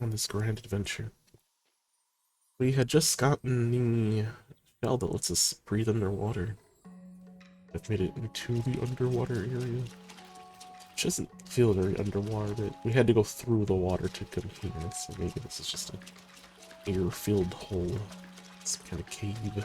on this grand adventure. We had just gotten the shell that lets us breathe underwater. I've made it into the underwater area. Which doesn't feel very underwater, but we had to go through the water to come here, so maybe this is just an air-filled hole. Some kind of cave.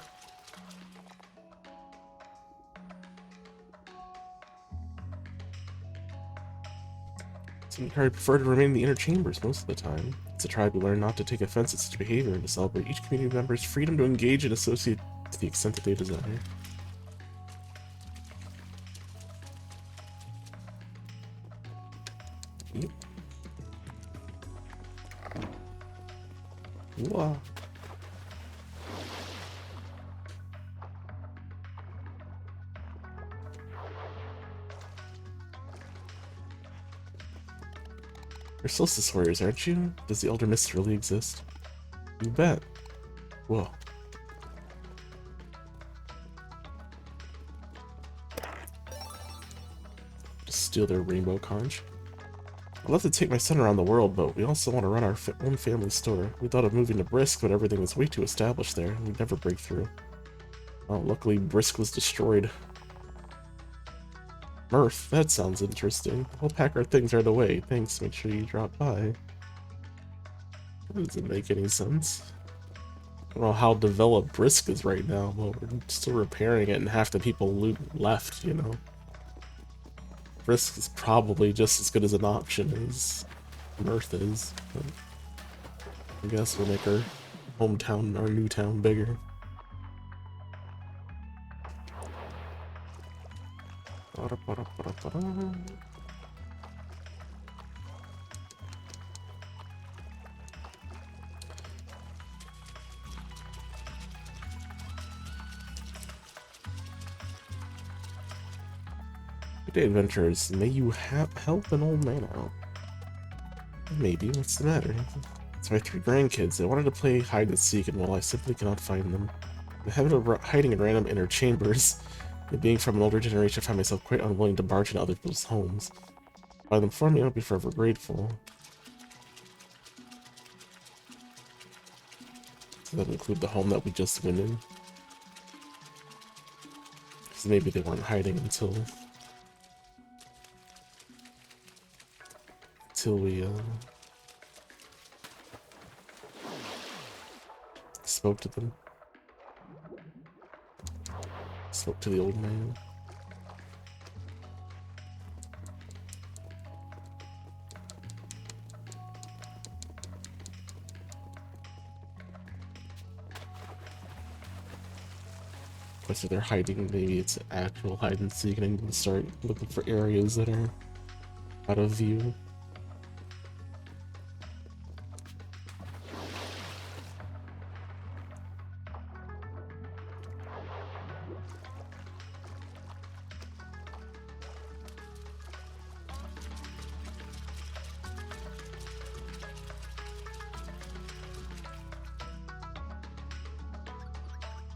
Some tribe prefer to remain in the inner chambers most of the time. It's a tribe who learn not to take offense at such behavior and to celebrate each community member's freedom to engage and associate to the extent that they desire. Yep. Wow. You're Solstice Warriors, aren't you? Does the Elder Mist really exist? You bet. Whoa. Just steal their rainbow conch. I'd love to take my son around the world, but we also want to run our own family store. We thought of moving to Brisk, but everything was way too established there, and we'd never break through. Well, luckily Brisk was destroyed. Mirth, that sounds interesting. We'll pack our things right away. Thanks, make sure you drop by. That doesn't make any sense. I don't know how developed Brisk is right now, but we're still repairing it and half the people left, you know. Brisk is probably just as good as an option as Mirth is. But I guess we'll make our hometown, our new town, bigger. Good day, adventurers. May you help an old man out. Maybe. What's the matter? It's my 3 grandkids. They wanted to play hide and seek, and well, I simply cannot find them. I'm having a hiding in random inner chambers. And being from an older generation, I find myself quite unwilling to barge into other people's homes. Find them for me, I'll be forever grateful. Does that include the home that we just went in? Because maybe they weren't hiding until we spoke to them. Spoke to the old man. So they're hiding, maybe it's actual hide and seek, and I need to start looking for areas that are out of view.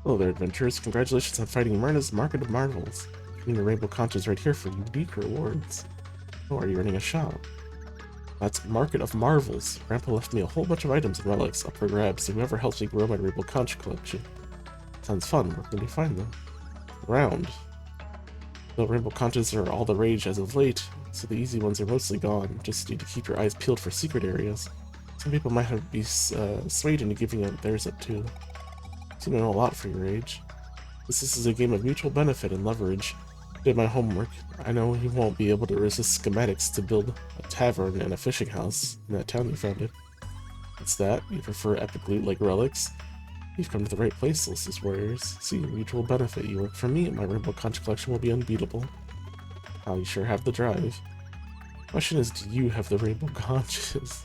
Hello there, adventurers. Congratulations on fighting Myrna's Market of Marvels. The Rainbow Conch is right here for unique rewards. Oh, are you running a shop? That's Market of Marvels. Grandpa left me a whole bunch of items and relics up for grabs, so whoever helps me grow my Rainbow Conch collection. Sounds fun. Where can we find them? Around. Though Rainbow Conches are all the rage as of late, so the easy ones are mostly gone. Just need to keep your eyes peeled for secret areas. Some people might be swayed into giving theirs up too. You know a lot for your age. This is a game of mutual benefit and leverage. Did my homework. I know you won't be able to resist schematics to build a tavern and a fishing house in that town you founded. What's that? You prefer epic loot like relics? You've come to the right place, Solstice Warriors. See, mutual benefit. You work for me, and my Rainbow Conch collection will be unbeatable. Oh, you sure have the drive. Question is, do you have the Rainbow Conches?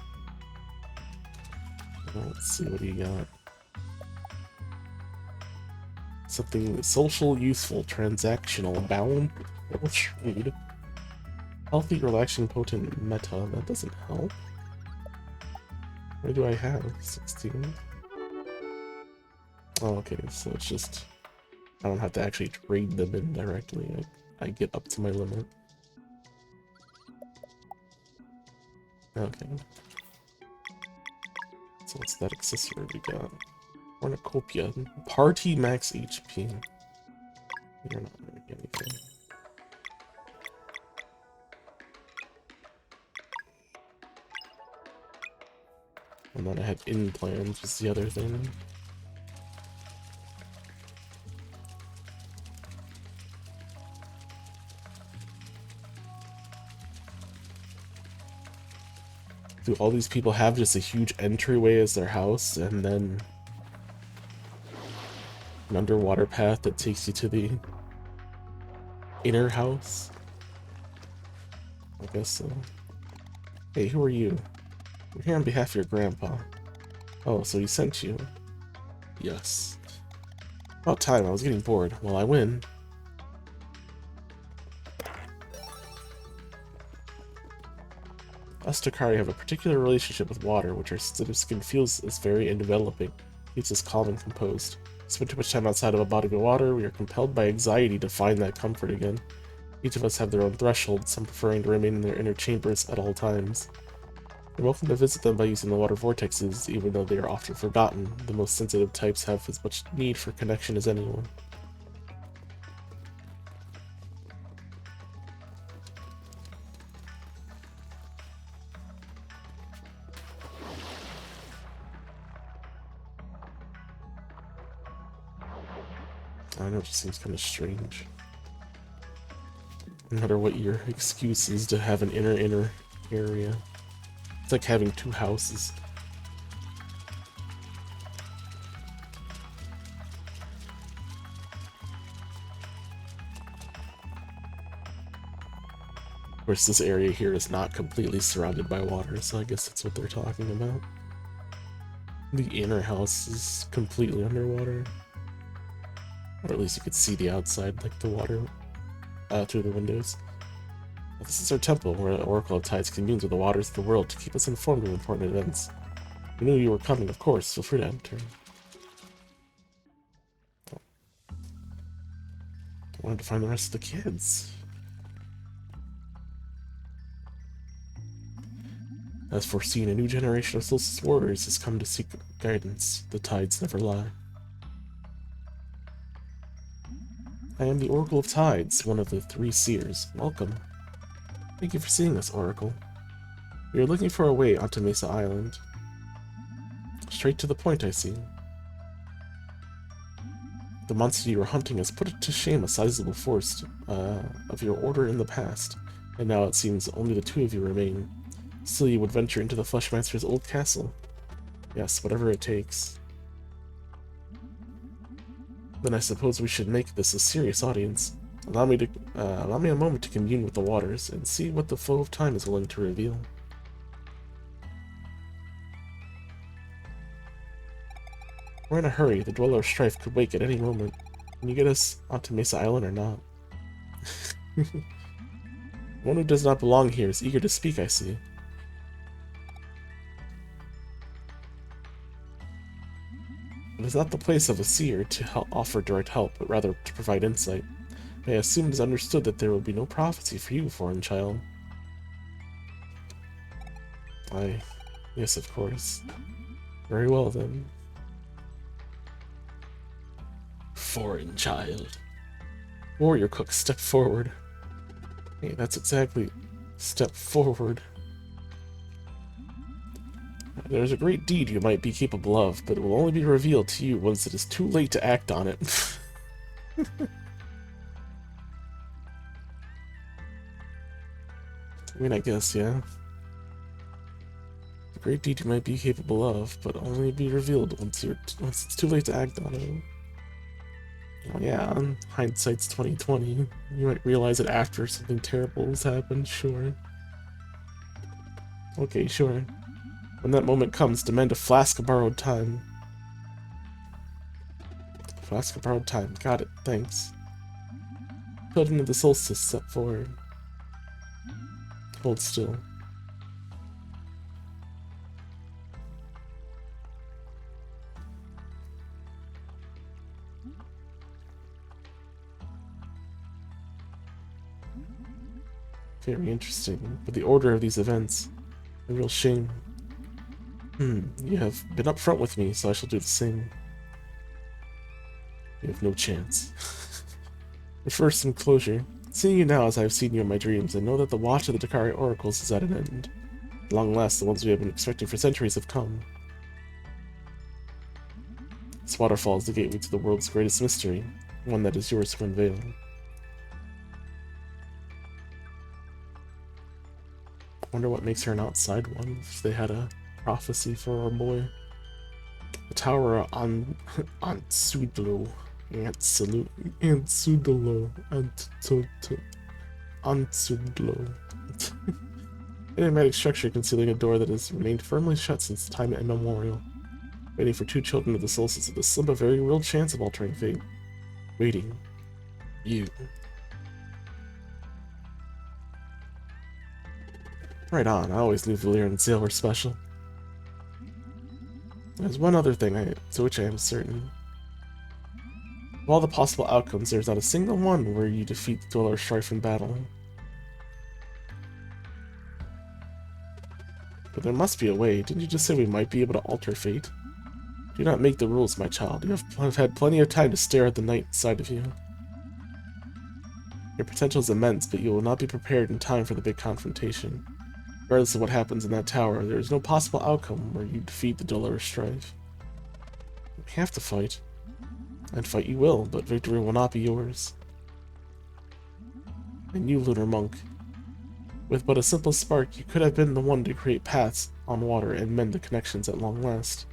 Well, let's see, what do you got? Something social, useful, transactional, bound, trade. Healthy, relaxing, potent meta. That doesn't help. What do I have? 16? Oh, okay, so it's just... I don't have to actually trade them indirectly. I get up to my limit. Okay. So what's that accessory we got? Cornucopia. Party max HP. You're not learning anything. And then I had implants, was the other thing. Do all these people have just a huge entryway as their house, and then an underwater path that takes you to the inner house? I guess so. Hey, who are you? We're here on behalf of your grandpa. Oh, so he sent you. Yes. About time, I was getting bored. Well, I win. Us Takari have a particular relationship with water, which our sensitive skin feels is very enveloping. Keeps us calm and composed. Spend too much time outside of a body of water, we are compelled by anxiety to find that comfort again. Each of us have their own thresholds, some preferring to remain in their inner chambers at all times. You're welcome to visit them by using the water vortexes, even though they are often forgotten. The most sensitive types have as much need for connection as anyone. I know, it just seems kind of strange. No matter what your excuse is to have an inner area. It's like having two houses. Of course, this area here is not completely surrounded by water, so I guess that's what they're talking about. The inner house is completely underwater. Or at least you could see the outside, like the water, through the windows. This is our temple, where the Oracle of Tides communes with the waters of the world to keep us informed of important events. We knew you were coming, of course. Feel free to enter. I wanted to find the rest of the kids. As foreseen, a new generation of Solstice warriors has come to seek guidance. The tides never lie. I am the Oracle of Tides, one of the three seers. Welcome. Thank you for seeing us, Oracle. We are looking for a way onto Mesa Island. Straight to the point, I see. The monster you were hunting has put to shame a sizable force of your order in the past, and now it seems only the two of you remain. Still, you would venture into the Fleshmaster's old castle. Yes, whatever it takes. Then I suppose we should make this a serious audience. Allow me a moment to commune with the waters and see what the flow of time is willing to reveal. We're in a hurry. The Dweller of Strife could wake at any moment. Can you get us onto Mesa Island or not? One who does not belong here is eager to speak, I see. It is not the place of a seer to offer direct help, but rather to provide insight. I assume it is understood that there will be no prophecy for you, foreign child. Yes, of course. Very well, then. Foreign child. Warrior Cook, step forward. Hey, that's exactly. Step forward. There's a great deed you might be capable of, but it will only be revealed to you once it is too late to act on it. I mean, I guess, yeah. A great deed you might be capable of, but only be revealed once it's too late to act on it. Well, yeah, hindsight's 20/20. You might realize it after something terrible has happened, sure. Okay, sure. When that moment comes, demand a flask of borrowed time. Flask of borrowed time. Got it, thanks. Put into the solstice, step forward. Hold still. Very interesting, but the order of these events, a real shame. You have been upfront with me, so I shall do the same. You have no chance. But first, some closure. Seeing you now as I have seen you in my dreams, I know that the watch of the Dakari oracles is at an end. At long last, the ones we have been expecting for centuries have come. This waterfall is the gateway to the world's greatest mystery, one that is yours to unveil. I wonder what makes her an outside one, if they had a prophecy for our boy. The tower on Sudlo. Sudlo. Sudlo. Enigmatic structure concealing a door that has remained firmly shut since time immemorial. Waiting for two children of the solstice of the slim but very real chance of altering fate. Waiting. You. Right on, I always knew Valyr and Zale were special. There's one other thing to which I am certain. Of all the possible outcomes, there's not a single one where you defeat the Dweller of Strife in battle. But there must be a way. Didn't you just say we might be able to alter fate? Do not make the rules, my child. You have had plenty of time to stare at the night inside of you. Your potential is immense, but you will not be prepared in time for the big confrontation. Regardless of what happens in that tower, there is no possible outcome where you defeat the Dweller of Strife. You have to fight. And fight you will, but victory will not be yours. And you, Lunar Monk, with but a simple spark, you could have been the one to create paths on water and mend the connections at long last.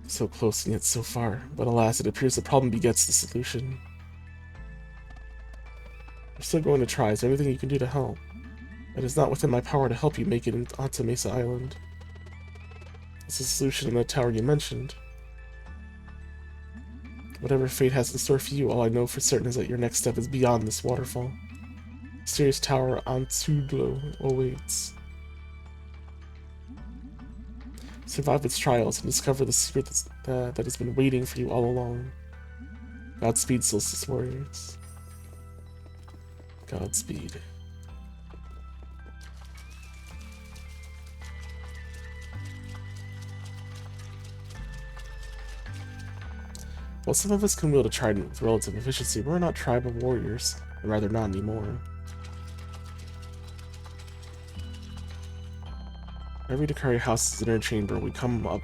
So close and yet so far, but alas, it appears the problem begets the solution. You're still going to try. Is there anything you can do to help? It is not within my power to help you make it onto Mesa Island. It's a solution in the tower you mentioned. Whatever fate has in store for you, all I know for certain is that your next step is beyond this waterfall. Mysterious tower on Sudlo awaits. Survive its trials and discover the secret that has been waiting for you all along. Godspeed, Solstice Warriors. Godspeed. While some of us can wield a trident with relative efficiency, we're not tribal warriors, and rather not anymore. Every Dakari house is an inner chamber. We come up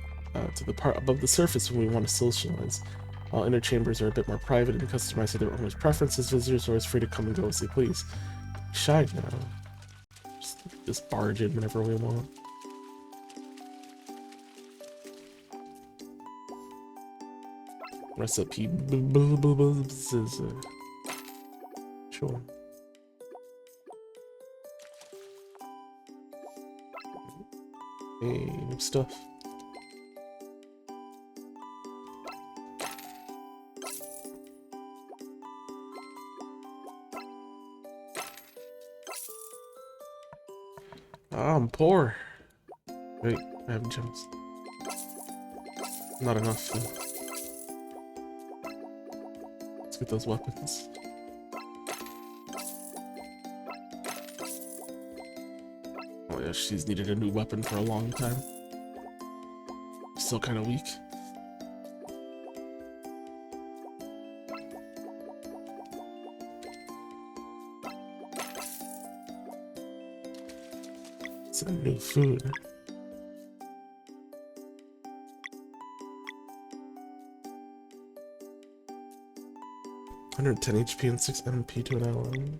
to the part above the surface when we want to socialize, while inner chambers are a bit more private and customized to their owner's preferences. Visitors are always free to come and go as they please. Shy now. Just barge in whenever we want. Recipe. Sure. Hey, new stuff. Oh, I'm poor. Wait, I have gems. Not enough. Let's get those weapons. Oh yeah, she's needed a new weapon for a long time. Still kind of weak. It's a new food. (110 HP and 6 MP to an ally.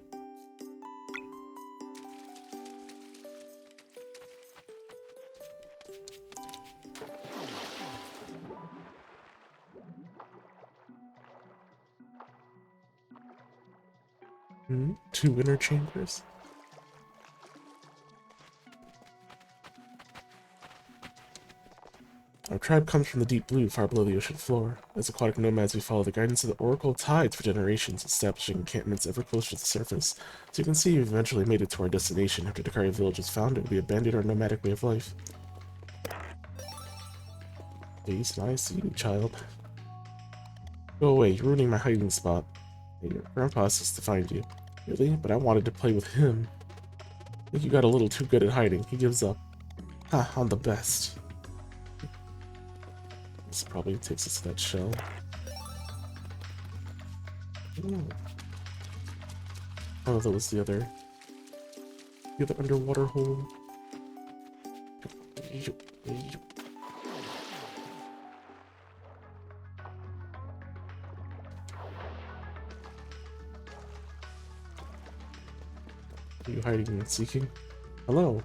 Two inner chambers. Our tribe comes from the deep blue, far below the ocean floor. As aquatic nomads, we follow the guidance of the Oracle Tides for generations, establishing encampments ever closer to the surface. So you can see we've eventually made it to our destination. After Dakari village was founded, we abandoned our nomadic way of life. Please, nice to you, child. Go away, you're ruining my hiding spot. Your grandpa says to find you. Really? But I wanted to play with him. I think you got a little too good at hiding. He gives up. Ha, I'm the best. This probably takes us to that shell. Ooh. Oh, that was the other underwater hole. Are you hiding and seeking? Hello.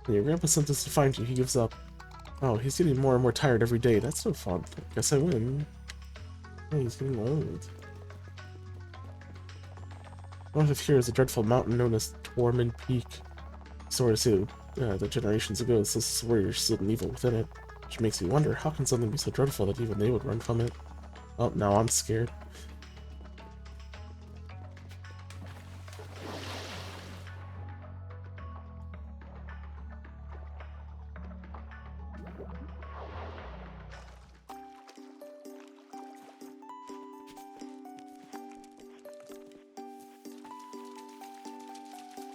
When your grandpa sent us to find you, he gives up. Oh, he's getting more and more tired every day. That's no fun. Guess I win. Oh, he's getting old. North of here is a dreadful mountain known as Tormund Peak. Sort of say that generations ago, this is where you're still an evil within it. Which makes me wonder, how can something be so dreadful that even they would run from it? Oh, now I'm scared.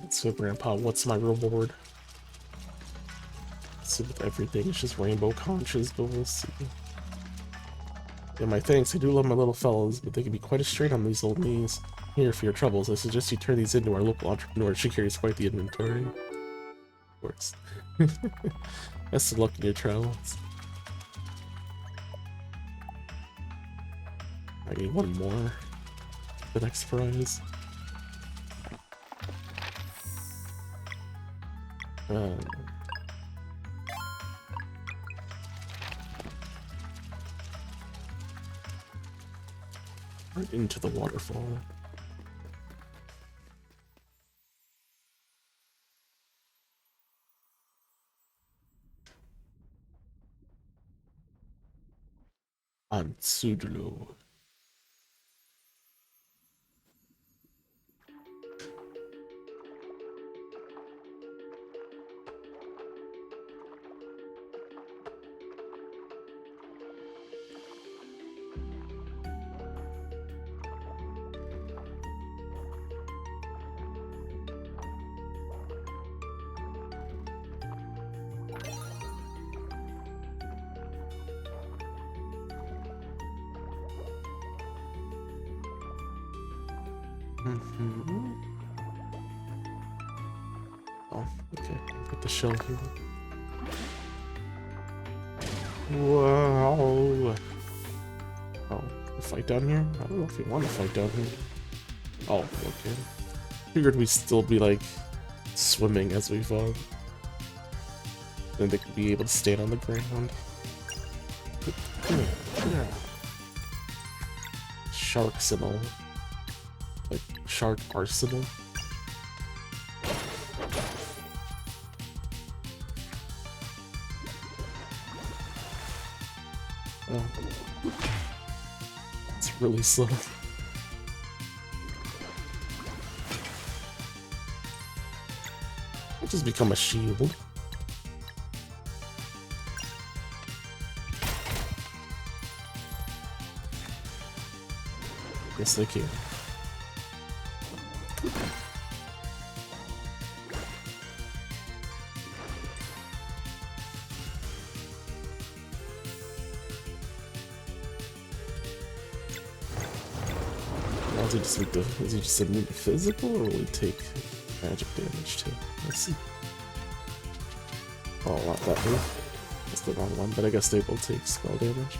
So, Grandpa, what's my reward? See, with everything, it's just rainbow conches, but we'll see. Yeah, my thanks. I do love my little fellows, but they can be quite a strain on these old knees. Here, for your troubles, I suggest you turn these into our local entrepreneur. She carries quite the inventory. Of course. Best of luck in your travels. I need one more. The next prize. Right into the waterfall. On Sudlo. Oh, okay. Put the shell here. Whoa. Oh, fight down here? I don't know if you want to fight down here. Oh, okay. Figured we'd still be like swimming as we fought. Then they could be able to stand on the ground. Sharksenal. Like Shark Arsenal. Oh. It's really slow. I'll just become a shield. Yes, they can. Is he just immune to physical, or will he take magic damage too? Let's see. Oh, not that move. That's the wrong one, but I guess they will take spell damage.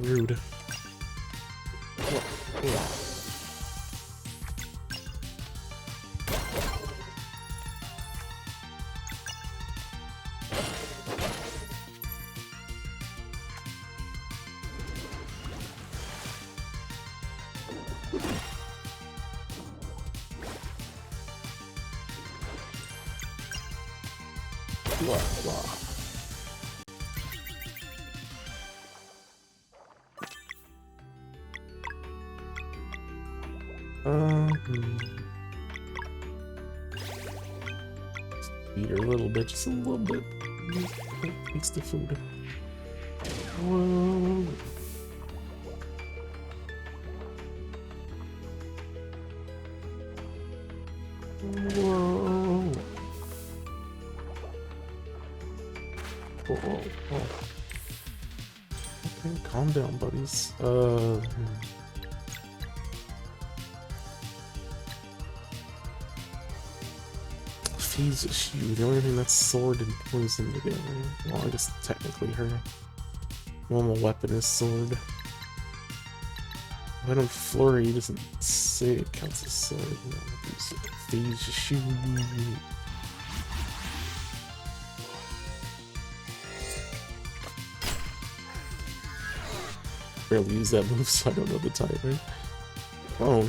Rude. Hmm. Eat her a little bit, just a little bit. Taste the food. Whoa. Whoa. Oh, oh, oh. Okay, calm down, buddies. Fees issue. The only thing that's sword and poison together. Well, I guess technically her normal weapon is sword. Venom Flurry doesn't say it counts as sword. No, Phase issue. Barely use that move, so I don't know the timing. Oh.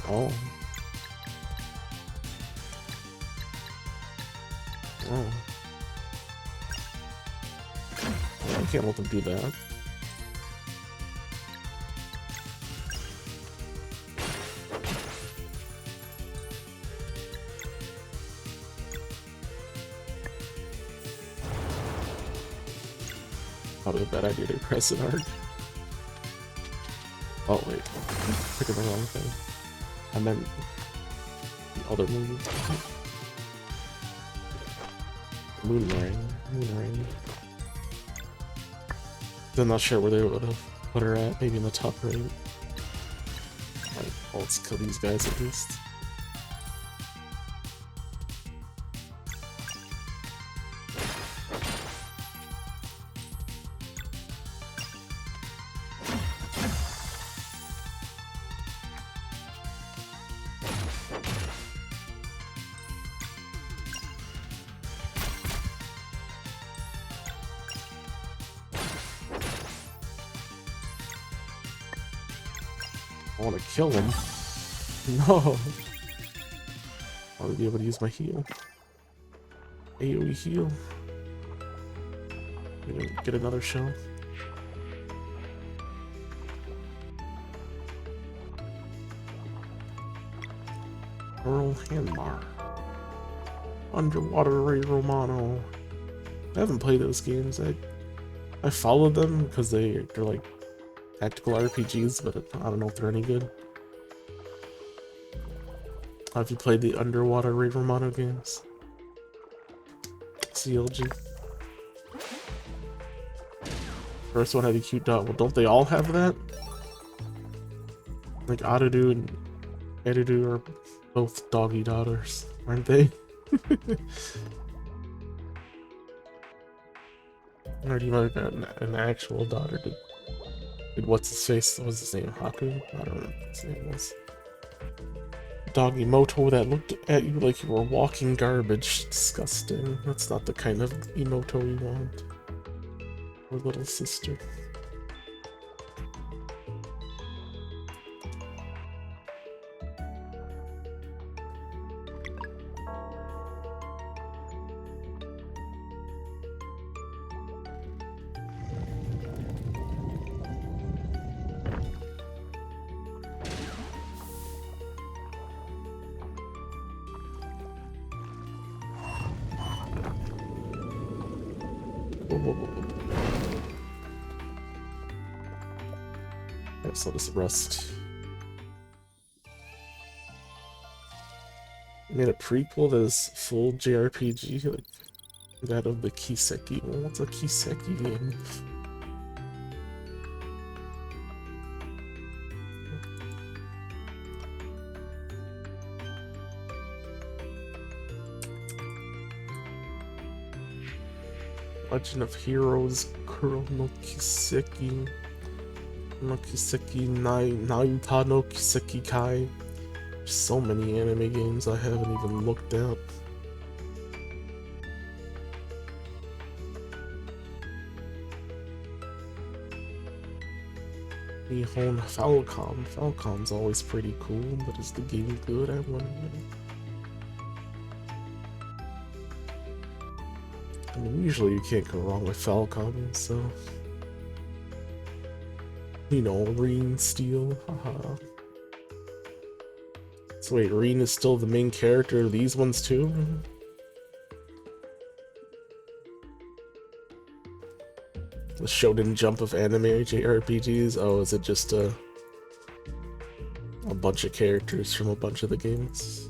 Oh. Oh. Well, I can't let them do that. Probably a bad idea to press it hard. Oh wait, picking the wrong thing. I meant the other movie. Moonring. I'm not sure where they would have put her at. Maybe in the top right. Alright, well, let's kill these guys at least. I want to kill him. No! I want to be able to use my heal. AoE heal. Get another shell. Earl Handmar. Underwater Ray Romano. I haven't played those games. I followed them because they're like tactical RPGs, but I don't know if they're any good. Have you played the Underwater Ray Romano games? CLG. First one had a cute dog. Well, don't they all have that? Like Arudu and Erudu are both doggy daughters, aren't they? Or do you want an actual daughter? Did what's his face? What was his name? Haku? I don't know what his name was. Doggy Moto that looked at you like you were walking garbage. Disgusting. That's not the kind of emoto we want. Or little sister. Let's let us rest. I made a prequel that is full JRPG, like that of the Kiseki. Well, what's a Kiseki game? Legend of Heroes Kuro no Kiseki. No Kiseki Nayuta no Kiseki Kai. There's so many anime games I haven't even looked at. Nihon Falcom. Falcom's always pretty cool, but is the game good? I wonder. I mean, usually you can't go wrong with Falcom, so... You know, Reen Steel. Haha. So wait, Reen is still the main character of these ones too? The Shonen Jump of anime JRPGs? Oh, is it just a bunch of characters from a bunch of the games?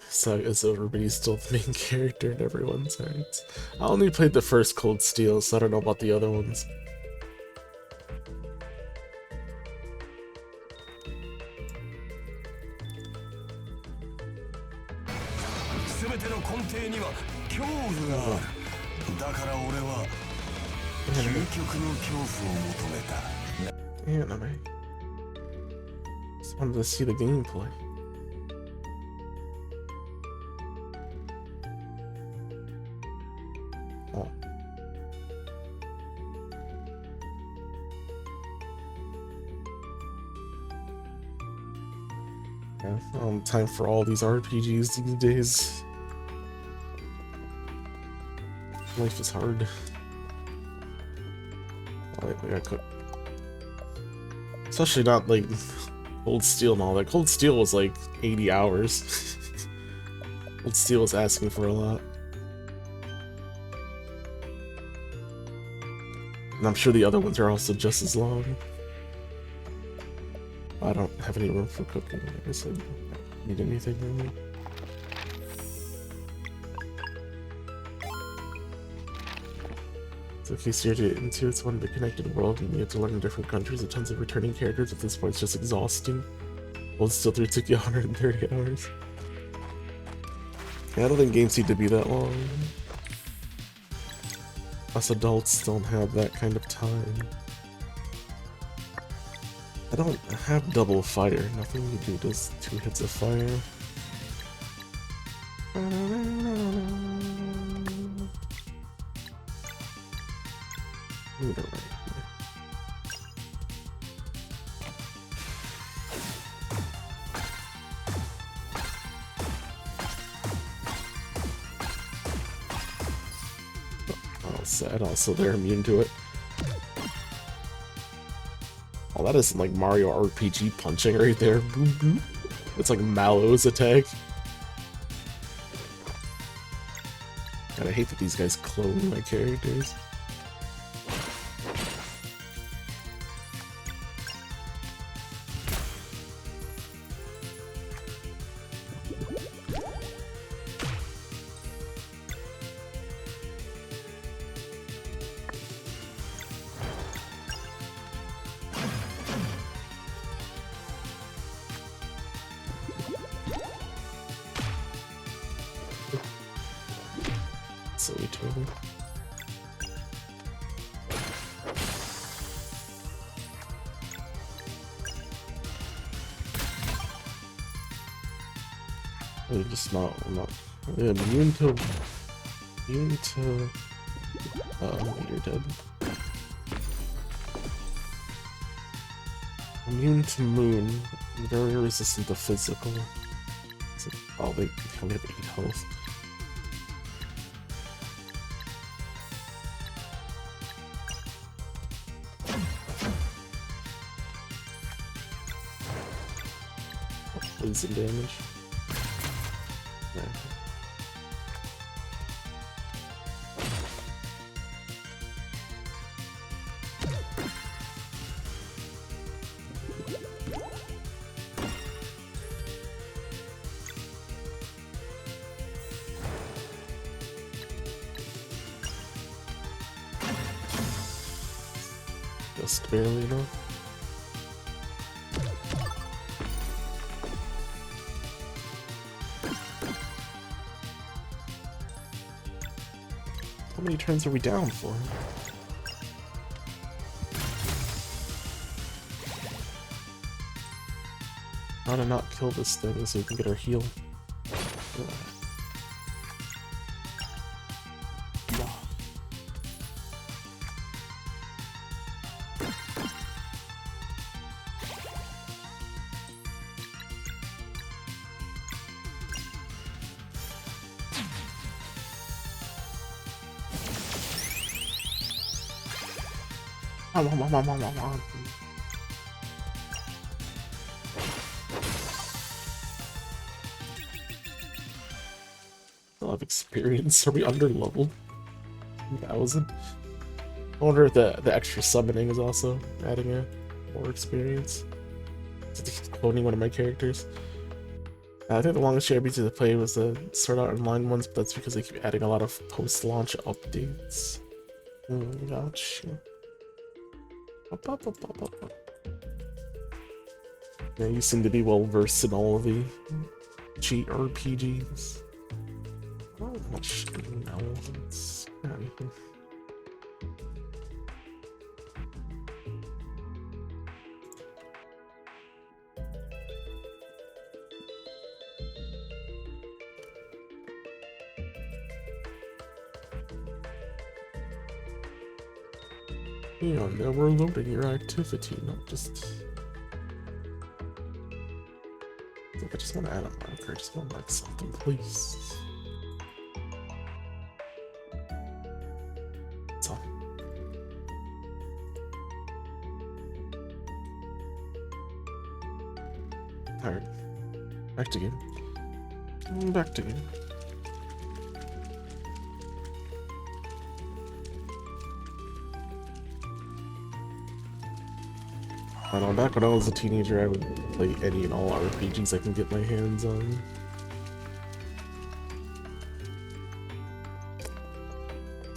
So everybody's still the main character in everyone's hearts. I only played the first Cold Steel, so I don't know about the other ones. Anime. Just wanted to see the gameplay. Oh. Yeah, time for all these RPGs these days. Life is hard. Oh, wait, we gotta cook. Especially not like Cold Steel and all that. Cold Steel was like 80 hours. Cold Steel was asking for a lot. And I'm sure the other ones are also just as long. I don't have any room for cooking. I guess I don't need anything really. So in case you're into it's one big connected world and you have to learn in different countries with tons of returning characters. At this point it's just exhausting. Cold Steel 3 took you 130 hours. Yeah, I don't think games need to be that long. Us adults don't have that kind of time. I don't have double fire. Nothing you do does 2 hits of fire. Move it right here. Oh, sad. Also, they're immune to it. Oh, that is like Mario RPG punching right there. Boom, boom. It's like Mallow's attack. God, I hate that these guys clone my characters. Silly turtle. Really just not yeah, immune to you're dead. Immune to moon. Very resistant to physical. So, oh, they only have 8 health. Poison damage. Yeah. Just barely though. How many turns are we down for? How to not kill this thing so we can get our heal. A lot of experience. Are we under level? 1,000. I wonder if the extra summoning is also adding a more experience. It's cloning one of my characters. I think the longest JRPG to play was the Sword Art Online ones, but that's because they keep adding a lot of post-launch updates. Gotcha. Yeah, you seem to be well versed in all of the JRPGs. Oh, much elephants. Anything. Yeah, now we're loading your activity, not just. I just want to add a marker. I just want to mark something, please. That's all. Alright. Back to game. Back to game. Back when I was a teenager, I would play any and all RPGs I can get my hands on.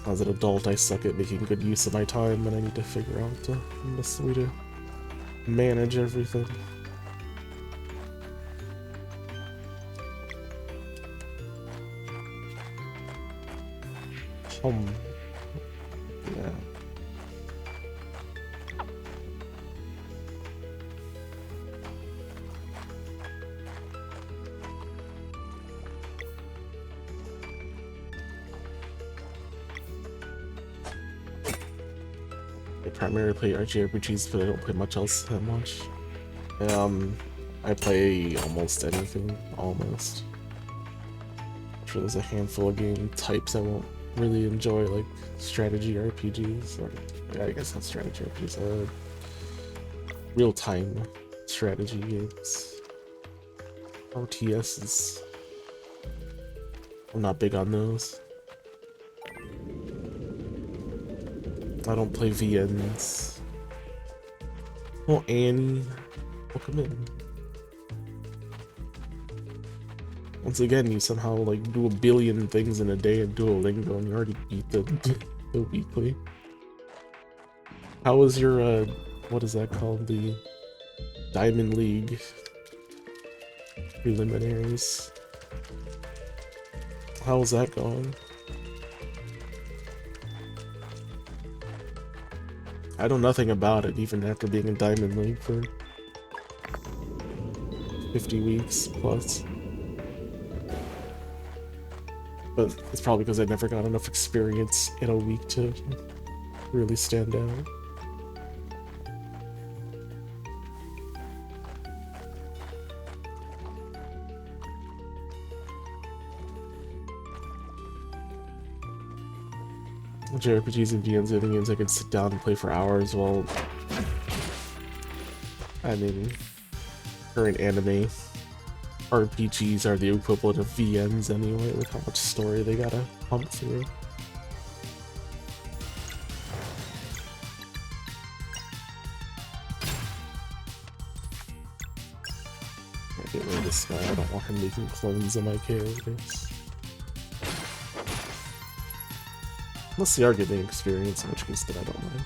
As an adult, I suck at making good use of my time, and I need to figure out the best way to manage everything. Yeah. I primarily play JRPGs, but I don't play much else that much. I play almost anything, almost. I'm sure there's a handful of game types I won't really enjoy, like strategy RPGs, or yeah, I guess not strategy RPGs, real-time strategy games. RTSs. I'm not big on those. I don't play VNs. Oh, Annie. Welcome in. Once again, you somehow like do a billion things in a day in Duolingo and you already beat the weekly. How was your, what is that called? The Diamond League preliminaries? How was that going? I know nothing about it, even after being in Diamond League for 50 weeks plus. But it's probably because I never got enough experience in a week to really stand out. JRPGs and VNs are the games I can sit down and play for hours. Well, I mean, current anime RPGs are the equivalent of VNs anyway, with how much story they gotta pump through. I get rid of this guy, I don't want him making clones of my characters. Unless they are getting experience, in which case then I don't mind.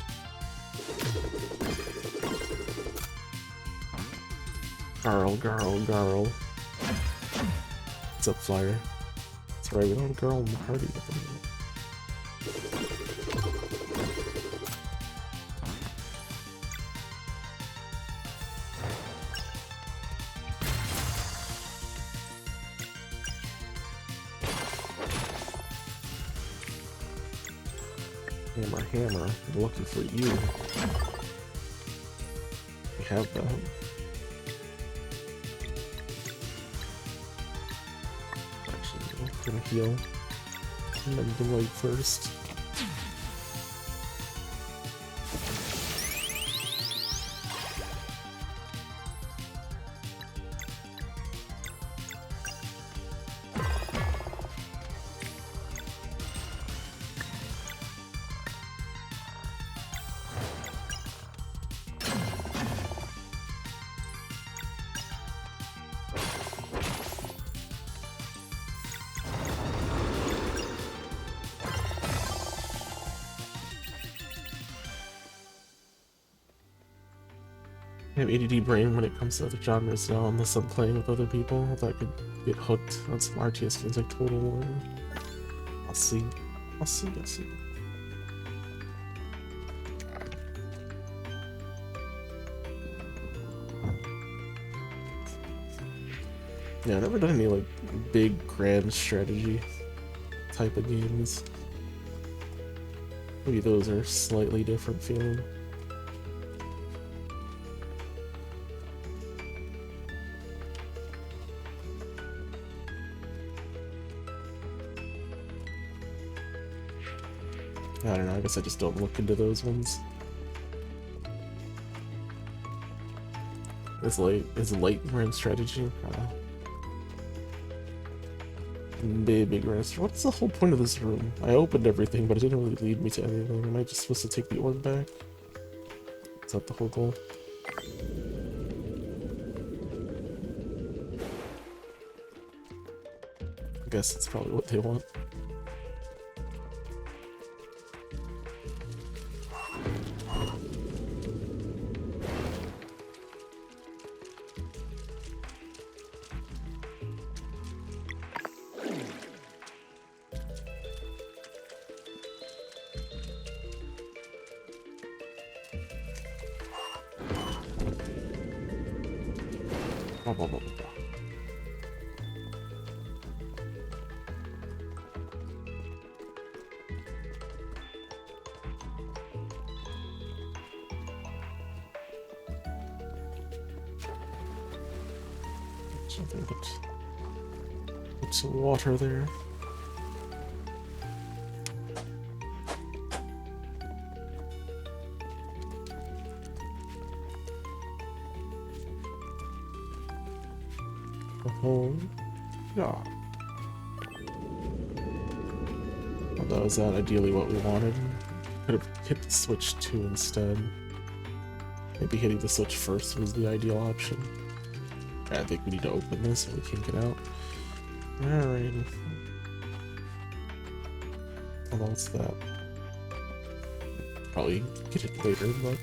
Girl. What's up, Flyer? That's right, we don't have a girl in the party at the moment. Hammer, lucky for you. We have that. Actually, I'm gonna heal. And then the leg first. I have ADD brain when it comes to other genres now, unless I'm playing with other people. I thought I could get hooked on some RTS games like Total War. I'll see. I'll see. I'll see. Yeah, I've never done any like big grand strategy type of games. Maybe those are slightly different feeling. I don't know, I guess I just don't look into those ones. It's late grand strategy. Big restaurant. What's the whole point of this room? I opened everything, but it didn't really lead me to anything. Am I just supposed to take the orb back? Is that the whole goal? I guess it's probably what they want. Blah, blah, blah, blah, blah. Something put some water there. Yeah. Well, that was ideally what we wanted. Could have hit the switch 2 instead. Maybe hitting the switch first was the ideal option. I think we need to open this so we can get out. Alright. Well, that's that. Probably get it later, but...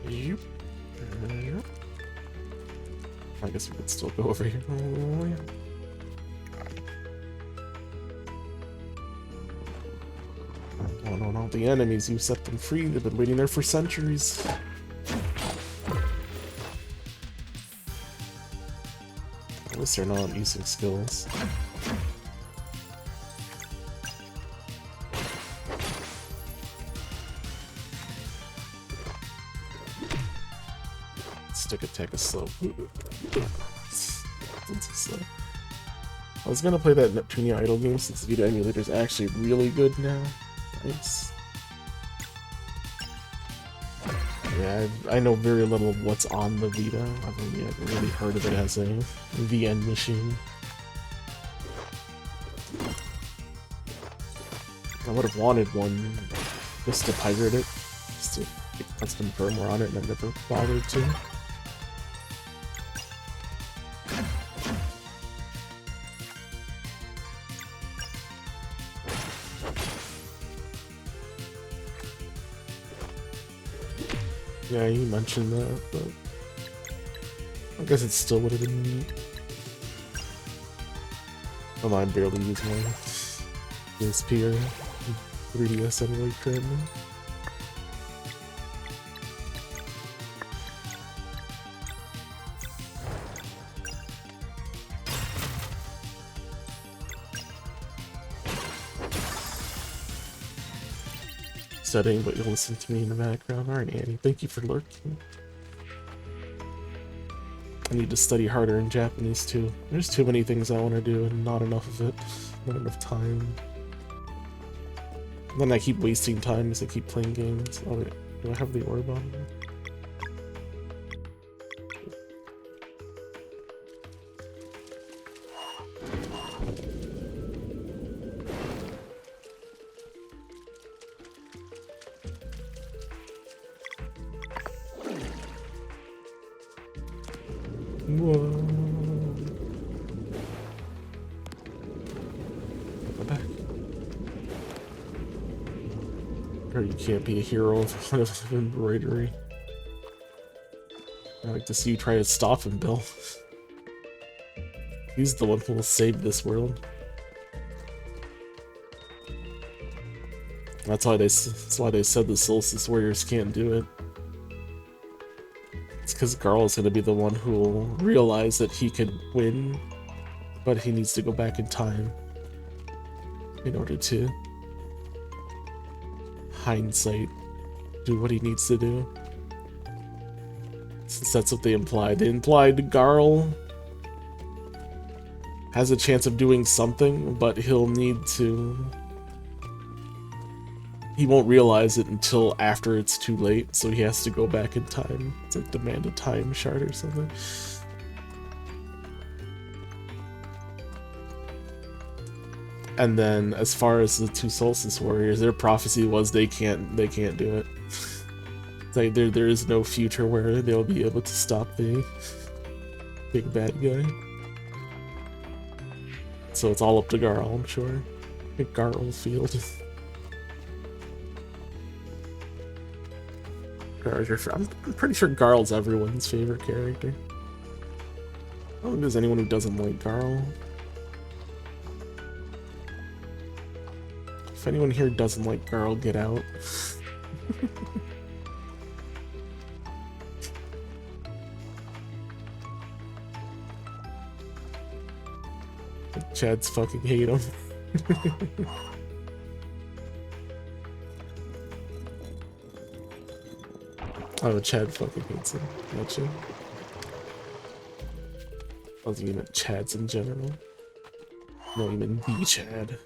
Yep. I guess we could still go over here. Oh, yeah. Oh no, no, the enemies, you set them free. They've been waiting there for centuries. At least they're not using skills. Stick attack is slow. Slow. I was gonna play that Neptunia Idol game since the Vita emulator is actually really good now. Nice. Yeah, I know very little of what's on the Vita. I've only ever really heard of it as a VN machine. I would have wanted one just to pirate it, just to get custom firmware on it, and I've never bothered to. Yeah, you mentioned that, but I guess it still would have been neat. Well, I barely use my PSP or 3DS anyway currently. Setting, but you'll listen to me in the background. Alright, Annie, thank you for lurking. I need to study harder in Japanese too. There's too many things I want to do and not enough of it. Not enough time. And then I keep wasting time as I keep playing games. Oh wait, do I have the orb on? Whoa. Go back. Or you can't be a hero of embroidery. I like to see you try to stop him, Bill. He's the one who will save this world. That's why they said the Solstice Warriors can't do it. It's because Garl is going to be the one who will realize that he can win, but he needs to go back in time in order to hindsight do what he needs to do. Since that's what they implied. They implied Garl has a chance of doing something, but he'll need to... He won't realize it until after it's too late, so he has to go back in time. It's like demand a time shard or something. And then, as far as the two Solstice Warriors, their prophecy was they can't do it. It's like there is no future where they'll be able to stop the big bad guy. So it's all up to Garl, I'm sure. Garl Field. I'm pretty sure Garl's everyone's favorite character. I don't think there's anyone who doesn't like Garl. If anyone here doesn't like Garl, get out. Chad's fucking hate him. Oh, Chad fucking hates him. Gotcha. I was thinking about Chads in general. No, even the Chad.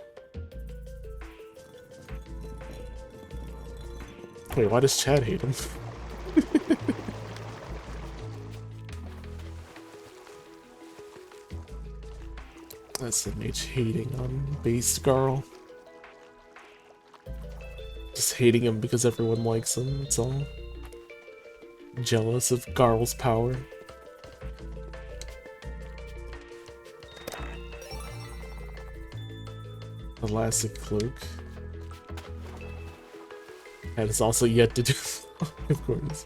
Wait, why does Chad hate him? That's the mage hating on base Garl. Just hating him because everyone likes him, that's all. Jealous of Garl's power. Elastic Cloak. And it's also yet to do, of course.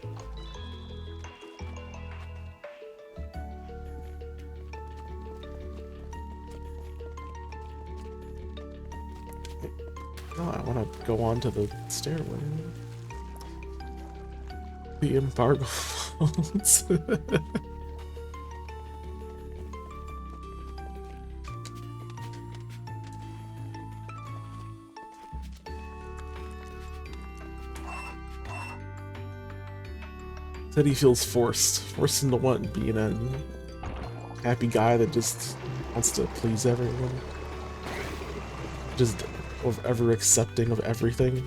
Oh, I want to go on to the stairway. The embargo falls. Said he feels forced into what? Being a happy guy that just wants to please everyone. Just ever accepting of everything.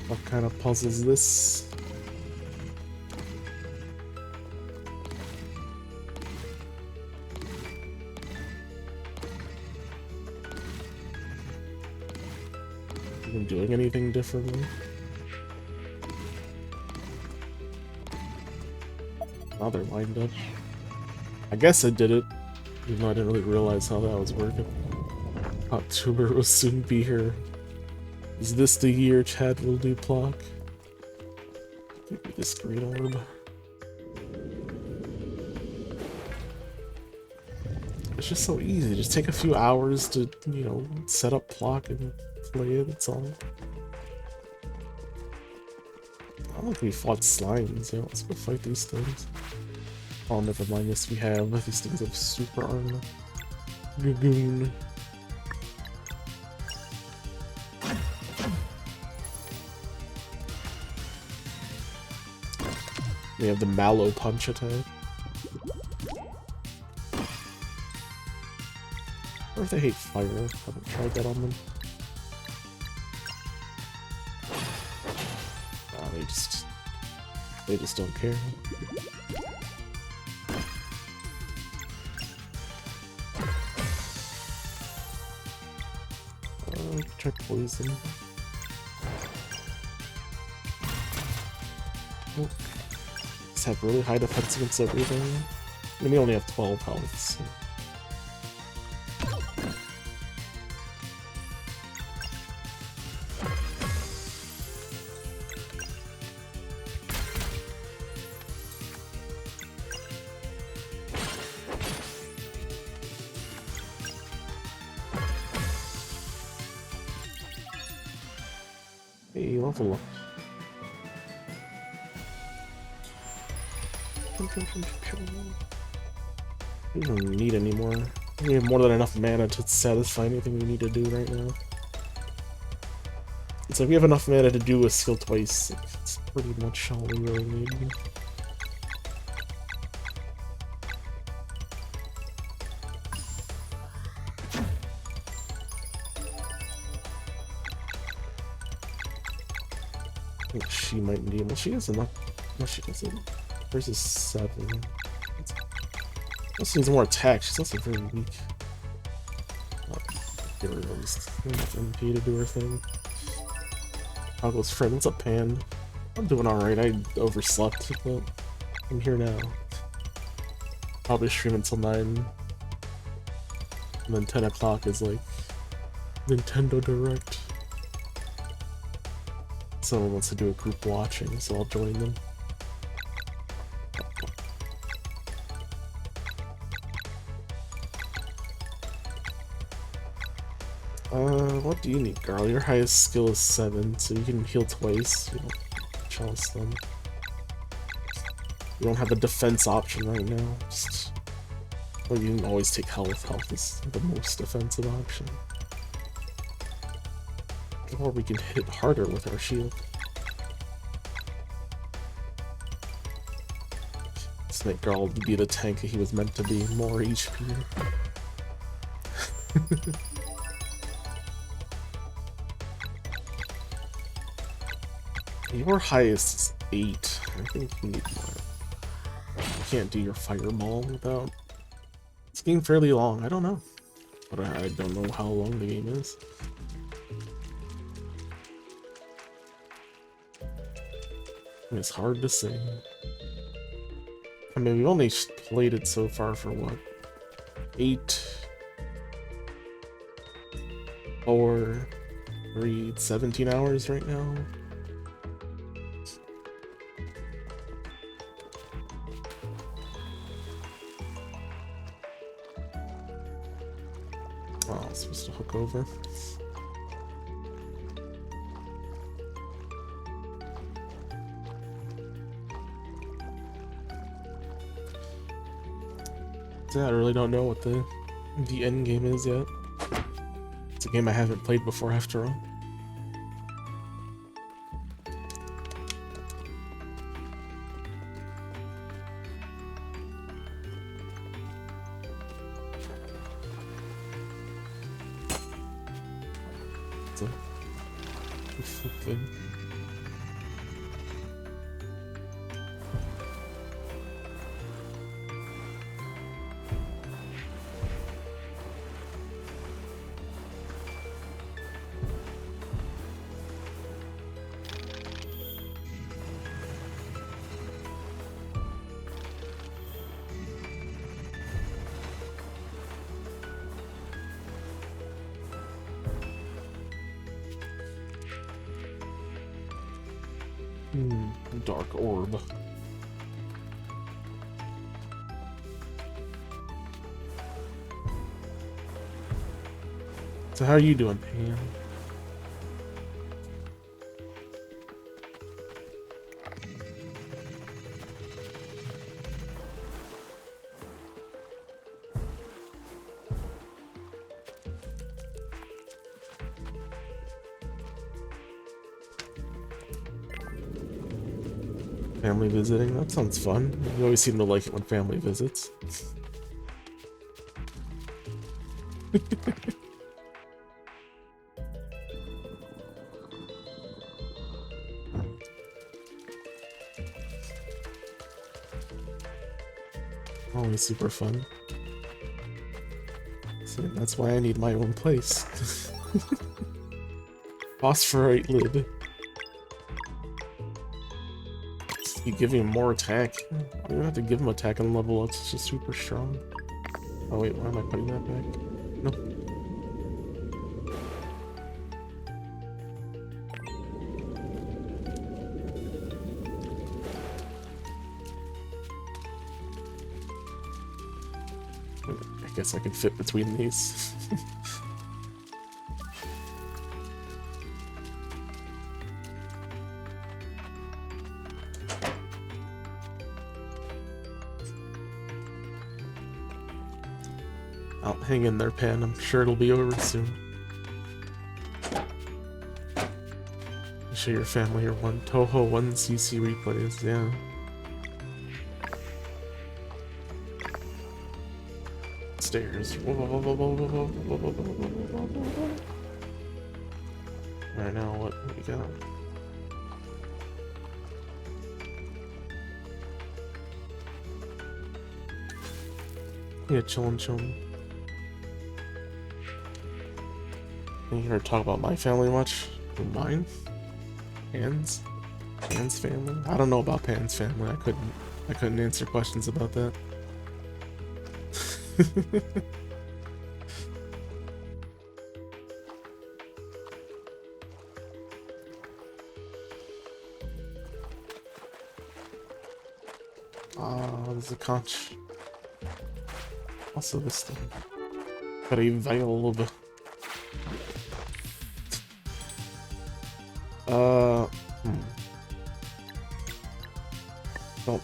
What kind of puzzle is this? Even doing anything differently? Now they're lined up. I guess I did it, even though I didn't really realize how that was working. October will soon be here. Is this the year Chad will do Plock? Give me this green orb. It's just so easy. Just take a few hours to, you know, set up Plock and play it, that's all. I don't think we fought slimes, yeah, let's go fight these things. Oh, never mind, yes we have. These things have super armor. Gagoon. They have the Mallow Punch attack. Or if they hate fire, I haven't tried that on them. They just don't care. Check poison. Oh. just have really high defense against everything. I mean, they only have 12 health, so. Hey, level up. We don't need any more. We have more than enough mana to satisfy anything we need to do right now. It's like we have enough mana to do a skill twice. It's pretty much all we really need. I think she might need. Well, she has enough. No, she doesn't. Hers is 7. She needs more attack. She's also very weak. Oh, get rid of this. Enough MP to do her thing. Toggle's friend. What's up, Pan? I'm doing alright. I overslept, but I'm here now. Probably stream until 9. And then 10 o'clock is like Nintendo Direct. Someone wants to do a group watching, so I'll join them. What do you need, girl? Your highest skill is 7, so you can heal twice. You don't chalice them. You don't have a defense option right now. Just, well, you can always take health. Health is the most defensive option. Or we can hit harder with our shield. Let's make Garl be the tank he was meant to be. More HP. Your highest is 8. I think you need more. You can't do your fireball without... It's getting fairly long. I don't know. But I don't know how long the game is. It's hard to say. I mean, we've only played it so far for what? 8... 4... 3... 17 hours right now? Oh, I was supposed to hook over. Yeah, I really don't know what the end game is yet. It's a game I haven't played before, after all. It's a thing. Dark orb. So how are you doing, Pan? Family visiting? That sounds fun. You always seem to like it when family visits. Always super fun. See, that's why I need my own place. Phosphorite lid. You give him more attack. You don't have to give him attack and level up. It's just super strong. Oh wait, why am I putting that back? No. I guess I can fit between these. I'll hang in there, Pan. I'm sure it'll be over soon. Show your family your Touhou 1cc replays, yeah. Stairs. Alright, now what do we got? Yeah, chillin'. You here to talk about my family much? Mine? Pan's family? I don't know about Pan's family. I couldn't answer questions about that. There's a conch. Also this thing. Got a Violva. Don't.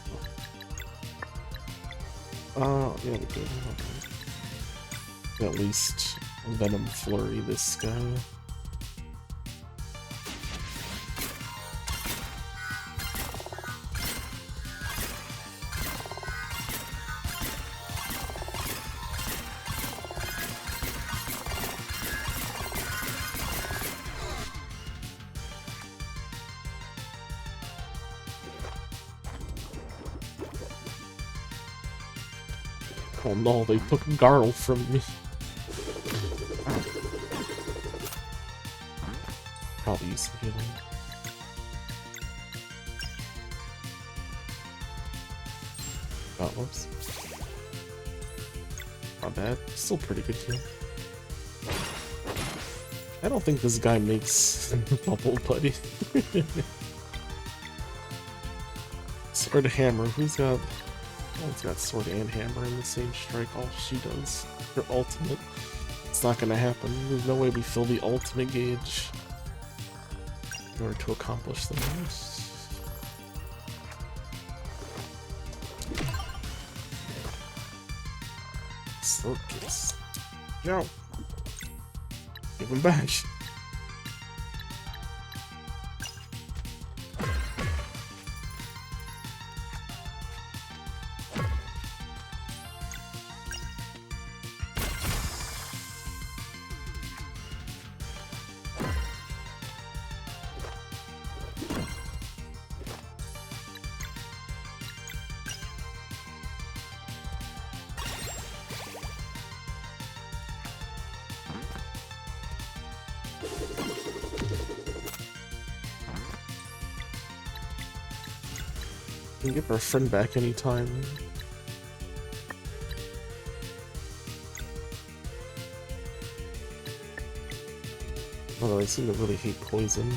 Yeah, we could. At least Venom Flurry this guy. Oh no, they took Garl from me. Probably use some healing. Oh, whoops. Not bad. Still pretty good heal. I don't think this guy makes Bubble Buddy. Sword Hammer. Who's got... Oh, it's got Sword and Hammer in the same strike. All she does. Her ultimate. It's not gonna happen. There's no way we fill the ultimate gauge in order to accomplish the most. Slurp kiss. No! Give him back! We can get our friend back anytime. Although I seem to really hate poison.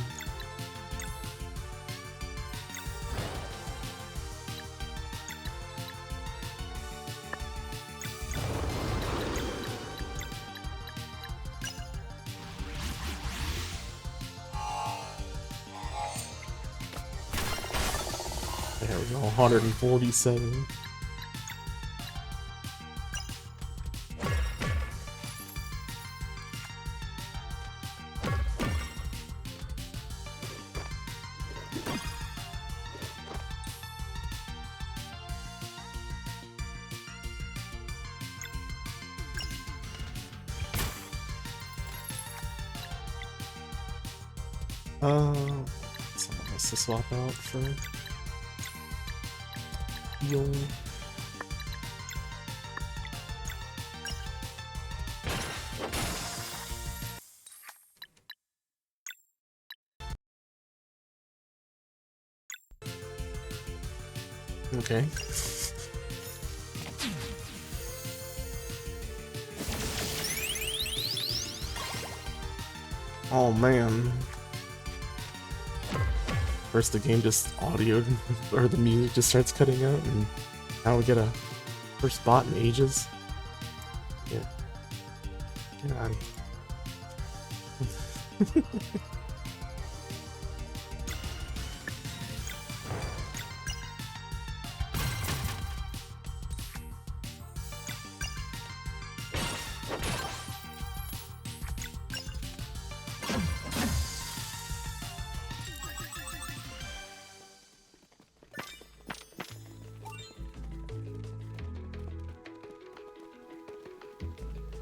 There we go, 147. Someone has to swap out for heal. Okay. Oh man. First the game just audioed, or the music just starts cutting out, and now we get a first bot in ages. Yeah. Get out of here.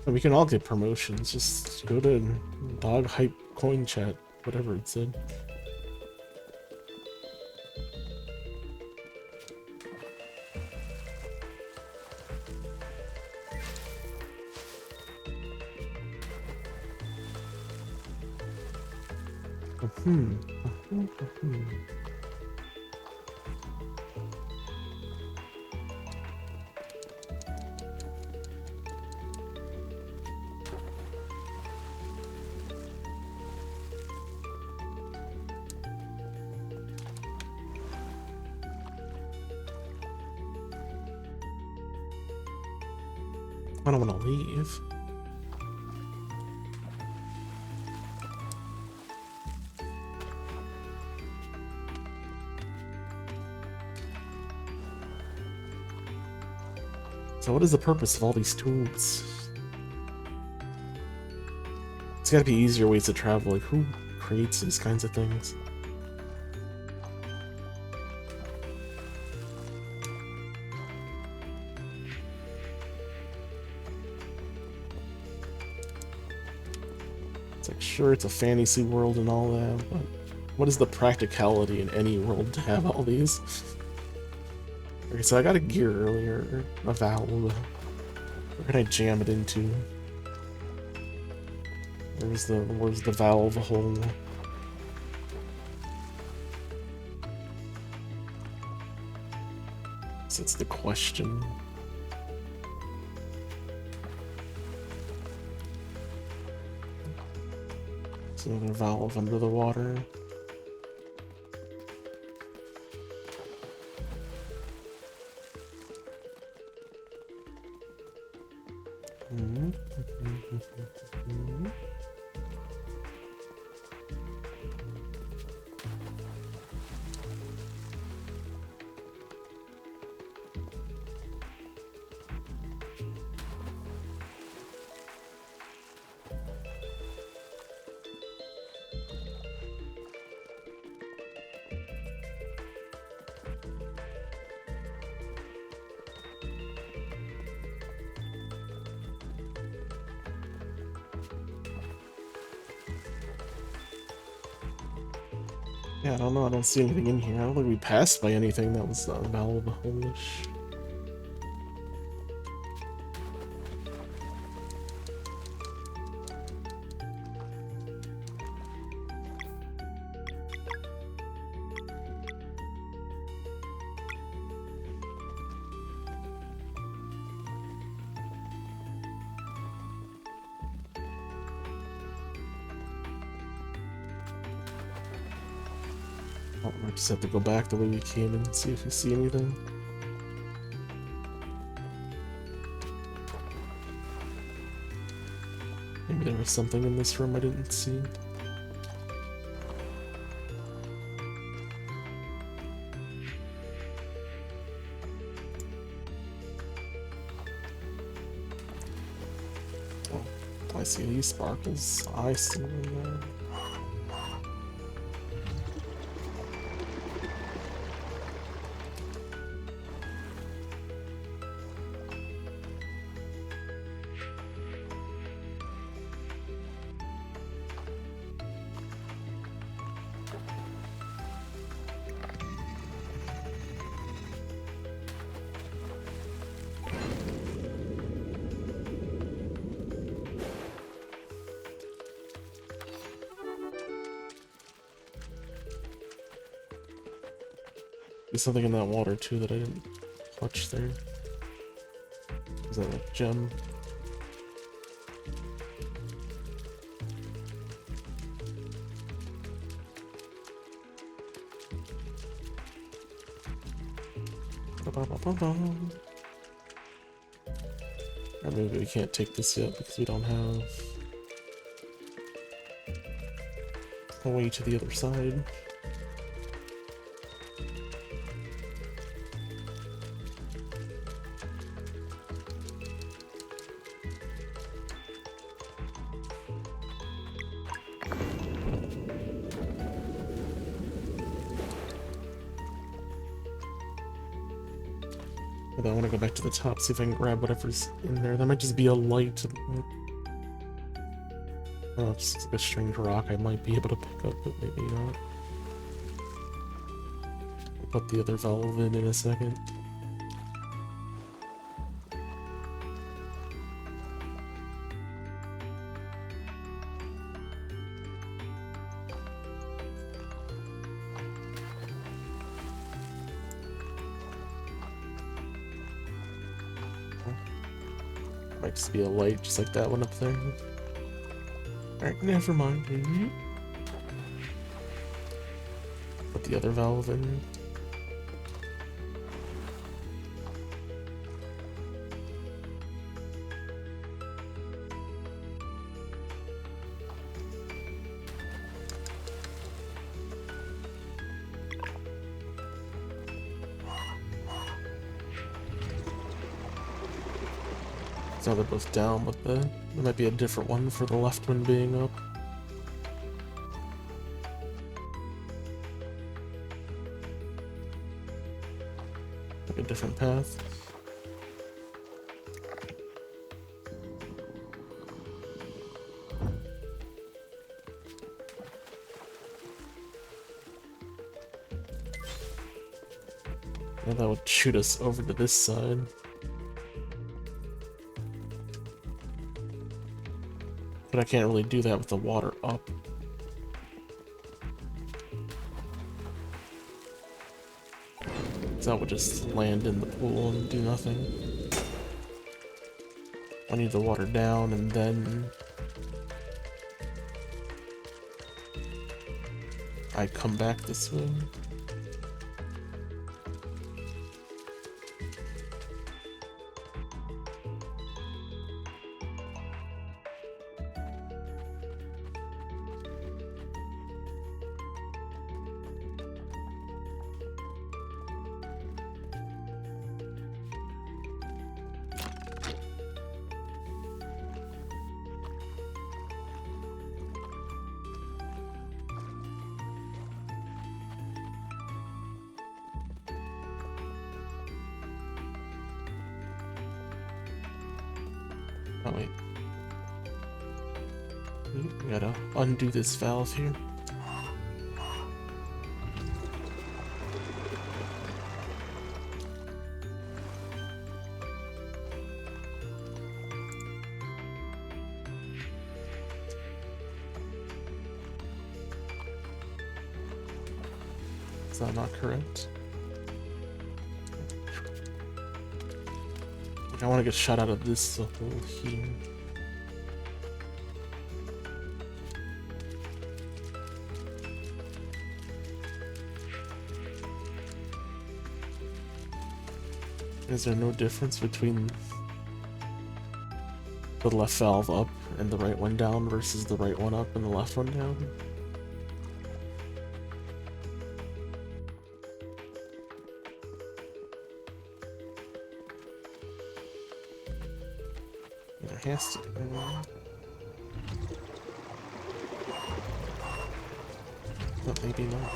And we can all get promotions. Just go to Dog Hype Coin Chat, whatever it said. I don't want to leave. So what is the purpose of all these tubes? It's gotta be easier ways to travel. Like, who creates these kinds of things? It's like, sure, it's a fantasy world and all that, but what is the practicality in any world to have all these? Okay, so I got a gear earlier, a valve. Where can I jam it into? Where's the valve hole? So that's the question. There's another valve under the water. Yeah, I don't know. I don't see anything in here. I don't think we passed by anything that was valve-hole-ish. Oh, I just have to go back the way we came in and see if we see anything. Maybe there was something in this room I didn't see. Oh, I see these sparkles. I see them there. There's something in that water too that I didn't touch there. Is that a gem? Or maybe we can't take this yet because we don't have a way to the other side. But I want to go back to the top, see if I can grab whatever's in there. That might just be a light. Oh, it's like a strange rock I might be able to pick up, but maybe not. I'll put the other valve in a second. Might just be a light, just like that one up there. Alright, never mind. Put the other valve in. Now they're both down, but there might be a different one for the left one being up. Like a different path. And that would shoot us over to this side. But I can't really do that with the water up. So that would just land in the pool and do nothing. I need the water down and then I come back this way. Oh wait. We gotta undo this valve here. Is that not correct? I want to get shot out of this hole here. Is there no difference between the left valve up and the right one down versus the right one up and the left one down? There has to be. But maybe not.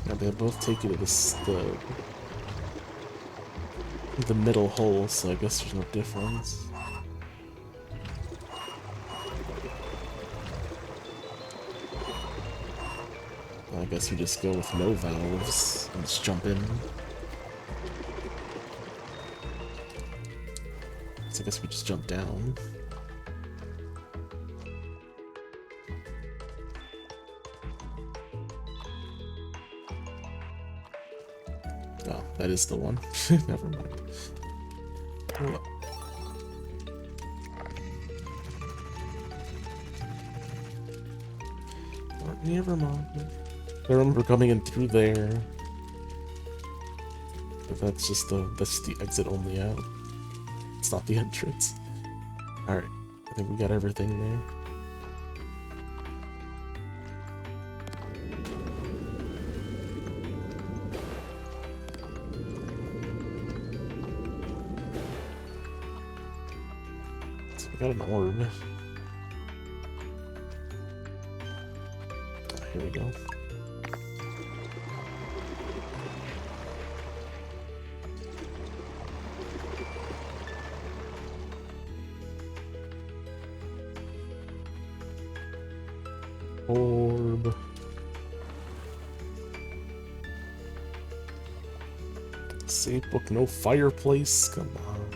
Yeah, they both take you to the middle hole, so I guess there's no difference. I guess you just go with no valves and just jump in. So I guess we just jump down. Oh, that is the one. Never mind. Oh. Never mind. I remember coming in through there. But that's the exit only out. It's not the entrance. Alright. I think we got everything there. So we got an orb. Here we go. Orb. Save book, no fireplace. Come on.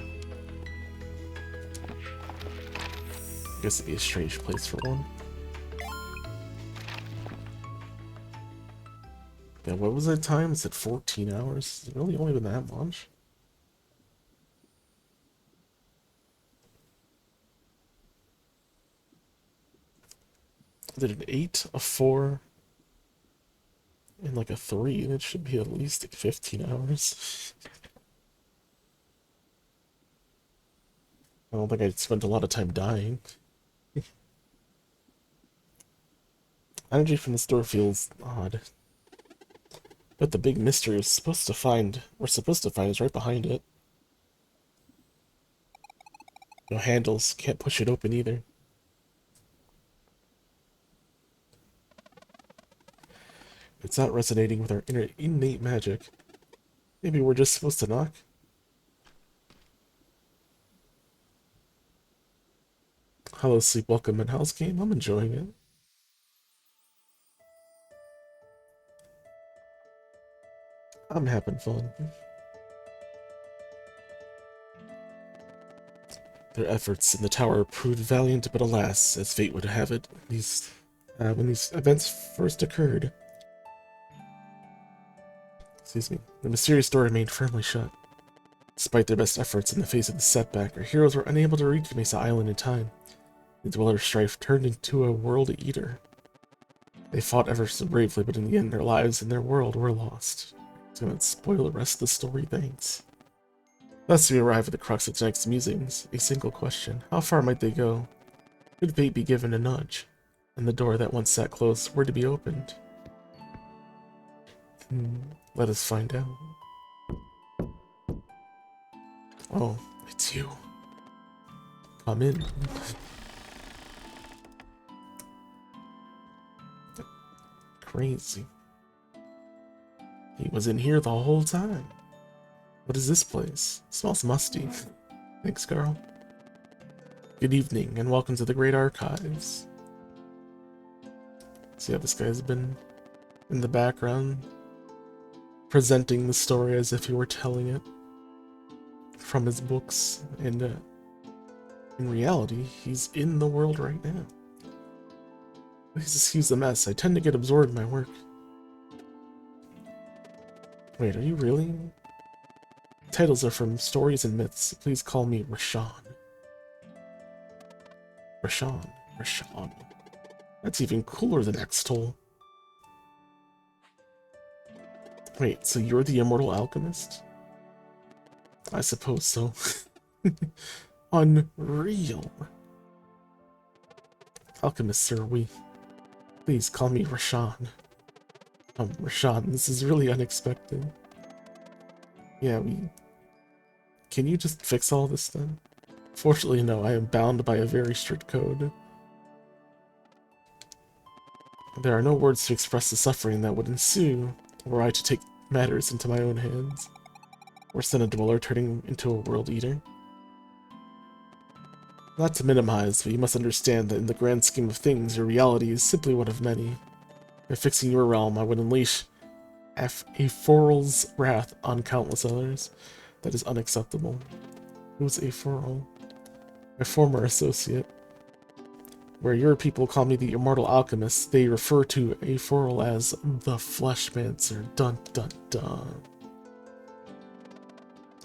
I guess it'd be a strange place for one. Yeah, what was that time? Is it 14 hours? Is it really only been that much? Did an 8, a 4, and like a 3? It should be at least like 15 hours. I don't think I spent a lot of time dying. Energy from this door feels odd. But the big mystery we're supposed to find is right behind it. No handles, can't push it open either. It's not resonating with our innate magic. Maybe we're just supposed to knock? Hello, Sleep, welcome in Hell's Game. I'm enjoying it. I'm having fun. Their efforts in the tower proved valiant, but alas, as fate would have it, when these events first occurred, the mysterious door remained firmly shut. Despite their best efforts in the face of the setback, our heroes were unable to reach Mesa Island in time. The Dweller Strife turned into a world eater. They fought ever so bravely, but in the end their lives and their world were lost. It's gonna spoil the rest of the story, thanks. Thus we arrive at the crux of tonight's musings. A single question. How far might they go? Could fate be given a nudge? And the door that once sat closed were to be opened? Let us find out. Oh, it's you. Come in. Crazy. He was in here the whole time. What is this place? Smells musty. Thanks, girl. Good evening, and welcome to the Great Archives. See how this guy's been in the background, presenting the story as if he were telling it from his books, and in reality, he's in the world right now. Please excuse the mess. I tend to get absorbed in my work. Wait, are you really? Titles are from stories and myths. Please call me Rashawn. Rashawn. That's even cooler than Extol. Wait, so you're the immortal alchemist? I suppose so. Unreal. Alchemists are we. Please call me Rashawn. Rashawn, this is really unexpected. Yeah, Can you just fix all this then? Fortunately, no, I am bound by a very strict code. There are no words to express the suffering that would ensue were I to take matters into my own hands. Worse than a dweller turning into a world eater. Not to minimize, but you must understand that in the grand scheme of things, your reality is simply one of many. By fixing your realm, I would unleash Aforal's wrath on countless others. That is unacceptable. Who's Aforal? My former associate. Where your people call me the Immortal Alchemist, they refer to Aforal as the Fleshmancer. Dun dun dun.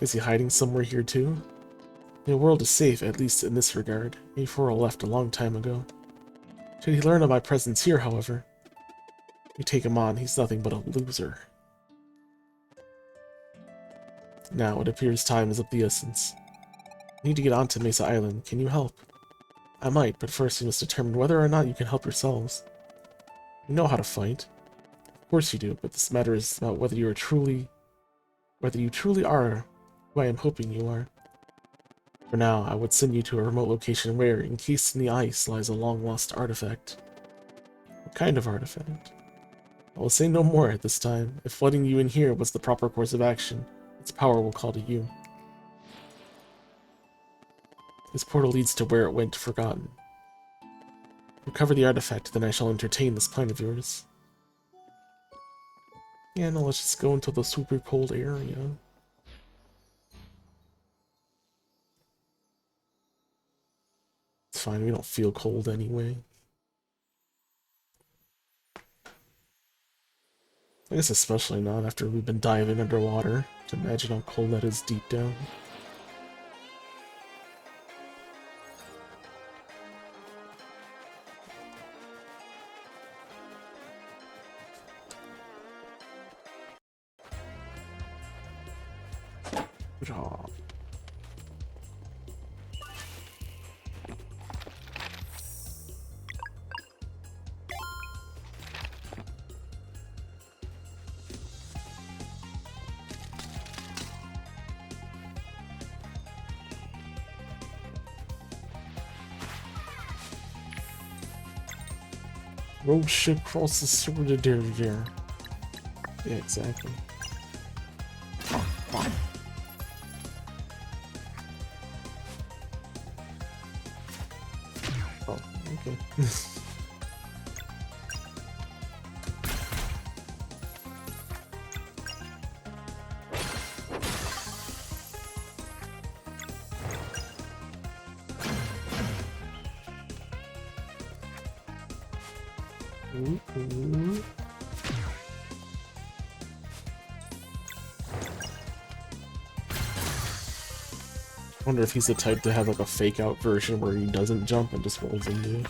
Is he hiding somewhere here too? The world is safe, at least in this regard. A4 left a long time ago. Should he learn of my presence here, however, we take him on. He's nothing but a loser. Now, it appears time is of the essence. I need to get onto Mesa Island. Can you help? I might, but first you must determine whether or not you can help yourselves. You know how to fight. Of course you do, but this matter is about whether you truly are who I am hoping you are. For now, I would send you to a remote location where, encased in the ice, lies a long-lost artifact. What kind of artifact? I will say no more at this time. If letting you in here was the proper course of action, its power will call to you. This portal leads to where it went forgotten. Recover the artifact, then I shall entertain this plan of yours. Yeah, no, let's just go into the super cold area. It's fine, we don't feel cold anyway. I guess especially not after we've been diving underwater. To imagine how cold that is deep down. Good job. Rogue ship crosses super to there. Yeah, exactly. Oh, okay. Ooh. I wonder if he's the type to have like a fake out version where he doesn't jump and just rolls into it.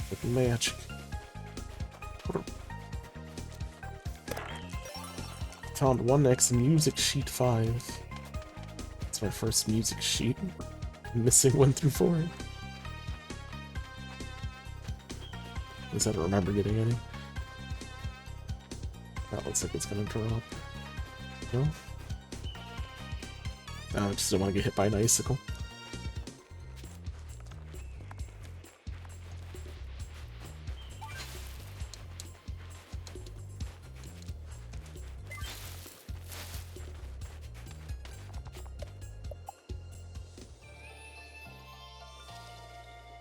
Like magic. Found 1x music sheet 5. That's my first music sheet. I'm missing 1 through 4. At least I don't remember getting any. That looks like it's gonna drop. No? I just don't want to get hit by an icicle.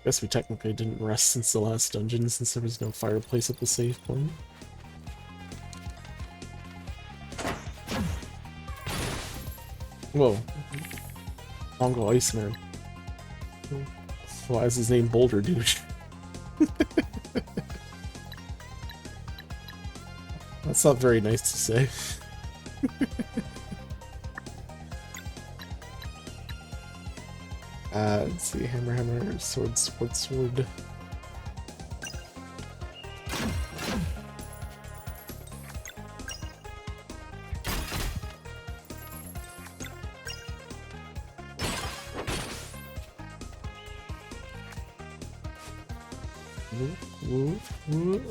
Guess we technically didn't rest since the last dungeon, since there was no fireplace at the save point. Whoa. Mongo Iceman. Why is his name Boulder Douche? That's not very nice to say. Let's see, hammer, sword. Woo.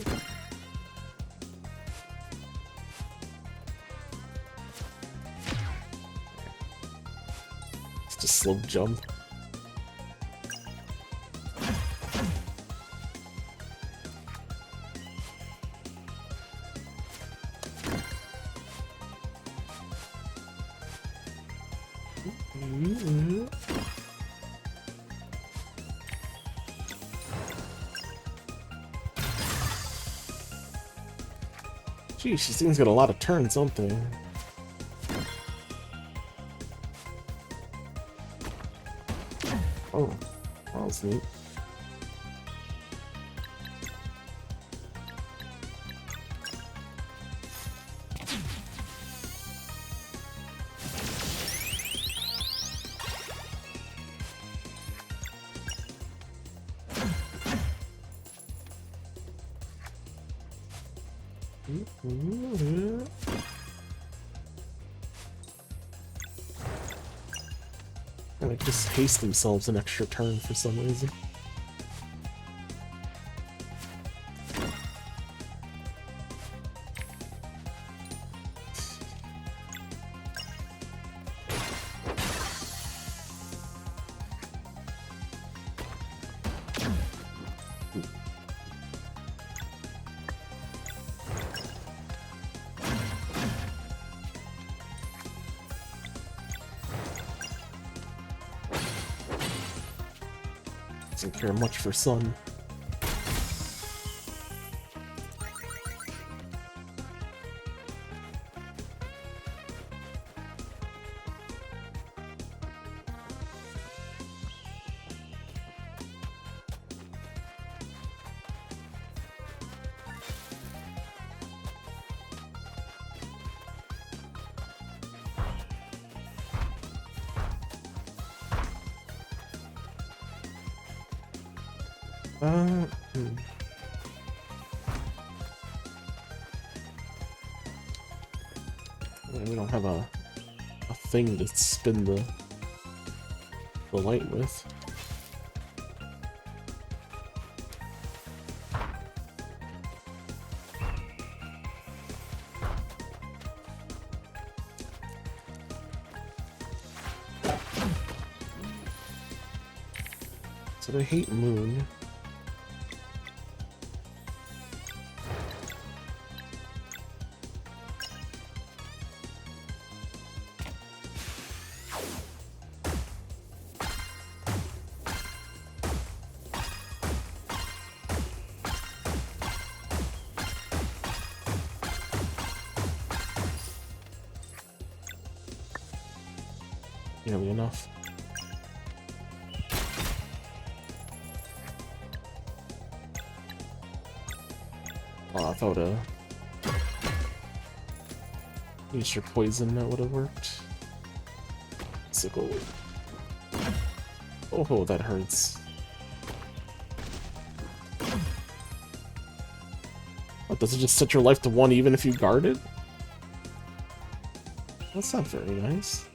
It's just slow jump. Geez, these things got a lot of turns, don't they? Oh, that was neat. And they just haste themselves an extra turn for some reason. Doesn't care much for Sun. We don't have a thing to spin the light with. So they hate Moon. Nearly enough. Oh, I thought use your poison, that would have worked. Sickle. Oh, that hurts. What, does it just set your life to 1 even if you guard it? That's not very nice.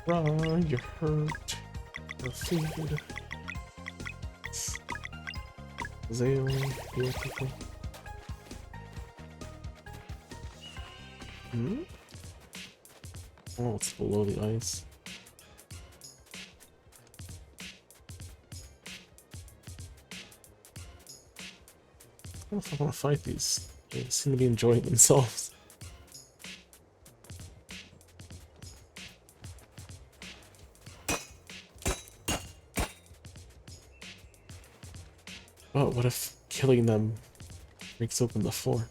Run, you're hurt. You're food. Zale, heal people. Hmm? Oh, it's below the ice. I don't know if I want to fight these. They seem to be enjoying themselves. Oh, what if killing them breaks open the floor?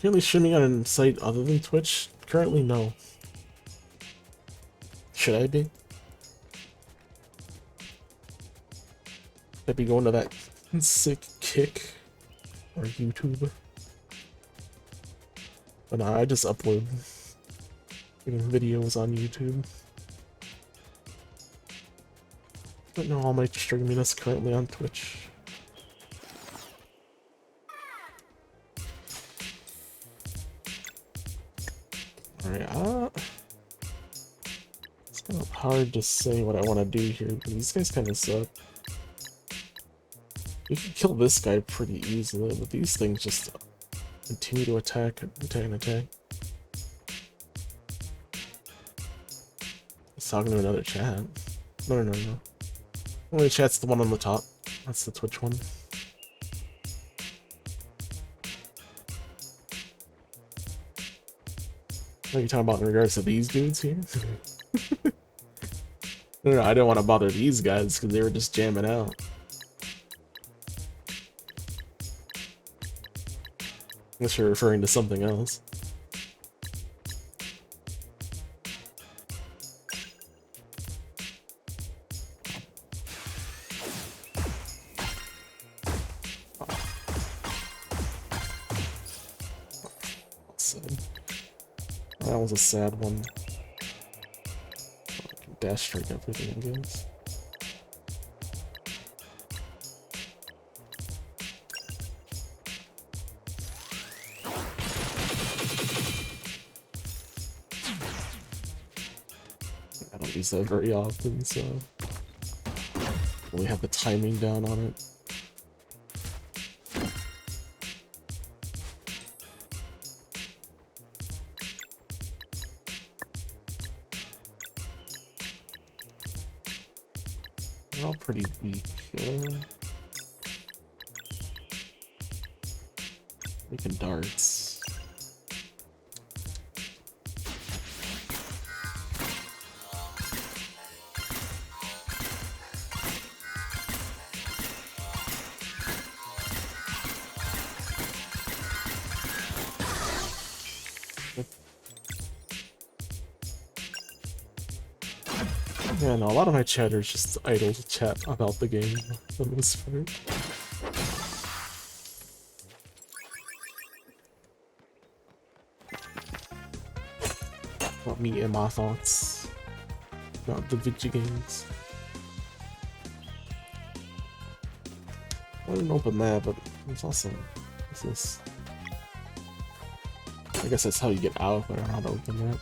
Currently streaming on a site other than Twitch? Currently, no. Should I be? Should I be going to that sick Kick or YouTube? But nah, I just upload videos on YouTube. But no, all my streaming is currently on Twitch. Alright, it's kind of hard to say what I want to do here, but these guys kind of suck. You can kill this guy pretty easily, but these things just continue to attack and attack and attack. He's talking to another chat. No. Only chat's the one on the top. That's the Twitch one. What are you talking about in regards to these dudes here? No, I didn't want to bother these guys because they were just jamming out. Unless you're referring to something else. That was a sad one. I can dash strike everything, I guess. I don't use that very often, so really have the timing down on it. They're all pretty weak. Making darts. Yeah, no, a lot of my chatter is just idle chat about the game for the most part. About me and my thoughts about the video games. I didn't open that, but it's also what's this? I guess that's how you get out, but I don't know how to open that.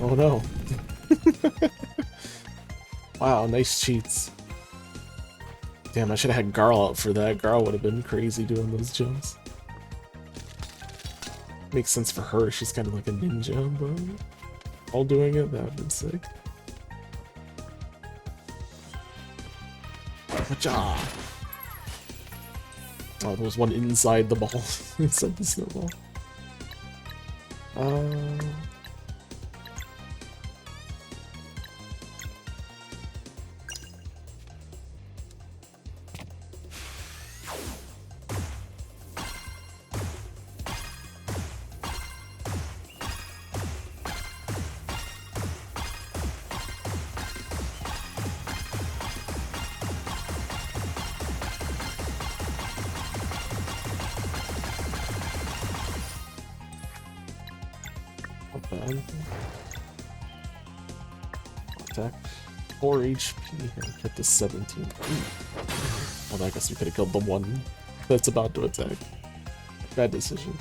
Oh no. Wow, nice cheats. Damn, I should have had Garl out for that. Garl would have been crazy doing those jumps. Makes sense for her, she's kind of like a ninja, but all doing it, that would have been sick. Gotcha! Oh, there was one inside the ball, inside the snowball. Attack 4 HP and hit the 17. Well, I guess we could have killed the one that's about to attack. Bad decision.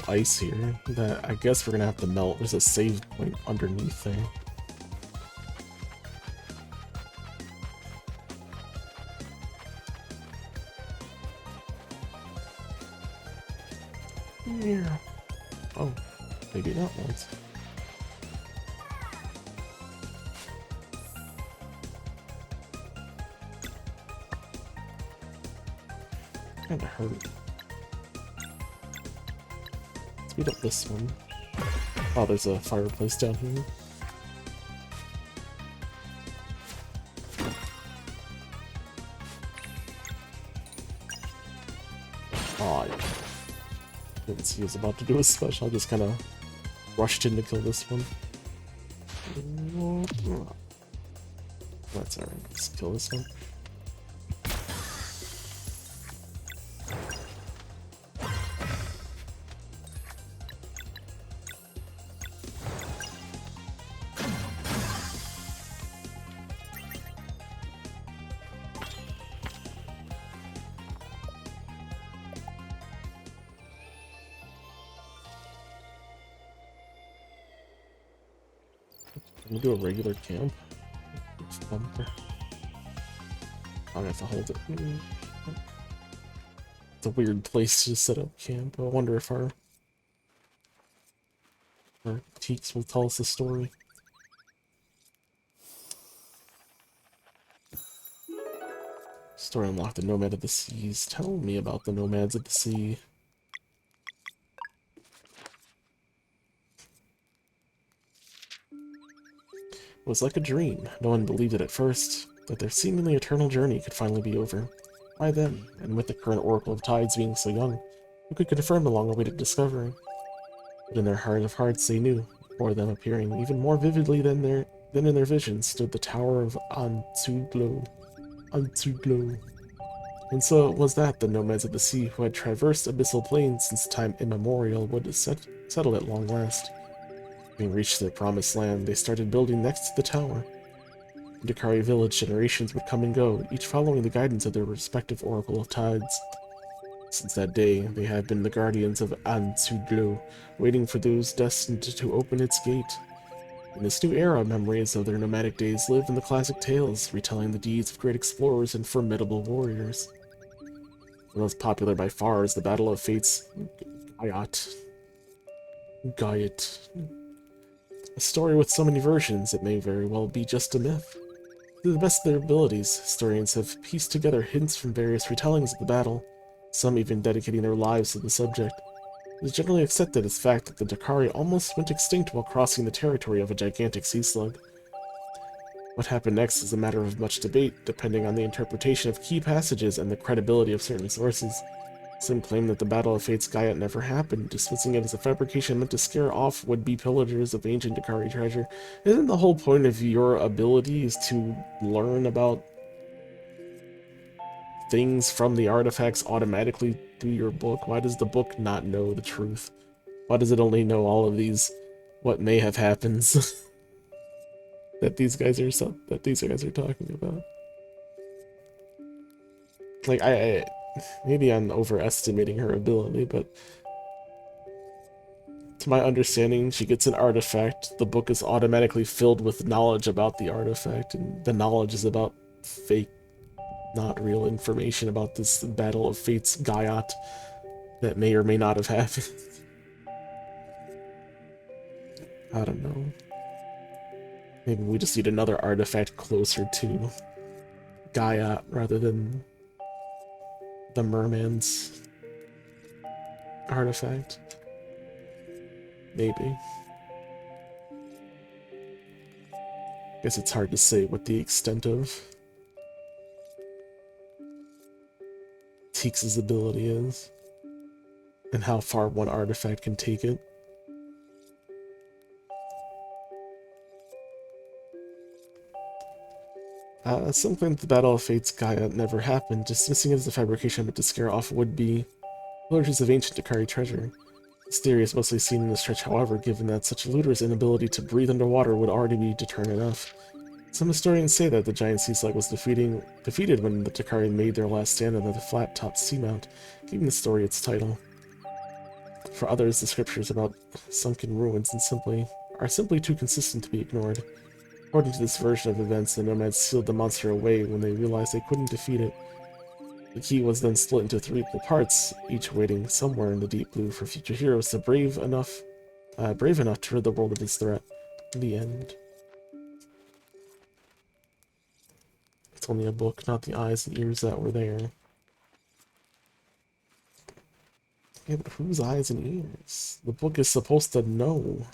Ice here that I guess we're gonna have to melt. There's a save point underneath there. Yeah. Oh, maybe not once. Kinda hurt. Speed up this one. Oh, there's a fireplace down here. Oh, I didn't see he was about to do a special. I just kind of rushed in to kill this one. That's alright. Let's kill this one. Can we do a regular camp? Bumper. I have to hold it. It's a weird place to set up camp. I wonder if our Teaks will tell us the story. Story unlocked: the Nomad of the Seas. Tell me about the Nomads of the Sea. It was like a dream. No one believed it at first, that their seemingly eternal journey could finally be over. Why then, and with the current Oracle of Tides being so young, who could confirm the long-awaited discovery? But in their heart of hearts they knew, before them appearing even more vividly than in their visions, stood the Tower of Anzuglo. And so it was that the Nomads of the Sea, who had traversed abyssal plains since time immemorial, would settle at long last. Having reached their promised land, they started building next to the tower. In Dakari village, generations would come and go, each following the guidance of their respective Oracle of Tides. Since that day, they have been the guardians of Anzuglo, waiting for those destined to open its gate. In this new era, memories of their nomadic days live in the classic tales, retelling the deeds of great explorers and formidable warriors. The most popular by far is the Battle of Fate's Gaiat. A story with so many versions, it may very well be just a myth. To the best of their abilities, historians have pieced together hints from various retellings of the battle, some even dedicating their lives to the subject. It is generally accepted as fact that the Dakari almost went extinct while crossing the territory of a gigantic sea slug. What happened next is a matter of much debate, depending on the interpretation of key passages and the credibility of certain sources. Some claim that the Battle of Fate's Gaiat never happened, dismissing it as a fabrication meant to scare off would-be pillagers of ancient Dakari treasure. Isn't the whole point of your abilities to learn about things from the artifacts automatically through your book? Why does the book not know the truth? Why does it only know all of these what may have happened that these guys are talking about? Like I maybe I'm overestimating her ability, but to my understanding, she gets an artifact, the book is automatically filled with knowledge about the artifact, and the knowledge is about fake, not real information about this Battle of Fate's Gaiat that may or may not have happened. I don't know. Maybe we just need another artifact closer to Gaiat rather than the merman's artifact. Maybe. Guess it's hard to say what the extent of Teaks' ability is, and how far one artifact can take it. Some claim the Battle of Fate's Gaiat never happened, dismissing it as a fabrication meant to scare off would-be pillagers of ancient Dakari treasure. This theory is mostly seen in the stretch, however, given that such looters' inability to breathe underwater would already be deterrent enough. Some historians say that the giant sea slug was defeated when the Dakari made their last stand on the flat-topped seamount, giving the story its title. For others, the scriptures about sunken ruins are simply too consistent to be ignored. According to this version of events, the Nomads sealed the monster away when they realized they couldn't defeat it. The key was then split into 3 equal parts, each waiting somewhere in the deep blue for future heroes to brave enough to rid the world of this threat. The end. It's only a book, not the eyes and ears that were there. Yeah, but whose eyes and ears? The book is supposed to know.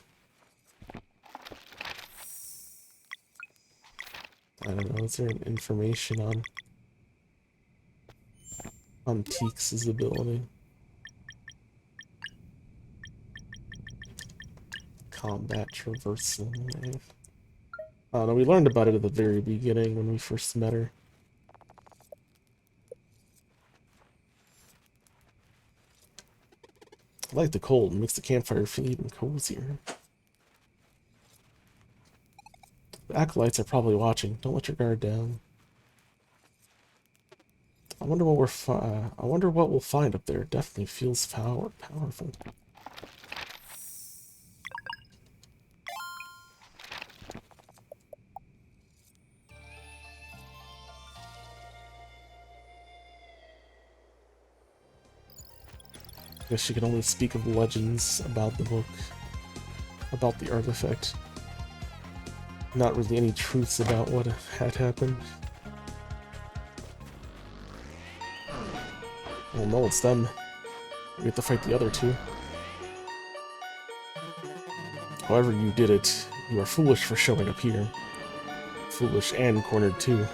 I don't know, is there an information on Teeks' ability? Combat traversal. I don't know, we learned about it at the very beginning when we first met her. I like the cold, it makes the campfire feel even cozier. The acolytes are probably watching. Don't let your guard down. I wonder what we'll find up there. It definitely feels powerful. I guess she can only speak of legends about the book, about the artifact. Not really any truths about what had happened. Well, no, it's them. We have to fight the other two. However you did it, you are foolish for showing up here. Foolish and cornered too. Your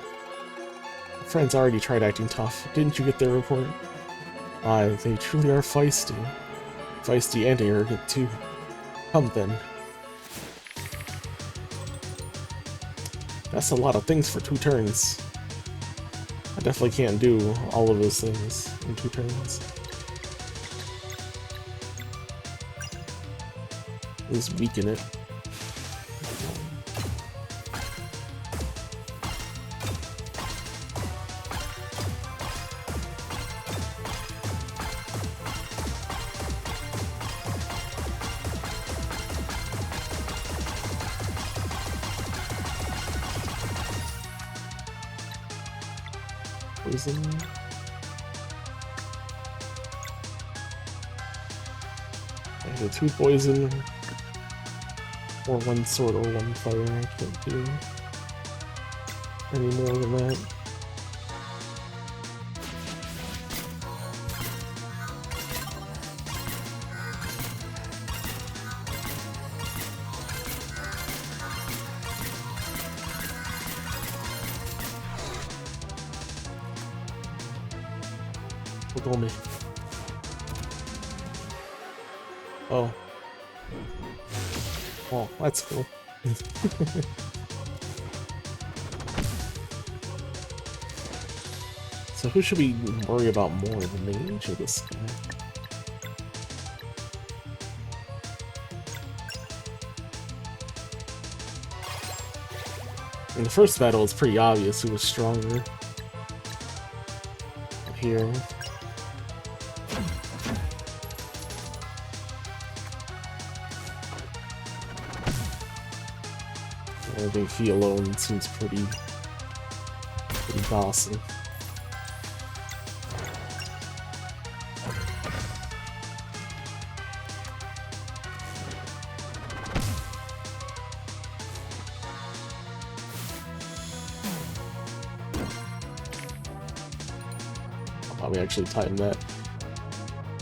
friends already tried acting tough. Didn't you get their report? Aye, they truly are feisty. Feisty and arrogant too. Come then. That's a lot of things for 2 turns. I definitely can't do all of those things in 2 turns. At least weaken it. Poison. Either 2 poison or 1 sword or 1 fire. I can't do any more than that. Look on me. Oh. Oh, that's cool. So who should we worry about more, the mage or this guy? In the first battle, it's pretty obvious who was stronger. Here. I think he alone seems pretty bossy. I'll probably actually time that.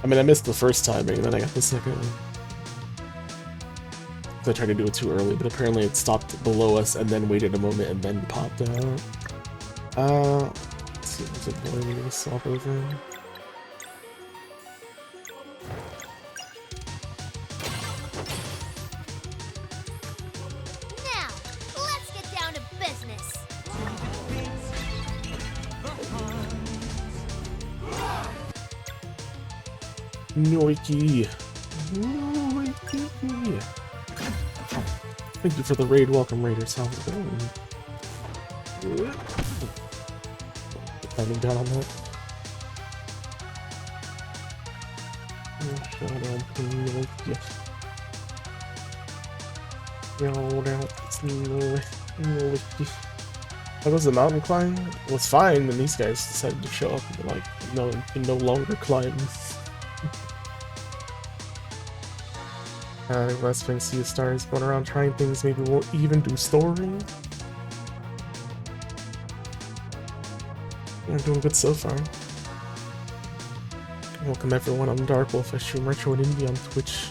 I mean, I missed the first timing, and then I got the second one. I tried to do it too early, but apparently it stopped below us and then waited a moment and then popped out. Let's see, was it boring me to swap over? Now, let's get down to business. Noiki. Noiki. Thank you for the raid. Welcome, Raiders. How's it going? Timing down on that. Shut up, Noiki. Yelled out. Noiki. How was the mountain climb? It was fine, and these guys decided to show up and like, no, you can no longer climb. Last thing, Sea of Stars, going around trying things, maybe we'll even do story. We're doing good so far. Welcome everyone, I'm Dark Wolf. I stream Retro and Indie on Twitch.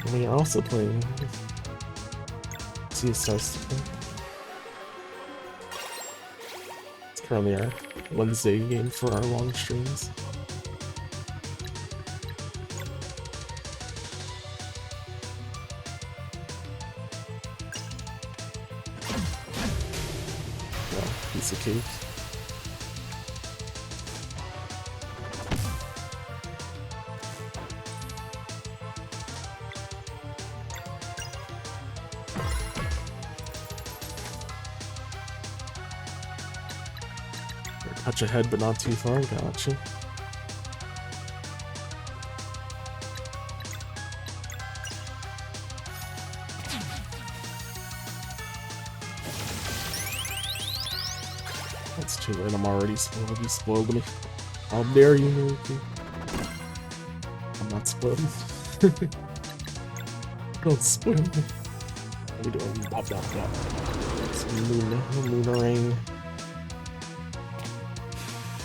And we are also playing CSR Super. It's currently our Wednesday game for our long streams. Well, piece of cake. Touch ahead, but not too far. Gotcha. That's too late. I'm already spoiled. You spoiled me. How dare you, Milky? I'm not spoiled. Don't spoil me. What are we doing? Bop, bop, bop. Some Lunarang.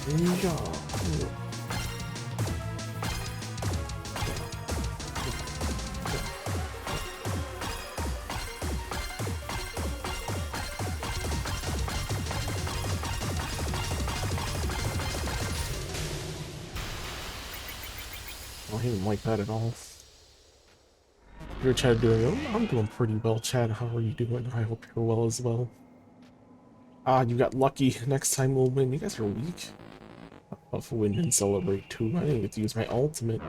Ninja. Oh, he didn't like that at all. Your Chad doing it? I'm doing pretty well, Chad. How are you doing? I hope you're well as well. Ah, you got lucky. Next time we'll win. You guys are weak. I'll win and celebrate too. I didn't get to use my ultimate.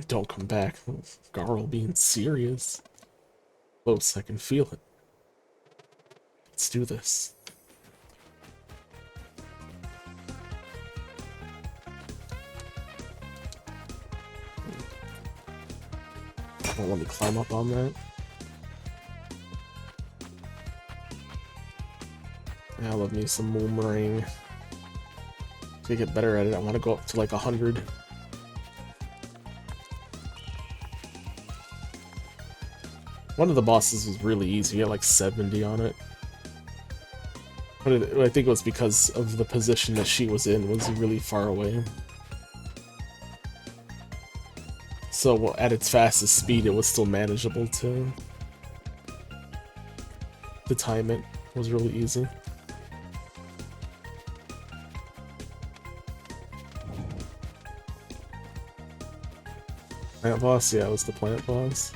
Don't come back. Garl being serious. Close, I can feel it. Let's do this. Don't let me climb up on that. Yeah, I love me some Moomerang. To get better at it, I want to go up to like 100. One of the bosses was really easy. You got like 70 on it. But I think it was because of the position that she was in was really far away. So at its fastest speed, it was still manageable to time it. It was really easy. Plant boss? Yeah, it was the plant boss.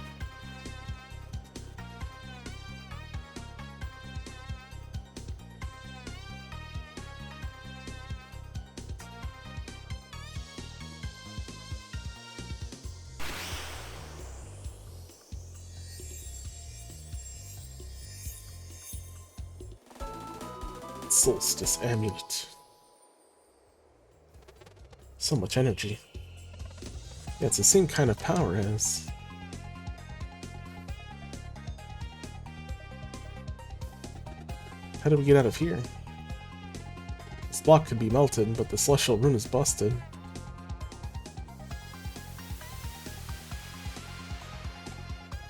Solstice Amulet. So much energy. Yeah, it's the same kind of power as... How do we get out of here? This block could be melted, but the Celestial Rune is busted.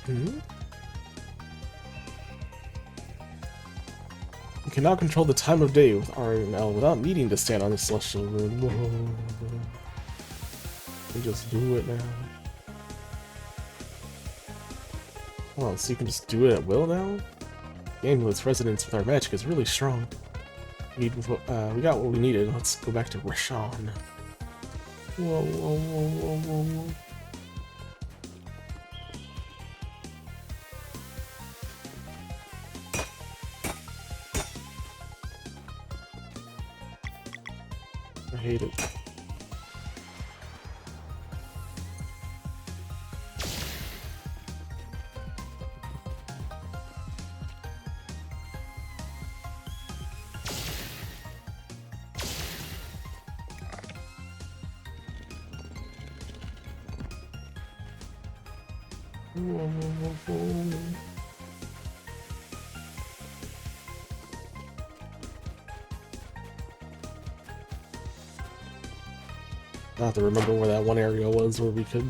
Hmm? You can now control the time of day with R and L without needing to stand on the Celestial Rune. Whoa. You just do it now. Oh, so you can just do it at will now? The amulet's resonance with our magic is really strong. We got what we needed. Let's go back to Resh'an. Whoa, whoa, whoa, whoa, whoa, whoa. I hate it. Whoa, whoa, whoa, whoa. I have to remember where that one area was where we could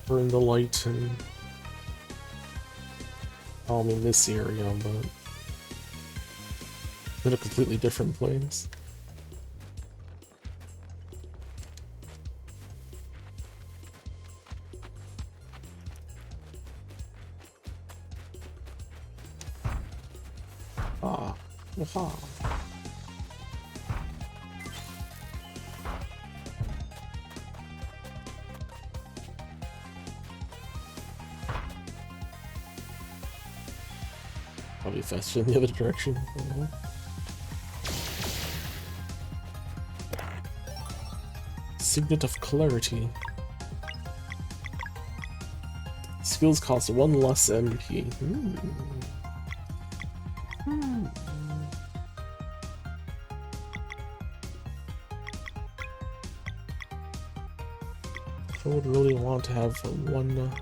burn the light and Oh, I mean this area, but in a completely different place. Ah, aha. Probably faster in the other direction. Signet of Clarity. Skills cost 1 less MP. I would really want to have one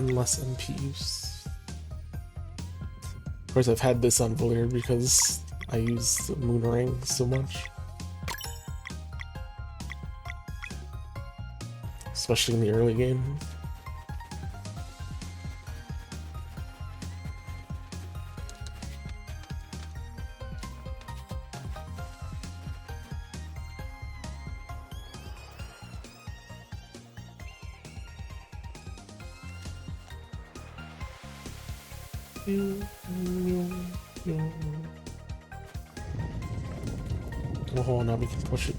less MP use. Of course, I've had this on Valier because I use the Moon Ring so much. Especially in the early game. Oh, now we can push it.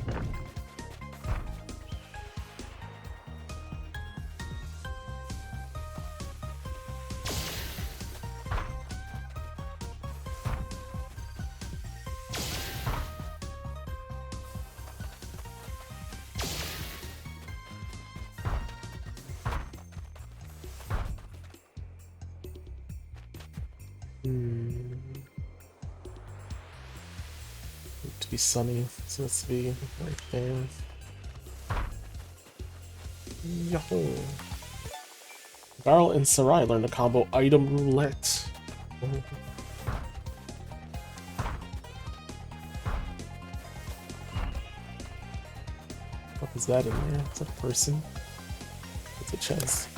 To be sunny, so let's be right there. Yahoo! Barrel and Sarai learn the combo Item Roulette. What is that in there? Is that a person? It's a chest.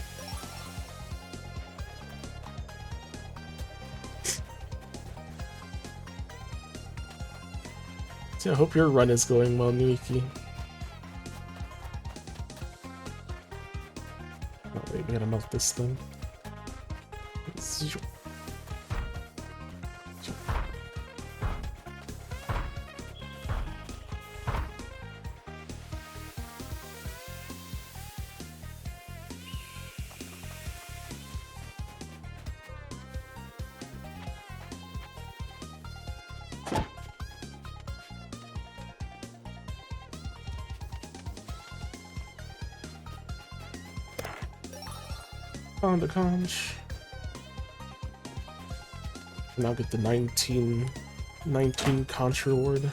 So I hope your run is going well, Nuiki. Oh wait, we gotta melt this thing. Found a conch. Now get the 19 conch reward.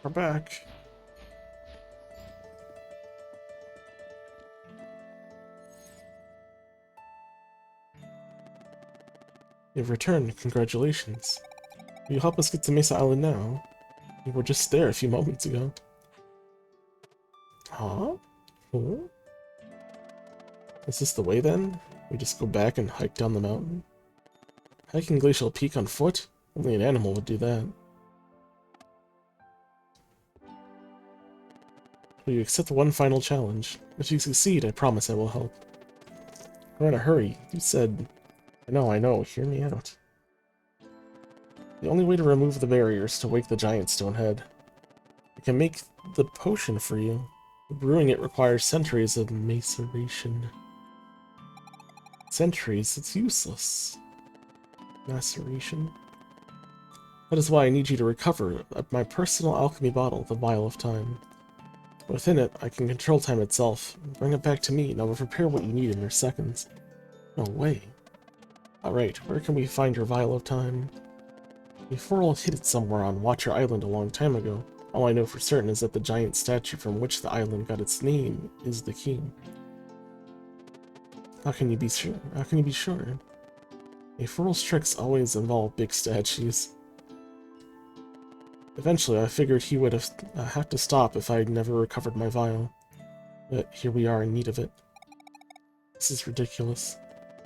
We're back. You've returned. Congratulations. Will you help us get to Mesa Island now? We were just there a few moments ago. Huh? Huh? Is this the way then? We just go back and hike down the mountain? Hiking Glacial Peak on foot? Only an animal would do that. Will you accept one final challenge? If you succeed, I promise I will help. We're in a hurry. You said... I know, hear me out. The only way to remove the barrier is to wake the giant stone head. I can make the potion for you. Brewing it requires centuries of maceration. Centuries? It's useless. Maceration? That is why I need you to recover my personal alchemy bottle, the Vial of Time. Within it, I can control time itself. Bring it back to me, and I will prepare what you need in mere seconds. No way. Alright, where can we find your Vial of Time? Eforl hid it somewhere on Watcher Island a long time ago. All I know for certain is that the giant statue from which the island got its name is the key. How can you be sure? How can you be sure? Eforl's tricks always involve big statues. Eventually, I figured he would have to stop if I had never recovered my vial. But here we are in need of it. This is ridiculous.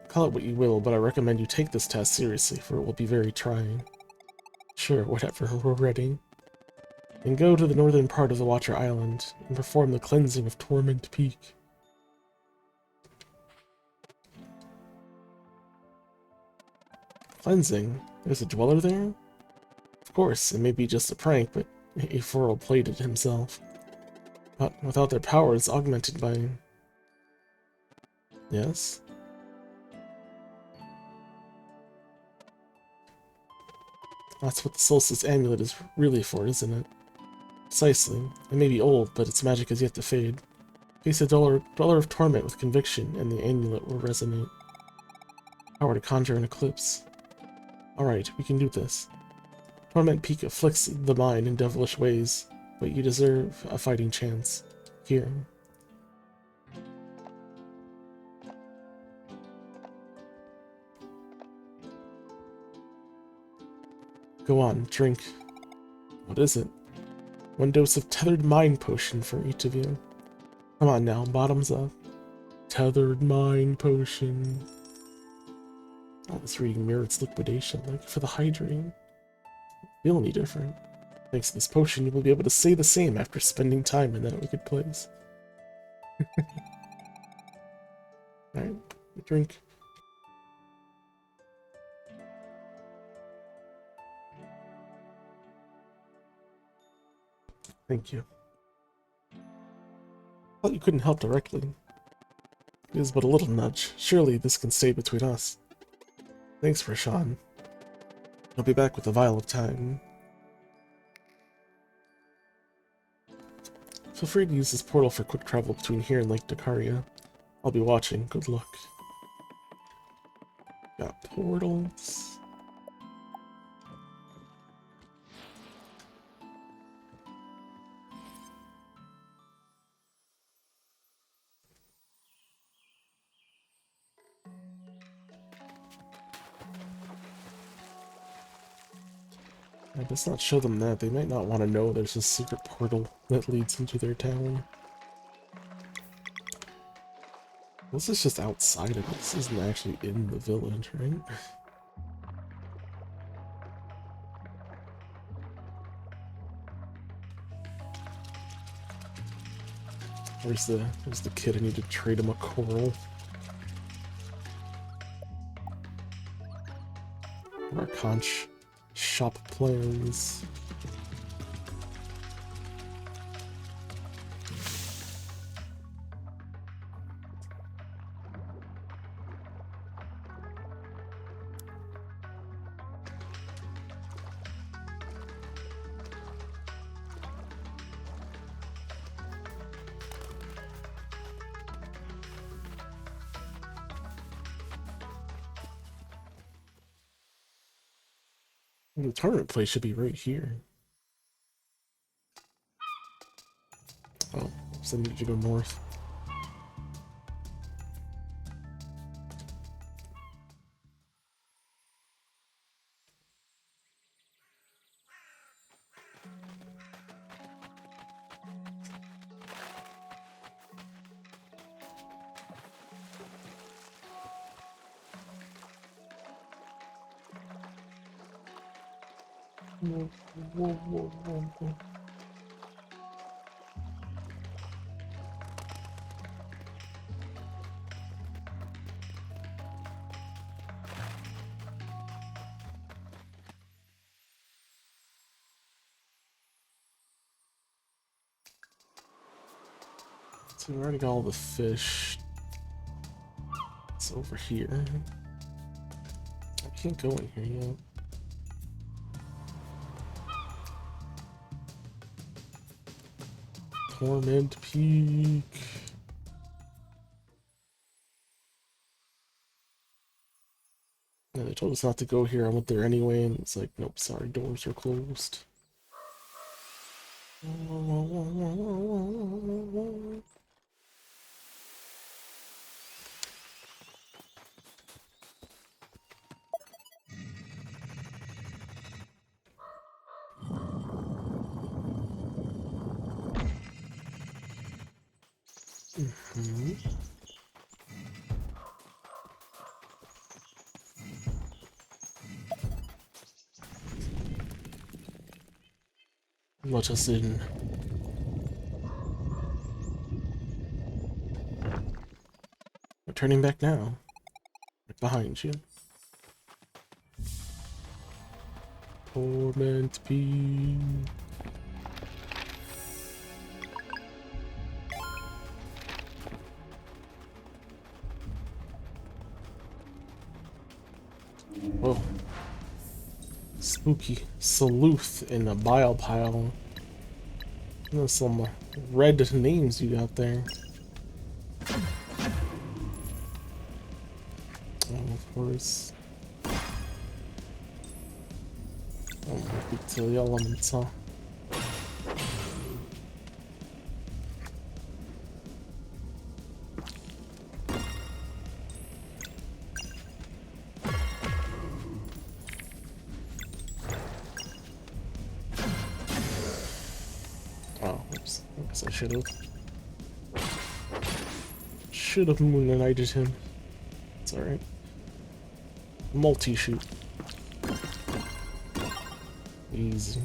Call it what you will, but I recommend you take this task seriously, for it will be very trying. Sure, whatever, we're ready. And go to the northern part of the Watcher Island, and perform the cleansing of Torment Peak. Cleansing? There's a dweller there? Of course, it may be just a prank, but Eforl played it himself. But without their powers augmented by... Yes? That's what the Solstice Amulet is really for, isn't it? Precisely. It may be old, but its magic is yet to fade. Face a dweller of torment with conviction, and the amulet will resonate. Power to conjure an eclipse. Alright, we can do this. Torment Peak afflicts the mind in devilish ways, but you deserve a fighting chance. Here. Go on, drink. What is it? 1 dose of Tethered Mind Potion for each of you. Come on now, bottoms up. Tethered Mind Potion. Oh, this reading merits liquidation, like for the hydrating. Feel any different? Thanks to this potion, you will be able to say the same after spending time in that wicked place. Alright, drink. Thank you. Thought you couldn't help directly. It is but a little nudge. Surely this can stay between us. Thanks, Roshan. I'll be back with the Vial of Time. Feel free to use this portal for quick travel between here and Lake Dakaria. I'll be watching. Good luck. Got portals. Let's not show them that. They might not want to know there's a secret portal that leads into their town. This is just outside of it. This isn't actually in the village, right? Where's the kid? I need to trade him a coral. Our conch shop plans. The tournament place should be right here. Oh, so I need to go north. Whoa. So we already got all the fish. It's over here. I can't go in here yet. Torment Peak. told us not to go here. I went there anyway, and it's like, nope, sorry, doors are closed. Let us in. We're turning back now. Right behind you. Torment P. Whoa. Spooky sleuth in a bile pile. There's some red names you got there. Oh, of course. Oh, speak to the elements, huh? Oh, oops. Oops, I should have moon knighted him. It's alright. Multi-shoot. Easy.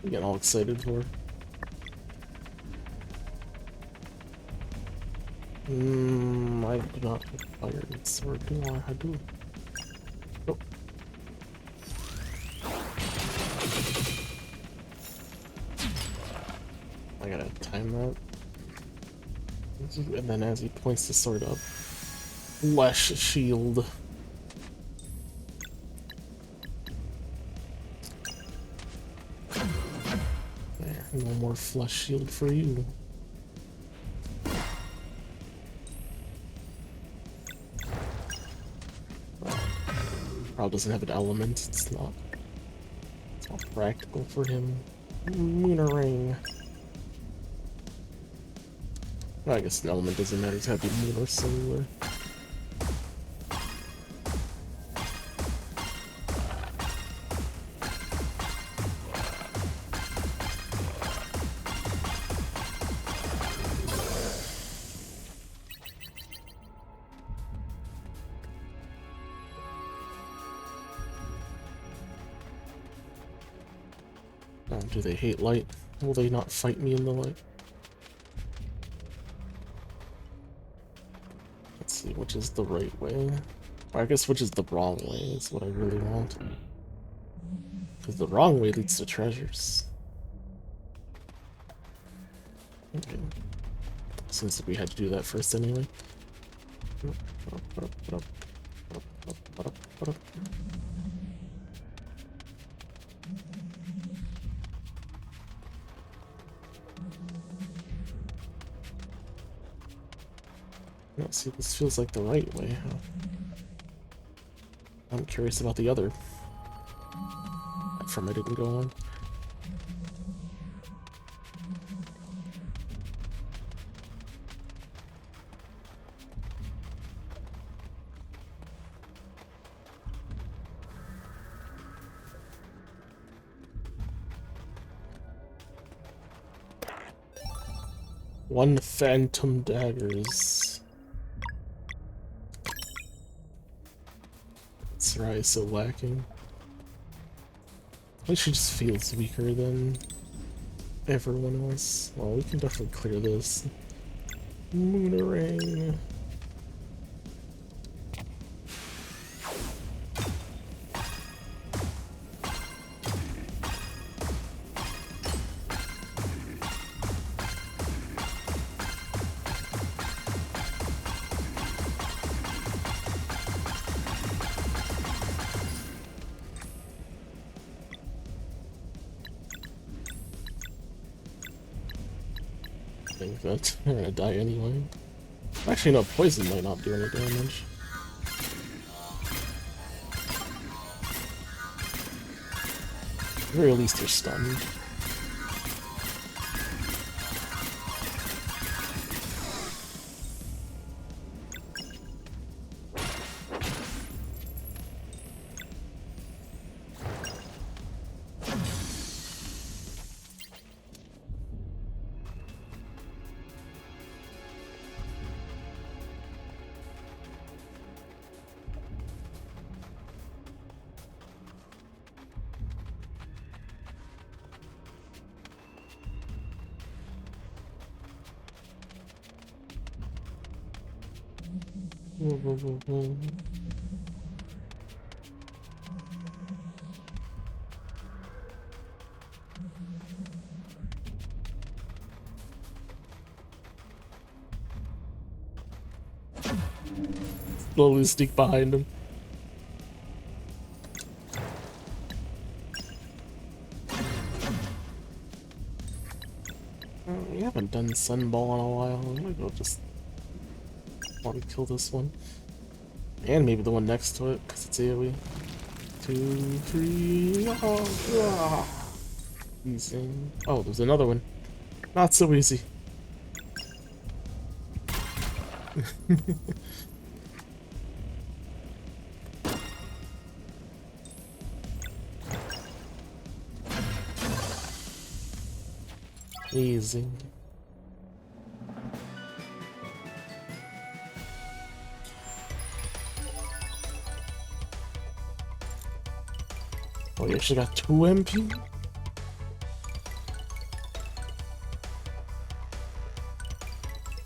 I'm getting all excited for. I do not have fire sword, do I? I do. Oh. I gotta time that. And then as he points the sword up, flesh shield. There, no more flesh shield for you. Probably doesn't have an element. It's not practical for him. Moonerang. Well, I guess an element doesn't matter. It's gotta be moon or solar. Oh, do they hate light? Will they not fight me in the light? Let's see, which is the right way? Or I guess which is the wrong way is what I really want. Because the wrong way leads to treasures. Okay. Since we had to do that first anyway. Let's see, this feels like the right way, huh? I'm curious about the other platform I didn't go on. One phantom daggers. Sarai is so lacking. I think she just feels weaker than everyone else. Well, we can definitely clear this. Moonerang. I think that they're gonna die anyway. Actually, no, poison might not do any damage. At the very least, they're stunned. Slowly sneak behind him. We haven't done Sunball in a while. I'm gonna go just want to kill this one. And maybe the one next to it, because it's AoE. 2, 3, easy. Oh, there's another one. Not so easy. Easy. Oh, you actually got 2 MP?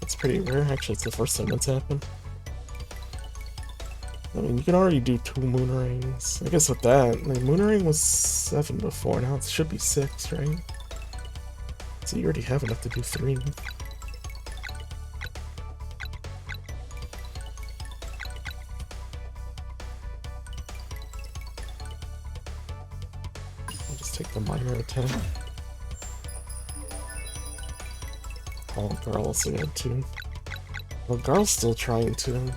That's pretty rare. Actually, it's the first time that's happened. I mean, you can already do 2 Moonerangs. I guess with that, the Moonerang was 7 before, now it should be 6, right? So you already have enough to do 3. I'll just take the minor attack. Oh, Garl also got 2. Well, Garl's still trying to.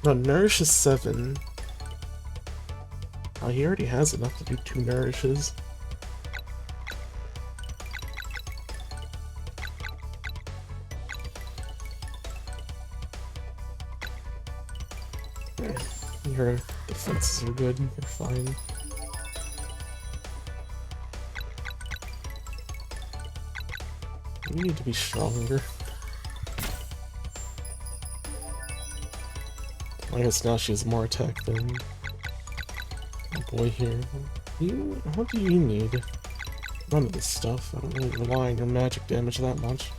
No, Nourish is 7. Oh, he already has enough to do 2 Nourishes. Your defenses are good, you're fine. You need to be stronger. I guess now she has more attack than my boy here. What do you need? None of this stuff. I don't really rely on your magic damage that much.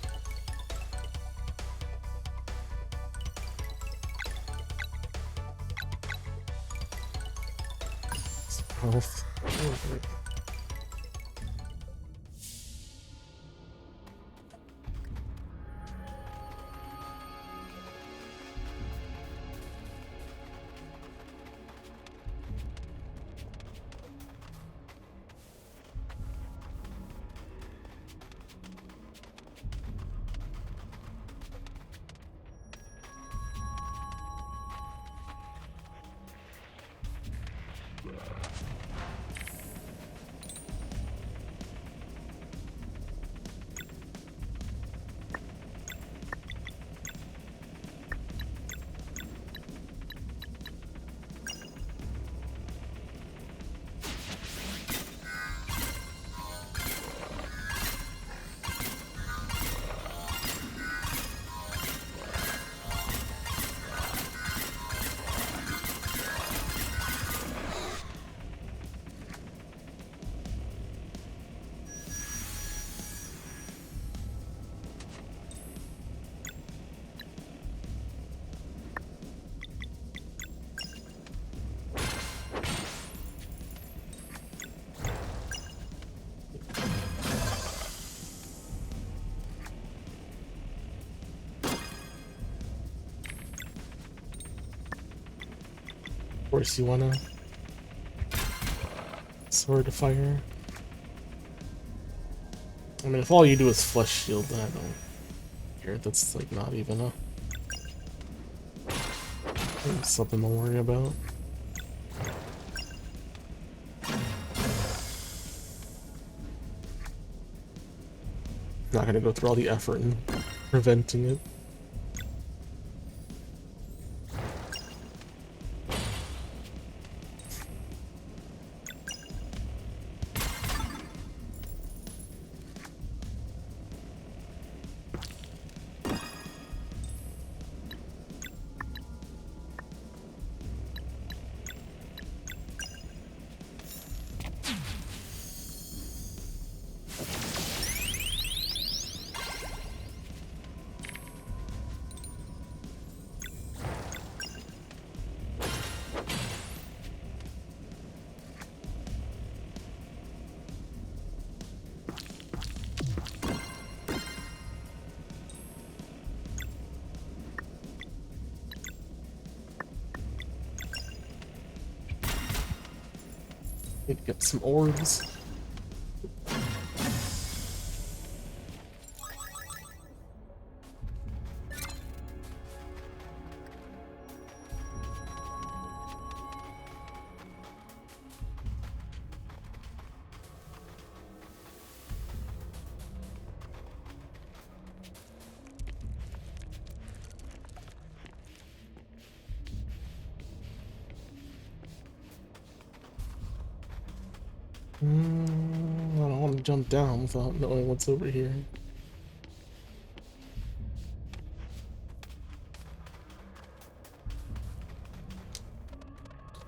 Health. course you wanna sword to fire. I mean, if all you do is flesh shield, then I don't care. That's like not even something to worry about. Not gonna go through all the effort in preventing it. Need to get some orbs. I don't want to jump down without knowing what's over here.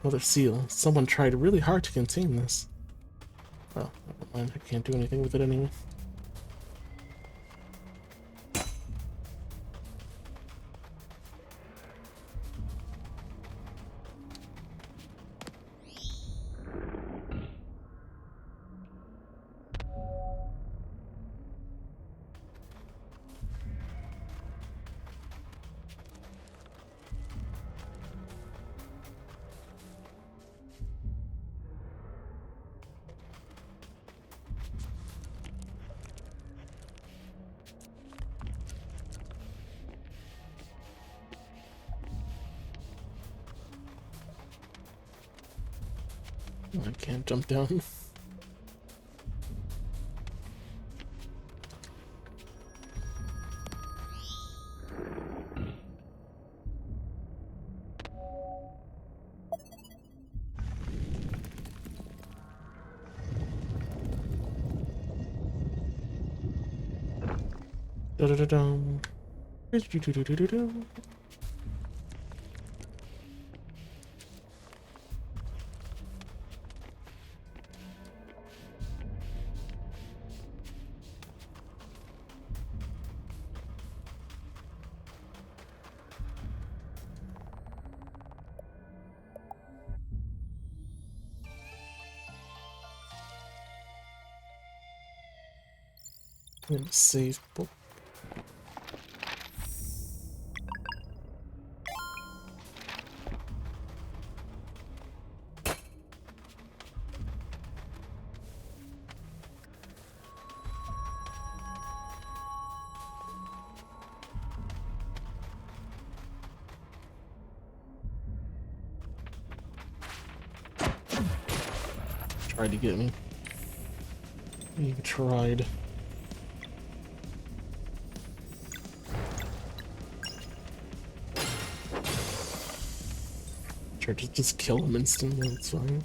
Another seal. Someone tried really hard to contain this. Oh, never mind. I can't do anything with it anyway. I can't jump down. Da da da dum. Save book. Tried to get me. You tried. Sure, just kill him instantly, it's fine.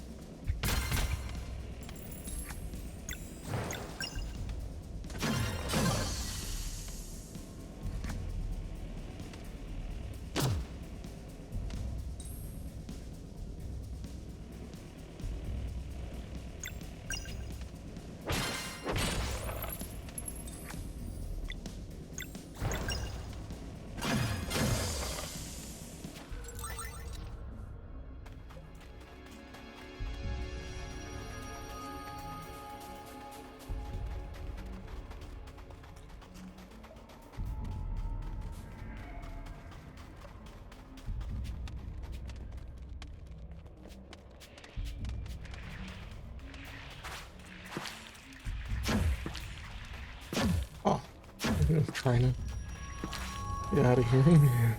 trying to get out of here.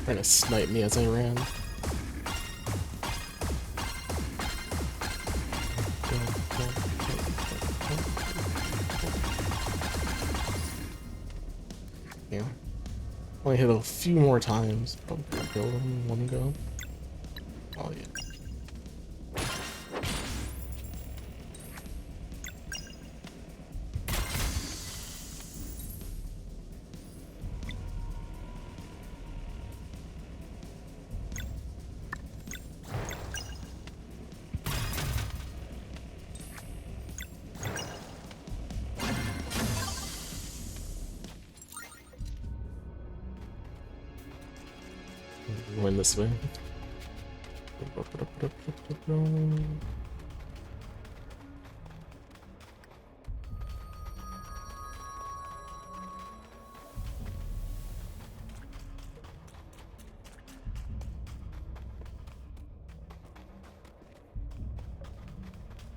Trying to snipe me as I ran. Yeah. Only hit a few more times. Probably gonna kill them in one go. Oh yeah. Win this way.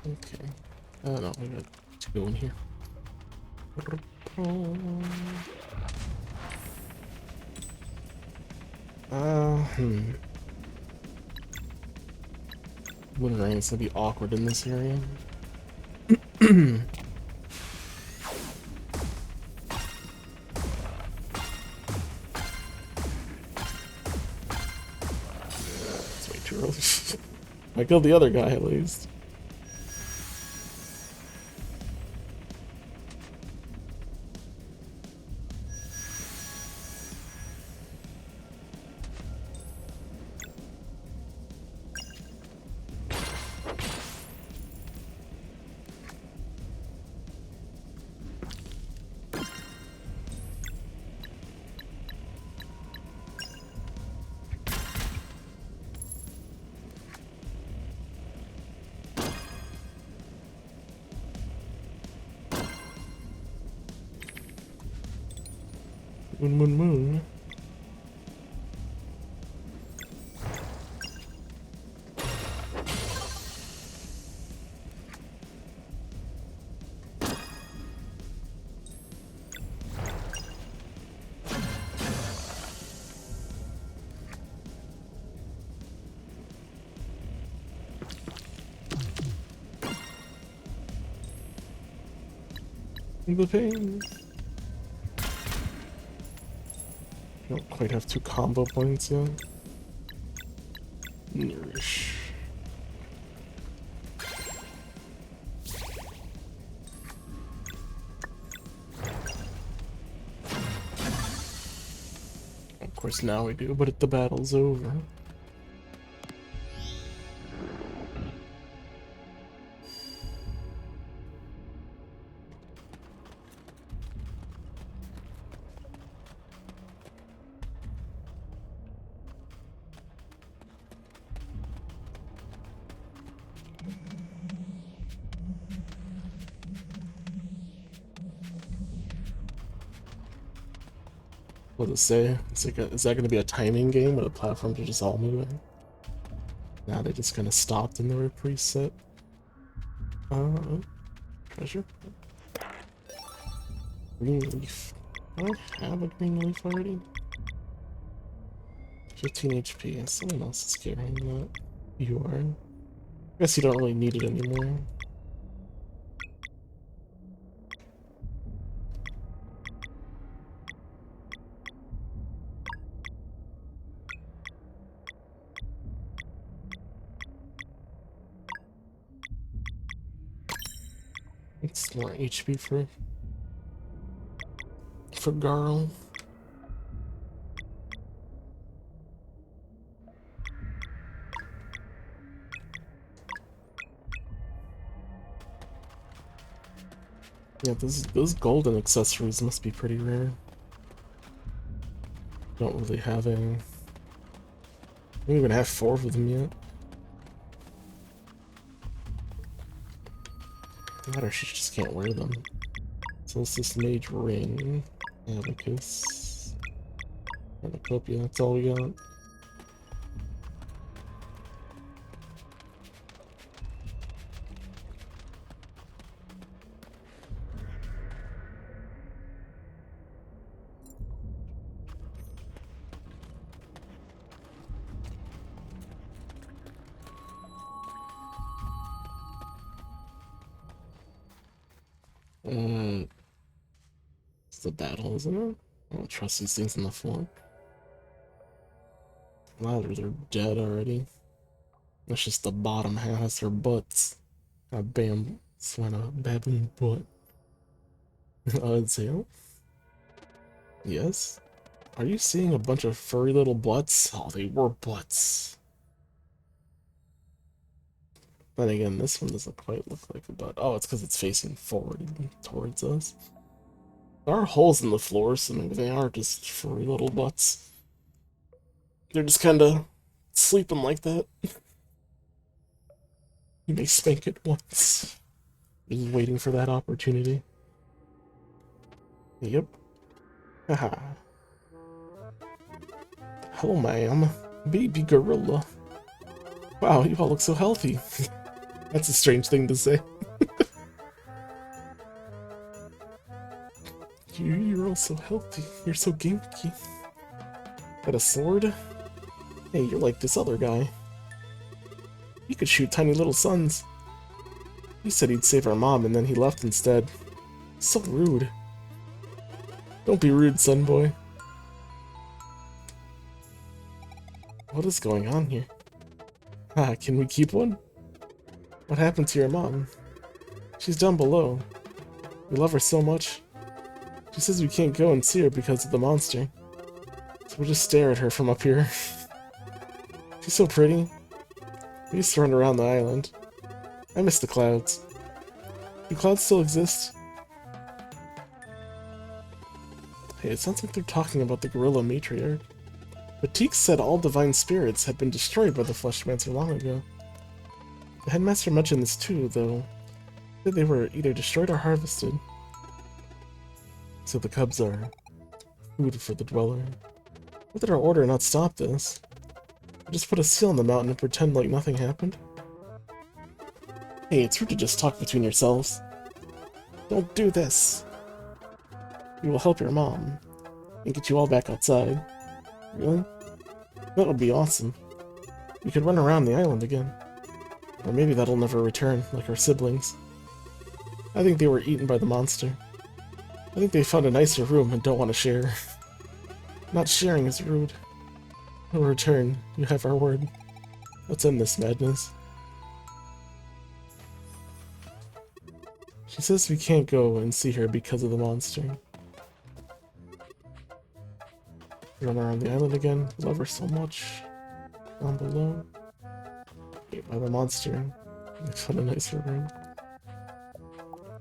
Okay. No, we got two in here. Wind Rain's gonna be awkward in this area. It's way too early. I killed the other guy at least. Moon. The pain. Don't quite have 2 combo points yet. Nourish. Of course now we do, but the battle's over. What does it say? Is that going to be a timing game where the platforms are just all moving? Nah, they just kind of stopped and they were preset. Treasure? Green leaf. Do I have a green leaf already? 15 HP. Someone else is carrying that. You are. I guess you don't really need it anymore. It's more HP for Garl. Yeah, those golden accessories must be pretty rare. Don't really have any. I don't even have 4 of them yet. Or she just can't wear them. So it's this mage ring, abacus, Cornucopia, that's all we got. It's the battle, isn't it? I don't trust these things on the floor. A lot of are dead already. That's just the bottom half, that's their butts. A bam, sweat a baboon butt. Exhale. Yes? Are you seeing a bunch of furry little butts? Oh, they were butts. Then again, this one doesn't quite look like a butt. Oh, it's because it's facing forward towards us. There are holes in the floor, so maybe they are just furry little butts. They're just kind of sleeping like that. You may spank it once. Just waiting for that opportunity. Yep. Haha. Hello, ma'am. Baby gorilla. Wow, you all look so healthy. That's a strange thing to say. You're all so healthy. You're so ginky. Got a sword? Hey, you're like this other guy. You could shoot tiny little suns. He said he'd save our mom and then he left instead. So rude. Don't be rude, son boy. What is going on here? Ah, can we keep one? What happened to your mom? She's down below. We love her so much. She says we can't go and see her because of the monster. So we'll just stare at her from up here. She's so pretty. We used to run around the island. I miss the clouds. Do clouds still exist? Hey, it sounds like they're talking about the gorilla matriarch. But Teak said all divine spirits had been destroyed by the Fleshmancer long ago. The headmaster mentioned this too, though. He said they were either destroyed or harvested. So the cubs are food for the dweller. What did our order not stop this? We just put a seal on the mountain and pretend like nothing happened? Hey, it's rude to just talk between yourselves. Don't do this. We will help your mom and get you all back outside. Really? That would be awesome. We could run around the island again. Or maybe that'll never return, like our siblings. I think they were eaten by the monster. I think they found a nicer room and don't want to share. Not sharing is rude. In return, you have our word. Let's end this madness. She says we can't go and see her because of the monster. Run around the island again. Love her so much. Down below. Ate by the monster. They found a nicer room.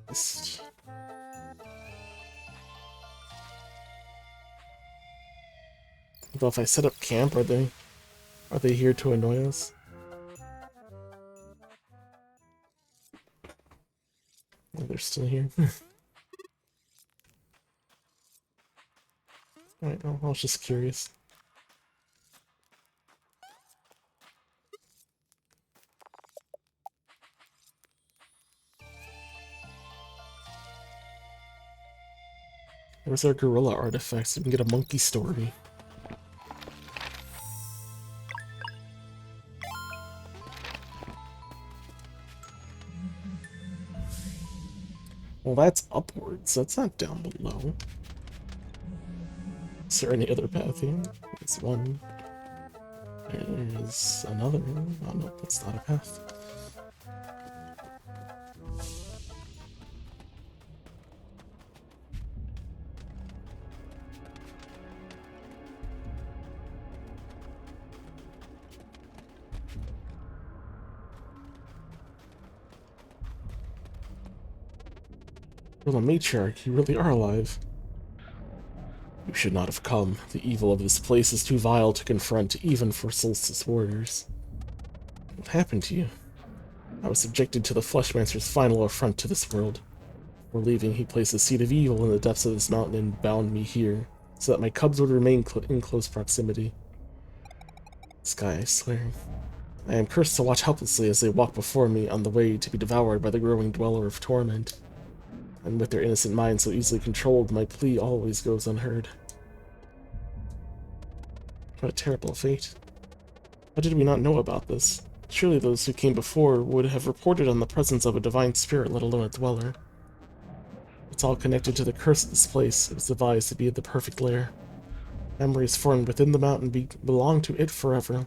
Just... Although if I set up camp, are they here to annoy us? Oh, they're still here. Alright, no, I was just curious. Where's our gorilla artifacts? So we can get a monkey story. Well, that's upwards. That's not down below. Is there any other path here? There's one. There's another one. Oh no, that's not a path. Well, the matriarch, you really are alive. You should not have come. The evil of this place is too vile to confront, even for Solstice warriors. What happened to you? I was subjected to the Fleshmancer's final affront to this world. Before leaving, he placed a seed of evil in the depths of this mountain and bound me here. so that my cubs would remain in close proximity. Sky, I swear. I am cursed to watch helplessly as they walk before me on the way to be devoured by the growing dweller of torment. And with their innocent minds so easily controlled, my plea always goes unheard. What a terrible fate. How did we not know about this? Surely those who came before would have reported on the presence of a divine spirit, let alone a dweller. It's all connected to the curse of this place. It was devised to be the perfect lair. Memories formed within the mountain belong to it forever.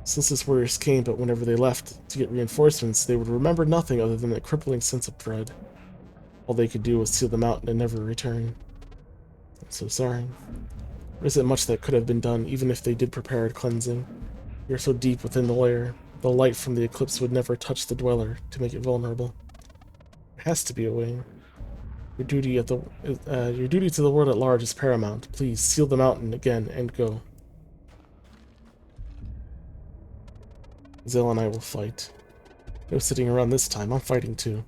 Since warriors came, but whenever they left to get reinforcements, they would remember nothing other than a crippling sense of dread. All they could do was seal the mountain and never return. I'm so sorry. There isn't much that could have been done, even if they did prepare a cleansing. You're so deep within the lair, the light from the eclipse would never touch the dweller to make it vulnerable. There has to be a way. Your duty to the world at large is paramount. Please seal the mountain again and go. Zell and I will fight. No sitting around this time. I'm fighting too.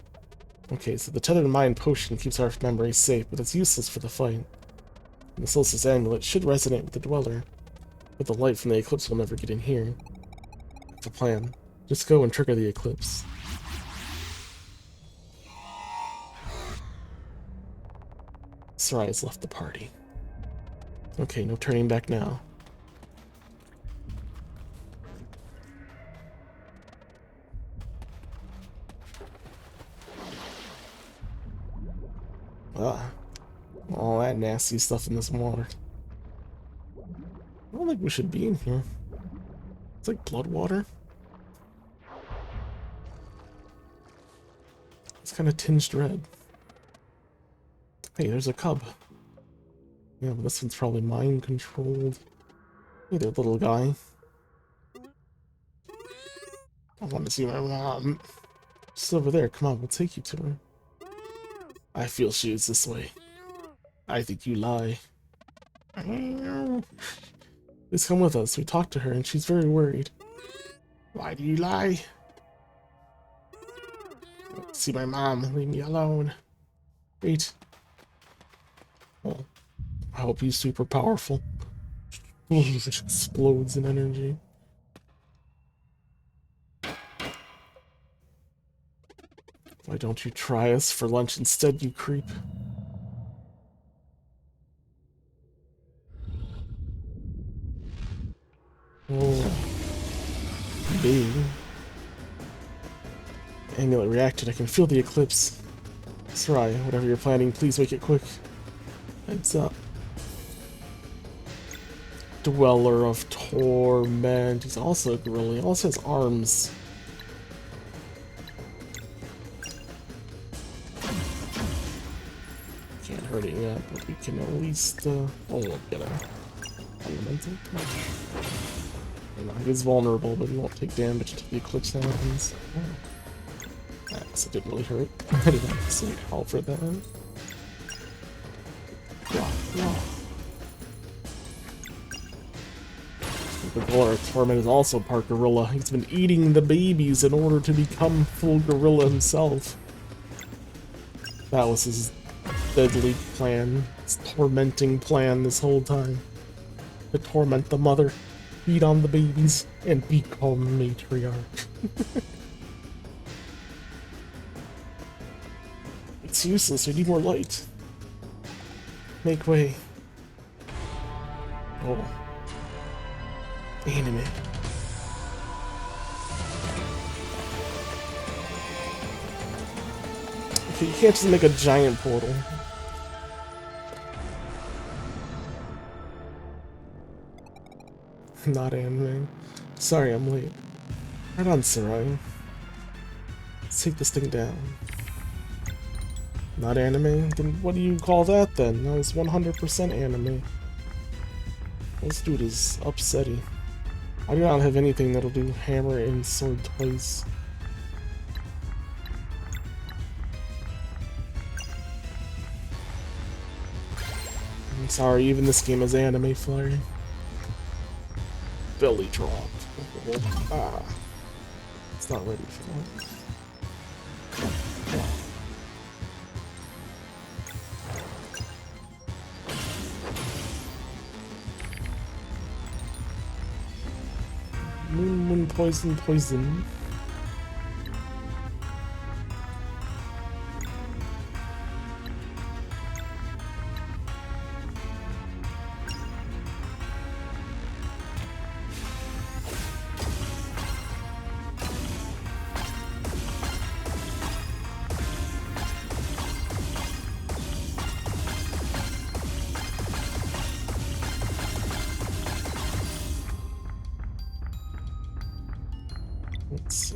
Okay, so the Tethered Mind potion keeps our memories safe, but it's useless for the fight. And the Solstice Amulet should resonate with the Dweller, but the light from the eclipse will never get in here. That's the plan. Just go and trigger the eclipse. Sarai has left the party. Okay, no turning back now. All that nasty stuff in this water. I don't think we should be in here. It's like blood water. It's kind of tinged red. Hey, there's a cub. Yeah, but this one's probably mind controlled. Hey there, little guy. I want to see my mom. She's over there. Come on, we'll take you to her. I feel she is this way. I think you lie. Please come with us. We talked to her and she's very worried. Why do you lie? See my mom. Leave me alone. Wait. Well, I hope he's super powerful. It explodes in energy. Why don't you try us for lunch instead, you creep? Oh. Big. Amulet reacted. I can feel the eclipse. Sarai, whatever you're planning, please make it quick. Heads up. Dweller of Torment. He's also a gorilla. He also has arms. Can't hurt it yet, but we can at least, get a elemental. He's vulnerable, but he won't take damage until the eclipse happens. Oh. It didn't really hurt. I didn't have to say how for that. The Dweller of Torment is also part gorilla. He's been eating the babies in order to become full gorilla himself. That was his deadly plan, his tormenting plan this whole time. To torment the mother, feed on the babies, and become matriarch. It's useless, we need more light. Make way. Oh. Anime. Okay, you can't just make a giant portal. Not anime. Sorry, I'm late. Right on, Sarai. Let's take this thing down. Not anime? Then what do you call that then? That was 100% anime. This dude is upsetty. I do not have anything that'll do hammer and sword twice. I'm sorry, even this game has anime flurry. Belly drop. Ah. It's not ready for that. poison, poison. Let's see.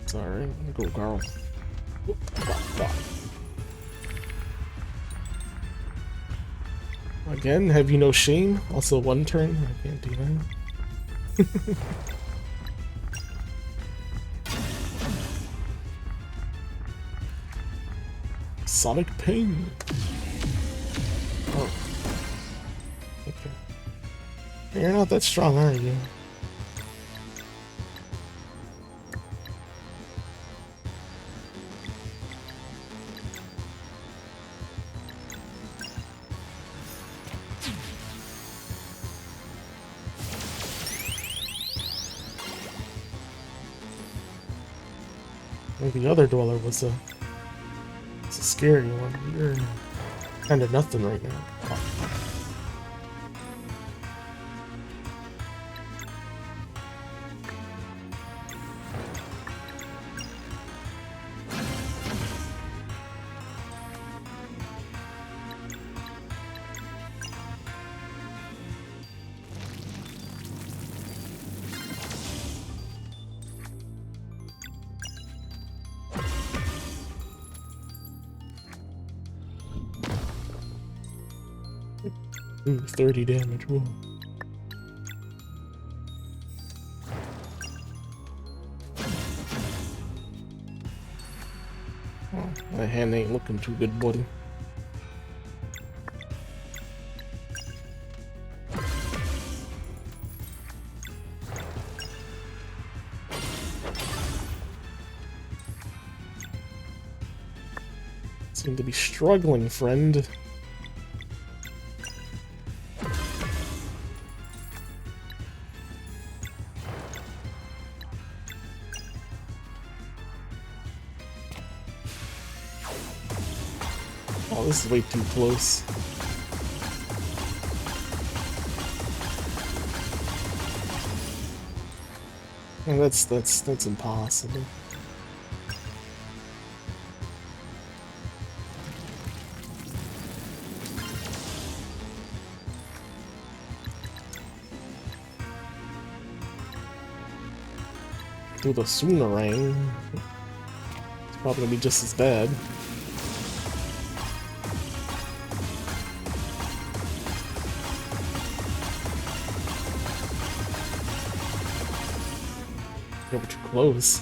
Sorry, go girl. Again, have you no shame? Also one turn? I can't do that. Sonic Pain. Oh. Okay. You're not that strong, are you? The other dweller was a scary one. You're kind of nothing right now. Ooh, 30 damage. Whoa. Oh, my hand ain't looking too good, buddy. Seem to be struggling, friend. Oh, this is way too close. And that's impossible. Do the Soonerang. It's probably gonna be just as bad. Yeah, but you're close.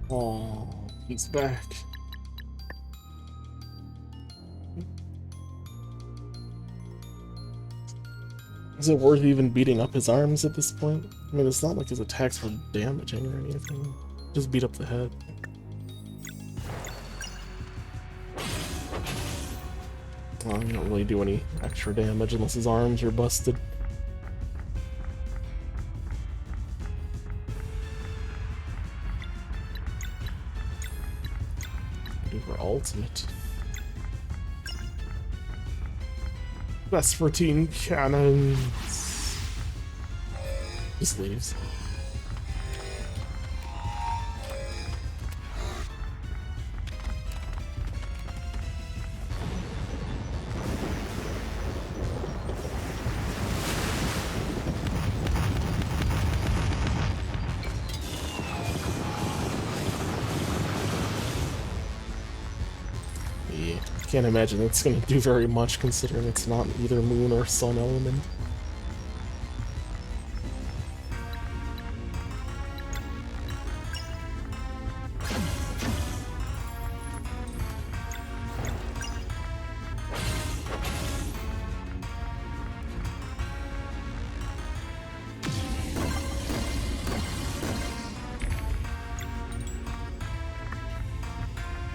Oh, he's back. Is it worth even beating up his arms at this point? I mean, it's not like his attacks were damaging or anything. Just beat up the head. Well, you don't really do any extra damage unless his arms are busted. Do her ultimate. Vespertine cannons. Just leaves. Can't imagine it's going to do very much considering it's not either moon or sun element.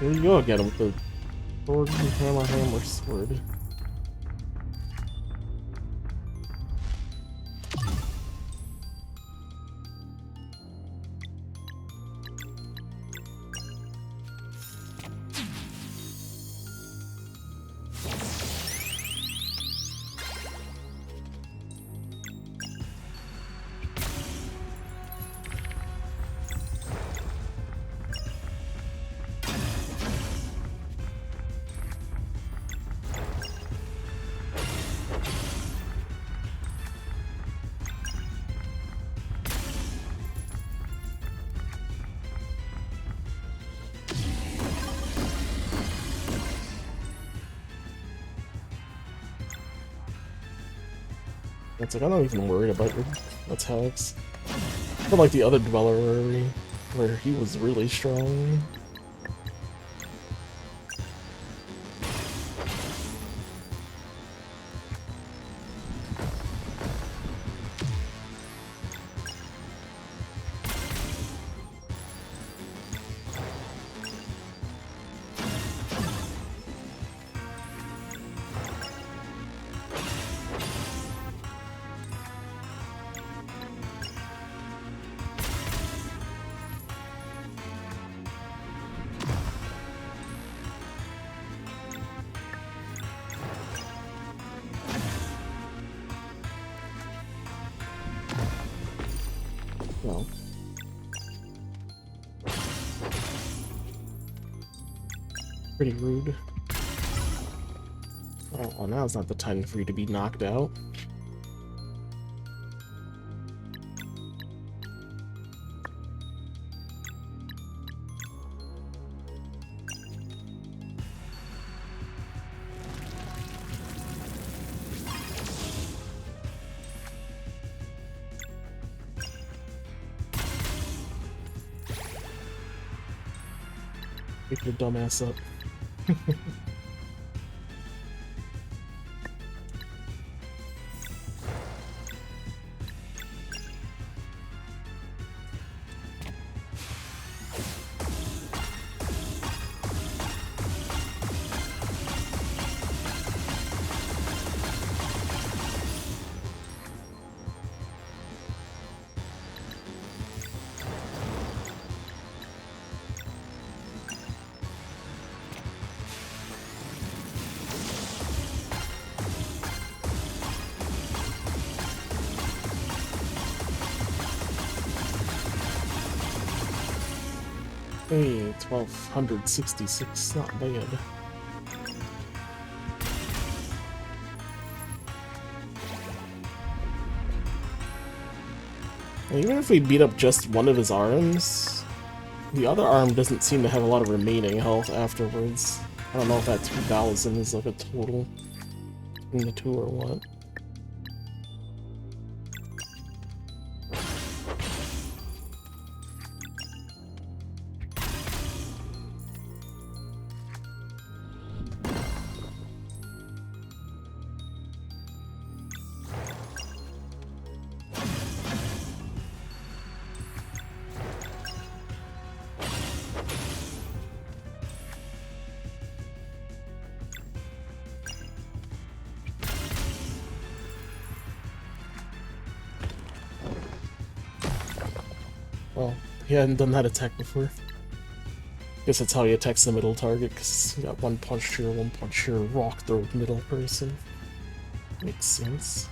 Here you go again with the sword and hammer sword. It's like, I'm not even worried about your attacks. Not like the other Dweller area, where he was really strong. No. Pretty rude. Oh, well, now's not the time for you to be knocked out. Pick your dumbass up. Hey, 1266, not bad. And even if we beat up just one of his arms, the other arm doesn't seem to have a lot of remaining health afterwards. I don't know if that 2000 is like a total between the two or what. Well, he hadn't done that attack before. Guess that's how he attacks the middle target, because he got one punch here, rock throw middle person. Makes sense.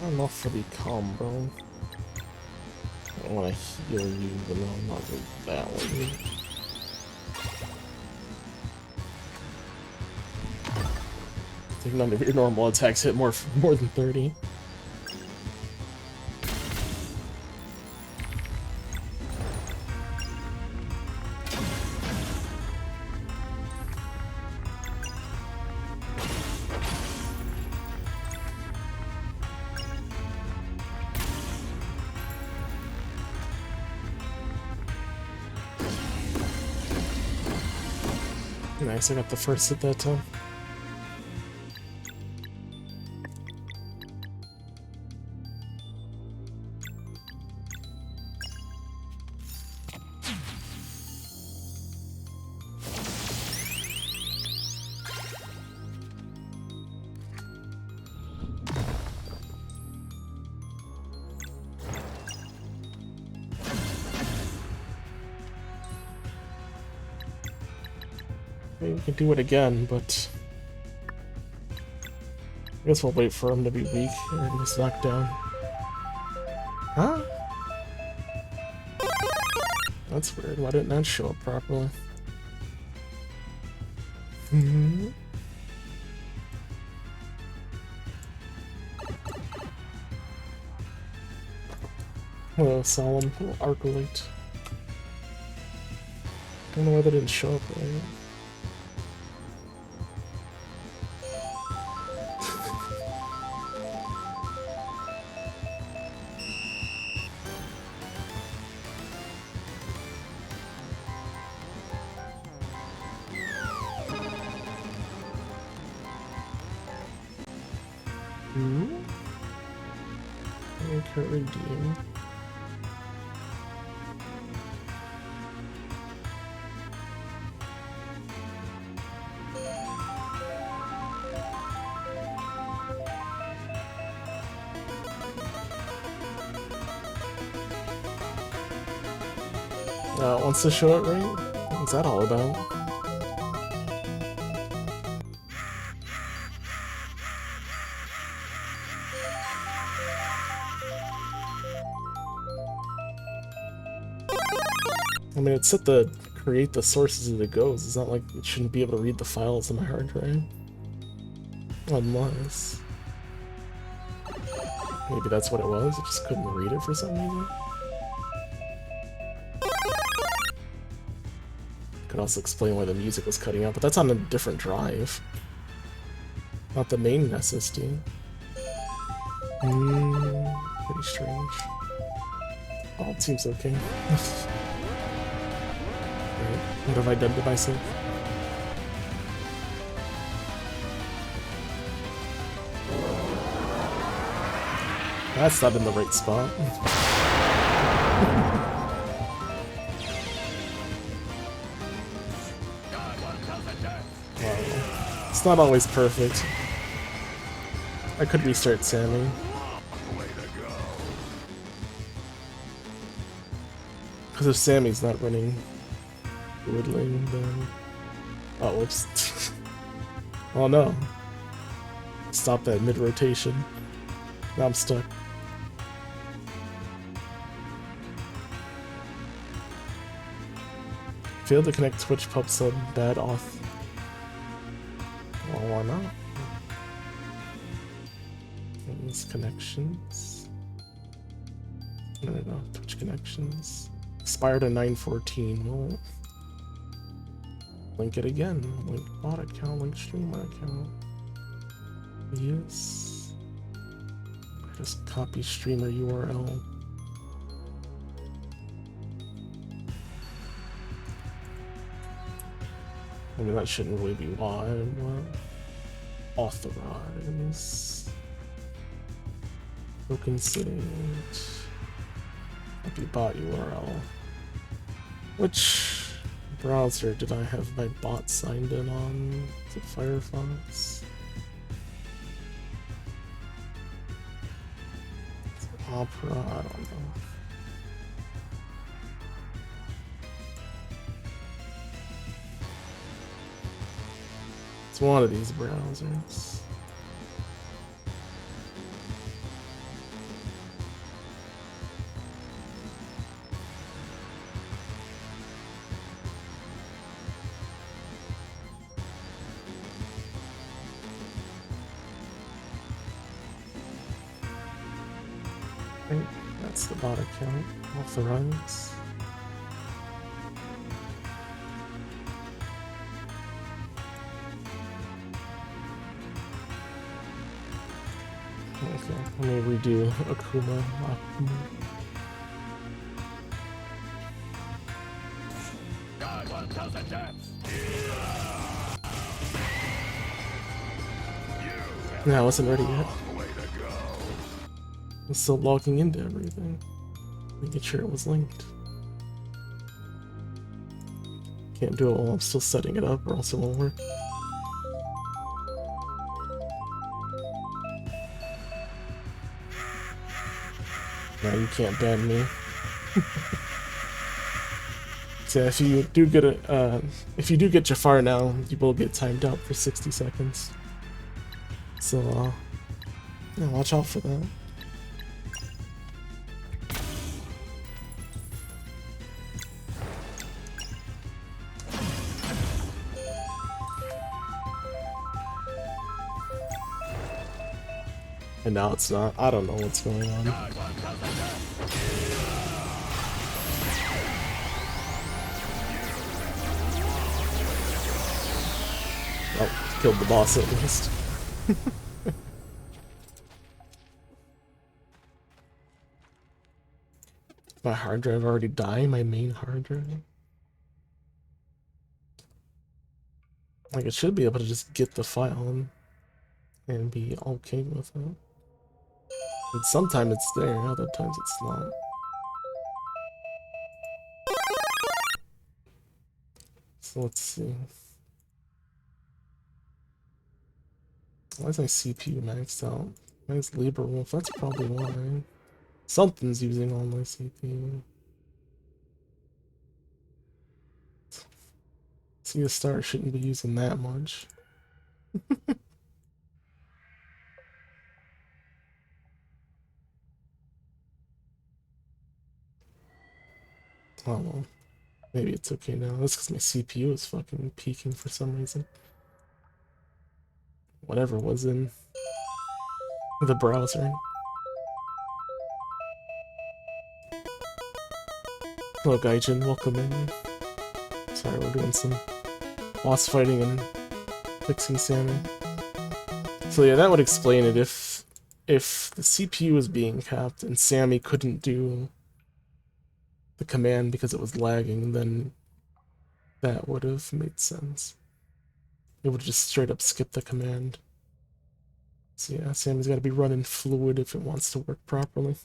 Not enough for the combo. I don't want to heal you, but no, I'm not going that way. I think none of your normal attacks hit more than 30. Nice, I got the first hit that time. Maybe we can do it again, but I guess we'll wait for him to be weak or he's knocked down. Huh? That's weird. Why didn't that show up properly? Hmm. Hello, Solemn. Little Arcolite. Don't know why that didn't show up right. Okay, redeem. Wants to show it right? What's that all about? I mean, it's set to create the sources as it goes. It's not like it shouldn't be able to read the files on my hard drive. Unless... maybe that's what it was, it just couldn't read it for some reason. Could also explain why the music was cutting out, but that's on a different drive. Not the main SSD. Pretty strange. Oh, it seems okay. Right. What have I done to myself? That's not in the right spot. Wow. It's not always perfect. I could restart Sammy. Because if Sammy's not running Woodling, then... oh, whoops. Oh no. Stop that mid-rotation. Now I'm stuck. Failed to connect Twitch pub sub, bad auth. Well, why not? These connections. No, Twitch connections. Expired in 9/14. Well, link it again. Link bot account, link streamer account. Yes. Just copy streamer URL. I mean, that shouldn't really be why. Authorize. Token saved. Copy bot URL. Which browser did I have my bot signed in on? Is it Firefox? Is it Opera? I don't know. It's one of these browsers. Right, that's the bot account. Authorize. Okay, let me redo Akuma. Yeah, I wasn't ready yet. I'm still logging into everything. Making sure it was linked. Can't do it while I'm still setting it up or else it won't work. No, you can't ban me. So yeah, if you do get Jafar now, you will get timed out for 60 seconds. So yeah, watch out for that. And now it's not. I don't know what's going on. Oh, killed the boss at least. My hard drive already died? My main hard drive? Like, it should be able to just get the file and be okay with it. And sometimes it's there, other times it's not. So let's see. Why is my CPU maxed out? Why is LibreWolf? That's probably why. Something's using all my CPU. See, a star shouldn't be using that much. Oh well. Maybe it's okay now. That's because my CPU is fucking peaking for some reason. Whatever was in the browser. Hello, Gaijin. Welcome in. Sorry, we're doing some boss fighting and fixing Sammy. So yeah, that would explain it. If the CPU was being capped and Sammy couldn't do the command because it was lagging, then that would have made sense. It would just straight up skip the command. So yeah, Sammy's got to be running fluid if it wants to work properly.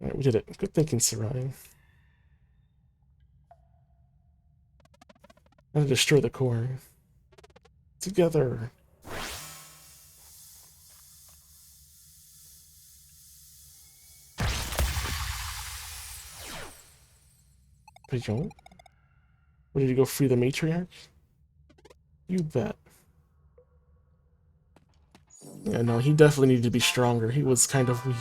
Alright, we did it. Good thinking, Sarai. Gotta destroy the core. Together. Did you? Or did you go free the matriarch? You bet. Yeah, no, he definitely needed to be stronger. He was kind of weak.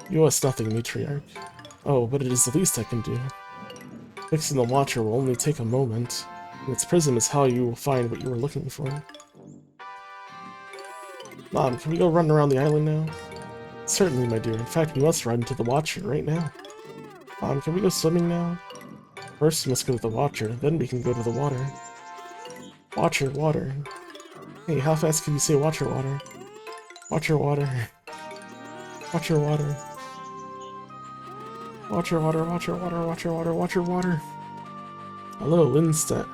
You owe us nothing, matriarch. Oh, but it is the least I can do. Fixing the Watcher will only take a moment, and its prism is how you will find what you were looking for. Mom, can we go run around the island now? Certainly, my dear. In fact, we must ride into the Watcher right now. Mom, can we go swimming now? First, we must go to the Watcher, then we can go to the water. Watcher, water. Hey, how fast can you say Watcher, water? Watcher, water. Watcher, water. Watcher, water, watcher, water, watcher, water, watcher, water. Hello, Linstein.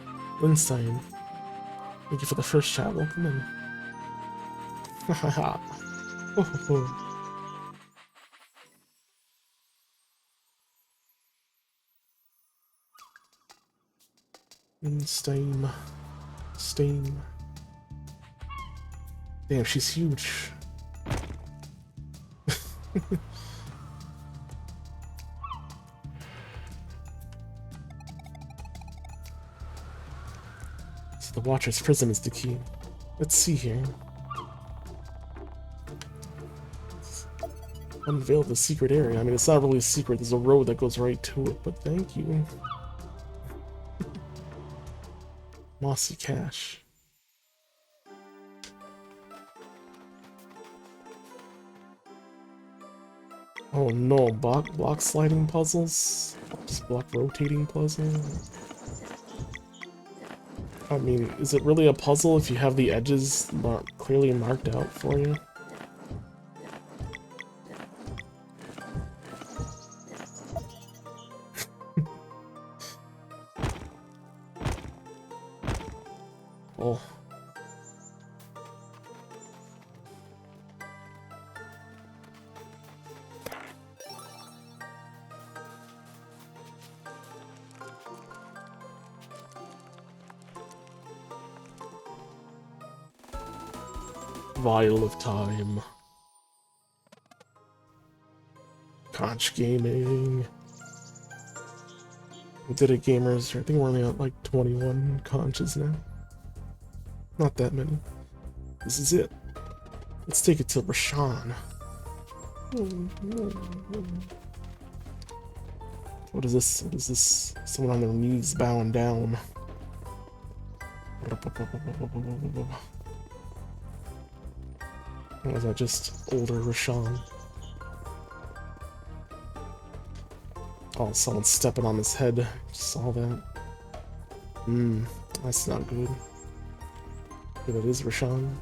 Thank you for the first chat. Welcome in. Hahaha. Linstein. Steam. Damn, she's huge. So the Watcher's prism is the key. Let's see here. Unveil the secret area. I mean, it's not really a secret. There's a road that goes right to it, but thank you. Mossy Cash. Oh no, block sliding puzzles? Just block rotating puzzle? I mean, is it really a puzzle if you have the edges clearly marked out for you? Oh. Vial of Time. Conch Gaming. We did it, gamers. I think we're only at like 21 conches now. Not that many. This is it. Let's take it to Rashawn. What is this? What is this? Someone on their knees bowing down. Or was that just older Rashawn? Oh, someone's stepping on his head. Just saw that. That's not good. Yeah, that is Rashawn.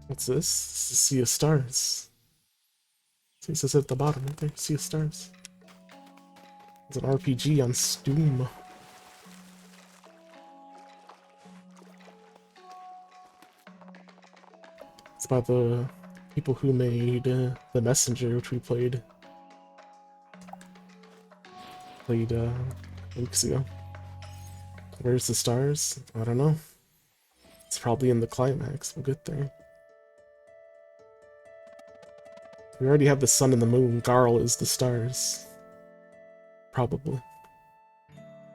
What's this? This is Sea of Stars. It says at the bottom right there, Sea of Stars. It's an RPG on Steam. It's by the people who made The Messenger, which we played weeks ago. Where's the stars? I don't know. It's probably in the climax. We'll get there. We already have the sun and the moon. Garl is the stars. Probably.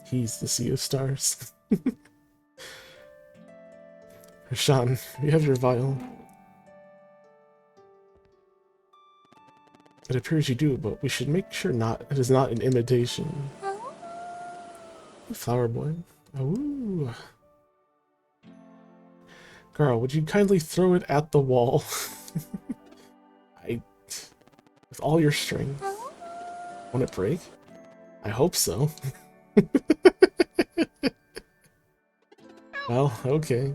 He's the Sea of Stars. Rashawn, we have your vial. It appears you do, but we should make sure it is not an imitation. Flower boy. Ooh. Garl, would you kindly throw it at the wall? With all your strength. Won't it break? I hope so. Well, okay.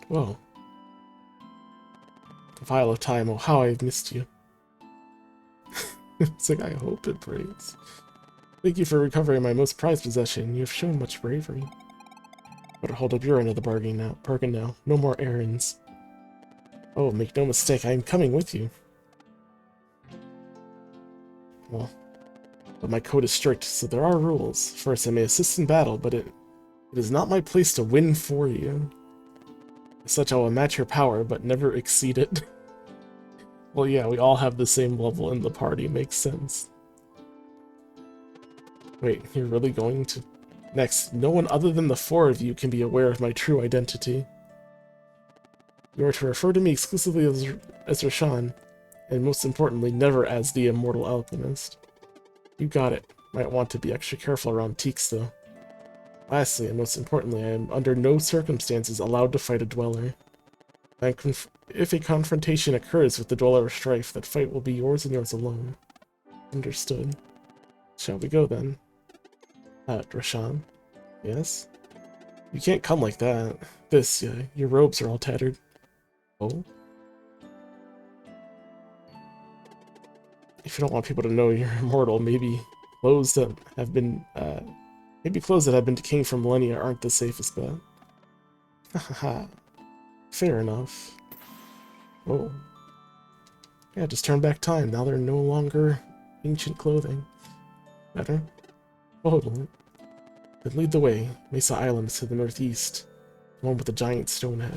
Whoa. Vial of time, oh how I've missed you. It's like, I hope it breaks. Thank you for recovering my most prized possession. You have shown much bravery. Better hold up your end of the bargain now. No more errands. Oh, make no mistake, I am coming with you. Well, but my code is strict, so there are rules. First, I may assist in battle, but it is not my place to win for you. As such, I will match your power, but never exceed it. Well, yeah, we all have the same level in the party. Makes sense. Wait, you're really going to... Next, no one other than the four of you can be aware of my true identity. You are to refer to me exclusively as Rashawn, and most importantly, never as the Immortal Alchemist. You got it. Might want to be extra careful around Teaks, though. Lastly, and most importantly, I am under no circumstances allowed to fight a Dweller. If a confrontation occurs with the Dweller of Strife, that fight will be yours and yours alone. Understood. Shall we go, then? Rashawn? Yes? You can't come like that. Your robes are all tattered. Oh? If you don't want people to know you're immortal, maybe clothes that have been decaying for millennia aren't the safest bet. Haha. Fair enough. Oh. Yeah, just turn back time. Now they're no longer ancient clothing. Better? Totally. Then lead the way. Mesa Island to the northeast. The one with the giant stone head.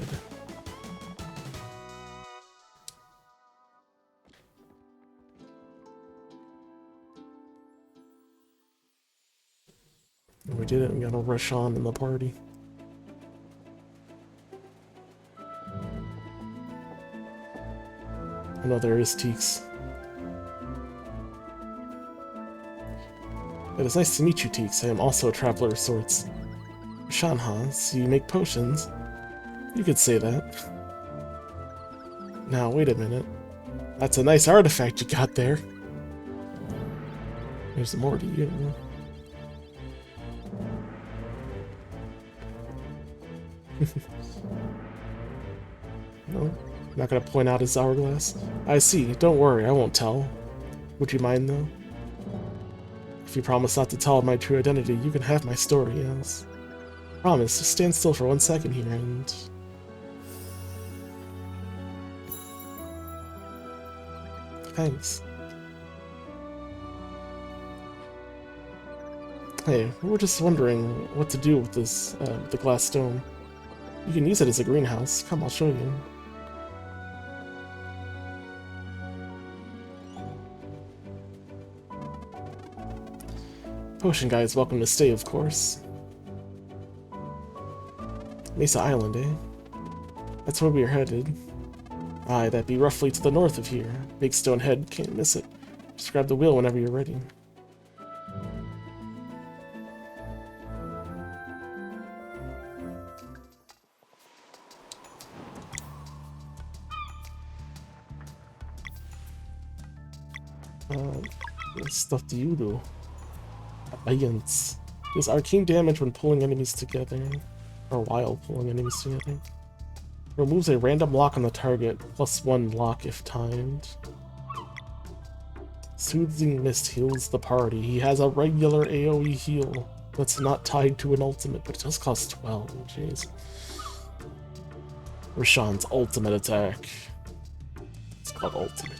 We did it. We got a Rashawn in the party. Oh no, there is Teaks. It is nice to meet you, Teaks. I am also a traveler of sorts. Rashawn, huh? So you make potions? You could say that. Now, wait a minute. That's a nice artifact you got there. There's more to you. No, not gonna point out his hourglass. I see. Don't worry, I won't tell. Would you mind, though? If you promise not to tell my true identity, you can have my story, yes. Promise, just stand still for 1 second here and... Thanks. Hey, we were just wondering what to do with this, the glass dome. You can use it as a greenhouse. Come, I'll show you. Potion guy is welcome to stay, of course. Mesa Island, eh? That's where we are headed. Aye, that'd be roughly to the north of here. Big stone head, can't miss it. Just grab the wheel whenever you're ready. What stuff do you do? Abeyance. Does arcane damage when pulling enemies together. Or while pulling enemies together. Removes a random lock on the target, +1 lock if timed. Soothing Mist heals the party. He has a regular AoE heal that's not tied to an ultimate, but it does cost 12. Jeez. Roshan's ultimate attack. It's called ultimate.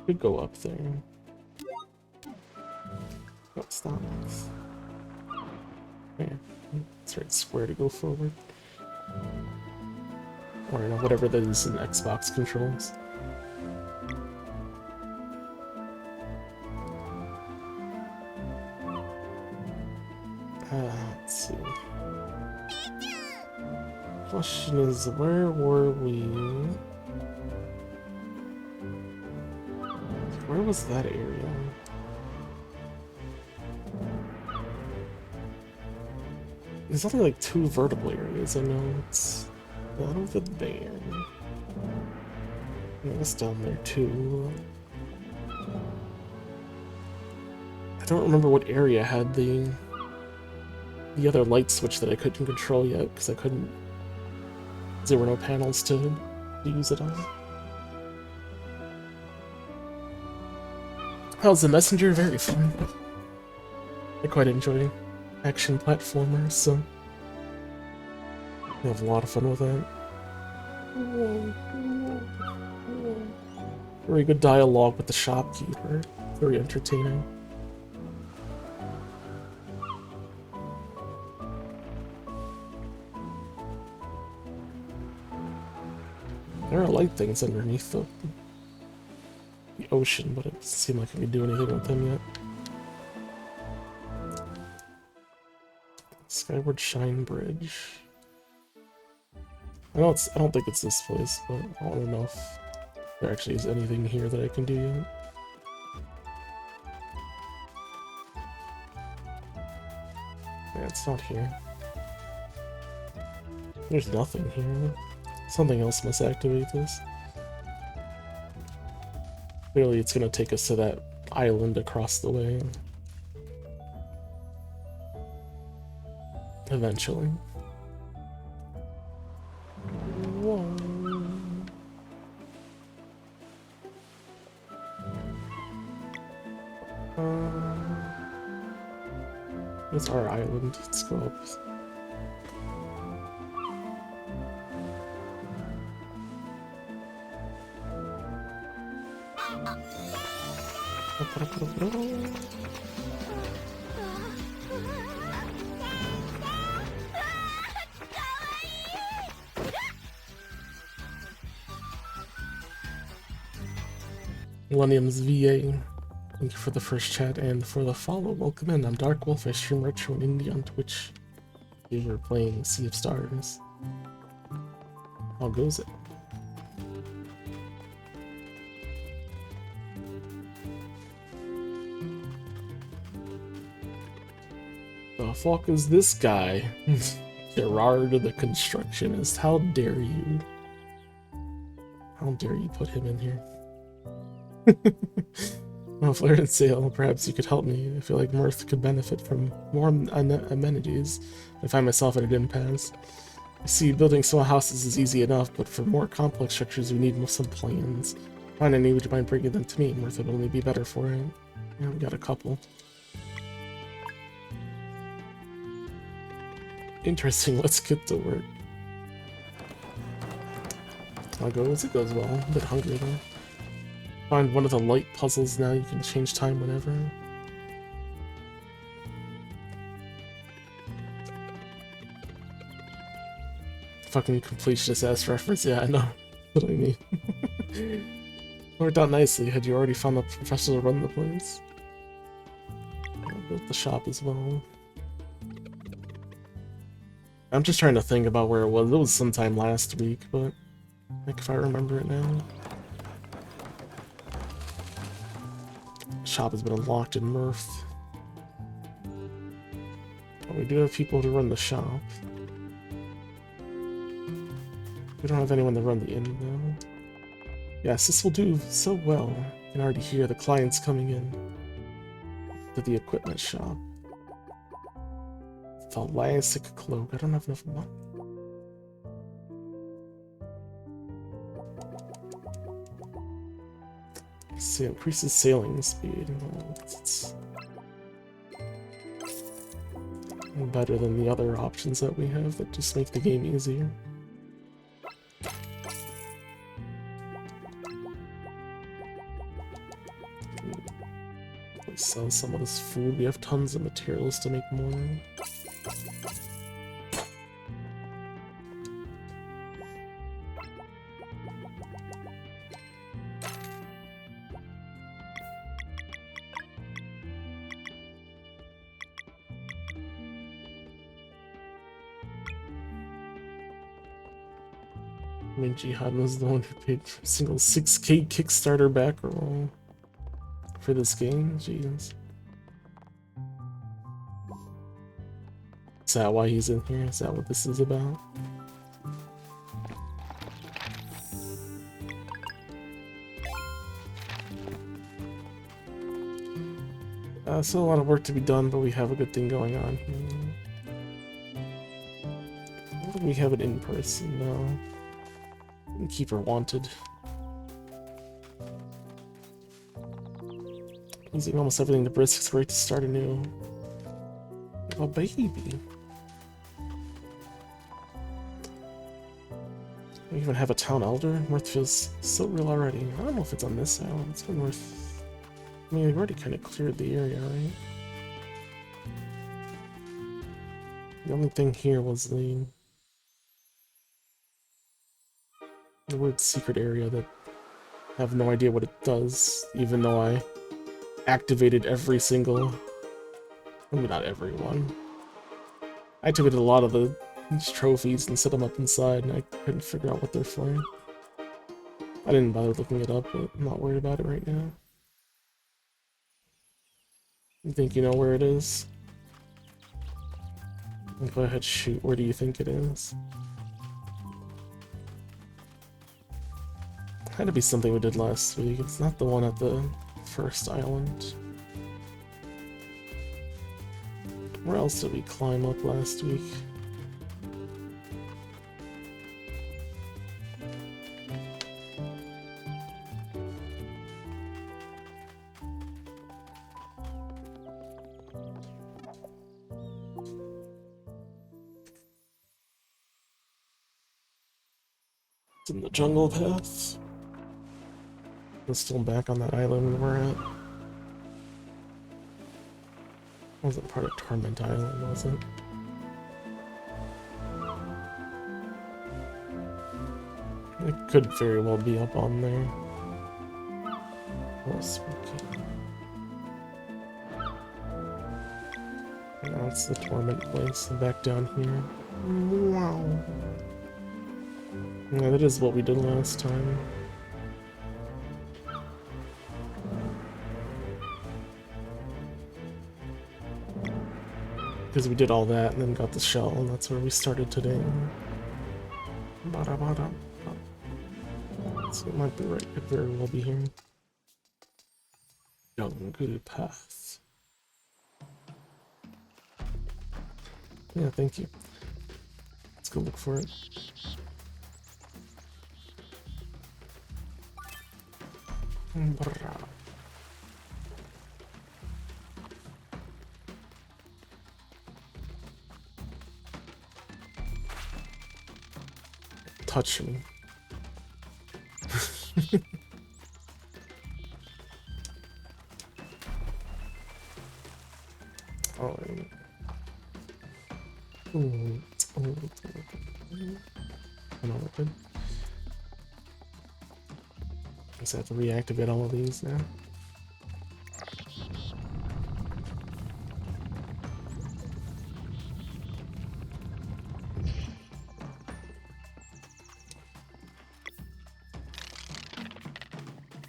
Could go up there. Oh, stop. Yeah, it's right square to go forward. Or you know, whatever that is in Xbox controls. Let's see. Question is, where were we? Where was that area? There's only like 2 vertical areas. I know it's that over there. And it's down there too. I don't remember what area had the other light switch that I couldn't control yet because I couldn't. There were no panels to use it on. How's the Messenger? Very fun. I quite enjoy action platformers, so I have a lot of fun with that. Very good dialogue with the shopkeeper. Very entertaining. There are light things underneath the ocean, but it doesn't seem like I can do anything with them yet. Skyward Shine Bridge. I don't think it's this place, but I want to know if there actually is anything here that I can do yet. Yeah, it's not here. There's nothing here. Something else must activate this. Clearly it's gonna take us to that island across the way. Eventually. Whoa. It's our island. Let's go up. Millennium's VA. Thank you for the first chat and for the follow. Welcome in. I'm Dark Wolf. I stream Retro and Indie on Twitch. We were playing Sea of Stars. How goes it? The fuck is this guy? Gerard the Constructionist. How dare you? How dare you put him in here? Well, if Laird and Sale, perhaps you could help me. I feel like Mirth could benefit from more amenities. I find myself at an impasse. I see building small houses is easy enough, but for more complex structures we need some plans. Find any, would you mind bringing them to me? Mirth would only be better for it. Yeah, we got a couple. Interesting, let's get to work. I'll go as it goes well. I'm a bit hungry though. Find one of the light puzzles now, you can change time whenever. Fucking completionist ass reference, yeah, I know what I mean. Worked out nicely. Had you already found a professional to run the place? I built the shop as well. I'm just trying to think about where it was. It was sometime last week, but like if I remember it now. Shop has been unlocked in Mirth. But we do have people to run the shop. We don't have anyone to run the inn though. Yes, this will do so well. You can already hear the clients coming in to the equipment shop. Thalassic cloak. I don't have enough money. See, increases sailing speed. It's better than the other options that we have that just make the game easier. Let's sell some of this food. We have tons of materials to make more. I mean, Jihad was the one who paid for a single 6K Kickstarter backroll for this game. Jeez. Is that why he's in here? Is that what this is about? Still a lot of work to be done, but we have a good thing going on here. I don't think we have it in person, though. Keeper wanted. Using almost everything to brisk, it's great to start anew. Oh, baby. We even have a town elder. Mirth feels so real already. I don't know if it's on this island. It's been worth. I mean, we've already kind of cleared the area, right? The only thing here was the weird secret area that I have no idea what it does, even though I activated every single... Maybe not everyone. I activated a lot of the trophies and set them up inside, and I couldn't figure out what they're for. I didn't bother looking it up, but I'm not worried about it right now. You think you know where it is? Go ahead, shoot. Where do you think it is? Had to be something we did last week. It's not the one at the first island. Where else did we climb up last week? It's in the jungle path. We're still back on that island we were at. Wasn't part of Torment Island, was it? It could very well be up on there. Oh, spooky. And that's the Torment place, and back down here. Wow. Yeah, that is what we did last time. Because we did all that and then got the shell, and that's where we started today. So it might be right, could very well be here. Jungle Path. Yeah, thank you. Let's go look for it. Brah. Touch me. Oh, ooh. Unopened. Guess I have to reactivate all of these now.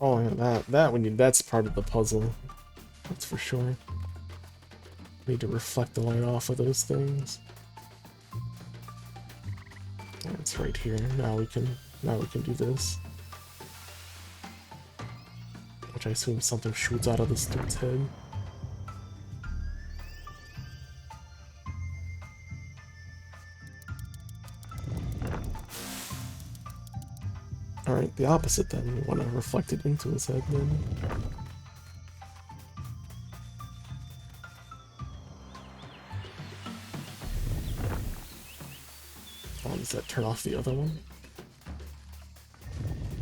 Oh yeah, that's part of the puzzle. That's for sure. Need to reflect the light off of those things. Yeah, it's right here. Now we can do this. Which I assume something shoots out of this dude's head. Alright, the opposite then. We want to reflect it into his head then. Oh, does that turn off the other one?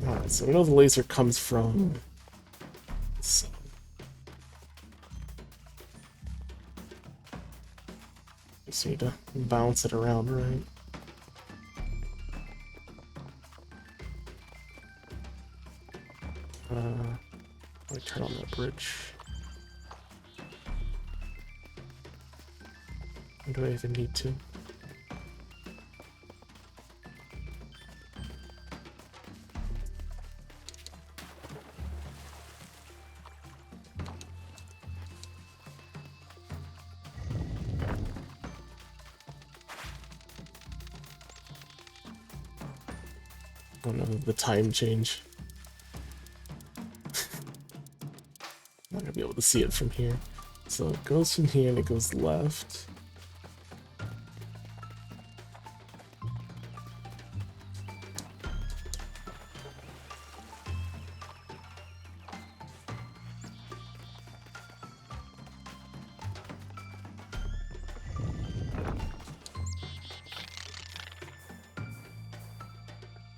Alright, so we know the laser comes from... So. Just need to bounce it around, right? Let me turn on that bridge. Or do I even need to? Oh no, the time change. I'm not gonna be able to see it from here. So it goes from here and it goes left.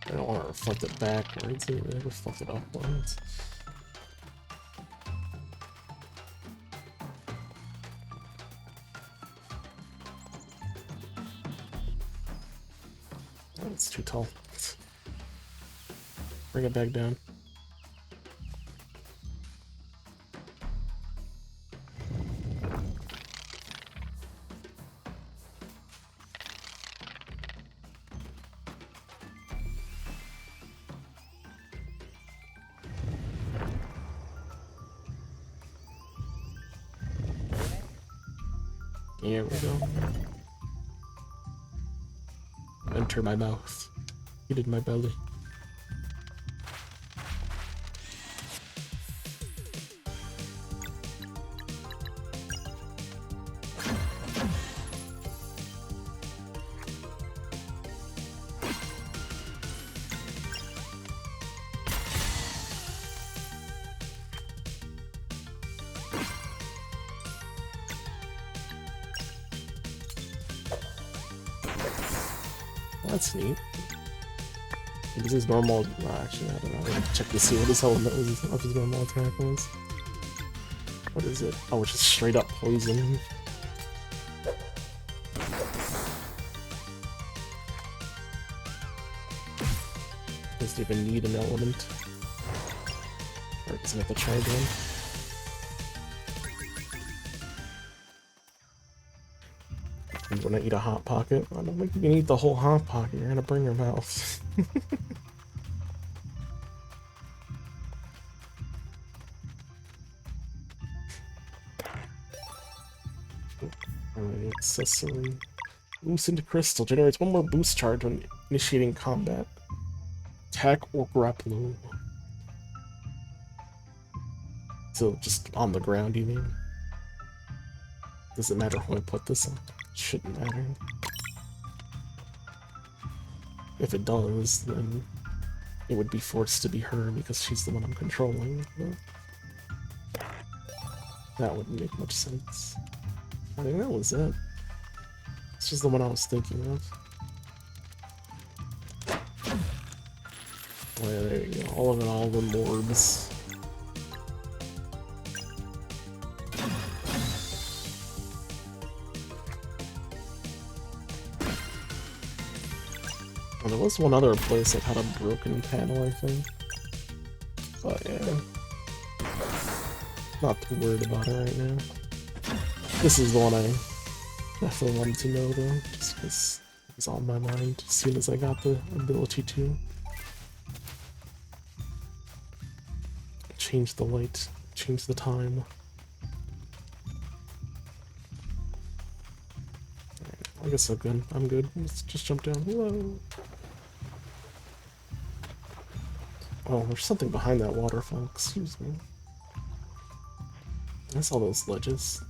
I don't want to reflect it backwards, either. Reflect it upwards. Oh, it's too tall. Bring it back down. Here we go. Enter my mouth. Heated my belly. That's neat. This is normal. Actually, I don't know. I have to check to see what his normal attack was. What is it? Oh, it's just straight up poison. Doesn't even need an element. Or doesn't have to charge one. You wanna eat a hot pocket? I don't think you can eat the whole hot pocket. You're gonna burn your mouth. Alright, accessory. Loosened crystal generates one more boost charge when initiating combat. Attack or grapple. So just on the ground, you mean? Does it matter who I put this on? Shouldn't matter. If it does, then it would be forced to be her because she's the one I'm controlling. But that wouldn't make much sense. I think that was it. It's just the one I was thinking of. Oh, yeah, there you go. All of them orbs. Well, there was one other place that had a broken panel, I think. But yeah. Not too worried about it right now. This is the one I definitely wanted to know though, just because it was on my mind as soon as I got the ability to change the light, change the time. Alright, I guess I'm good. I'm good. Let's just jump down. Hello. Oh, there's something behind that waterfall. Excuse me. I saw those ledges.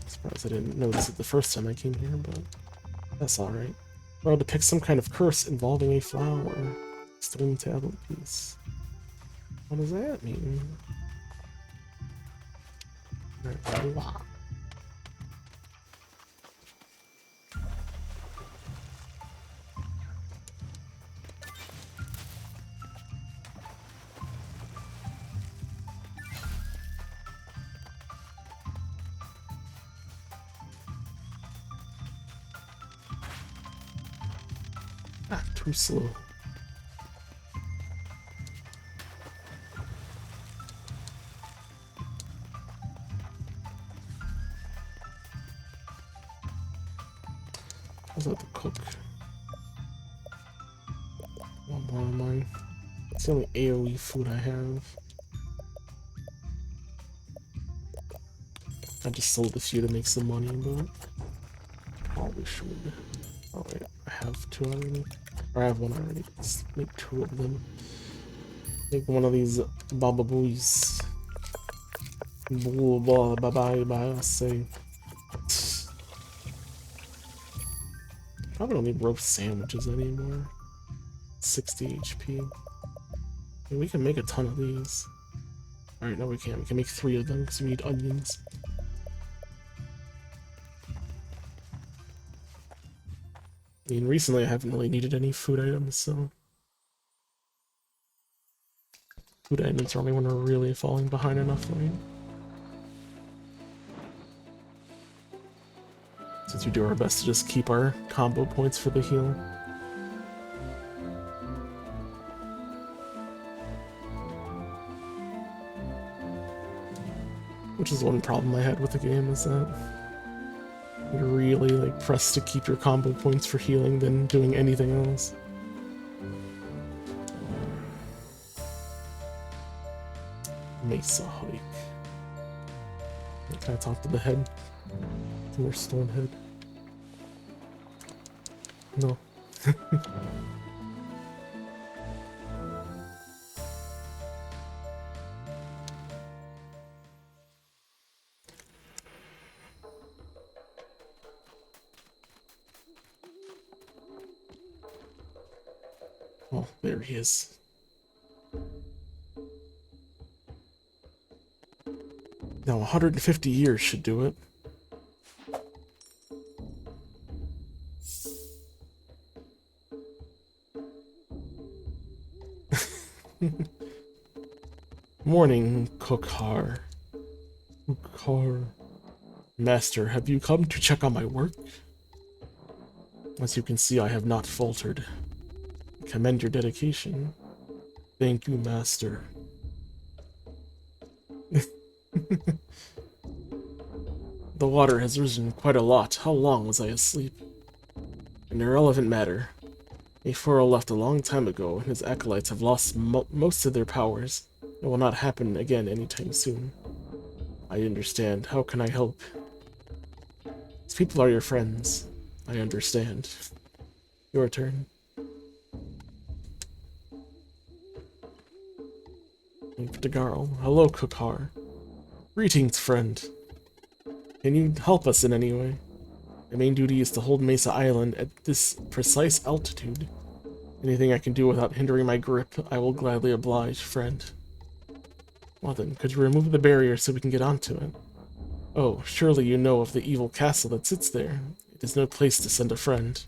Surprised I didn't notice it the first time I came here, but that's alright. We're to pick some kind of curse involving a flower. Stone tablet piece. What does that mean? Wow. Ah, too slow. How's that the cook? One more of mine. It's the only AoE food I have. I just sold a few to make some money, but probably should. Oh wait, I have two already. Or I have one already. Let's make two of them. Make one of these Baba Booies. Bye say. Probably don't need roast sandwiches anymore. 60 HP. I mean, we can make a ton of these. Alright, no we can't. We can make 3 of them because we need onions. I mean, recently I haven't really needed any food items, so... Food items are only when we're really falling behind enough, right? Since we do our best to just keep our combo points for the heal. Which is one problem I had with the game, is that you're really like pressed to keep your combo points for healing than doing anything else. Mesa hike. Can I talk to the head? Or Stonehead? No. Oh, there he is. Now 150 years should do it. Morning, Kokhar. Kokhar. Master, have you come to check on my work? As you can see, I have not faltered. Commend your dedication. Thank you, Master. The water has risen quite a lot. How long was I asleep? An irrelevant matter. A Pharaoh left a long time ago, and his acolytes have lost most of their powers. It will not happen again anytime soon. I understand. How can I help? These people are your friends. I understand. Your turn. Dagarl. Hello, Kokar. Greetings, friend. Can you help us in any way? My main duty is to hold Mesa Island at this precise altitude. Anything I can do without hindering my grip, I will gladly oblige, friend. Well then, could you remove the barrier so we can get onto it? Oh, surely you know of the evil castle that sits there. It is no place to send a friend.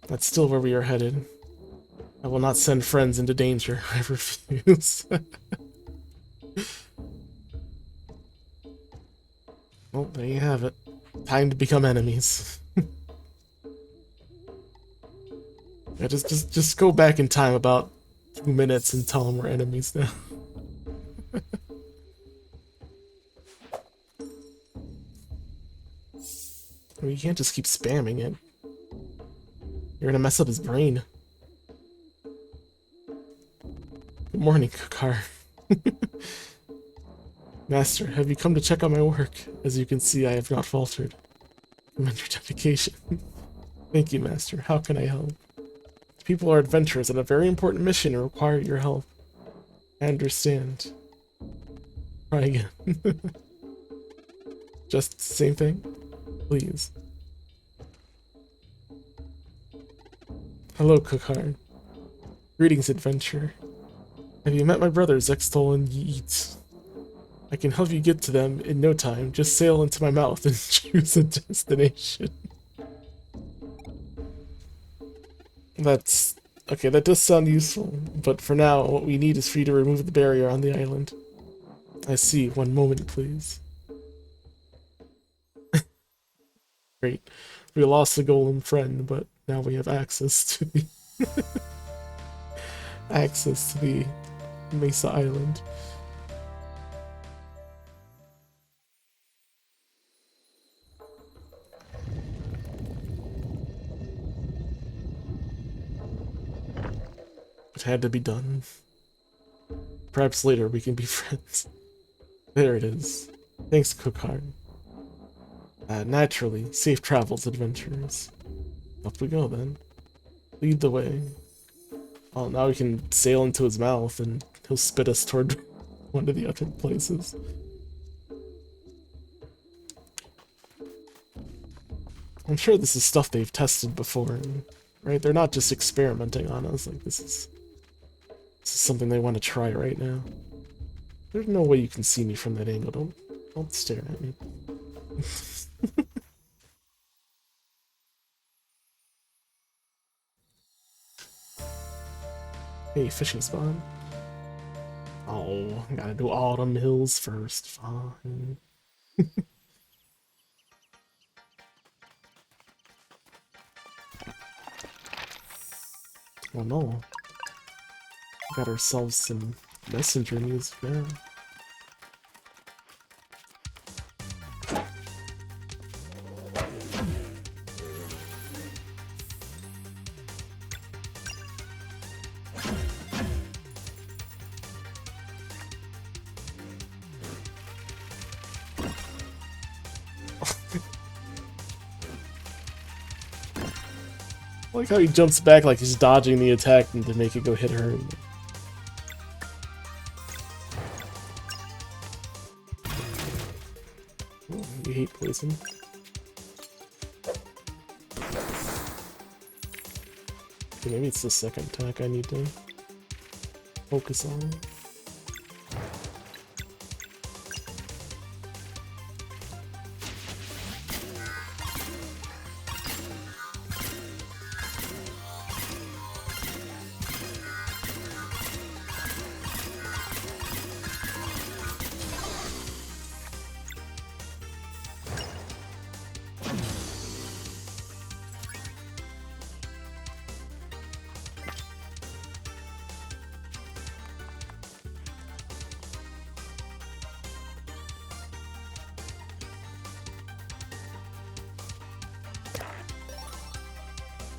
That's still where we are headed. I will not send friends into danger. I refuse. Well, there you have it. Time to become enemies. Yeah, just go back in time about 2 minutes and tell them we're enemies now. I mean, you can't just keep spamming it. You're gonna mess up his brain. Good morning, Kokar. Master, have you come to check out my work? As you can see, I have not faltered. Commend your dedication. Thank you, Master. How can I help? People are adventurers on a very important mission and require your help. I understand. Try again. Just the same thing? Please. Hello, Kokar. Greetings, adventurer. Have you met my brothers, Extol and Yeet? I can help you get to them in no time. Just sail into my mouth and choose a destination. That's... okay, that does sound useful, but for now, what we need is for you to remove the barrier on the island. I see. 1 moment, please. Great. We lost the golem friend, but now we have access to the... access to the Mesa Island. It had to be done. Perhaps later we can be friends. There it is. Thanks, Kokar. Naturally, safe travels, adventurers. Up we go then. Lead the way. Oh, now we can sail into his mouth and he'll spit us toward one of the other places. I'm sure this is stuff they've tested before, right? They're not just experimenting on us. Like, this is something they want to try right now. There's no way you can see me from that angle. Don't stare at me. Hey, fishing spot. Oh, I gotta do Autumn Hills first. Fine. Oh no. Got ourselves some messenger music now. I like how he jumps back like he's dodging the attack and to make it go hit her. Oh, you hate poison. Okay, maybe it's the second attack I need to focus on.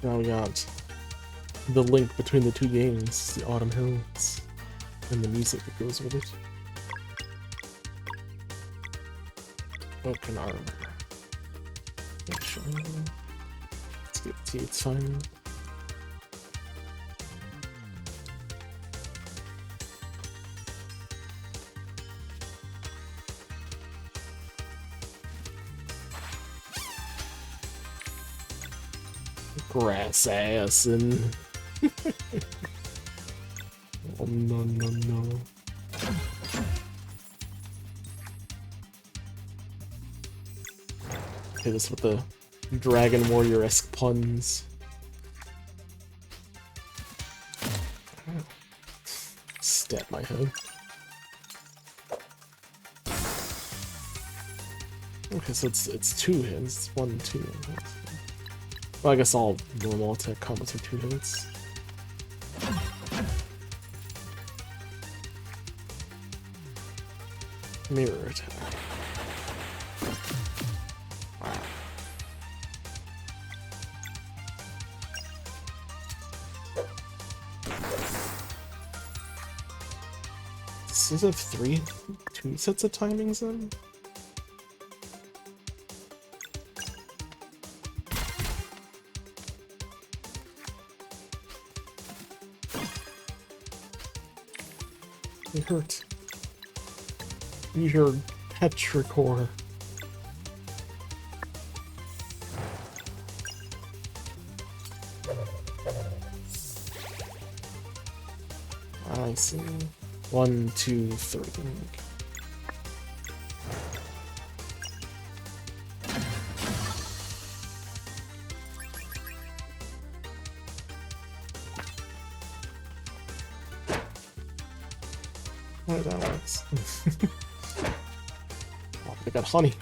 Now we got the link between the two games, the Autumn Hills, and the music that goes with it. Broken armor. Actually, let's get to it's fine. Grass ass and oh no no no. Hit us with the Dragon Warrior-esque puns. Stab my head. Okay, so it's 2 hits. It's 1 and 2. Well, I guess all normal attack combos are 2 hits. Mirror attack. Does it have 2 sets of timings then? It hurt. Use your petrichor. I see. 1, 2, 3. Oh, that works. Oh, I got honey.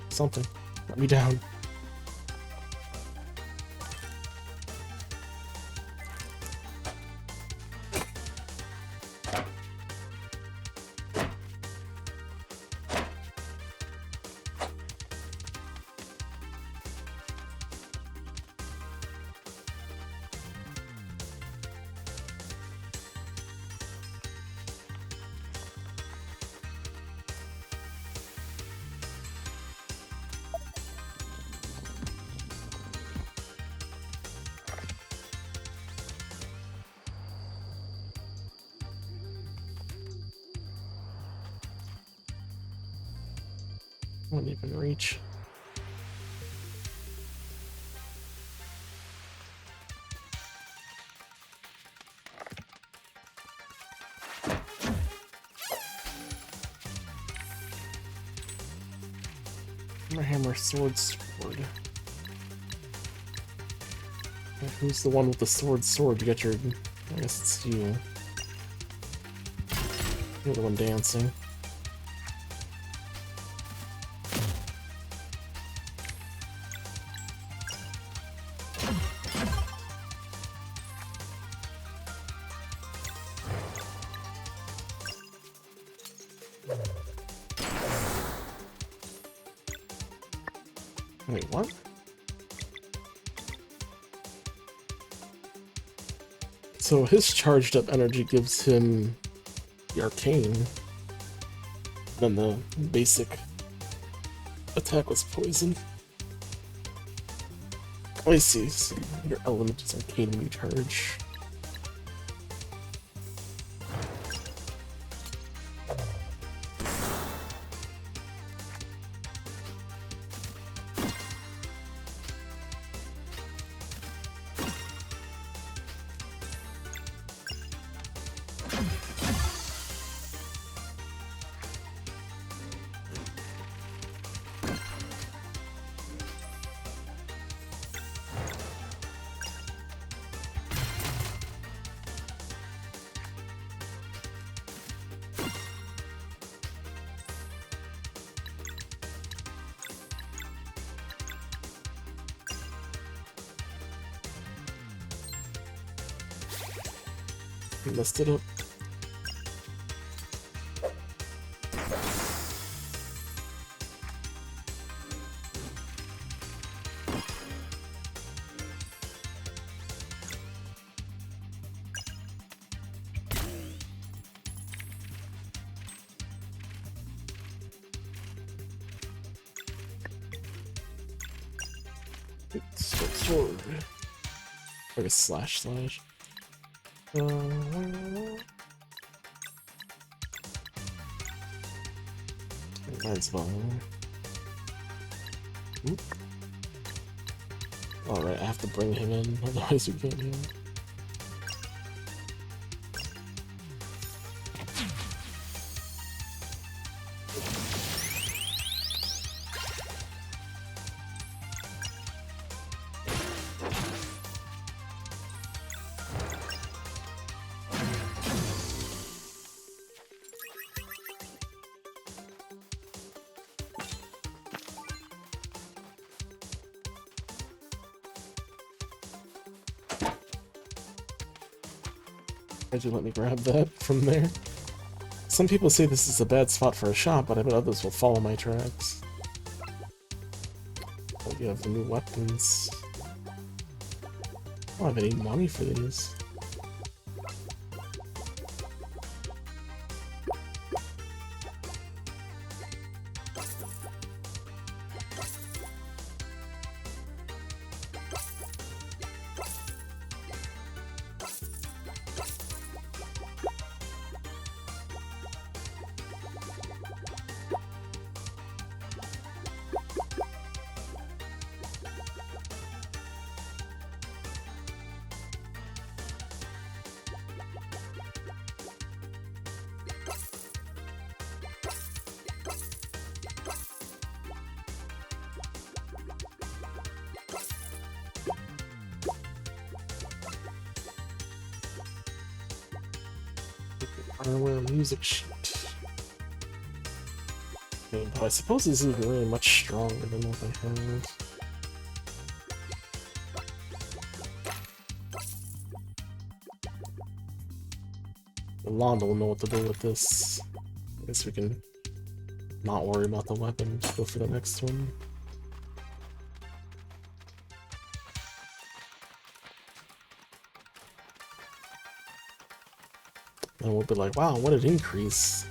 Something. Let me down. Wouldn't even reach. Hammer, sword. And who's the one with the sword? You got your... I guess it's you. You're the one dancing. Wait, what? So his charged up energy gives him the arcane. Then the basic attack was poison. I see. So your element is arcane when you charge. You messed it up. Sword. Like a slash slash. Mine's fine. Alright, I have to bring him in, otherwise we can't heal. Why'd you let me grab that from there? Some people say this is a bad spot for a shop, but I bet others will follow my tracks. Oh, you have the new weapons. I don't have any money for these. Hardware music sheet. Okay, but I suppose this isn't really much stronger than what I have. Londa will know what to do with this. I guess we can not worry about the weapon, just go for the next one. And we'll be like, wow, what an increase.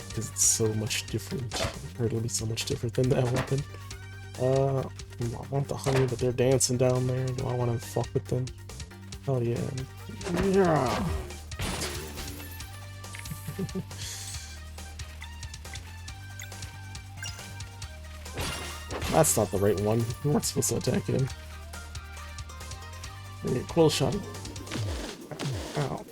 Because it's so much different. Or it'll be so much different than that weapon. I want the honey, but they're dancing down there. Do I want to fuck with them? Oh yeah. Yeah. That's not the right one. We weren't supposed to attack him. Quill shot him. Ow.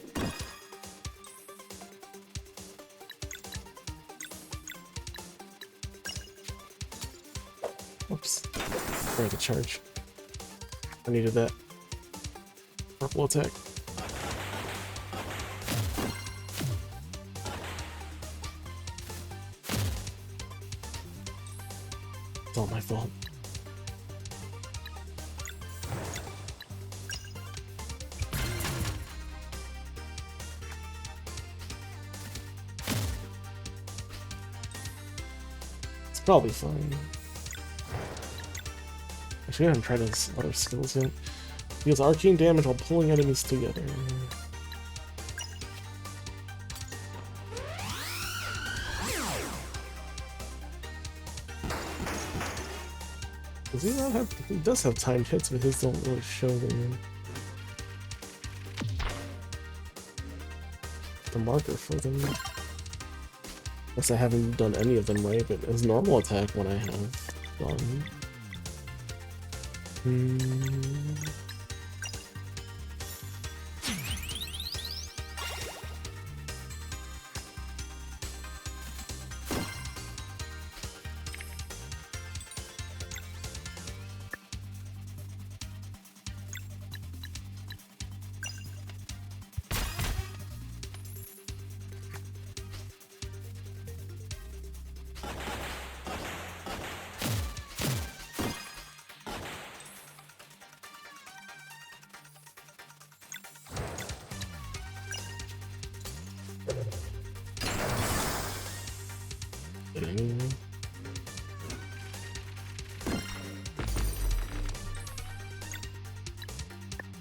Oops. Trying to charge. I needed that. Purple attack. It's all my fault. It's probably fine. Actually, I haven't tried his other skills yet. He deals arcane damage while pulling enemies together. Does he not have? He does have timed hits, but his don't really show the marker for them. Unless I haven't done any of them right, but his normal attack when I have done.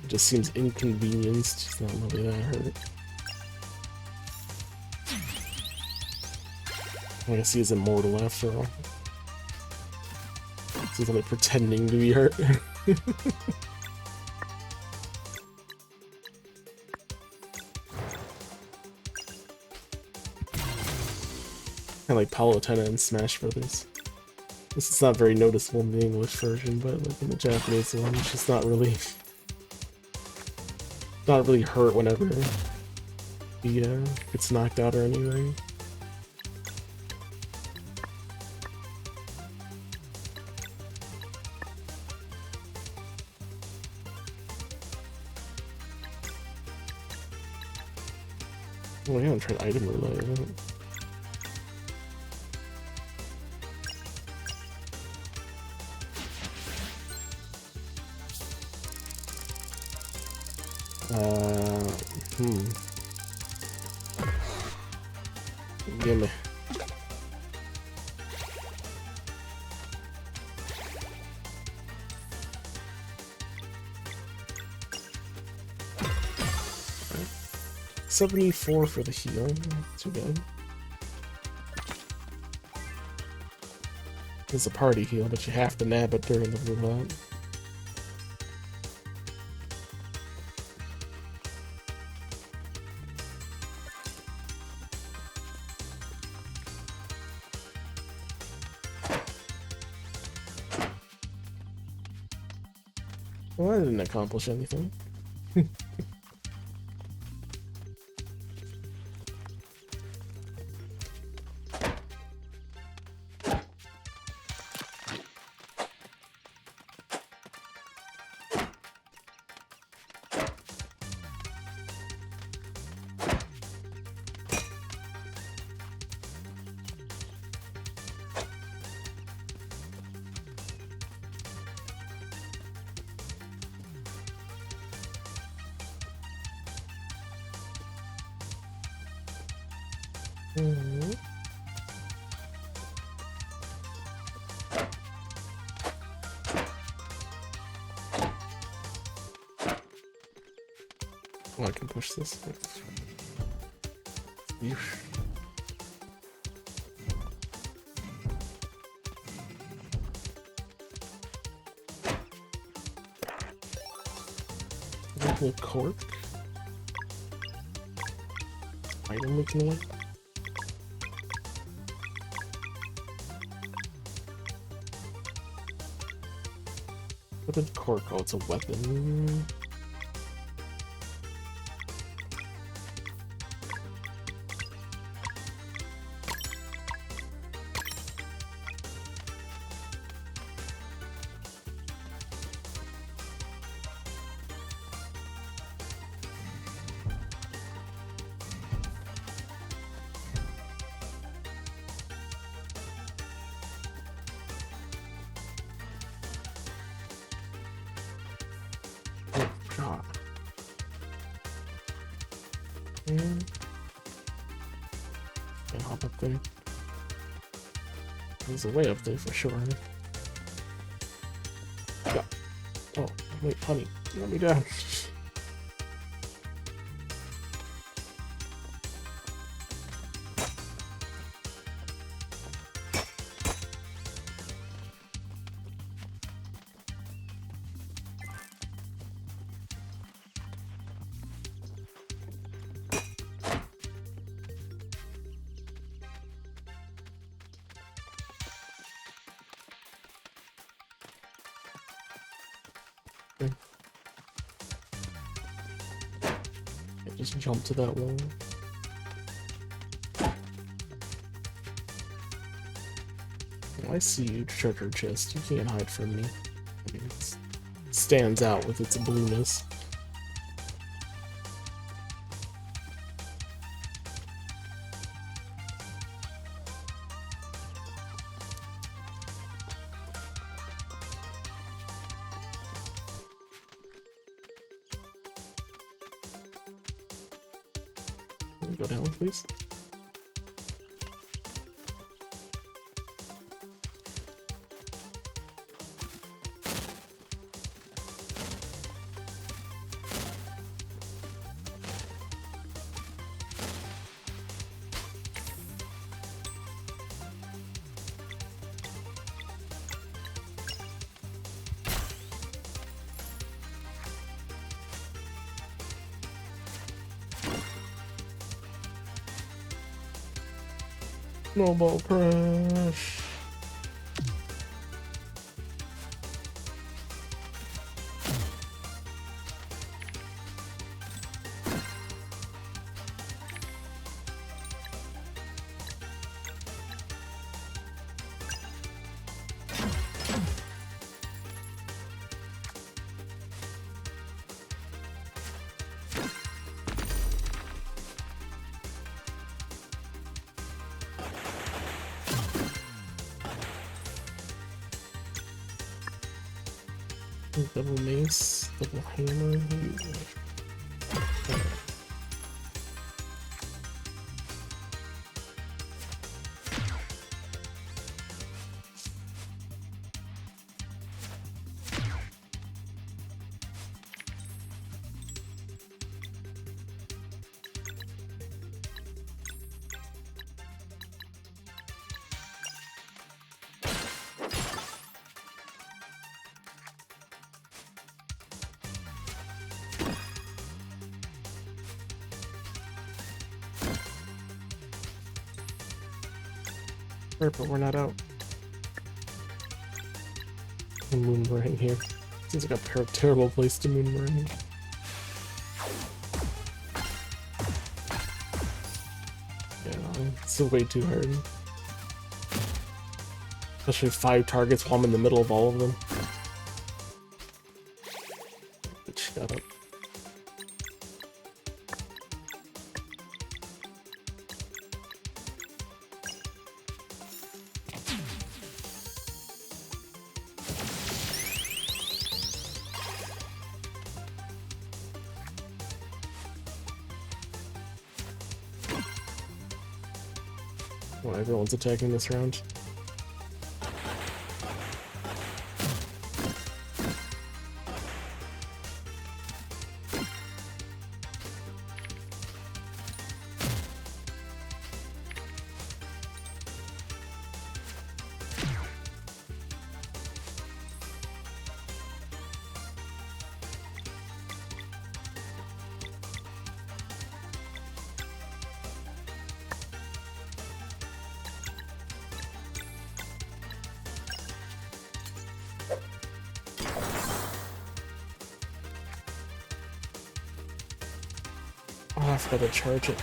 It just seems inconvenienced. It's not really that hurt. I guess he is immortal after all. He's only pretending to be hurt. Kinda like Palutena in Smash Brothers. This is not very noticeable in the English version, but like in the Japanese one, she's not really hurt whenever he gets knocked out or anything. Oh, I haven't tried item roulette yet. Gimme. Right. 74 for the heal. Not too bad. It's a party heal, but you have to nab it during the roulette. Well, I didn't accomplish anything. Oh, I can push this. Yeesh. Little cork. Item we can win. What did cork? Oh, it's a weapon. God. And hop up there. There's a way up there for sure. Yeah. Oh, wait, honey, let me down. Just jump to that wall. I see you, treasure chest. You can't hide from me. I mean, it stands out with its blueness. Go down, please. Snowball crash. Double mace, double hammer. But we're not out. A moonbring here. Seems like a terrible place to moonbring. Yeah, it's way too hard. Especially 5 targets while I'm in the middle of all of them. Shut up. Well, everyone's attacking this round. Oh, I forgot to charge it.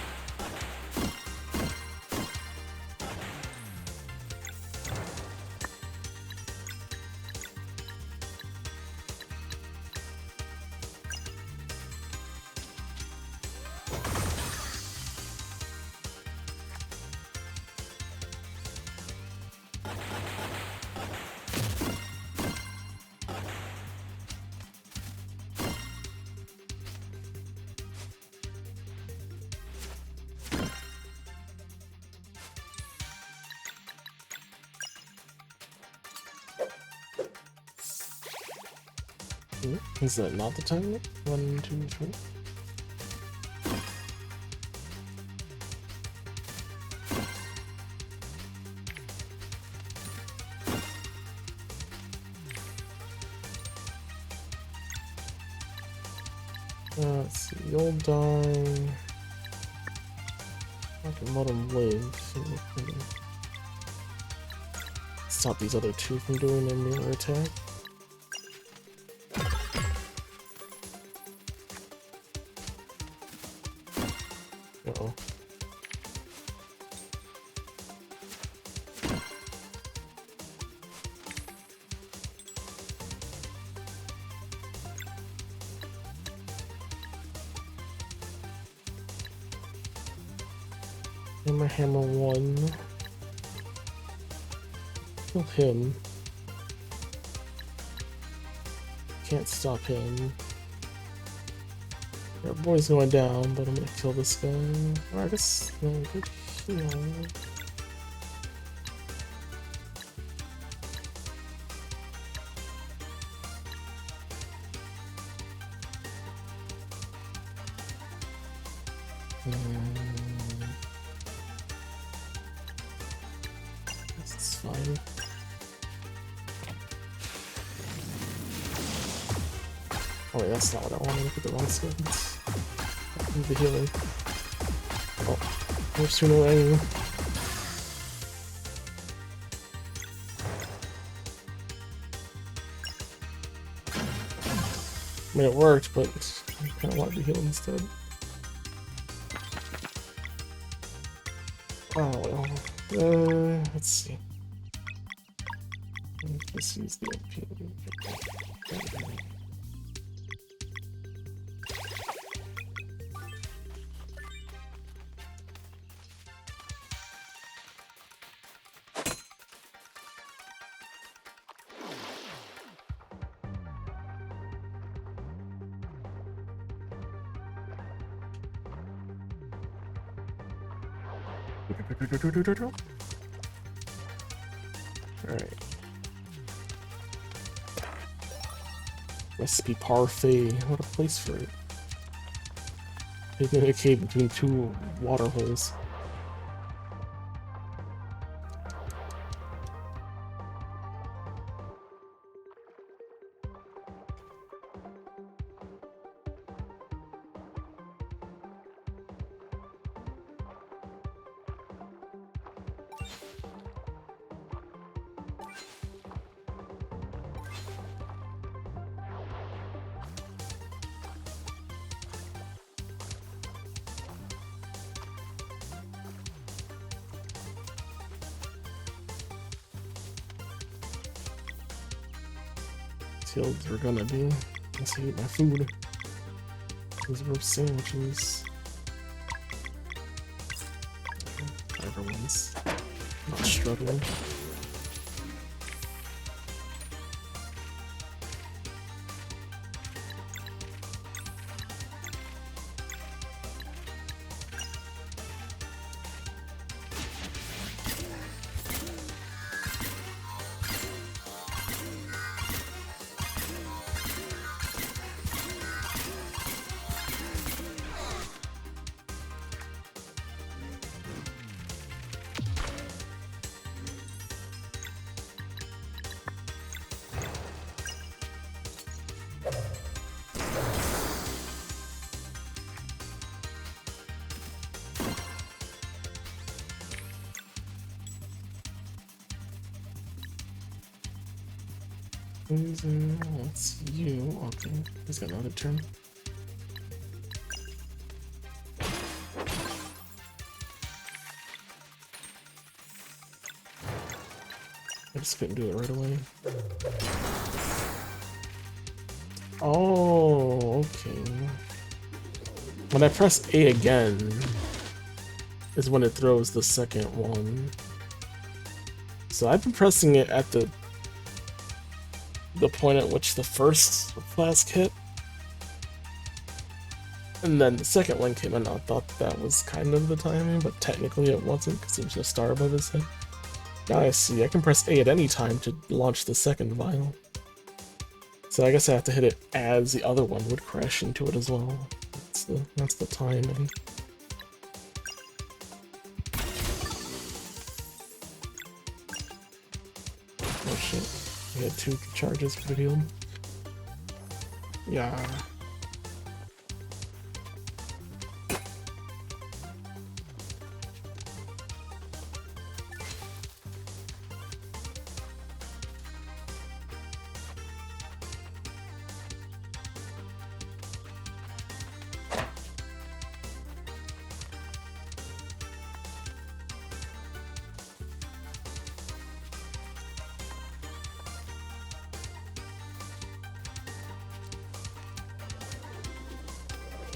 Is that not the time? 1, 2, 3. Let's see, you'll die. I can let him live. So we can stop these other two from doing their mirror attack. Uh-oh. Hammer 1. Kill him. Can't stop him. Our boy's going down, but I'm gonna kill this guy. Or I guess no good heal. It's fine. Oh wait, that's not what I wanted. Look at the wrong skins. The healing. Oh, there's too many. I mean, it worked, but I kind of wanted to heal instead. Oh well. Let's see. Let's use the MP. Alright. Recipe parfait. What a place for it. Hidden in a cave between two water holes. Fields are gonna be. Let's eat my food. These roast sandwiches. Everyone's not struggling. That's you. Okay, he's got another turn. I just couldn't do it right away. Oh, okay. When I press A again, is when it throws the second one. So I've been pressing it at the point at which the first flask hit, and then the second one came in. I thought that was kind of the timing, but technically it wasn't because there was a star above his head. Now I see, I can press A at any time to launch the second vial. So I guess I have to hit it as the other one would crash into it as well. That's the timing. Oh shit. We had 2 charges for the heal. Yeah.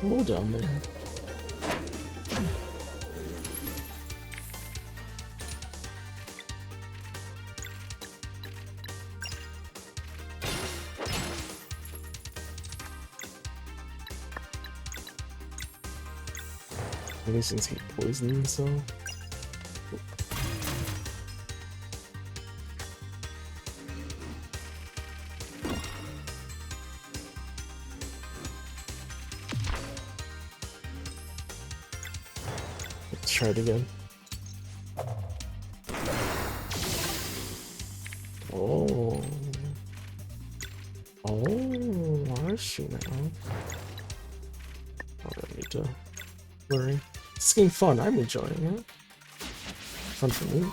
Hold down there. These things hate poison, so. Let's try it again. Oh. Oh, I see now. I don't need to worry. It's getting fun. I'm enjoying it. Fun for me.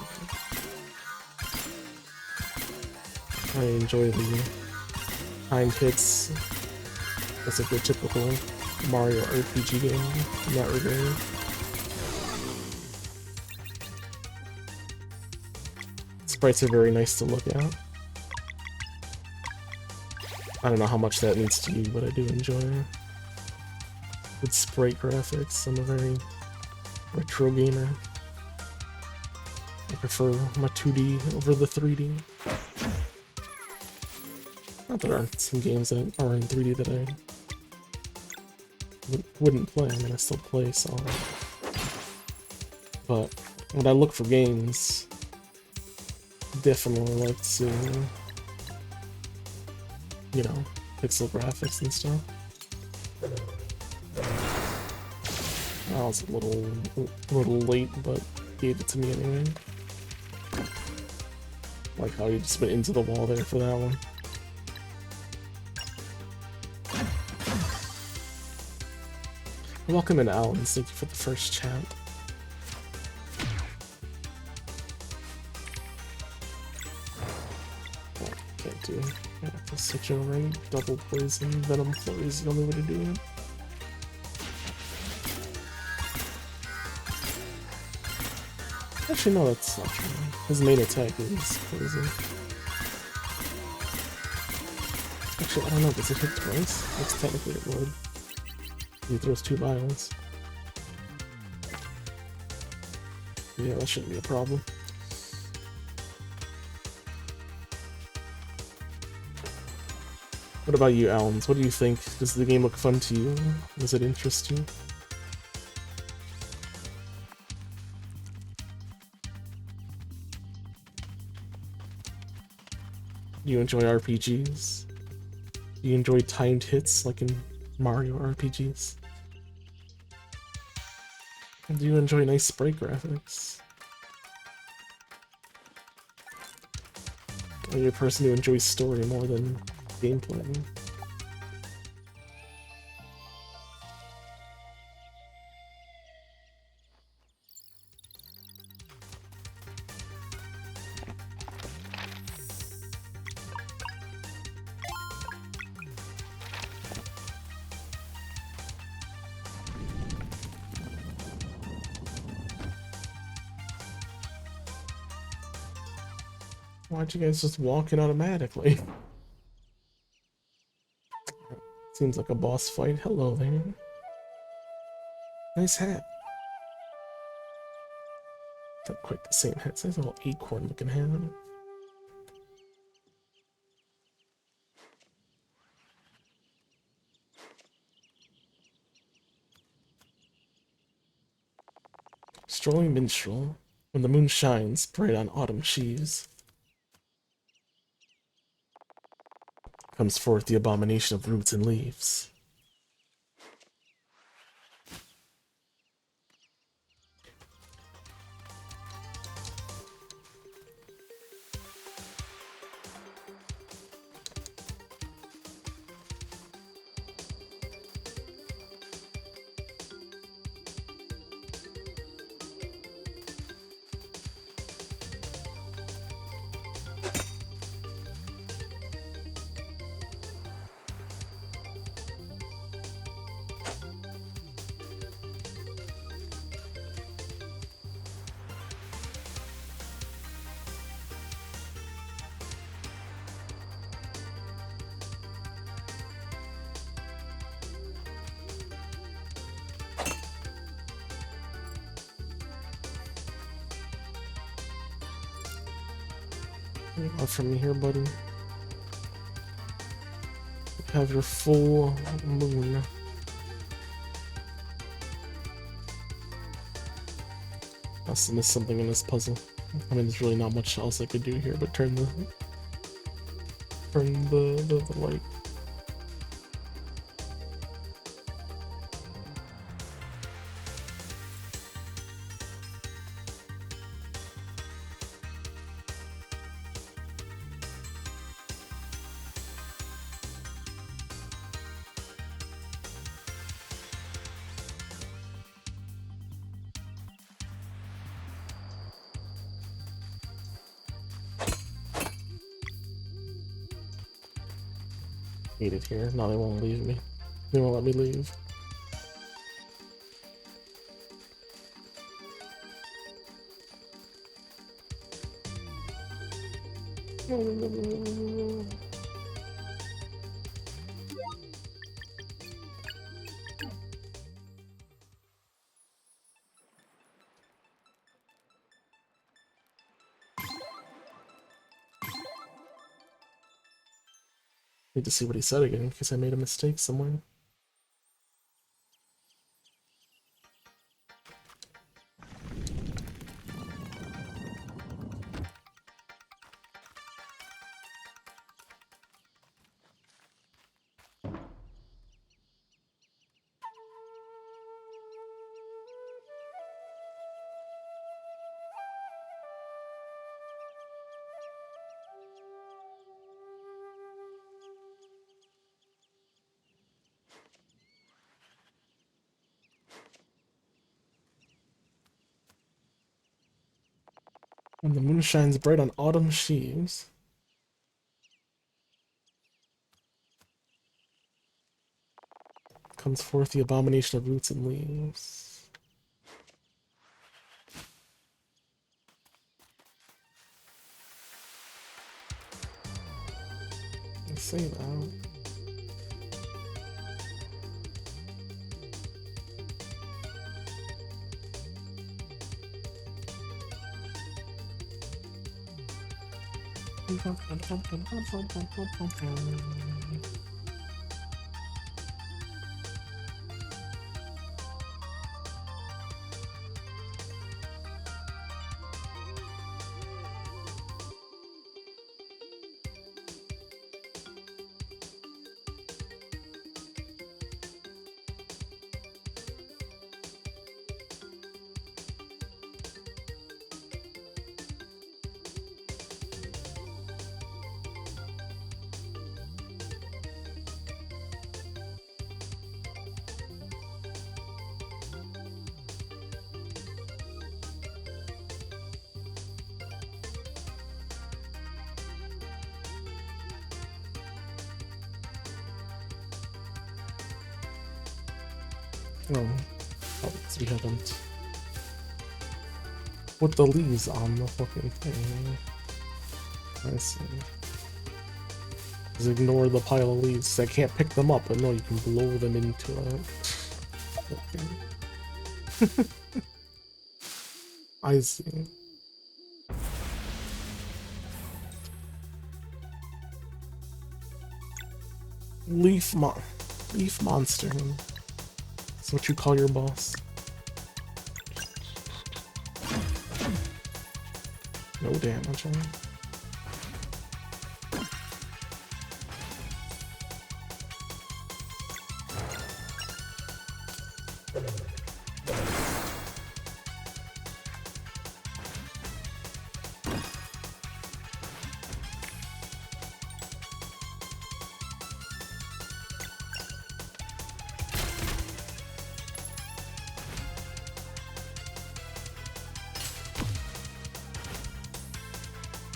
I enjoy the time hits That's like the typical Mario RPG game in that regard. Sprites are very nice to look at. I don't know how much that means to you, but I do enjoy good sprite graphics. I'm a very retro gamer. I prefer my 2D over the 3D. Not that there aren't some games that are in 3D that I wouldn't play. I mean, I still play some. But when I look for games, definitely like to, you know, pixel graphics and stuff. I was a little late, but gave it to me anyway. Like how you just went into the wall there for that one. Welcome in, Alan. Thank you for the first chat. Oh, can't do. I have to switch over. Double poison, venom flurry is the only way to do it. Actually, no, that's not true. His main attack is poison. Actually, I don't know. Does it hit twice? Looks technically it would. He throws 2 vials. Yeah, that shouldn't be a problem. What about you, Alans? What do you think? Does the game look fun to you? Does it interest you? Do you enjoy RPGs? Do you enjoy timed hits like in Mario RPGs? And do you enjoy nice sprite graphics? Are you a person who enjoys story more than gameplay? Why'd you guys just walk in automatically? Seems like a boss fight. Hello there. Nice hat. Not quite the same hat. It's a little acorn looking hat. Strolling minstrel. When the moon shines bright on autumn sheaves, comes forth the abomination of roots and leaves. What do you want from me here, buddy? Have your full moon. Must have missed something in this puzzle. I mean, there's really not much else I could do here but turn the light. Hate it here. Now they won't leave me. They won't let me leave. Need to see what he said again, in case I made a mistake somewhere. When the moon shines bright on autumn sheaves. Comes forth the abomination of roots and leaves. I say that. No, because we haven't put the leaves on the fucking thing. I see. Just ignore the pile of leaves. I can't pick them up, but no, you can blow them into it. Okay. I see. Leaf monster. That's what you call your boss. No damage on him.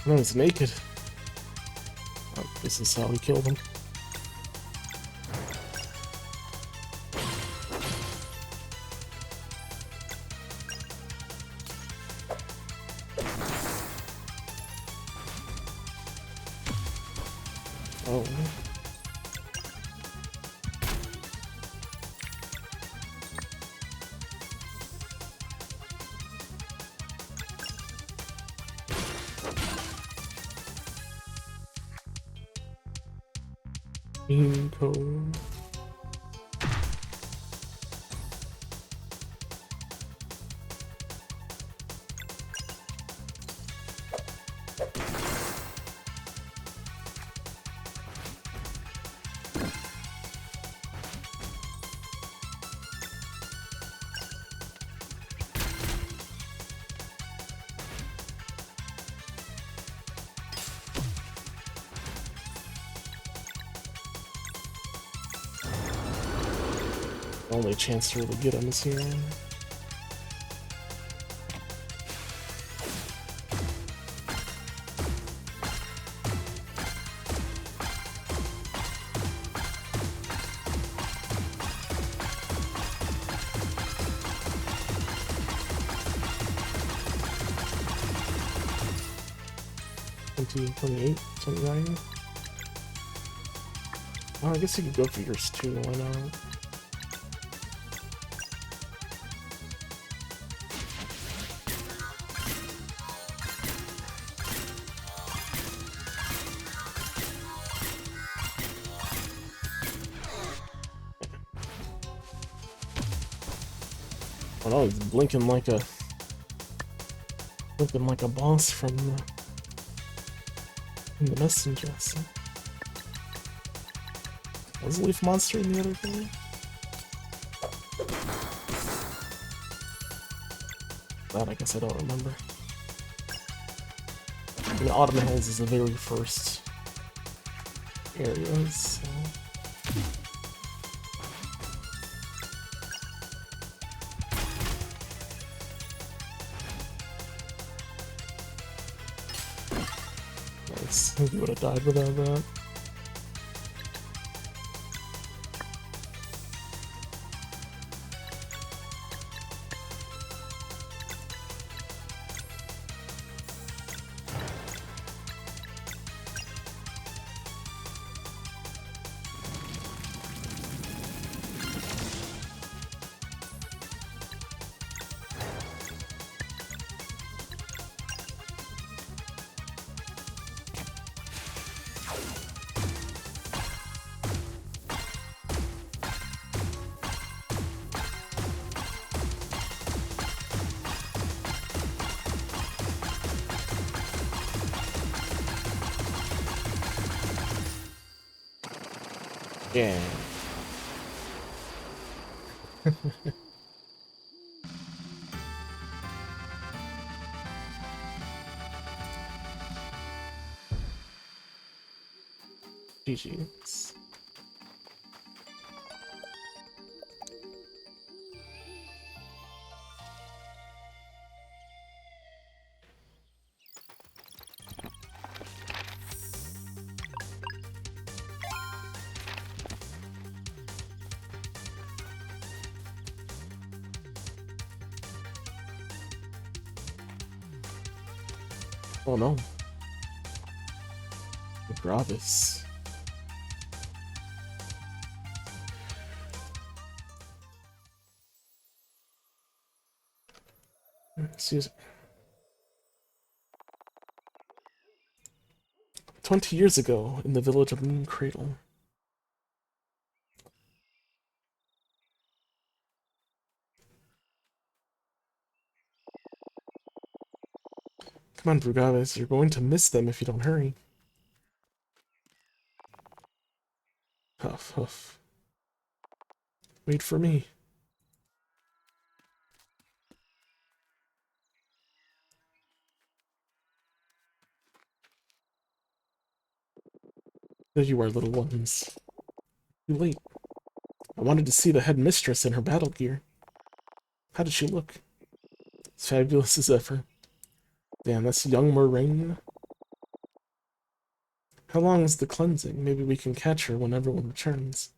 No, it's naked. Oh, this is how we killed him. Oh. Code. Only chance to really get him is here. 20, 28, 29. Oh, I guess you could go for yours too, why not? Oh no, he's blinking like a boss from the messenger. So. Was Leaf Monster in the other thing? That I guess I don't remember. I mean, Autumn Hills is the very first area, so. Nice. You would have died without that. Yeah. GG's. Oh no. Gravis. Excuse me. 20 years ago, in the village of Moon Cradle. Come on, Brugavis, you're going to miss them if you don't hurry. Huff, huff. Wait for me. There you are, little ones. Too late. I wanted to see the headmistress in her battle gear. How did she look? As fabulous as ever. Damn, that's young Moraine. How long is the cleansing? Maybe we can catch her when everyone returns.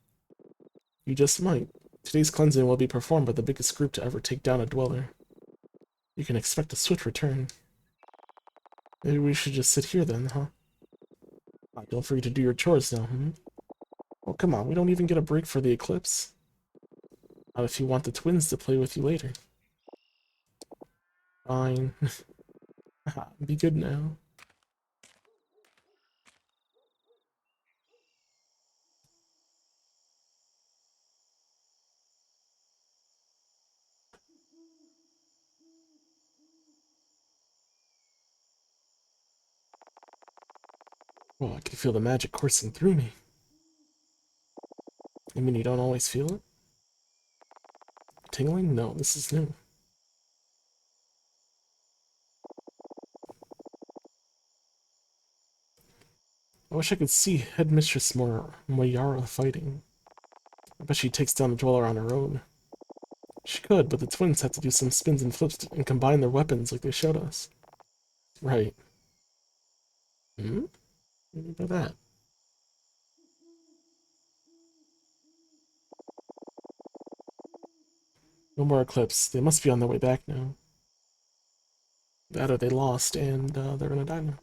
You just might. Today's cleansing will be performed by the biggest group to ever take down a dweller. You can expect a swift return. Maybe we should just sit here then, huh? Don't forget to do your chores now, hmm? Oh, come on, we don't even get a break for the eclipse. Not if you want the twins to play with you later. Fine. Be good now. Oh, I can feel the magic coursing through me. I mean, you don't always feel it? Tingling? No, this is new. I wish I could see Headmistress Moyara fighting. I bet she takes down the Dweller on her own. She could, but the twins have to do some spins and flips and combine their weapons like they showed us. Right. Hmm? What do you mean by that? No more Eclipse. They must be on their way back now. That or they lost, and they're gonna die now.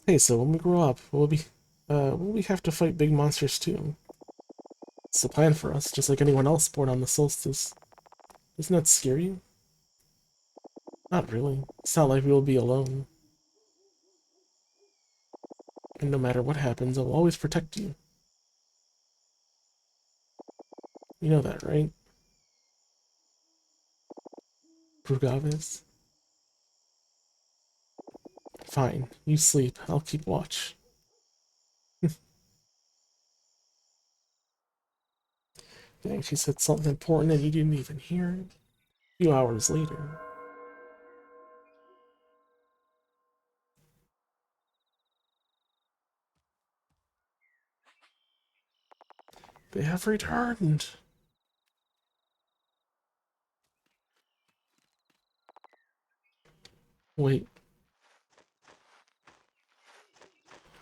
Hey, so when we grow up, will we have to fight big monsters too? It's the plan for us, just like anyone else born on the solstice. Doesn't that scare you? Not really. It's not like we will be alone. And no matter what happens, I will always protect you. You know that, right? Brugavis? Fine. You sleep. I'll keep watch. Dang, she said something important and you didn't even hear it. A few hours later. They have returned. Wait.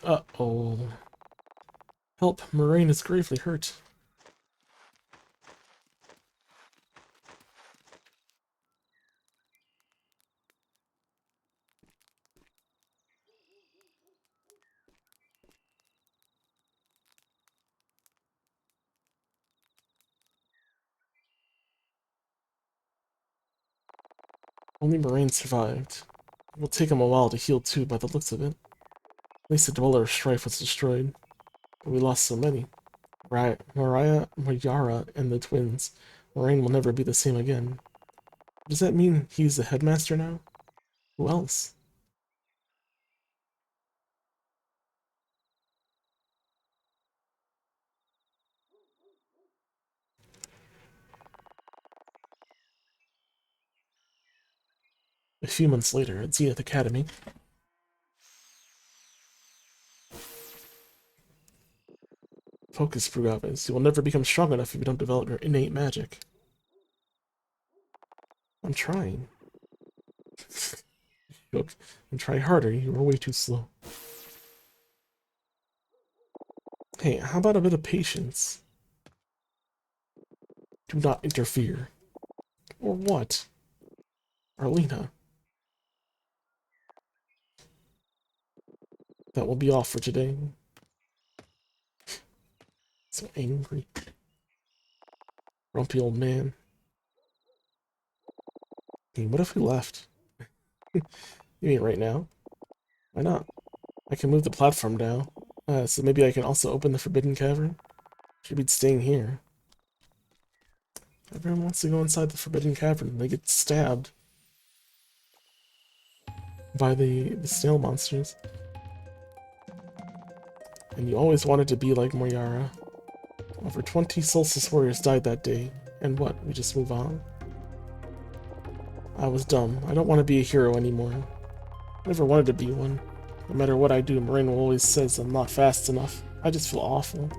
Uh-oh. Help, Moraine is gravely hurt. Only Moraine survived. It will take him a while to heal too, by the looks of it. At least the Dweller of Strife was destroyed. But we lost so many. Mariah, Mayara, and the twins. Moraine will never be the same again. Does that mean he's the headmaster now? Who else? A few months later, at Zenith Academy. Focus, Brugavis. You will never become strong enough if you don't develop your innate magic. I'm trying. Look, and try harder. You were way too slow. Hey, how about a bit of patience? Do not interfere. Or what? Arlena. That will be all for today. So angry. Grumpy old man. Hey, what if we left? You mean right now? Why not? I can move the platform now. So maybe I can also open the Forbidden Cavern? Should be staying here. Everyone wants to go inside the Forbidden Cavern. They get stabbed by the snail monsters. And you always wanted to be like Moyara. Over 20 Solstice warriors died that day. And what? We just move on? I was dumb. I don't want to be a hero anymore. I never wanted to be one. No matter what I do, Moraine always says I'm not fast enough. I just feel awful.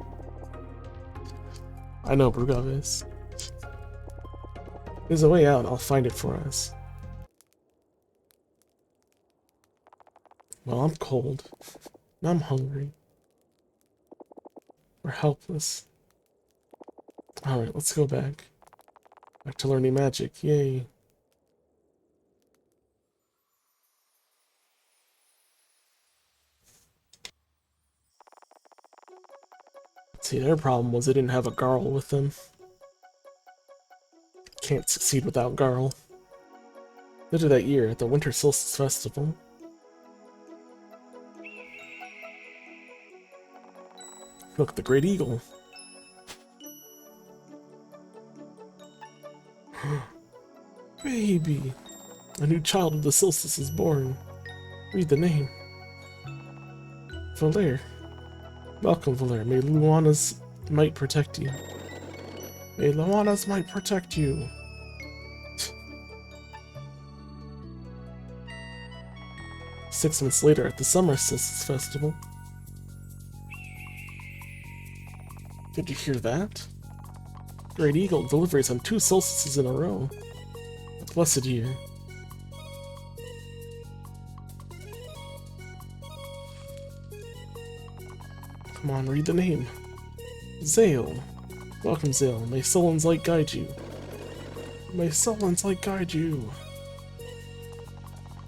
I know, Brugavis. There's a way out. I'll find it for us. Well, I'm cold. And I'm hungry. We're helpless. Alright, let's go back. Back to learning magic. Yay. See, their problem was they didn't have a Garl with them. Can't succeed without Garl. Later that year, at the Winter Solstice Festival. Look, the Great Eagle. Baby! A new child of the solstice is born. Read the name. Valere. Welcome, Valere. May Luana's might protect you. May Luana's might protect you. Six months later, at the Summer Solstice Festival. Did you hear that? Great Eagle delivers on 2 solstices in a row. A blessed year. Come on, read the name. Zale. Welcome, Zale. May Sullen's light guide you. May Sullen's light guide you.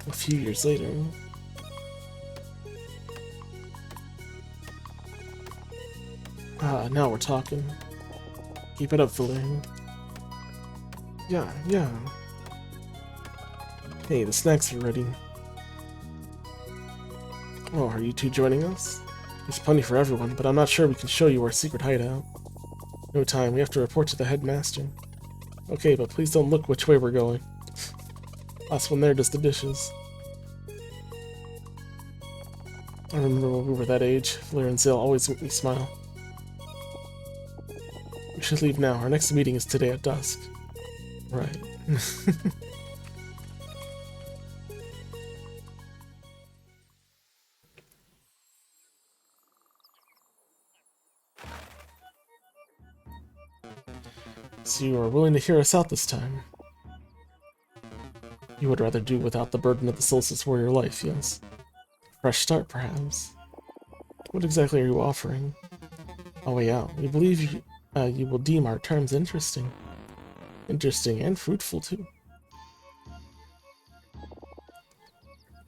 A few years later. Ah, now we're talking. Keep it up, Valerian. Yeah, yeah. Hey, the snacks are ready. Oh, are you two joining us? There's plenty for everyone, but I'm not sure we can show you our secret hideout. No time, we have to report to the headmaster. Okay, but please don't look which way we're going. Last one there does the dishes. I remember when we were that age, Fleur and Zale always make me smile. We should leave now. Our next meeting is today at dusk. Right. So you are willing to hear us out this time? You would rather do without the burden of the Solstice Warrior life, yes? Fresh start, perhaps? What exactly are you offering? Oh, way out. We believe you will deem our terms interesting. Interesting and fruitful, too.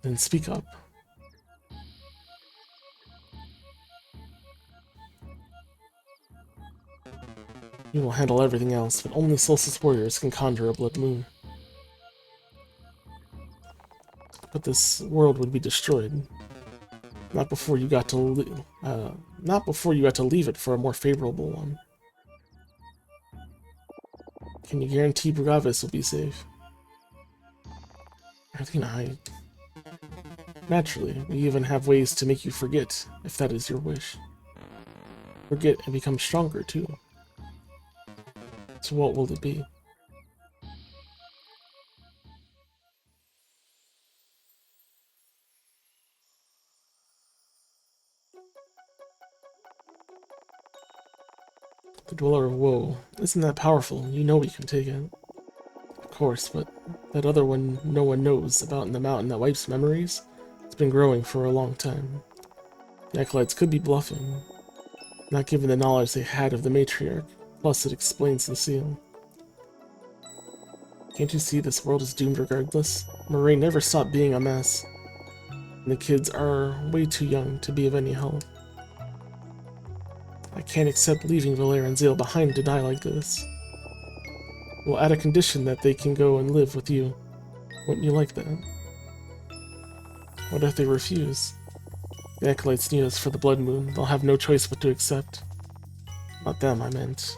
Then speak up. You will handle everything else, but only Solstice Warriors can conjure a blood moon. But this world would be destroyed. Not before you got to leave it for a more favorable one. Can you guarantee Bravis will be safe? Arlena, naturally, we even have ways to make you forget, if that is your wish. Forget and become stronger, too. So what will it be? The Dweller of Woe. Isn't that powerful? You know we can take it. Of course, but that other one no one knows about in the mountain that wipes memories? It's been growing for a long time. The Acolytes could be bluffing, not given the knowledge they had of the Matriarch. Plus, it explains the seal. Can't you see this world is doomed regardless? Moraine never stopped being a mess, and the kids are way too young to be of any help. I can't accept leaving Valera and Zale behind to die like this. We'll add a condition that they can go and live with you. Wouldn't you like that? What if they refuse? The Acolytes need us for the Blood Moon. They'll have no choice but to accept. Not them, I meant.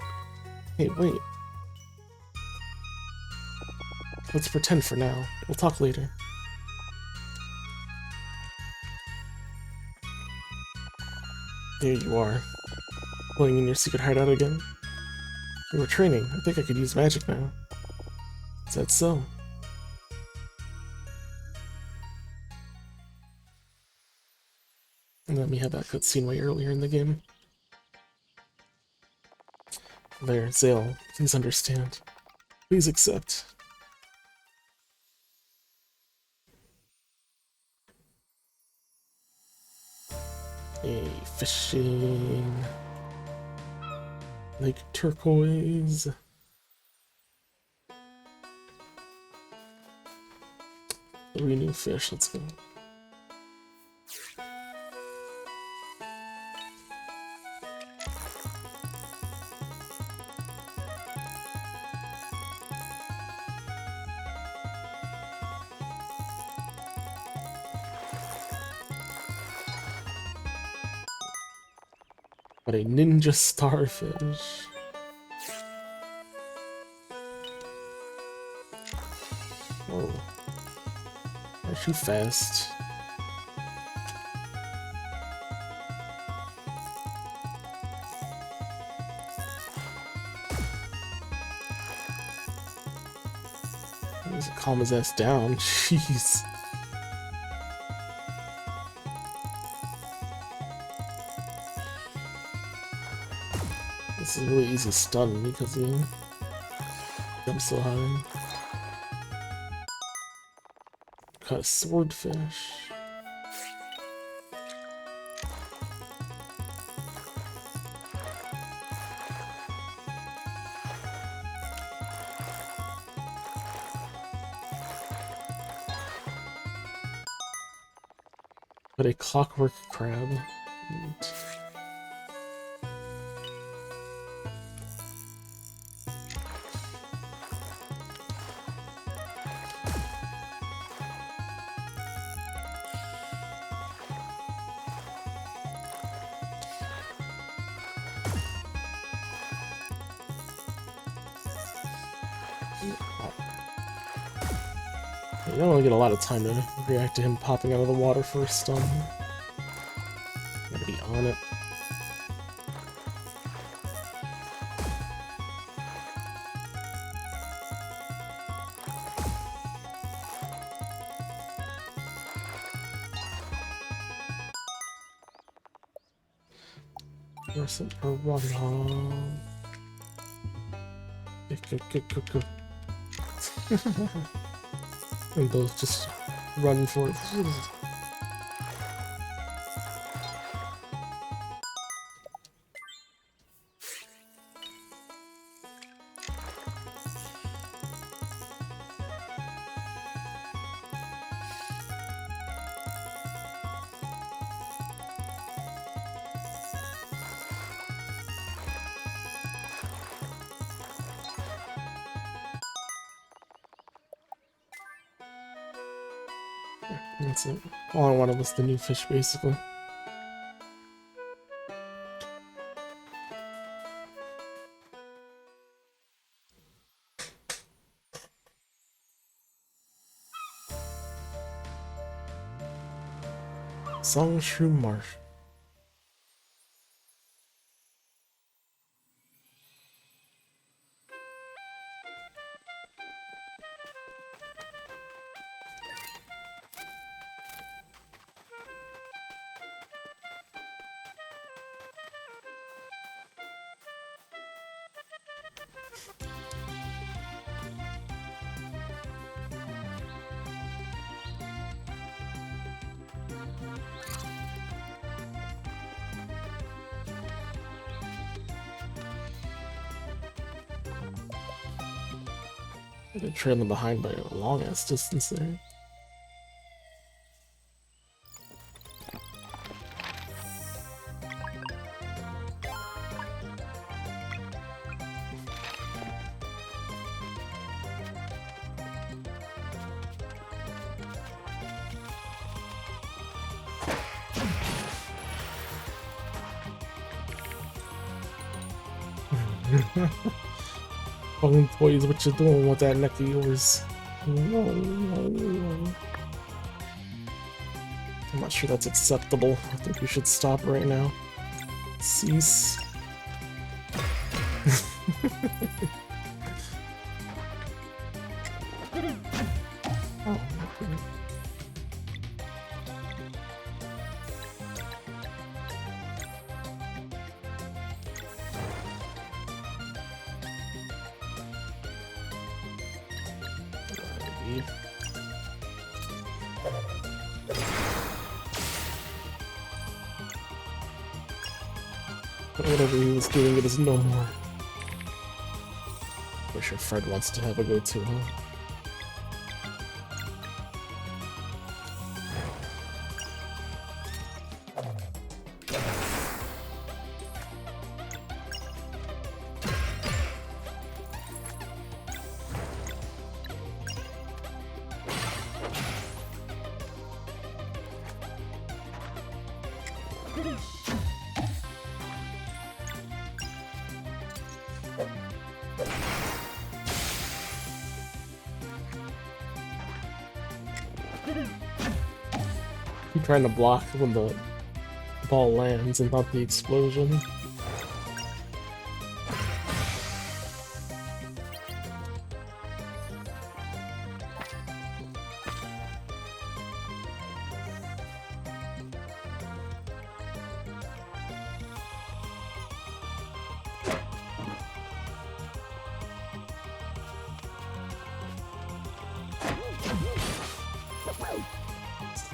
Hey, wait. Let's pretend for now. We'll talk later. There you are. Playing in your secret hideout again? We were training. I think I could use magic now. Is that so? And let me have that cutscene way earlier in the game. There, Zale, please understand. Please accept. Hey, fishing. Lake Turquoise. 3 new fish, let's go. But a ninja starfish. Whoa. Are too fast. He needs to calm his ass down. Jeez. This is really easy to stun because he jumps so high. Caught a swordfish. But a clockwork crab. Neat. You don't really get a lot of time to react to him popping out of the water for a stun. Gotta be on it. Person per one home. And both just run for it. That's it. All I wanted was the new fish, basically. Songshrew Marsh. They're trailing behind by a long ass distance there. Phone toys, what you doing with that neck of yours? No, no, no. I'm not sure that's acceptable. I think we should stop right now. Cease. Oh, okay. But whatever he was doing, it is no more. For sure Fred wants to have a go too, huh? Keep trying to block when the ball lands and not the explosion.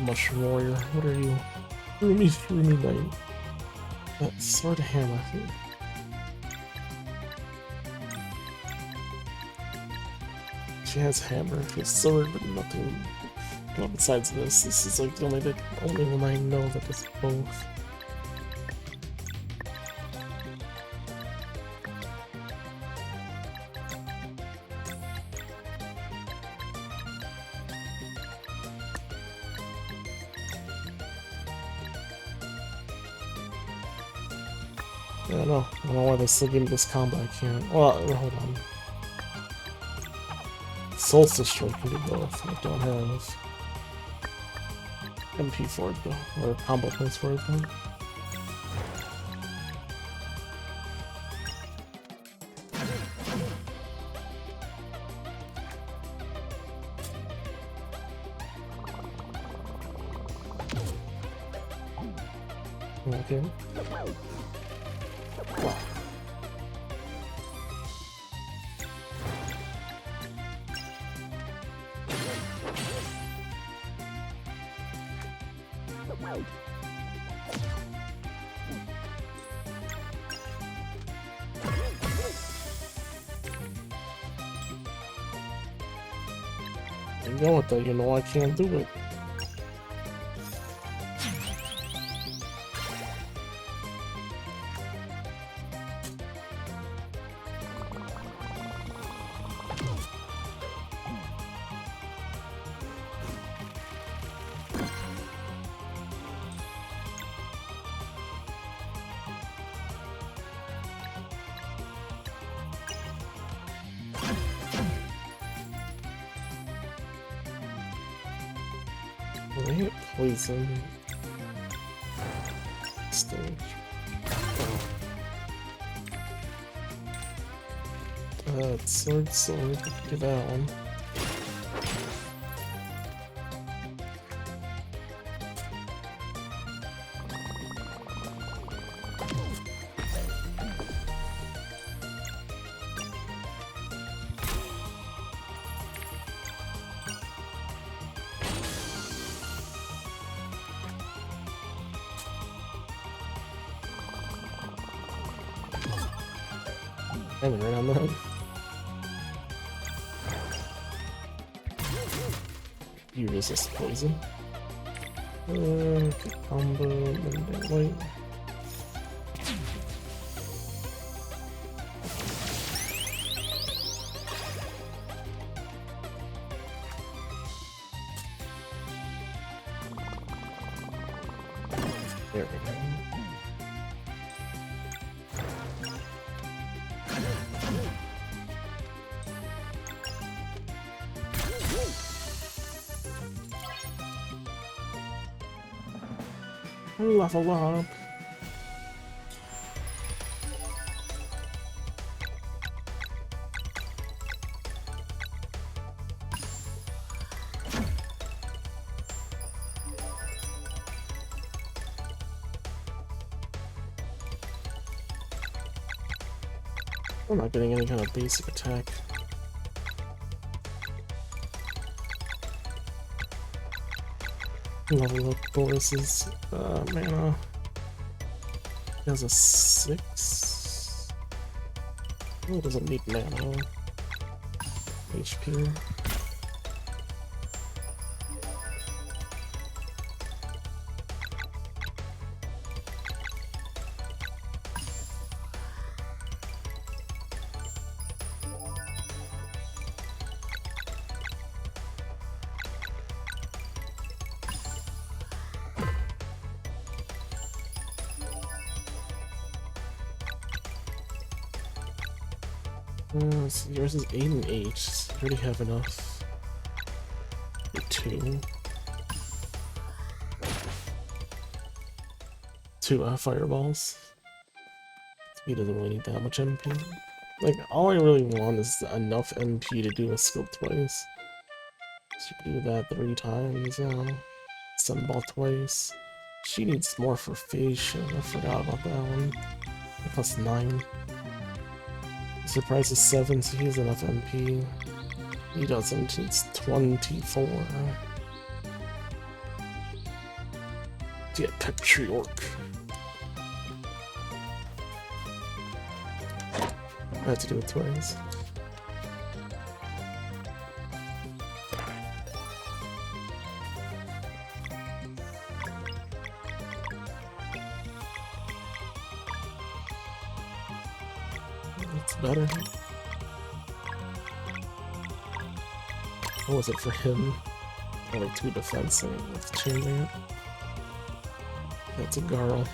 Mushroom Warrior, what are you? Through me, Knight. That sword hammer thing. She has hammer, she has sword, but nothing. Well, besides this, this is like the only one I know that does both. I don't know why they're still giving this combo. I can't. Well, hold on. Solstice Strike can do both. I don't have MP for it though, or combo points for it though. Okay. You know it though, you know I can't do it. Alright, poison. Stage. Sword. Do that one. I'm right on that. You resist poison. Combo, and wait. There we go. Level up. I'm not getting any kind of basic attack. Level up Boris's mana. He has a 6. Oh, doesn't need mana. HP. So yours is 8 and 8. So you already have enough. 2 fireballs. He doesn't really need that much MP. Like, all I really want is enough MP to do a skill twice. So you do that 3 times, Sunball twice. She needs more for phase shift. I forgot about that one. Plus 9. Surprise is 7, so he has enough MP. He doesn't, it's 24. Get Petriorch. I had to do it twice. That's better. What was it for him? Only 2 defense, so let's change it. That's a Garl.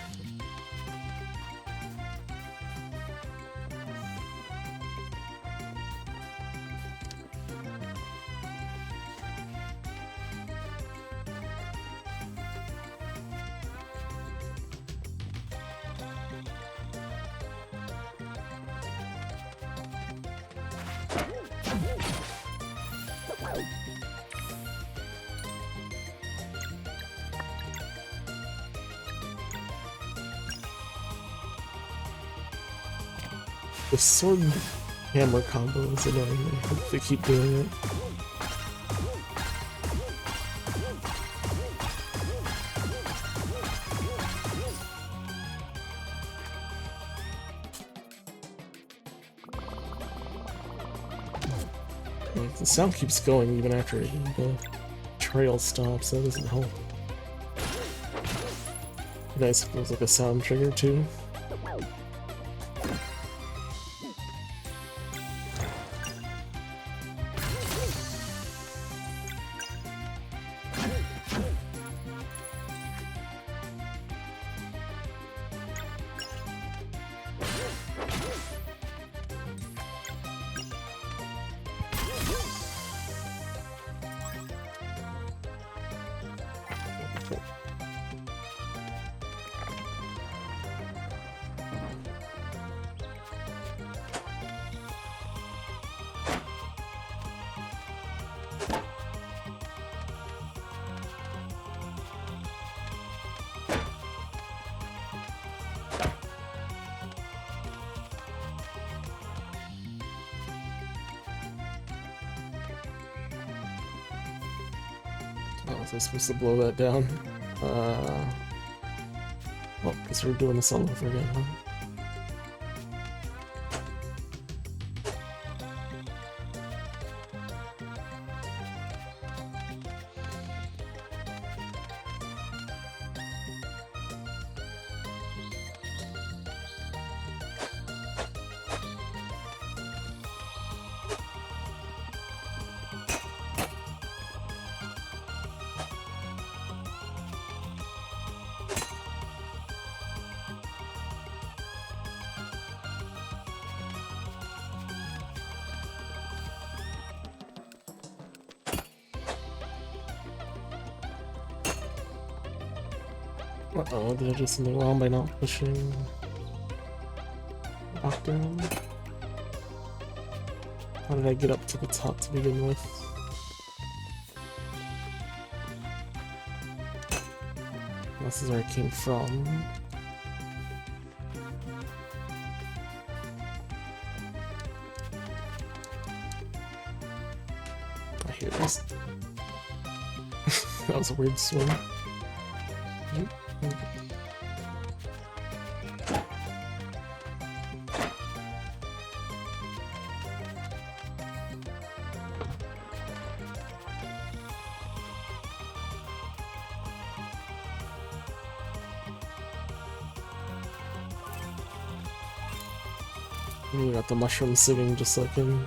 The sword hammer combo is annoying. I hope they keep doing it. Like, the sound keeps going even after the trail stops. That doesn't help. Nice if it was like a sound trigger too. Oh, was I supposed to blow that down? Well, guess we're doing this all over again, huh? Uh-oh, did I do something wrong by not pushing lockdown? How did I get up to the top to begin with? This is where I came from. I hear this. That was a weird swing. You got the mushroom singing just like in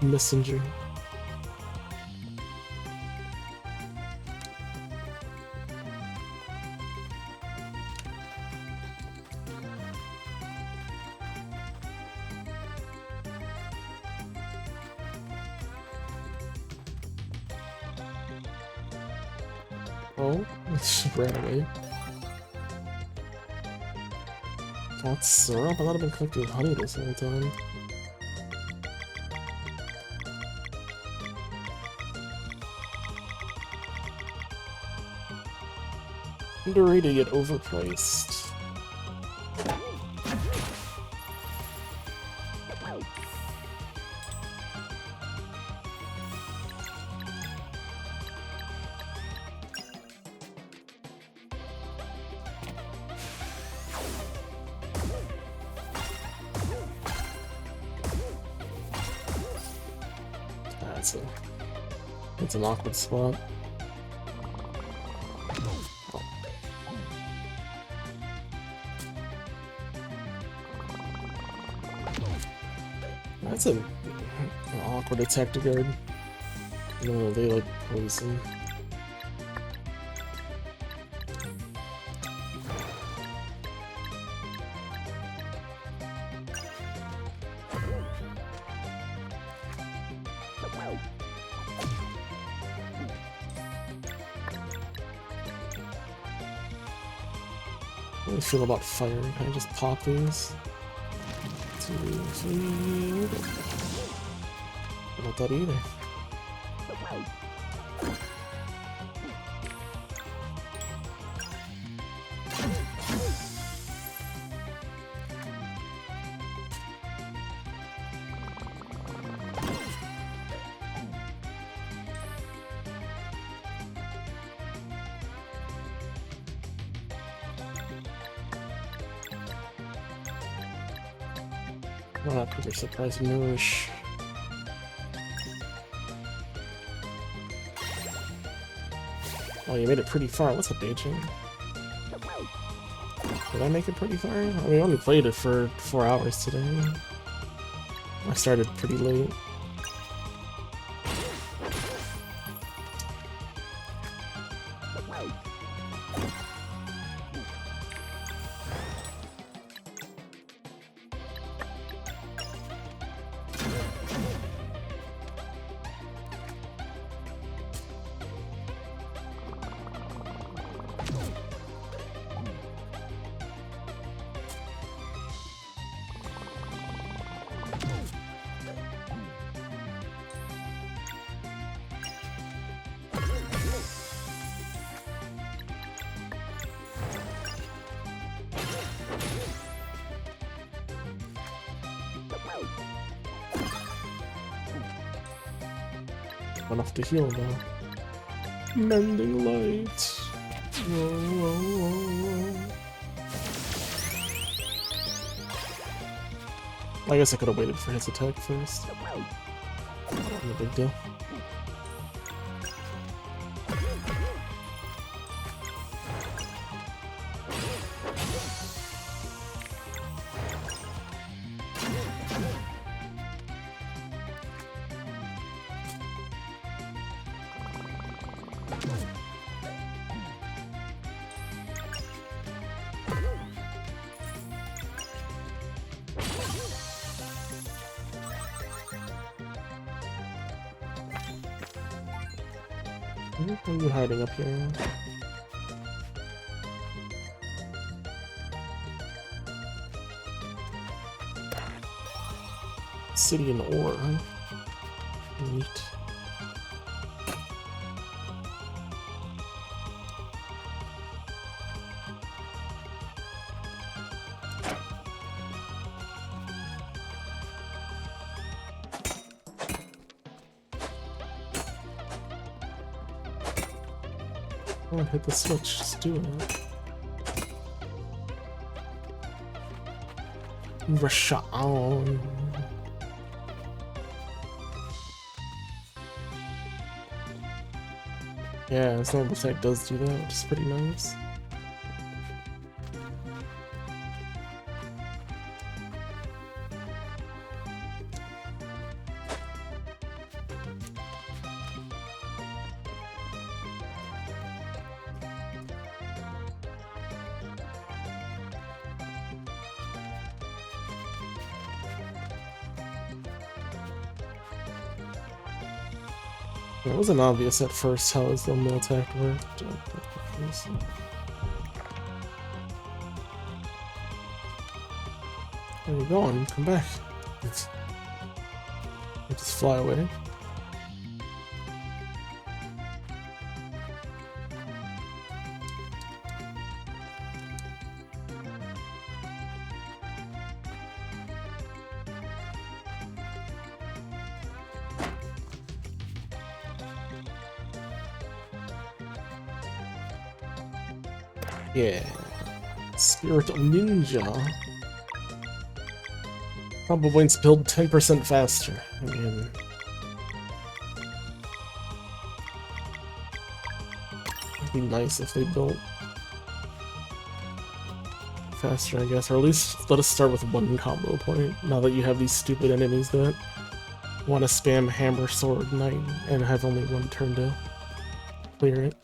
Messenger. Oh, it just ran away. That's syrup? I thought I've been collecting honey this whole time. Underrated yet overpriced. It's an awkward spot. Oh. That's an awkward attack to guard. No, they like poison. How do you feel about fire? Can I just pop these? 2, 3. Not that either. Ah, Peter surprise nourish. Oh, you made it pretty far. What's up, aging? Did I make it pretty far? I mean, I only played it for 4 hours today. I started pretty late. Enough to heal now. Mending light. Whoa, whoa, whoa, whoa. I guess I could have waited for his attack first. No big deal. What are you hiding up here? City and ore. Neat. Oh, hit the switch, just do it. Rashawn. Yeah, his normal attack does do that, which is pretty nice. It wasn't obvious at first how his normal attack worked. Where are you going? Come back. You just fly away. Yeah. Spirit of Ninja. Probably points build 10% faster. I mean, it'd be nice if they built faster, I guess. Or at least let us start with one combo point, now that you have these stupid enemies that want to spam hammer, sword, knight, and have only one turn to clear it.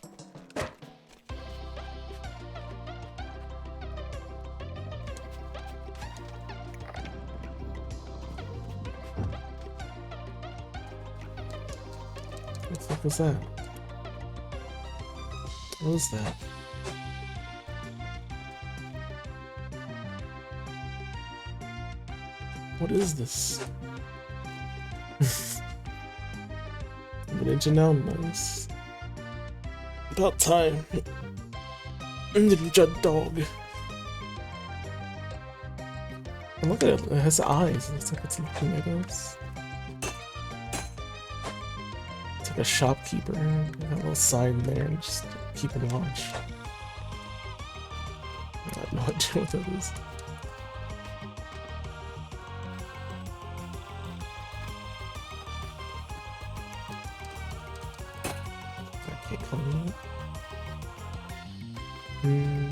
What the fuck was that? What was that? What is this? Ninja now, nice. About time. Ninja dog. And look at it, it has eyes. It looks like it's looking at us. It's like a shopkeeper. Got a little sign there, just keeping watch. I have no idea what that is. Hmm.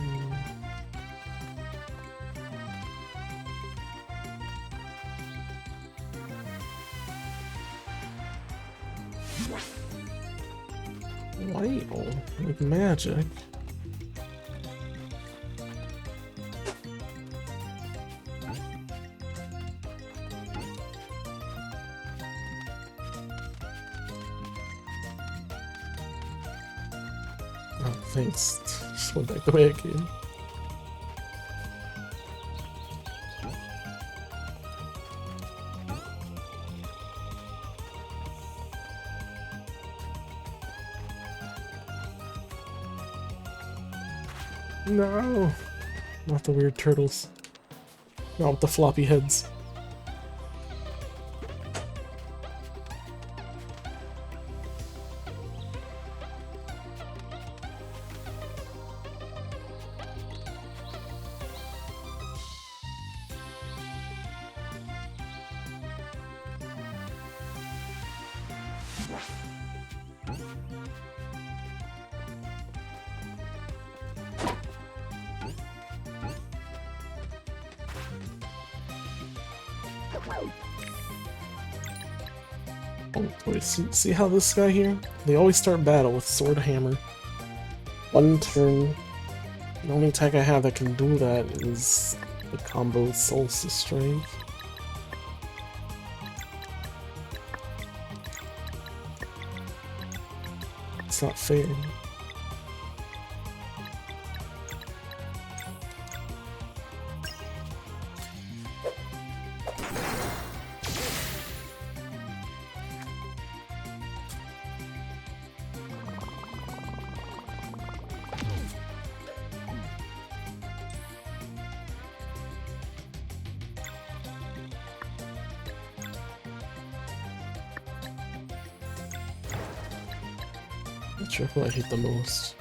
Whale, like magic. Oh, thanks. Just went back the way I came. No, not the weird turtles. Not with the floppy heads. Oh, wait, see how this guy here? They always start battle with sword hammer. One turn. The only attack I have that can do that is the combo Solstice Strike. It's not fair. Not sure who I hate the most.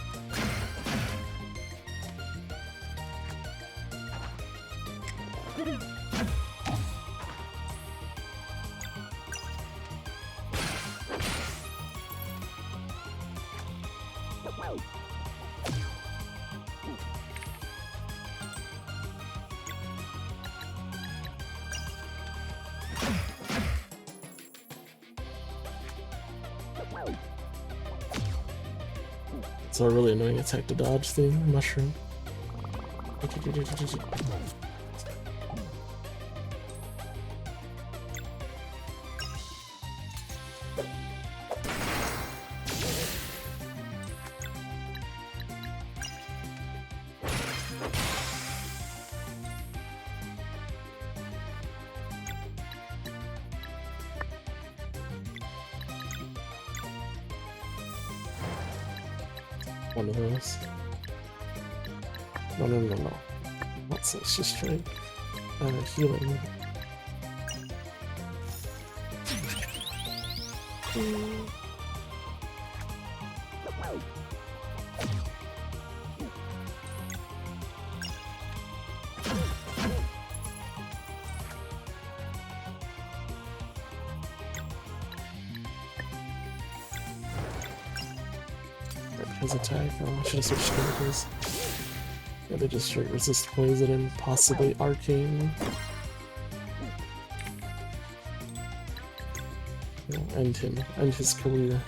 It's a really annoying attack to dodge thing, mushroom. One of those. No. What's this? Just straight healing. His attack. Oh, I should have switched chemicals. Yeah, they just straight resist poison and possibly arcane. End him. End his career.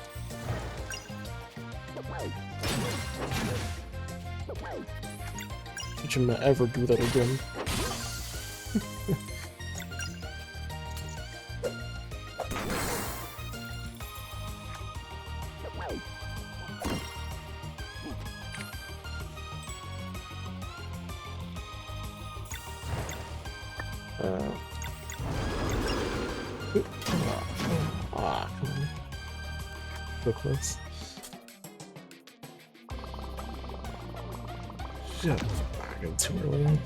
Teach him to ever do that again. Come on. So close. Shit. I got too early.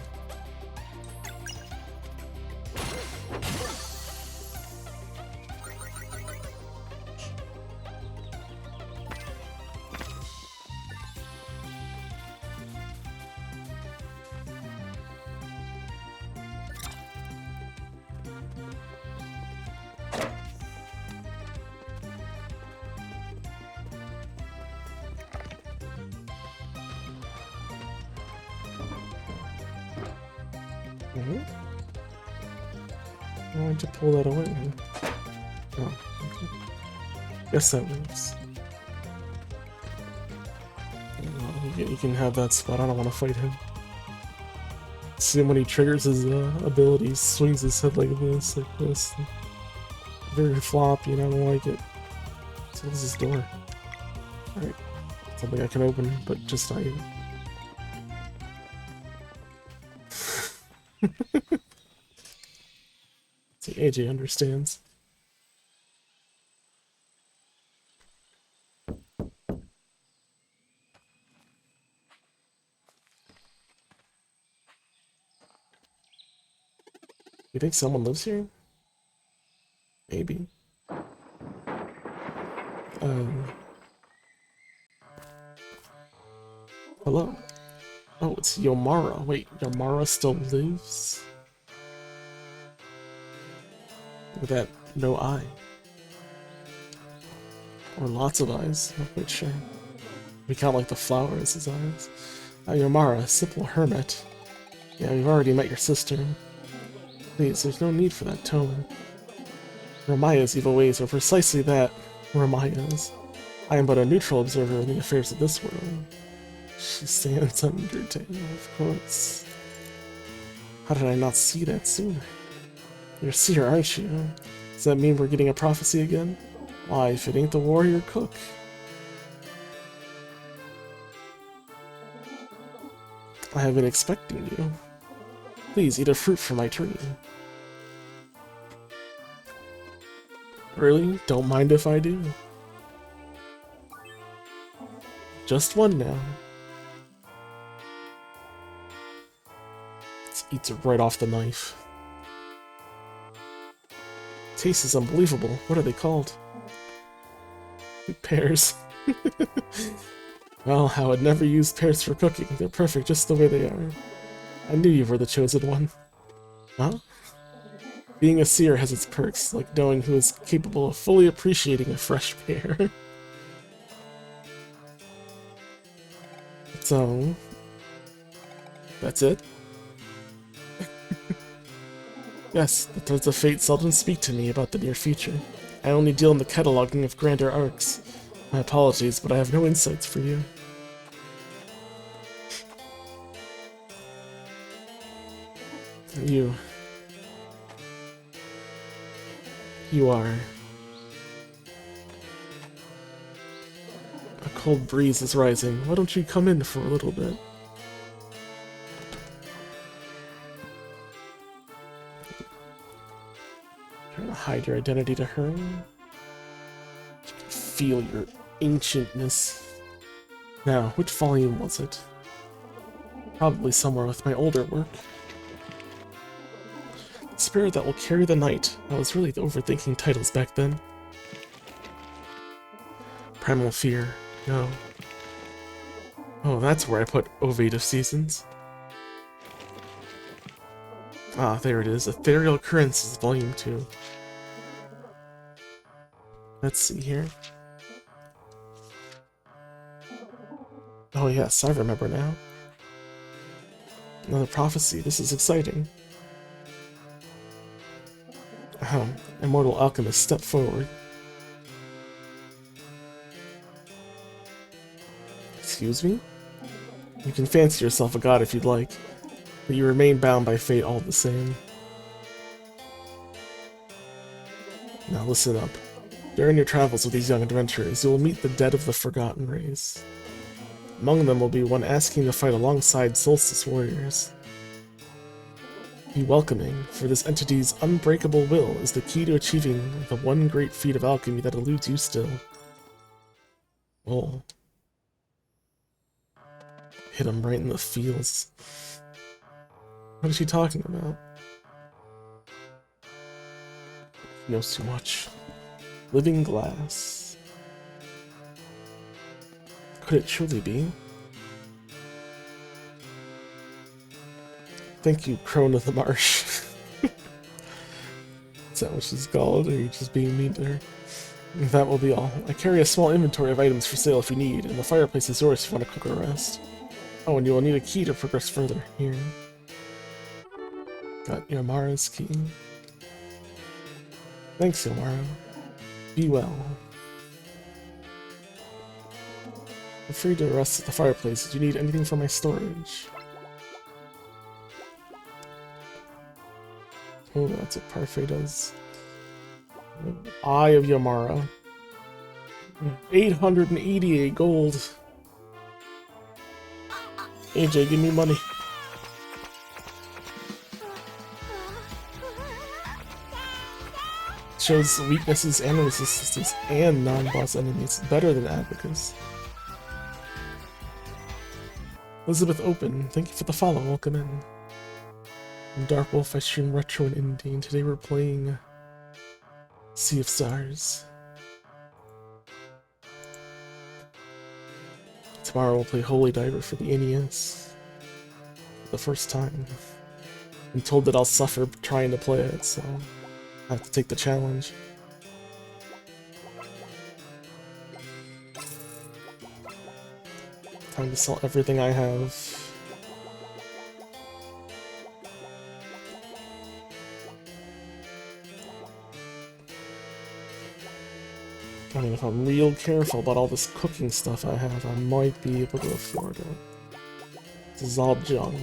Mhm. Why don't you pull that away? Oh, okay. Guess that works. You can have that spot. I don't want to fight him. See him when he triggers his abilities, swings his head like this, like this. Very floppy, and I don't like it. So this is his door. Alright. Something I can open, but just not you. See, AJ understands. You think someone lives here? Maybe. Hello? Oh, it's Yomara. Wait, Yomara still lives? With that no eye. Or lots of eyes, not quite sure. We count like the flowers as eyes. Yomara, simple hermit. Yeah, we've already met your sister. Please, there's no need for that tone. Ramaya's evil ways are precisely that, Ramaya's. I am but a neutral observer in the affairs of this world. She stands Undertale, of course. How did I not see that sooner? You're a seer, aren't you? Does that mean we're getting a prophecy again? Why, if it ain't the warrior cook. I have been expecting you. Please eat a fruit from my tree. Really? Don't mind if I do. Just one now. Eats it right off the knife. Taste is unbelievable. What are they called? Pears. Well, I would never use pears for cooking. They're perfect just the way they are. I knew you were the chosen one. Huh? Being a seer has its perks, like knowing who is capable of fully appreciating a fresh pear. So... that's it? Yes, the Threads of Fate seldom speak to me about the near future. I only deal in the cataloging of grander arcs. My apologies, but I have no insights for you. You are... A cold breeze is rising. Why don't you come in for a little bit? Trying to hide your identity to her. She can feel your ancientness. Now, which volume was it? Probably somewhere with my older work. The spirit that will carry the night. I was really overthinking titles back then. Primal Fear. No. Oh, that's where I put Ovate of Seasons. Ah, there it is. Ethereal Occurrences, Volume 2. Let's see here. Oh yes, I remember now. Another prophecy. This is exciting. Immortal Alchemist, step forward. Excuse me? You can fancy yourself a god if you'd like, but you remain bound by fate all the same. Now listen up. During your travels with these young adventurers, you will meet the dead of the Forgotten race. Among them will be one asking to fight alongside Solstice warriors. Be welcoming, for this entity's unbreakable will is the key to achieving the one great feat of alchemy that eludes you still. Oh. Hit him right in the feels. What is she talking about? He knows too much. Living glass. Could it truly be? Thank you, Crone of the Marsh. Is that what she's called, or are you just being mean to her? That will be all. I carry a small inventory of items for sale if you need, and the fireplace is yours if you want to cook or rest. Oh, and you will need a key to progress further. Here. Got Yamara's key. Thanks, Yamara. Be well. Feel free to rest at the fireplace. Do you need anything for my storage? Oh, that's what Parfait does. Eye of Yamara. 888 gold. AJ, give me money. Shows weaknesses and resistances and non-boss enemies. Better than Abacus. Elizabeth Open, thank you for the follow. Welcome in. I'm Dark Wolf, I stream retro and indie, and today we're playing Sea of Stars. Tomorrow we'll play Holy Diver for the NES. For the first time. I'm told that I'll suffer trying to play it, so I have to take the challenge. Time to sell everything I have. I mean, if I'm real careful about all this cooking stuff I have, I might be able to afford it. This is all junk.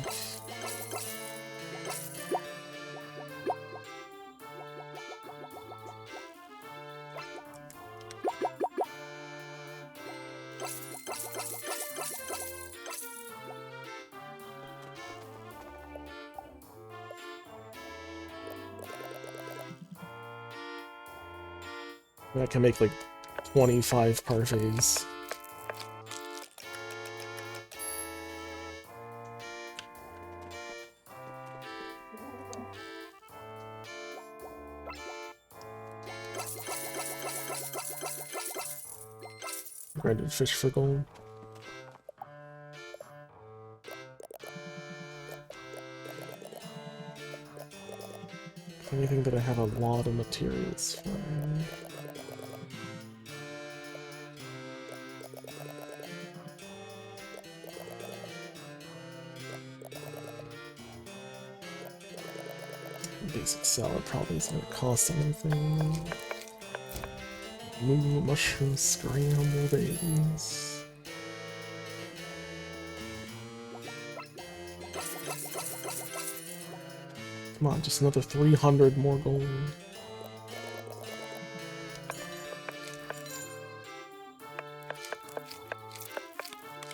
I can make like 25 parfaits. Grinded fish for gold. Anything that I have a lot of materials for. Basic salad probably isn't gonna cost anything. Moo mushroom scrambled eggs. Come on, just another 300 more gold.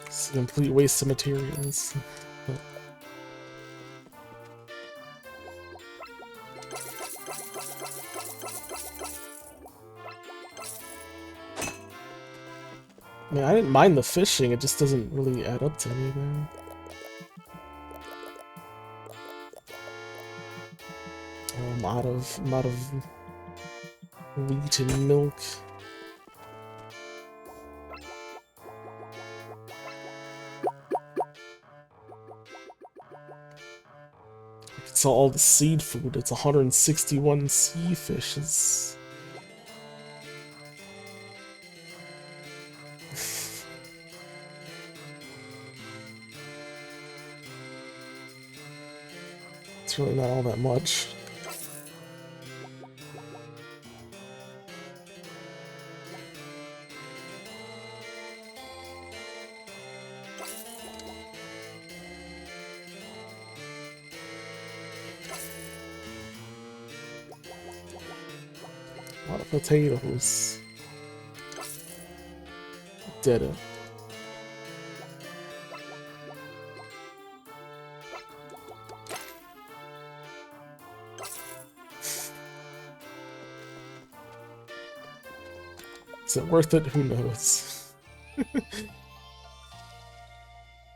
It's a complete waste of materials. But I mean, I didn't mind the fishing, it just doesn't really add up to anything. I'm out of wheat and milk. I could sell all the seed food, it's 161 sea fishes. It's really not all that much. A lot of potatoes. Did it. Is it worth it? Who knows?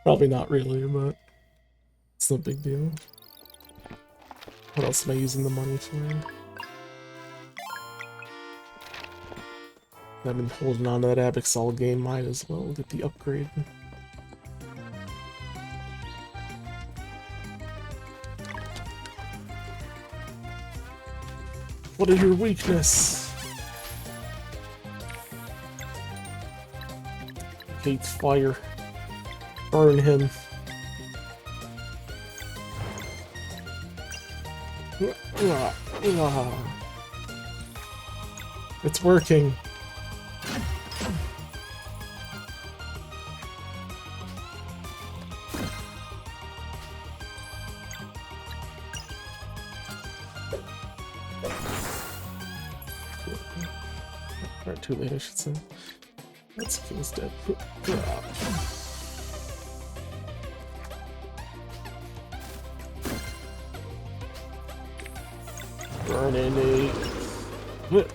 Probably not really, but it's no big deal. What else am I using the money for? I've been holding on to that Abixol game, might as well get the upgrade. What is your weakness? Hates fire. Burn him. It's working. Or too late, I should say. That's King's dead. Burning it.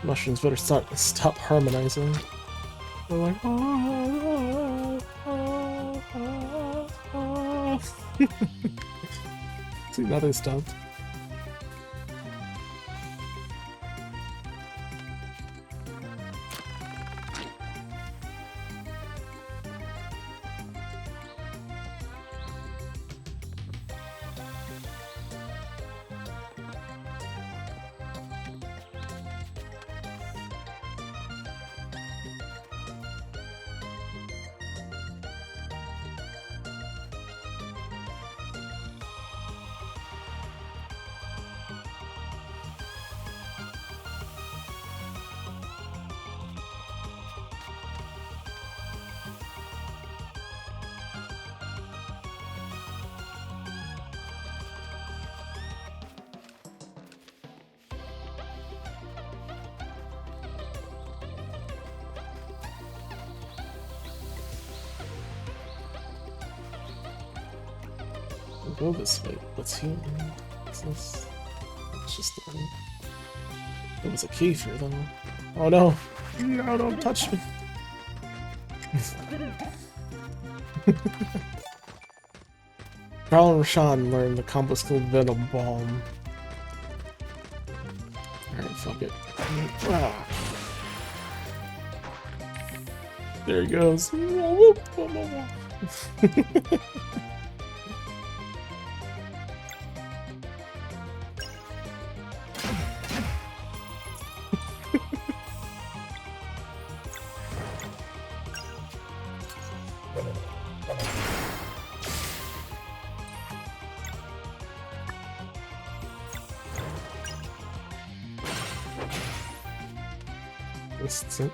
Mushrooms better stop harmonizing. They're like, See, now they stopped. Go this way. What's here? What's this? It's just the one. There was a key for them. Oh no! No, don't touch me! Carl and Rashawn learned the combo skill Venom Bomb. Alright, fuck it. Ah. There he goes. That's it.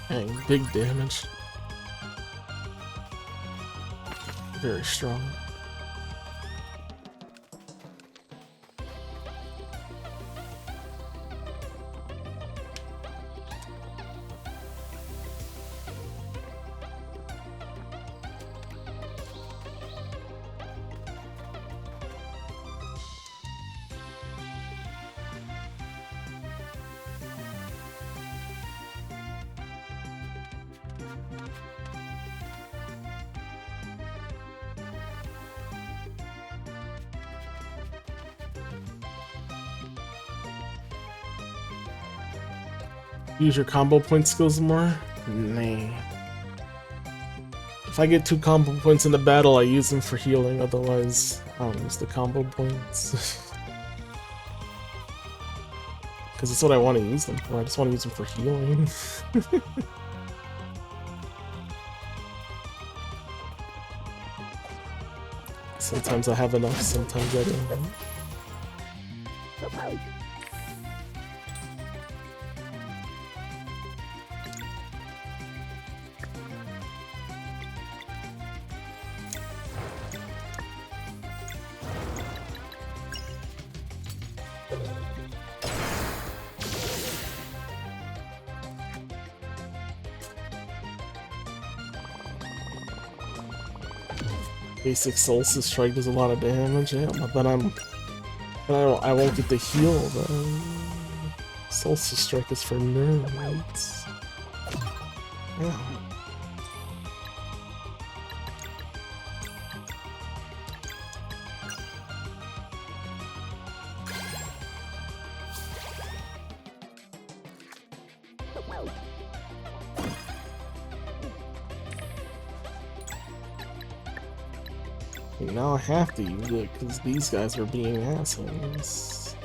Dang, big damage. Very strong. Use your combo point skills more? Nah. If I get 2 combo points in the battle, I use them for healing, otherwise I don't use the combo points. Because that's what I want to use them for, I just want to use them for healing. Sometimes I have enough, sometimes I don't. Basic Solstice Strike does a lot of damage, yeah, but then I won't get the heal though. Solstice Strike is for nerds. Yeah. Now I have to use it because these guys are being assholes.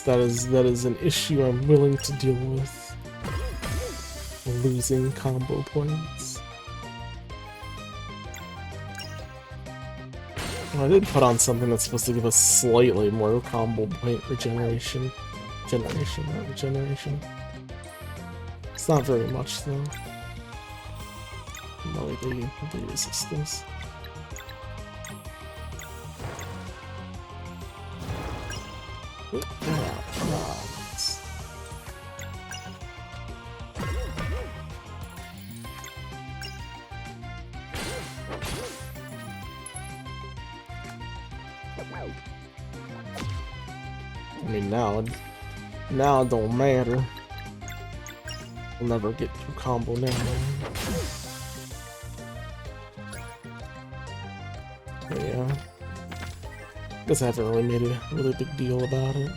That is an issue I'm willing to deal with. Losing combo points. I did put on something that's supposed to give us slightly more combo point regeneration. Not regeneration. It's not very much though. No, they resist this. I mean, now it don't matter. We'll never get to combo now. But yeah. Guess I haven't really made a really big deal about it.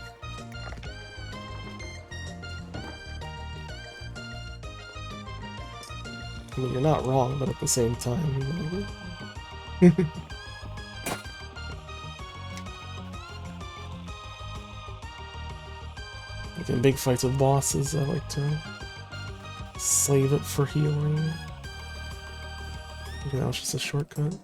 I mean, you're not wrong, but at the same time, you know. Like in big fights with bosses, I like to save it for healing. Okay, that was just a shortcut.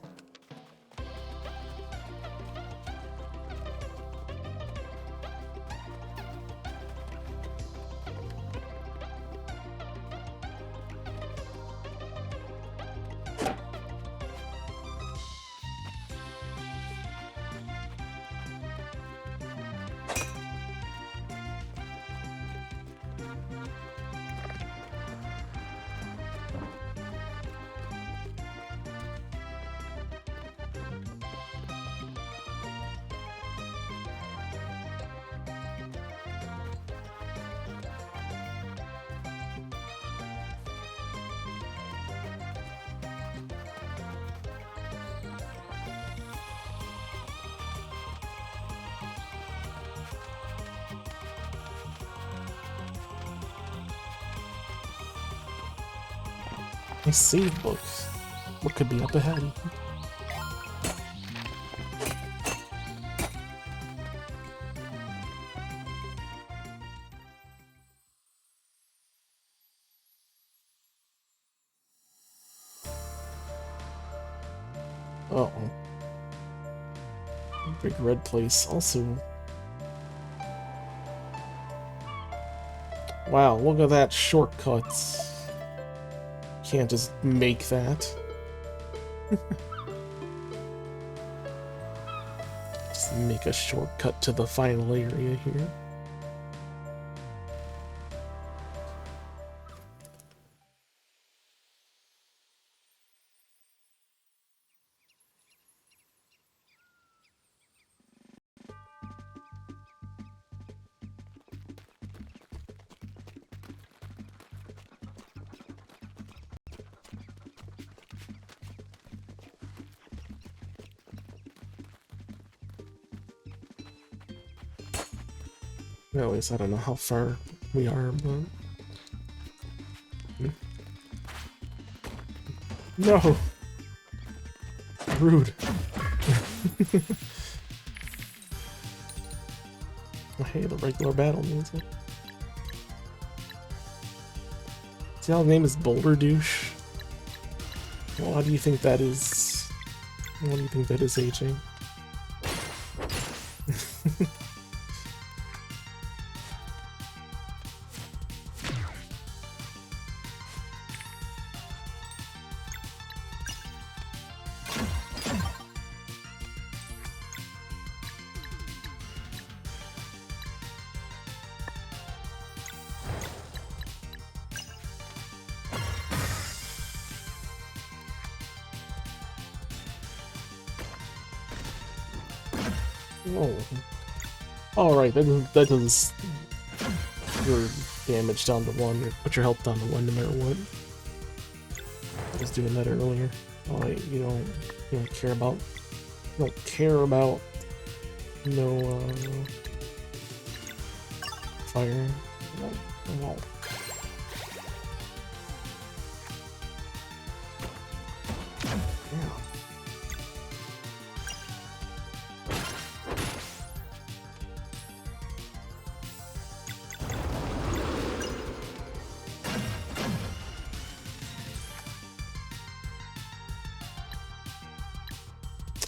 A save book. What could be up ahead? Uh-oh. Big red place also. Wow, look at that shortcut. Can't just make that. Just make a shortcut to the final area here. Well, at least I don't know how far we are, but... No! Hey, the regular battle music. See how the name is Boulder Douche? Well, how do you think that is? What do you think that is aging? Oh. Alright, that does your damage down to 1, or put your health down to 1 no matter what. I was doing that earlier. Oh, you don't care about no fire. No. Yeah.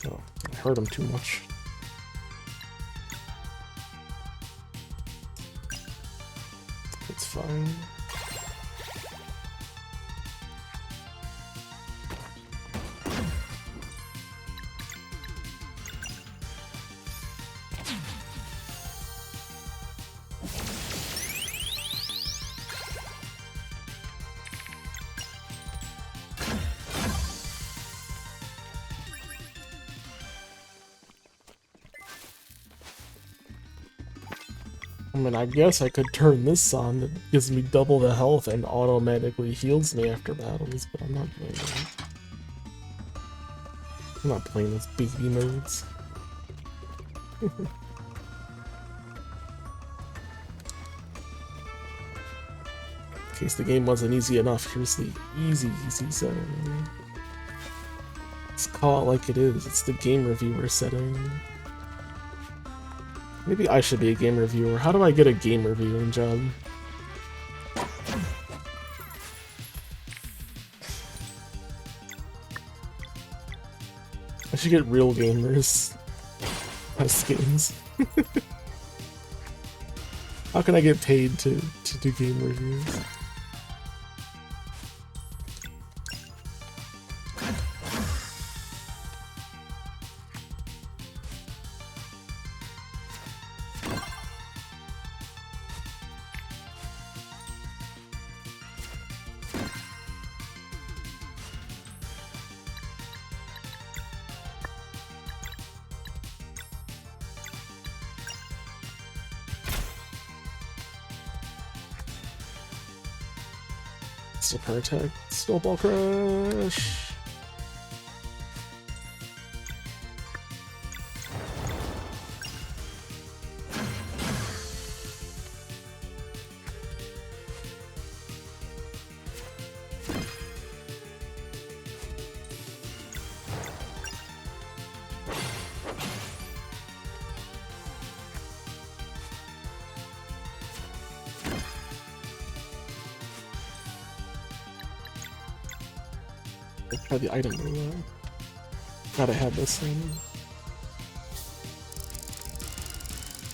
Oh, I hurt him too much. It's fine. I mean, I guess I could turn this on that gives me double the health and automatically heals me after battles, but I'm not doing that. I'm not playing with baby modes. In case the game wasn't easy enough, here's the easy setting. Let's call it like it is. It's the game reviewer setting. Maybe I should be a game reviewer. How do I get a game reviewing job? I should get real gamers as skins. How can I get paid to do game reviews? Super attack, snowball crash. Try the item roulette. Gotta have this thing.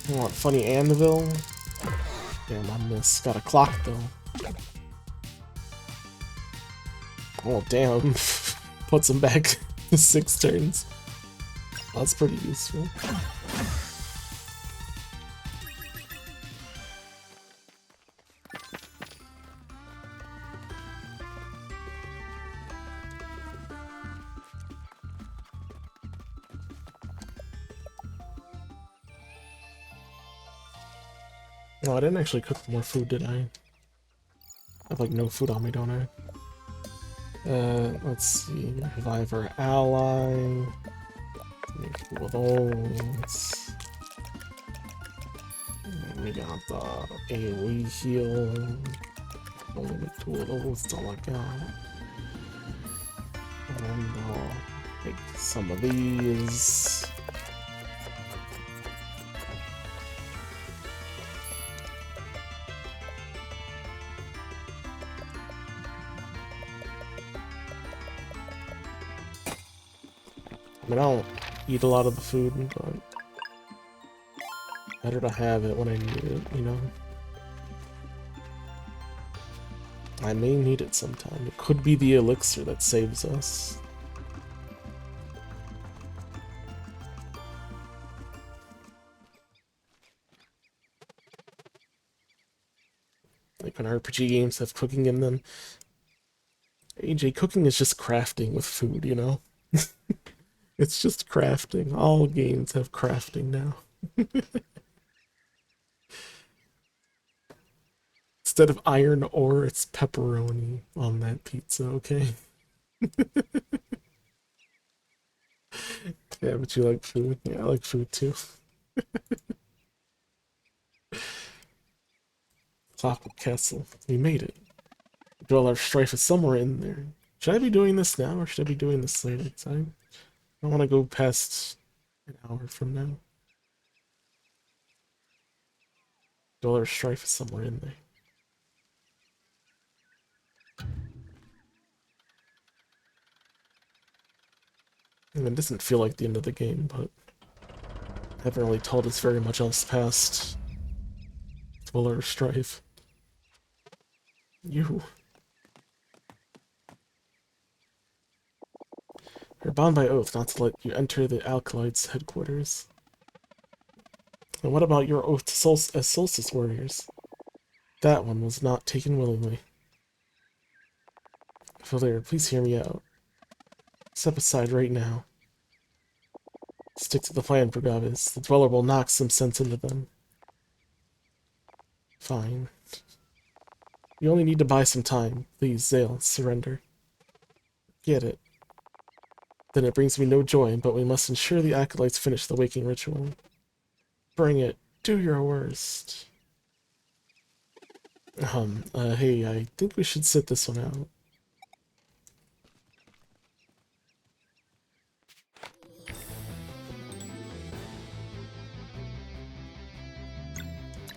I want funny anvil. Damn, I missed. Got a clock though. Oh damn. Puts him back to 6 turns. That's pretty useful. No, I didn't actually cook more food, did I? I have like no food on me, don't I? Let's see. Revive our ally. Make 2 of those. And we got the AoE heal. Only make 2 of those, that's all I got. And I'll take some of these. I mean, I don't eat a lot of the food, but better to have it when I need it, you know? I may need it sometime. It could be the elixir that saves us. Like when RPG games have cooking in them. AJ, cooking is just crafting with food, you know? It's just crafting. All games have crafting now. Instead of iron ore, it's pepperoni on that pizza, okay? Yeah, but you like food. Yeah, I like food too. Clockwork Castle. We made it. Dweller Strife is somewhere in there. Should I be doing this now, or should I be doing this later? 'Cause I don't want to go past an hour from now. Dweller Strife is somewhere in there. I mean, it doesn't feel like the end of the game, but I haven't really told us very much else past Dweller Strife. You. You're bound by oath not to let you enter the Alkalites' headquarters. And what about your oath to as Solstice warriors? That one was not taken willingly. Familiar, please hear me out. Step aside right now. Stick to the plan, Bragavis. The Dweller will knock some sense into them. Fine. You only need to buy some time. Please, Zale, surrender. Get it. Then it brings me no joy, but we must ensure the Acolytes finish the waking ritual. Bring it. Do your worst. Hey, I think we should sit this one out.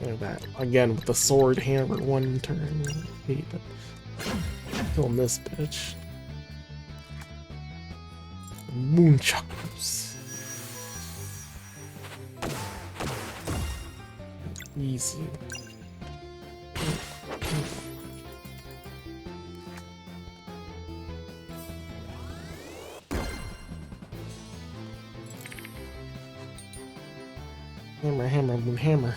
Look at that. Again, with the sword hammer one turn. I hate it. Killing this bitch. Moonchuckers. Easy. Hammer, hammer, moon, hammer.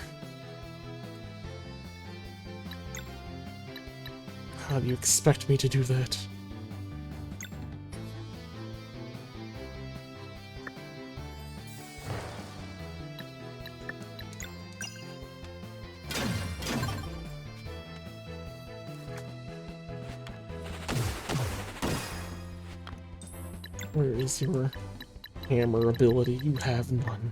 How do you expect me to do that? Where is your hammer ability? You have none.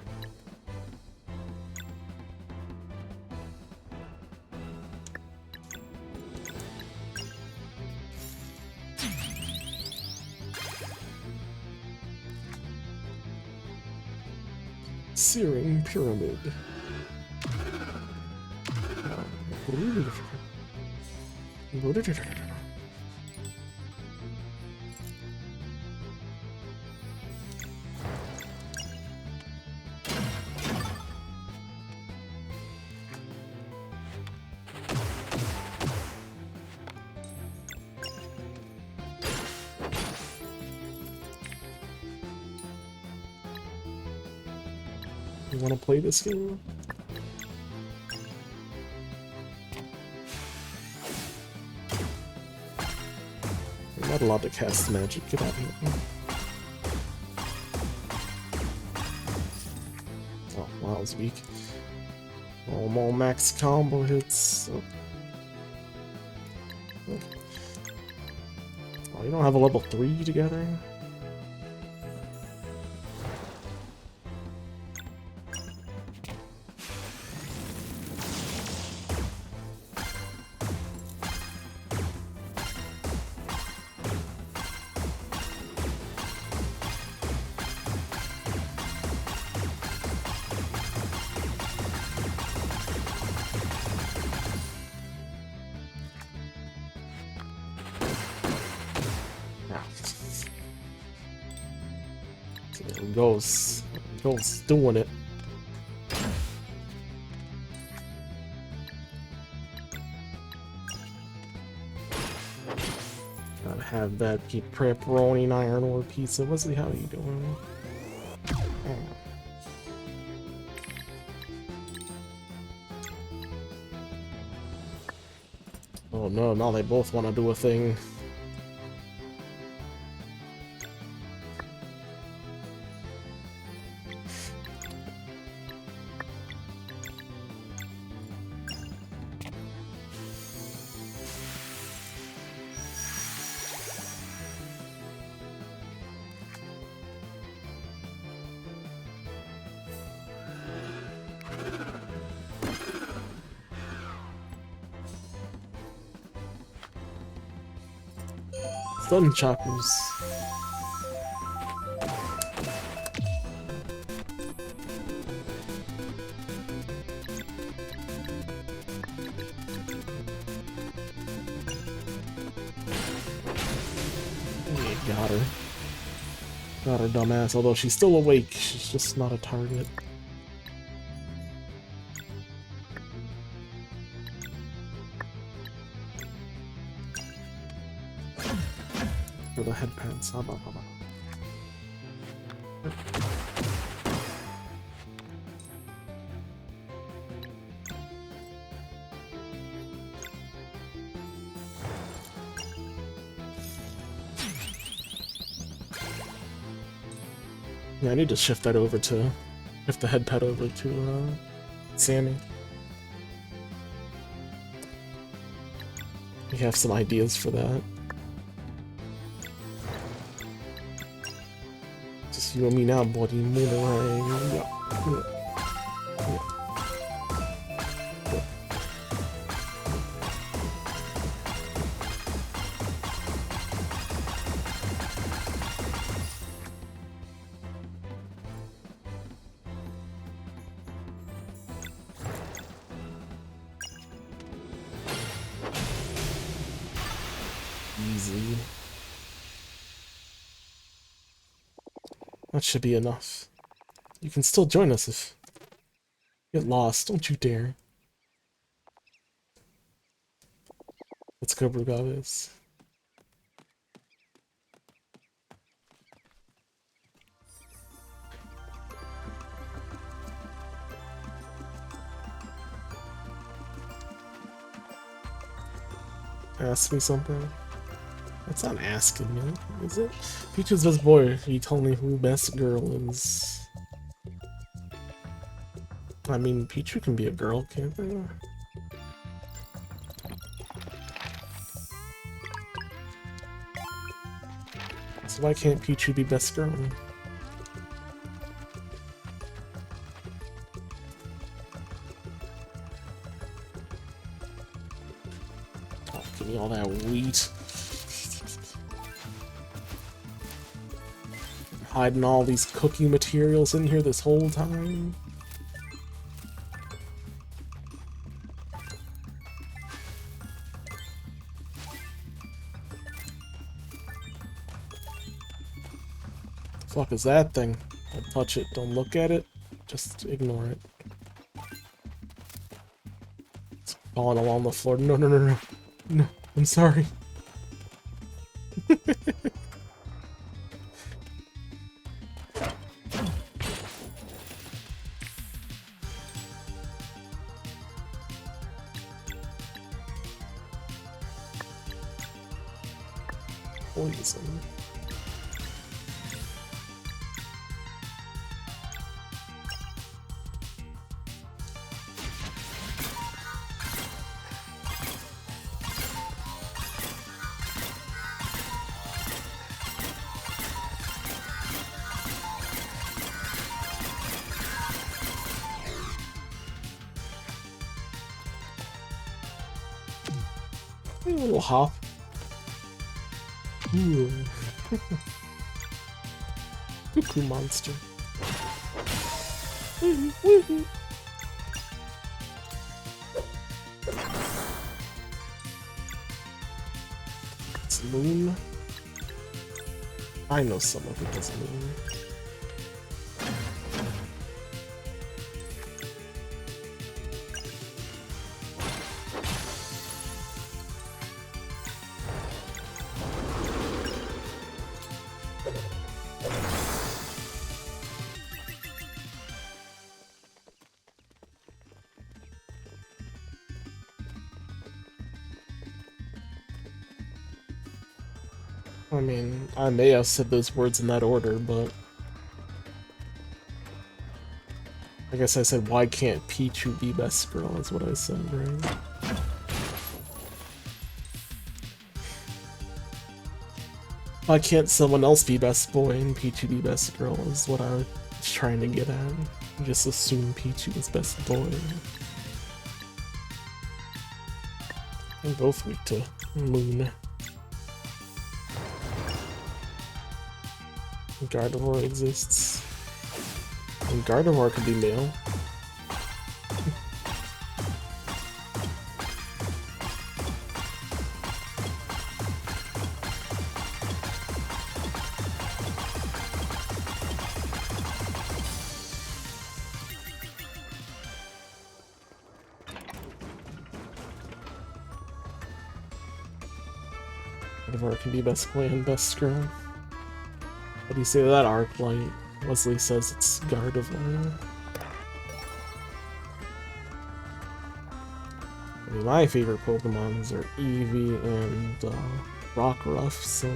Searing Pyramid. You want to play this game? You're not allowed to cast magic. Get out of here. Oh, wow, that was weak. Oh, more max combo hits. Oh, you don't have a level 3 together? Ghost doing it. Gotta have that pepperoni iron ore pizza. Wesley, how are you doing? Oh no, now they both want to do a thing. Stun choppers. Got her. Got her dumbass, although she's still awake. She's just not a target. For the headpants. Yeah, I need to shift the headpad over to Sammy. We have some ideas for that. Just you and me now, buddy. Moonerang. Yeah. Easy. That should be enough. You can still join us if you get lost. Don't you dare. Let's go, Brugavis. Ask me something. That's not asking me, is it? Peach's best boy. You told me who best girl is. I mean, Pichu can be a girl, can't they? So why can't Pichu be best girl? Oh, give me all that wheat. Hiding all these cooking materials in here this whole time. Fuck is that thing? Don't touch it, don't look at it, just ignore it. It's falling along the floor. No, no, no, no. No, I'm sorry. Poison. A little hop. Ooh. Cuckoo monster. It's Moon. I know someone who does Moon. I mean, I may have said those words in that order, but I guess I said, why can't Pichu be best girl, is what I said, right? Why can't someone else be best boy and Pichu be best girl, is what I was trying to get at. You just assume Pichu is best boy. They're both weak to Moon. Gardevoir exists. And Gardevoir could be male. Gardevoir can be best boy and best girl. How do you say that, Arclight? Wesley says it's Gardevoir. I mean, my favorite Pokemons are Eevee and Rockruff, so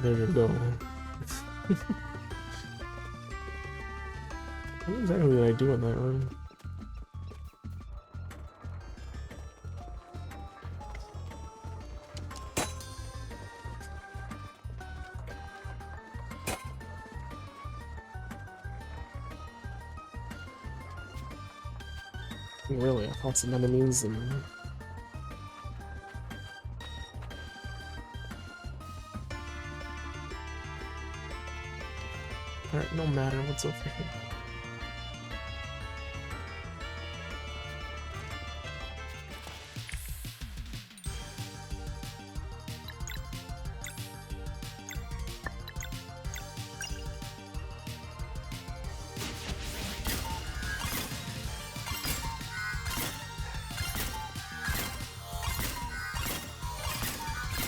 there you go. What exactly did I do in that room? Really, I fought some enemies and... Alright, no matter what's over here.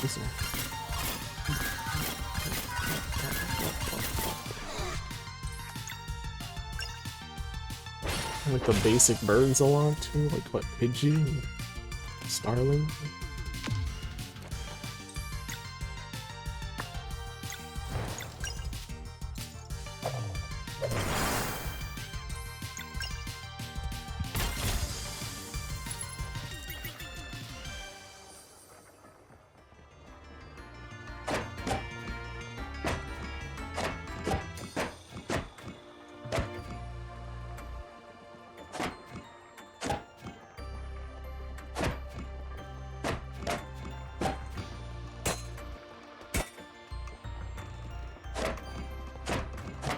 This one. I like the basic birds a lot too, like what, Pidgey and Starling?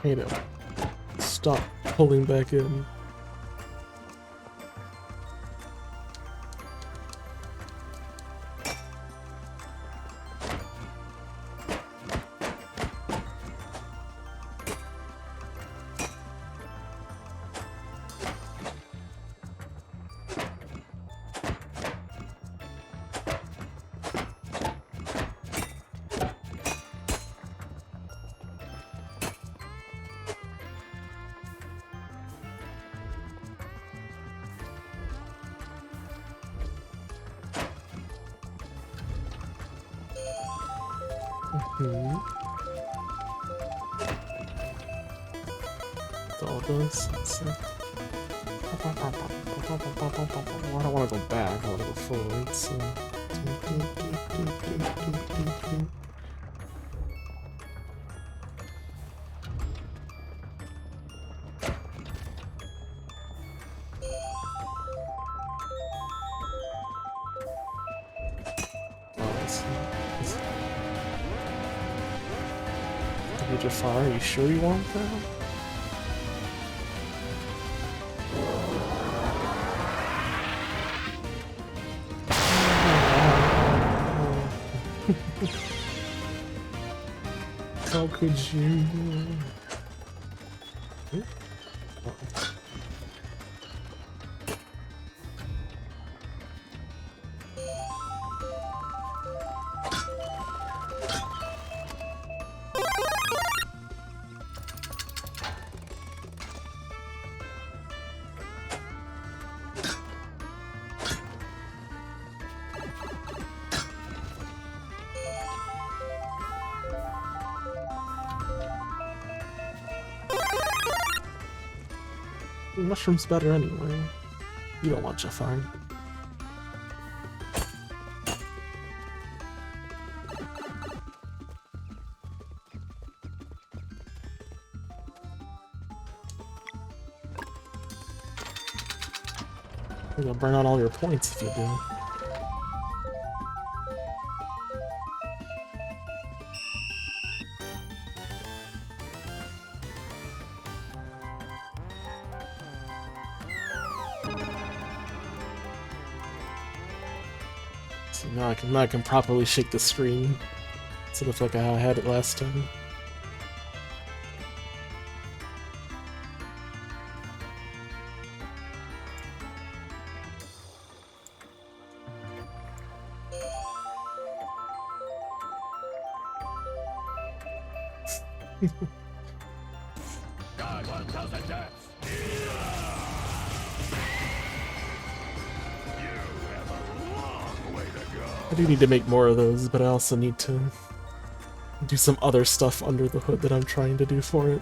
Hate it. Stop pulling back in. That's all it does. I don't want to go back, I want to go forward, so... Jafar, are you sure you want that? How could you? Mushroom's better anyway. You don't want Jafar. You'll burn out all your points if you do. So now I can properly shake the screen instead of like how I had it last time. I do need to make more of those, but I also need to do some other stuff under the hood that I'm trying to do for it.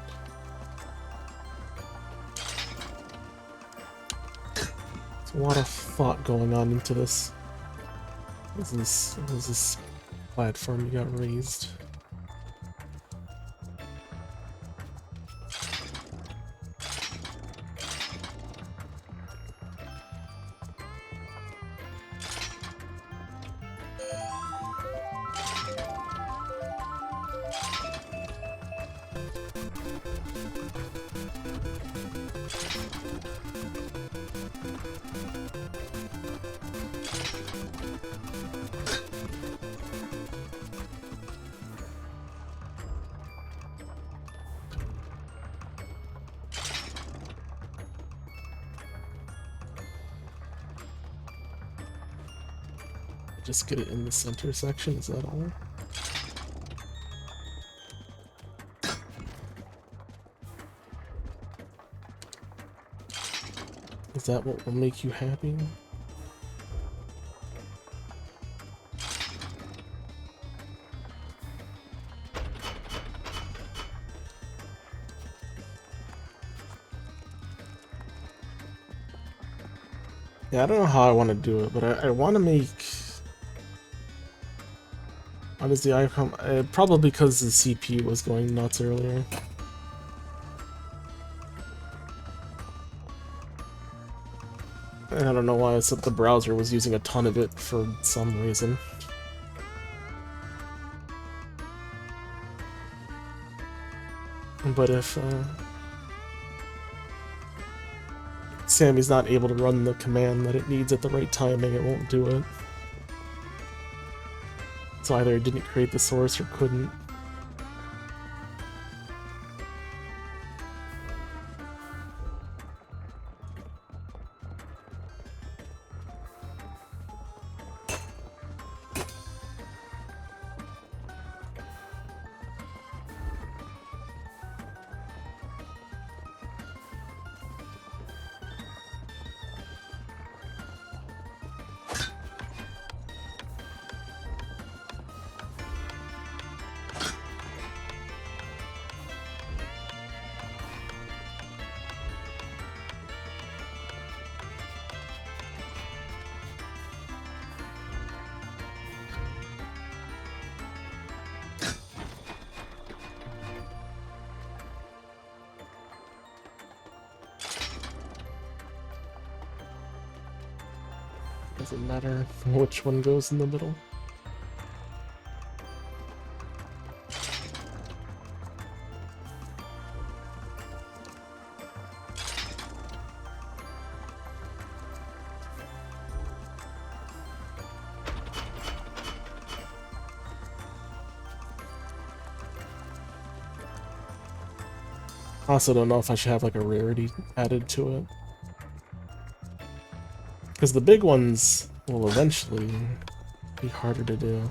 There's a lot of thought going on into this. This is this platform you got raised. Just get it in the center section, is that all? Is that what will make you happy? Yeah, I don't know how I want to do it, but I want to make... Why does the icon... probably because the CPU was going nuts earlier. And I don't know why, except the browser was using a ton of it for some reason. But if Sammy's not able to run the command that it needs at the right timing, it won't do it. So either it didn't create the source or couldn't. Doesn't matter which one goes in the middle. I also don't know if I should have like a rarity added to it. Because the big ones will eventually be harder to do.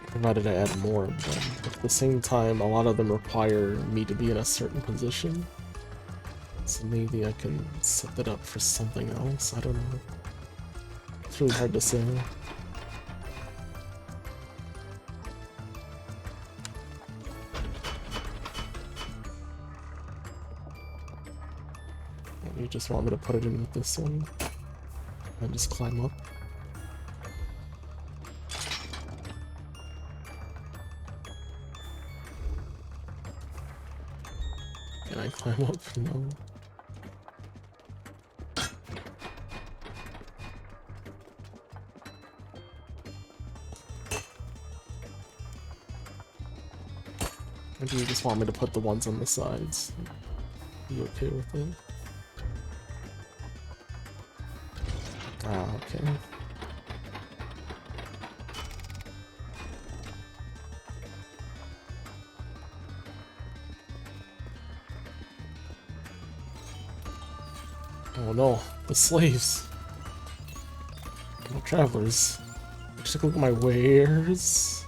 Provided I add more of them. But at the same time, a lot of them require me to be in a certain position. So maybe I can set that up for something else, I don't know. It's really hard to say. You just want me to put it in with this one and just climb up. Can I climb up? No. Or do you just want me to put the ones on the sides? You okay with it? Ah, okay. Oh no, the slaves. The travelers. Just take a look at my wares.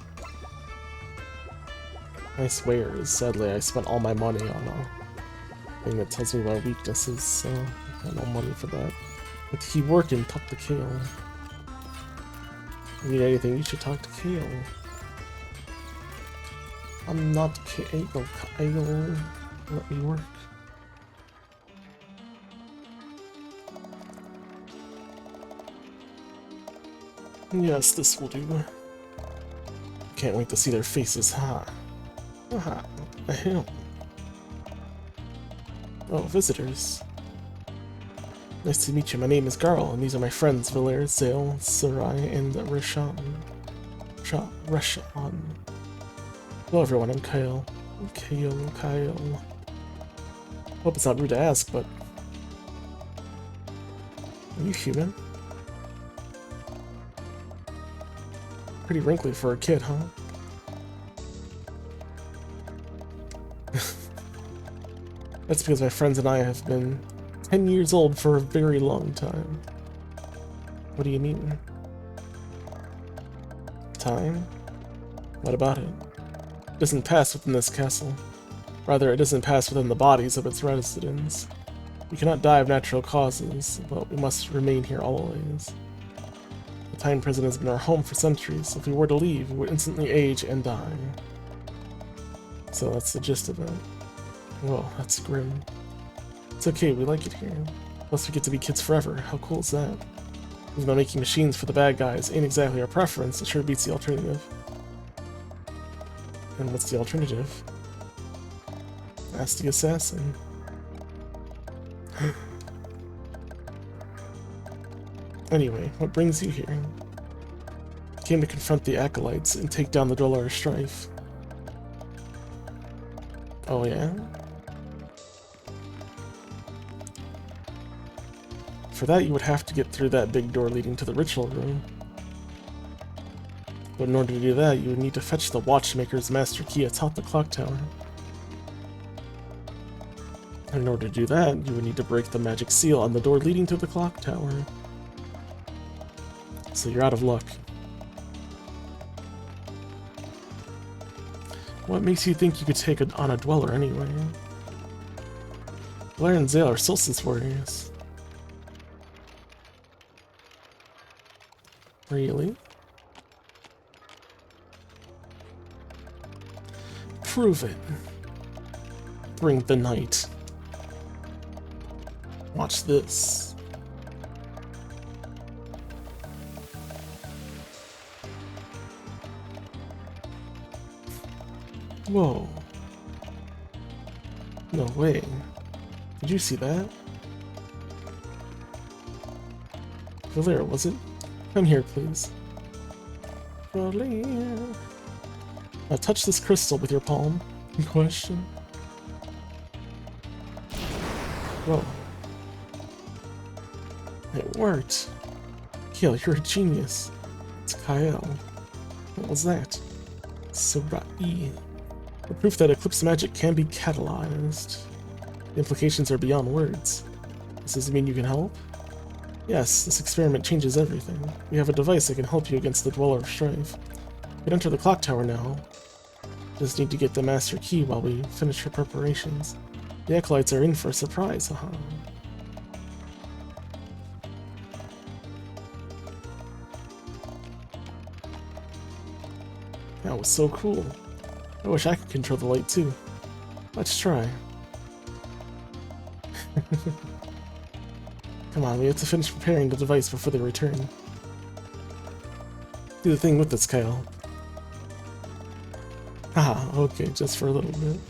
Nice wares. Sadly, I spent all my money on a thing that tells me my weaknesses, so I got no money for that. But to keep working, talk to Kale. If you need anything, you should talk to Kale. I'm not Kale. Kyle. Let me work. Yes, this will do. Can't wait to see their faces, huh? Haha, the hell? Oh, visitors. Nice to meet you. My name is Garl, and these are my friends, Valer, Zale, Sarai, and Rashan. Rashan. Hello everyone, I'm Kyle. Kyle. Hope it's not rude to ask, but... Are you human? Pretty wrinkly for a kid, huh? That's because my friends and I have been 10 years old for a very long time. What do you mean? Time? What about it? It doesn't pass within this castle. Rather, it doesn't pass within the bodies of its residents. We cannot die of natural causes, but we must remain here always. The Time Prison has been our home for centuries. If we were to leave, we would instantly age and die. So that's the gist of it. Well, that's grim. It's okay, we like it here. Plus we get to be kids forever. How cool is that? Even though making machines for the bad guys ain't exactly our preference, it sure beats the alternative. And what's the alternative? Ask the assassin. Anyway, what brings you here? Came to confront the Acolytes and take down the Dweller of Strife. Oh yeah? For that you would have to get through that big door leading to the ritual room. But in order to do that, you would need to fetch the Watchmaker's master key atop the clock tower. And in order to do that, you would need to break the magic seal on the door leading to the clock tower. So you're out of luck. What makes you think you could take on a Dweller anyway? Blair and Zale are Solstice warriors. Really? Prove it. Bring the night. Watch this. Whoa. No way. Did you see that? Valer, was it? Come here, please. Valer. Now touch this crystal with your palm. In question. Whoa. It worked. Kale, you're a genius. It's Kyle. What was that? Sarai. The proof that Eclipse magic can be catalyzed. The implications are beyond words. Does this mean you can help? Yes, this experiment changes everything. We have a device that can help you against the Dweller of Strife. You can enter the clock tower now. Just need to get the master key while we finish our preparations. The Acolytes are in for a surprise, haha. That was so cool. I wish I could control the light too. Let's try. Come on, we have to finish preparing the device before they return. Do the thing with this, Kyle. Ah, okay, just for a little bit.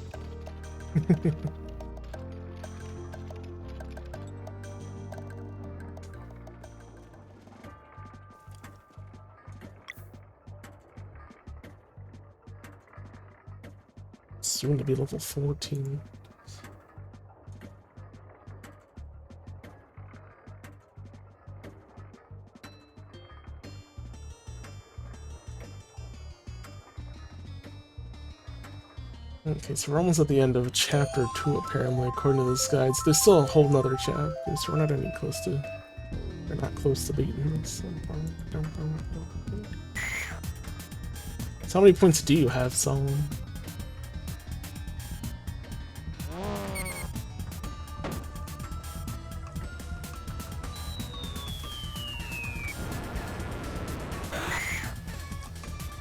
Soon to be level 14. Okay, so we're almost at the end of chapter 2 apparently, according to this guide. So there's still a whole nother chapter, so we're not even close to... We're not close to beating this. So how many points do you have, Solomon?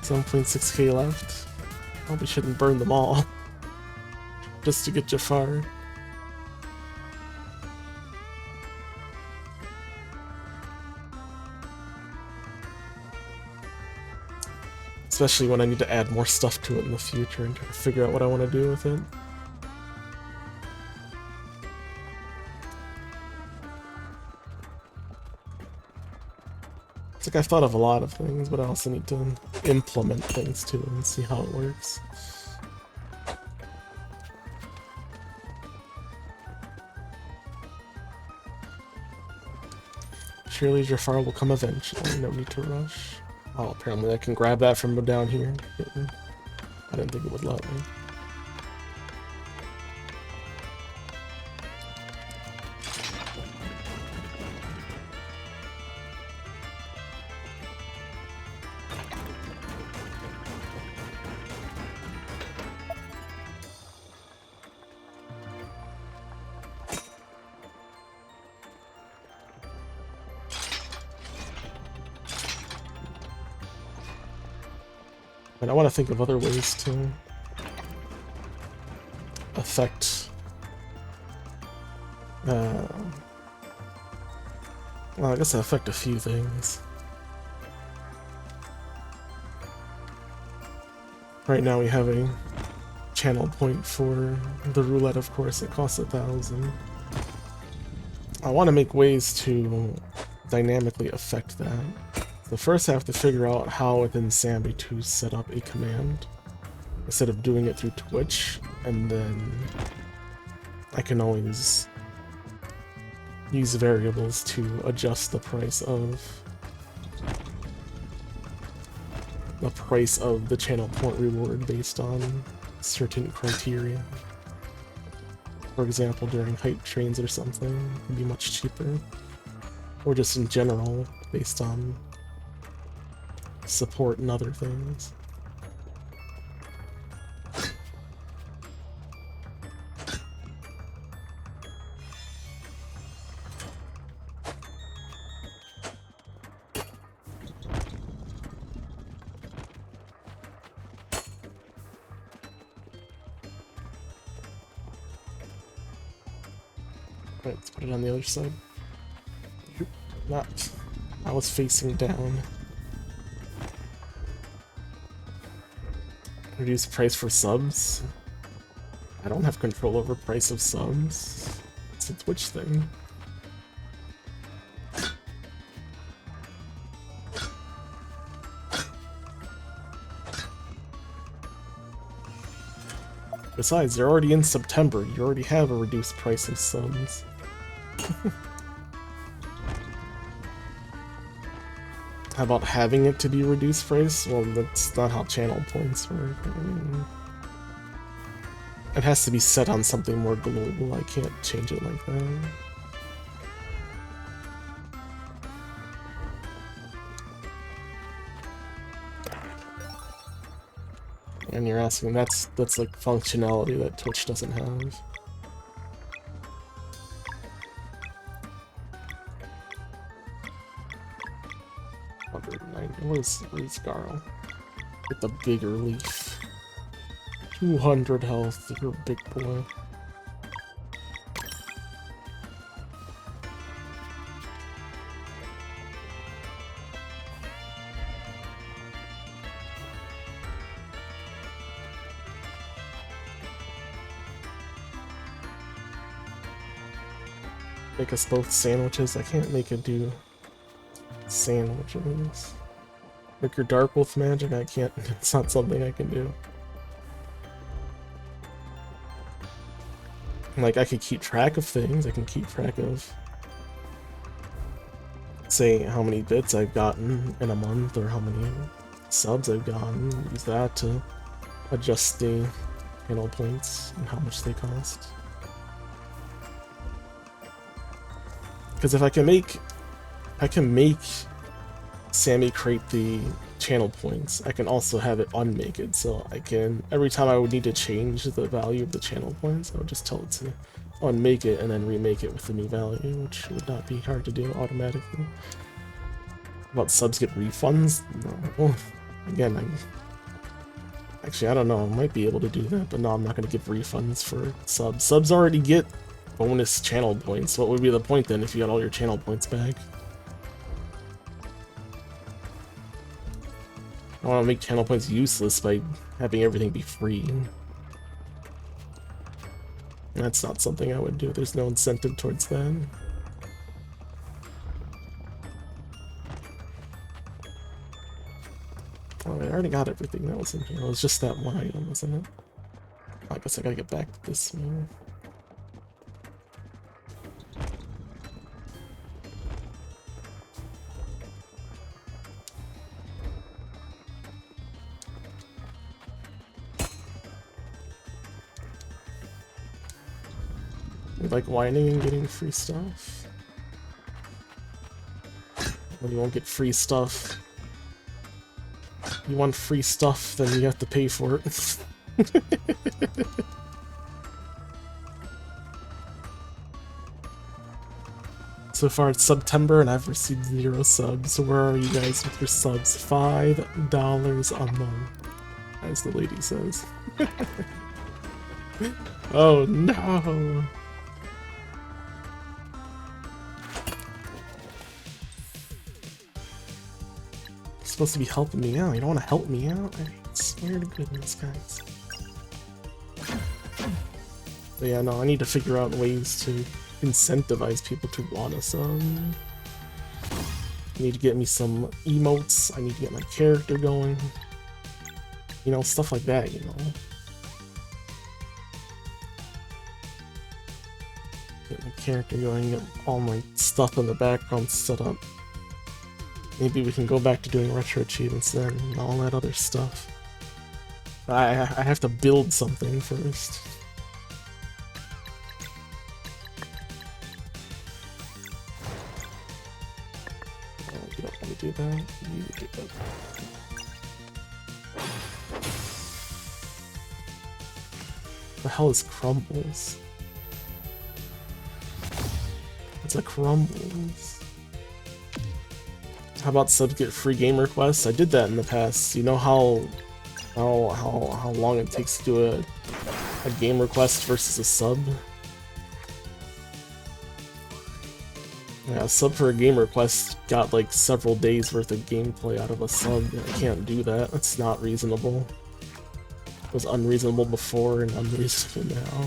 $7.6k left. Probably shouldn't burn them all. Just to get Jafar. Especially when I need to add more stuff to it in the future and try to figure out what I want to do with it. It's like I've thought of a lot of things, but I also need to implement things too and see how it works. Surely Jafar will come eventually, no need to rush. Oh, apparently I can grab that from down here. I didn't think it would let me. And I want to think of other ways to affect well, I guess I affect a few things. Right now we have a channel point for the roulette, of course. It costs 1,000. I want to make ways to dynamically affect that. So first I have to figure out how within Sambi to set up a command instead of doing it through Twitch, and then I can always use variables to adjust the price of the channel point reward based on certain criteria. For example, during hype trains or something, it would be much cheaper. Or just in general, based on support and other things. Right, let's put it on the other side. Not. I was facing down. Reduce price for subs? I don't have control over price of subs. It's a Twitch thing. Besides, you're already in September. You already have a reduced price of subs. How about having it to be reduced price? Well, that's not how channel points work. I mean, it has to be set on something more global. I can't change it like that. And you're asking, that's like functionality that Twitch doesn't have. Where's Garl? Get the bigger leaf. 200 health, you're a big boy. make us both sandwiches. I can't make it do sandwiches. Make your Dark Wolf magic? I can't. It's not something I can do. Like, I could keep track of things. I can keep track of, say, how many bits I've gotten in a month or how many subs I've gotten. Use that to adjust the channel points and how much they cost. Because if I can make Sammy create the channel points, I can also have it unmake it, so I can, every time I would need to change the value of the channel points, I would just tell it to unmake it and then remake it with the new value, which would not be hard to do automatically. About subs get refunds? No. Well, again, actually, I don't know, I might be able to do that, but no, I'm not going to give refunds for subs. Subs already get bonus channel points. What would be the point then if you got all your channel points back? I want to make channel points useless by having everything be free. That's not something I would do. There's no incentive towards that. Oh, I already got everything that was in here. It was just that one item, wasn't it? I guess I gotta get back to this one. You like whining and getting free stuff? When you won't get free stuff. You want free stuff, then you have to pay for it. So far it's September and I've received 0 subs. Where are you guys with your subs? $5 a month, as the lady says. Oh no! You're supposed to be helping me out. You don't want to help me out? I swear to goodness, guys. But yeah, no, I need to figure out ways to incentivize people to want a sub. I need to get me some emotes. I need to get my character going. You know, stuff like that, you know. Get my character going, get all my stuff in the background set up. Maybe we can go back to doing retro achievements then, and all that other stuff. I have to build something first. Oh, you don't want to do that. You do that. The hell is crumbles? What's a crumbles? How about subs get free game requests? I did that in the past. You know how long it takes to do a game request versus a sub? Yeah, a sub for a game request got like several days worth of gameplay out of a sub. I can't do that. That's not reasonable. It was unreasonable before and unreasonable now.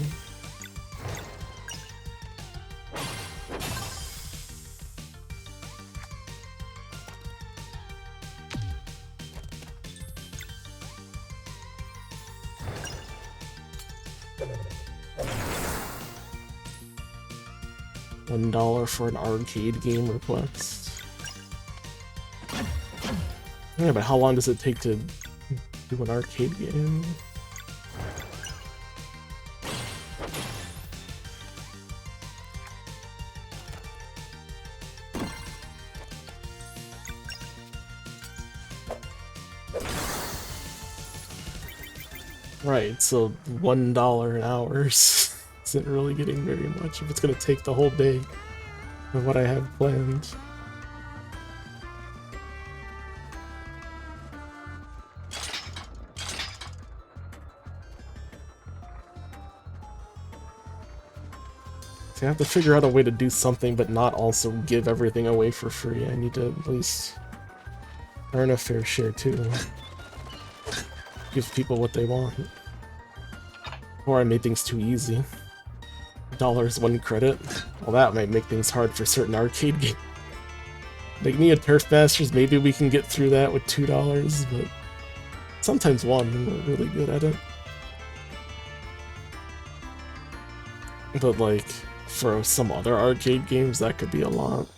$1 for an arcade game request. Yeah, but how long does it take to do an arcade game? Right, so $1 an hour isn't really getting very much if it's gonna take the whole day of what I have planned. So I have to figure out a way to do something but not also give everything away for free. I need to at least earn a fair share too. Give people what they want. Or I made things too easy. dollars 1 credit. Well, that might make things hard for certain arcade games. Like me at Turf Masters, maybe we can get through that with $2, but sometimes 1, and we're really good at it. But like, for some other arcade games, that could be a lot.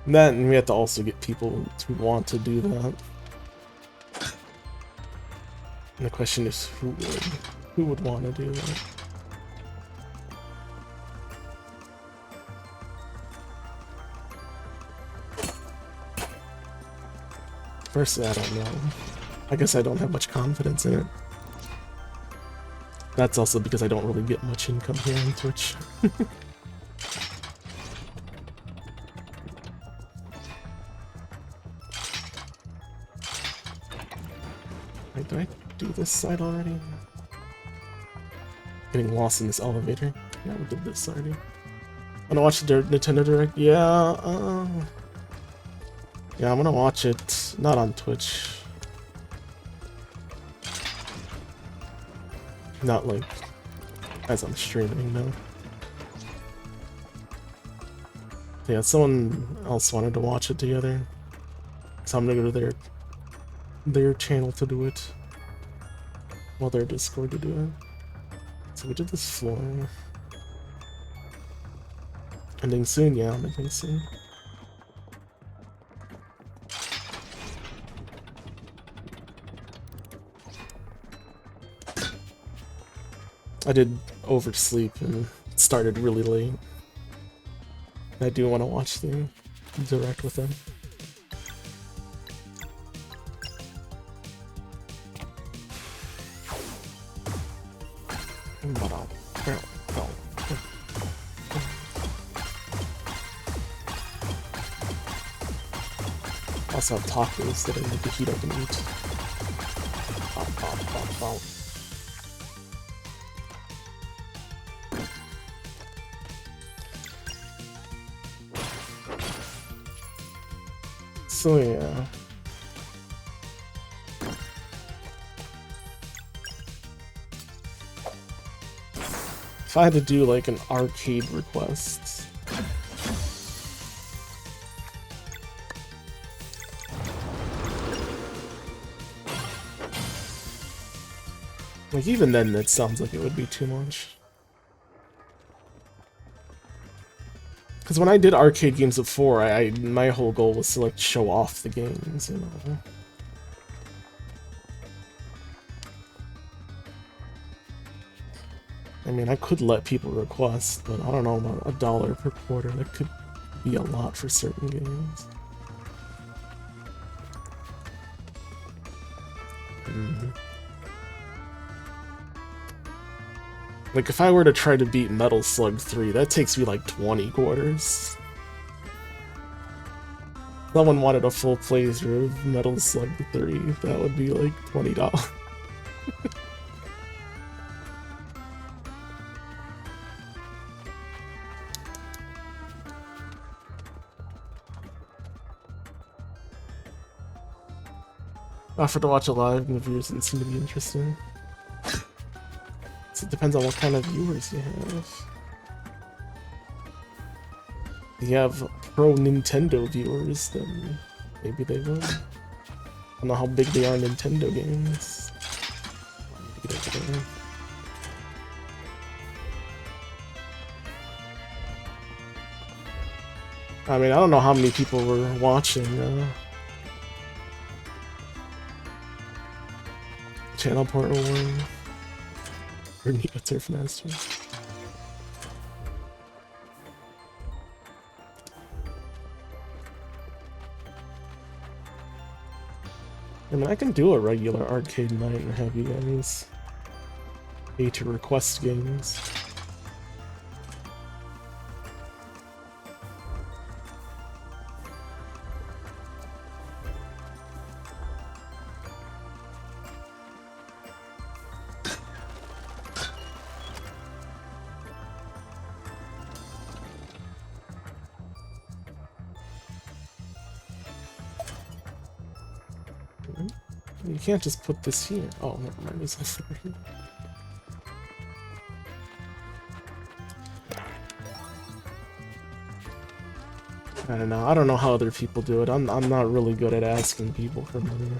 And then we have to also get people who want to do that. And the question is, who would want to do that? Personally, I don't know. I guess I don't have much confidence in it. That's also because I don't really get much income here on Twitch. Wait, did I do this side already? Getting lost in this elevator. Yeah, we did this already. Wanna watch the Nintendo Direct? Yeah, yeah, I'm gonna watch it. Not on Twitch. Not like as I'm streaming, no. Yeah, someone else wanted to watch it together, so I'm gonna go to their channel to do it. Well, their Discord to do it. So we did this floor. Ending soon, yeah, I'm ending soon. I did oversleep and started really late. I do want to watch the direct with them. Also have tacos that I need to heat up and eat. So yeah. If I had to do like an arcade request, like even then it sounds like it would be too much. Because when I did arcade games before, my whole goal was to like show off the games, you know. I mean, I could let people request, but I don't know about $1 per quarter. That could be a lot for certain games. Like, if I were to try to beat Metal Slug 3, that takes me like 20 quarters. Someone wanted a full playthrough of Metal Slug 3, that would be like $20. Offered to watch a live, and the viewers didn't seem to be interested. So it depends on what kind of viewers you have. If you have pro Nintendo viewers, then maybe they will. I don't know how big they are in Nintendo games. I mean, I don't know how many people were watching Channel Portal 1 or Neo Turf Master. I mean, I can do a regular arcade night and have you guys pay to request games. You can't just put this here. Oh, never mind. There's nothing here. I don't know. I don't know how other people do it. I'm not really good at asking people for money.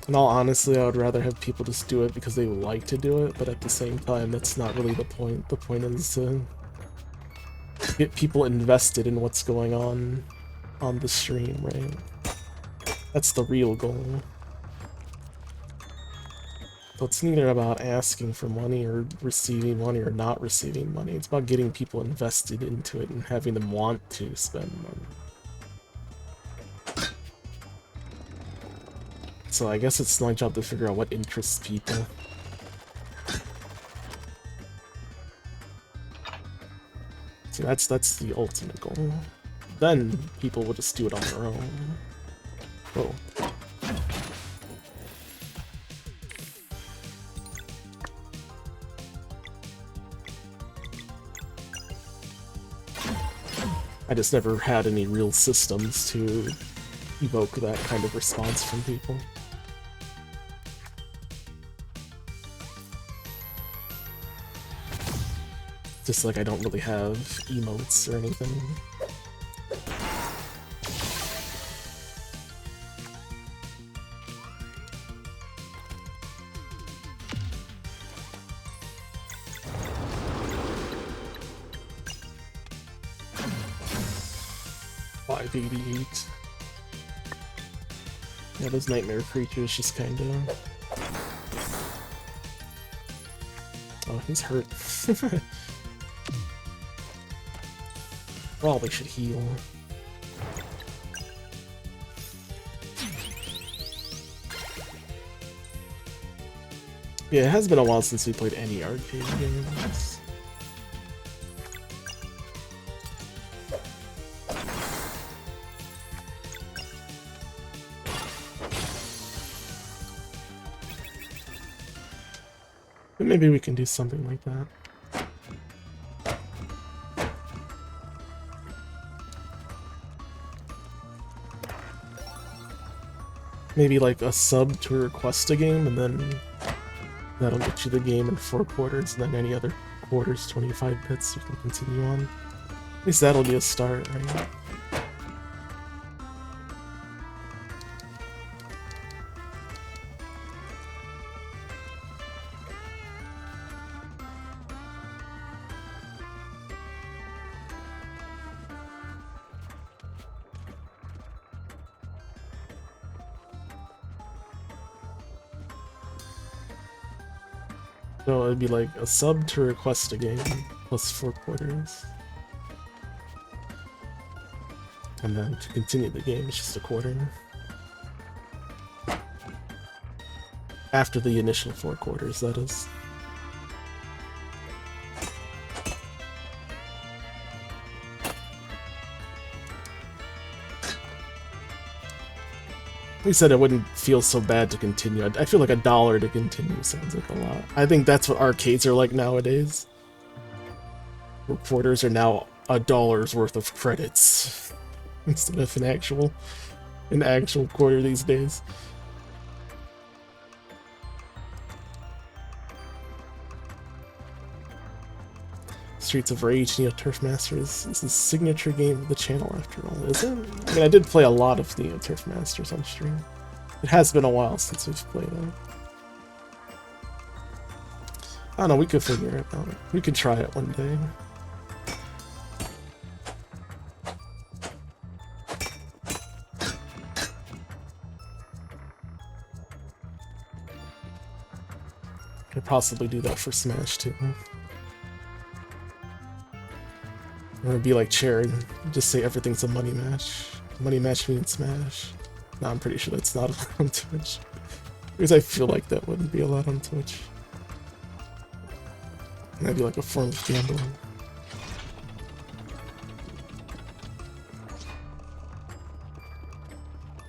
In all honesty, I would rather have people just do it because they like to do it, but at the same time, that's not really the point. The point is to get people invested in what's going on the stream, right? That's the real goal. So it's neither about asking for money or receiving money or not receiving money. It's about getting people invested into it and having them want to spend money. So I guess it's my job to figure out what interests people. See, that's the ultimate goal. Then people will just do it on their own. Whoa. I just never had any real systems to evoke that kind of response from people. Just like I don't really have emotes or anything. $588. Yeah, those nightmare creatures just kinda... Oh, he's hurt. Probably should heal. Yeah, it has been a while since we played any arcade games. But maybe we can do something like that. Maybe like a sub to request a game, and then that'll get you the game in 4 quarters, and then any other quarters, 25 bits, you can continue on. At least that'll be a start, right? So it'd be like a sub to request a game, plus 4 quarters. And then to continue the game, it's just a quarter. After the initial 4 quarters, that is. He said it wouldn't feel so bad to continue. I feel like $1 to continue sounds like a lot. I think that's what arcades are like nowadays. Where quarters are now $1's worth of credits instead of an actual quarter these days. Streets of Rage, Neo Turf Masters is the signature game of the channel after all, is it? I mean, I did play a lot of Neo Turf Masters on stream. It has been a while since we've played it. I don't know, we could figure it out. We could try it one day. Could possibly do that for Smash too. Or it'd be like Cherry, just say everything's a money match. Money match means Smash. No, I'm pretty sure that's not allowed on Twitch. Because I feel like that wouldn't be allowed on Twitch. That'd be like a form of gambling.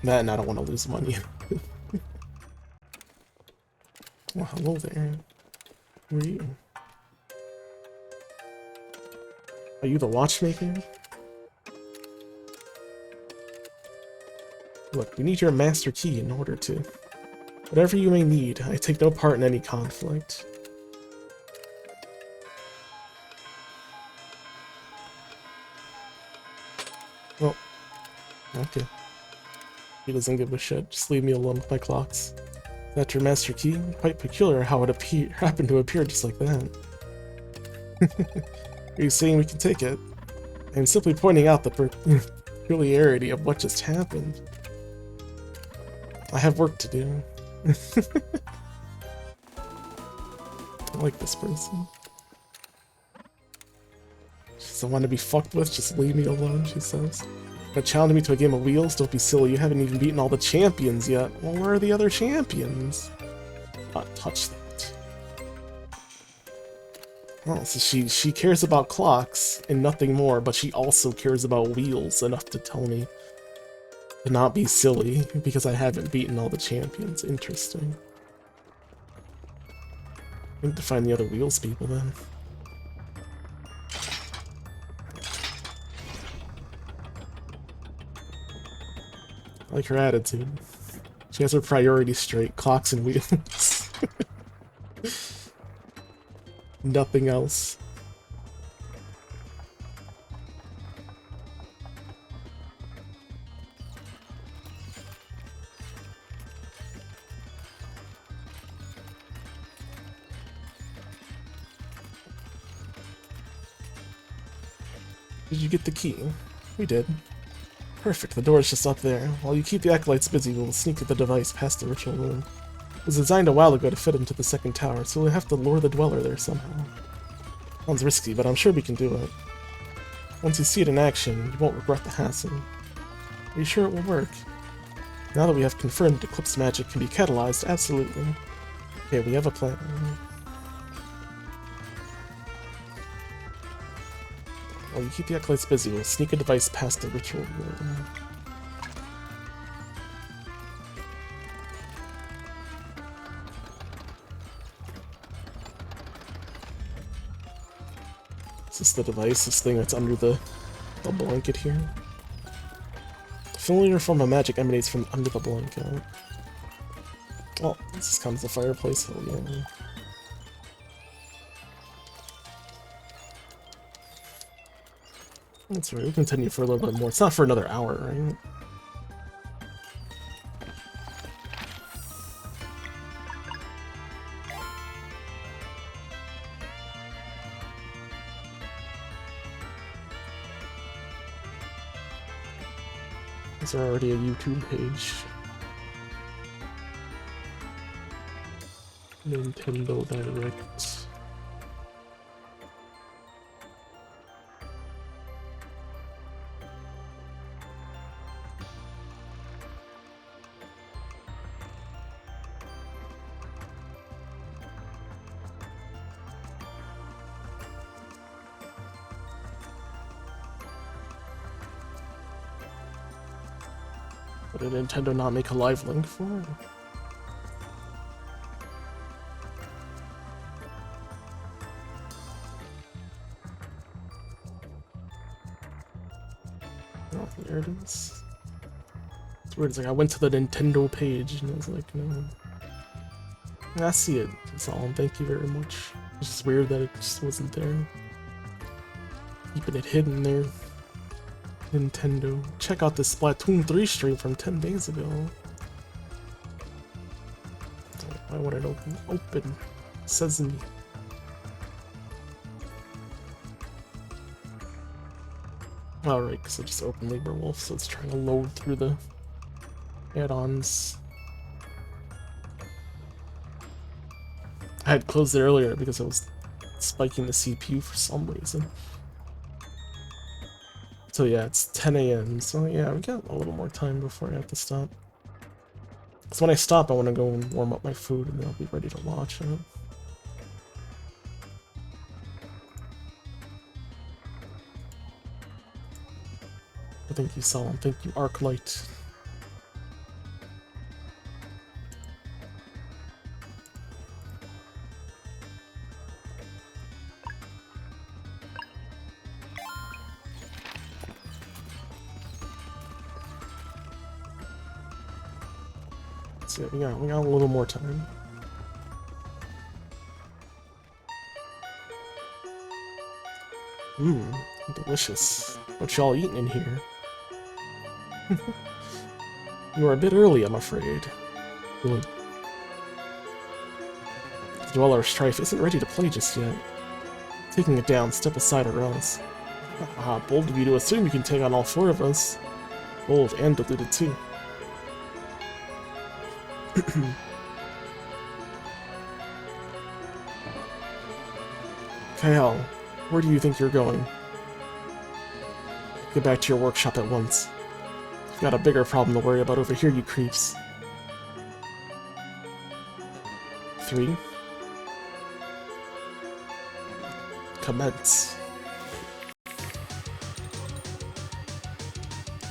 That and I don't want to lose money. Well, hello there. Who are you? Are you the watchmaker? Look, we need your master key in order to... Whatever you may need, I take no part in any conflict. Well, okay. He doesn't give a shit. Just leave me alone with my clocks. That's your master key? Quite peculiar how it happened to appear just like that. Are you saying we can take it? I'm simply pointing out the peculiarity of what just happened. I have work to do. I like this person. She doesn't want to be fucked with, just leave me alone, she says. But challenge me to a game of wheels? Don't be silly, you haven't even beaten all the champions yet. Well, where are the other champions? Not touch that. Oh, so she cares about clocks and nothing more, but she also cares about wheels enough to tell me to not be silly because I haven't beaten all the champions. Interesting. I need to find the other wheels people then. I like her attitude. She has her priorities straight. Clocks and wheels. Nothing else. Did you get the key? We did. Perfect, the door is just up there. While you keep the acolytes busy, we'll sneak the device past the ritual room. It was designed a while ago to fit into the second tower, so we'll have to lure the dweller there somehow. Sounds risky, but I'm sure we can do it. Once you see it in action, you won't regret the hassle. Are you sure it will work? Now that we have confirmed Eclipse magic can be catalyzed, absolutely. Okay, we have a plan. While you keep the acolytes busy, we'll sneak a device past the ritual room. Is this the device? This thing that's under the blanket here? The familiar form of magic emanates from under the blanket. Oh, this comes the fireplace. Hell yeah. That's right, we'll continue for a little bit more. It's not for another hour, right? Is there already a YouTube page? Nintendo Direct. Did Nintendo not make a live link for it? Oh, there it is. It's weird, it's like I went to the Nintendo page and it was like, no. I see it, that's all, thank you very much. It's just weird that it just wasn't there. Keeping it hidden there. Nintendo. Check out this Splatoon 3 stream from 10 days ago. Why would it open? Open. Sesame. Alright, because I just opened LibreWolf, so it's trying to load through the add-ons. I had closed it earlier because I was spiking the CPU for some reason. So yeah, it's 10 a.m. So yeah, we got a little more time before I have to stop. So when I stop, I want to go and warm up my food, and then I'll be ready to watch it. Thank you, Solemn. Thank you, Arclight. So yeah, we got a little more time. Mmm, delicious. What y'all eating in here? You are a bit early, I'm afraid. Good. The Dweller of Strife isn't ready to play just yet. Taking it down, step aside or else. Haha, bold of you to assume you can take on all four of us. Bold and deluded too. Kyle, where do you think you're going? Get back to your workshop at once. You've got a bigger problem to worry about over here, you creeps. 3. Commence.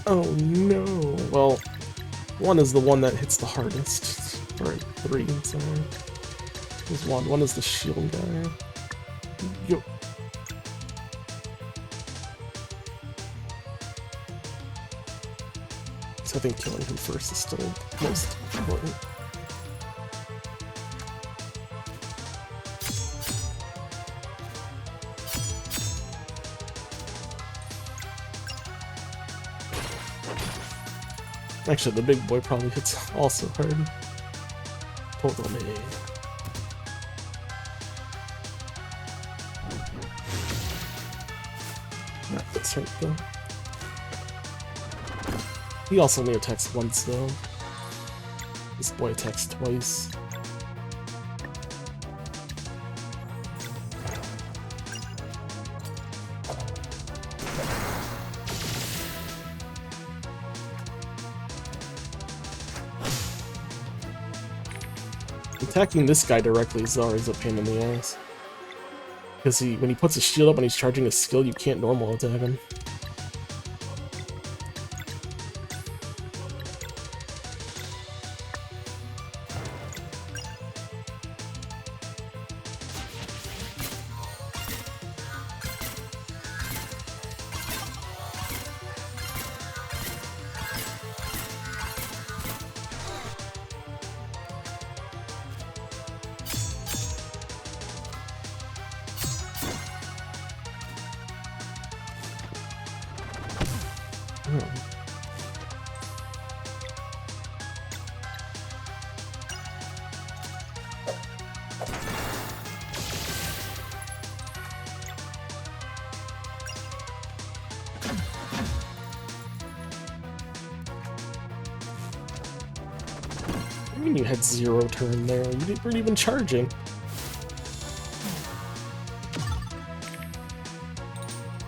Oh no. Well, 1 is the one that hits the hardest. Or 3, sorry. There's 1. 1 is the shield guy. Yo. So I think killing him first is still most important. Actually, the big boy probably hits also hard. Totally. Not this right though. He also only attacks once though. This boy attacks twice. Attacking this guy directly is always a pain in the ass. Because when he puts his shield up and he's charging a skill, you can't normal attack him. I mean, you had 0 turn there. You weren't even charging.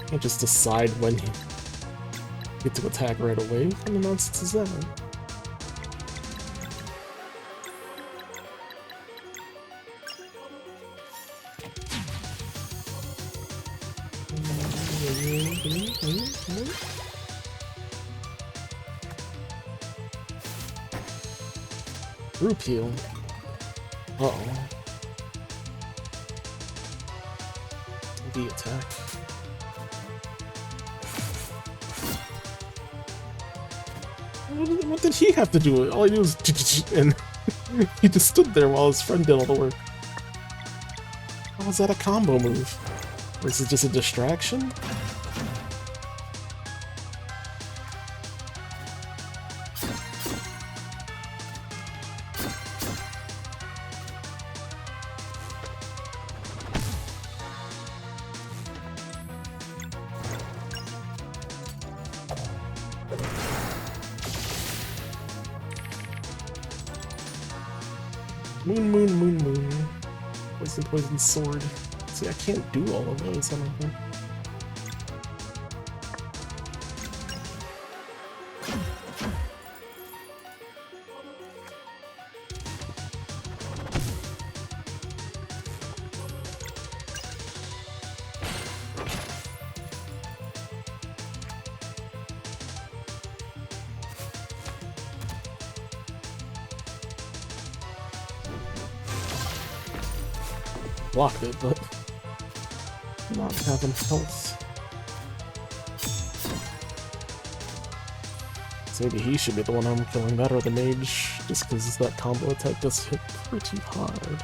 You can't just decide when you get to attack right away. What kind of nonsense is that? Group heal. Uh-oh. The attack. What did he have to do? All he did was and he just stood there while his friend did all the work. How was that a combo move? Or is it just a distraction? Moon. Poison, sword. See, I can't do all of those, I don't think. Blocked it, but not having health. So maybe he should be the one I'm killing, that or the mage, just because that combo attack does hit pretty hard.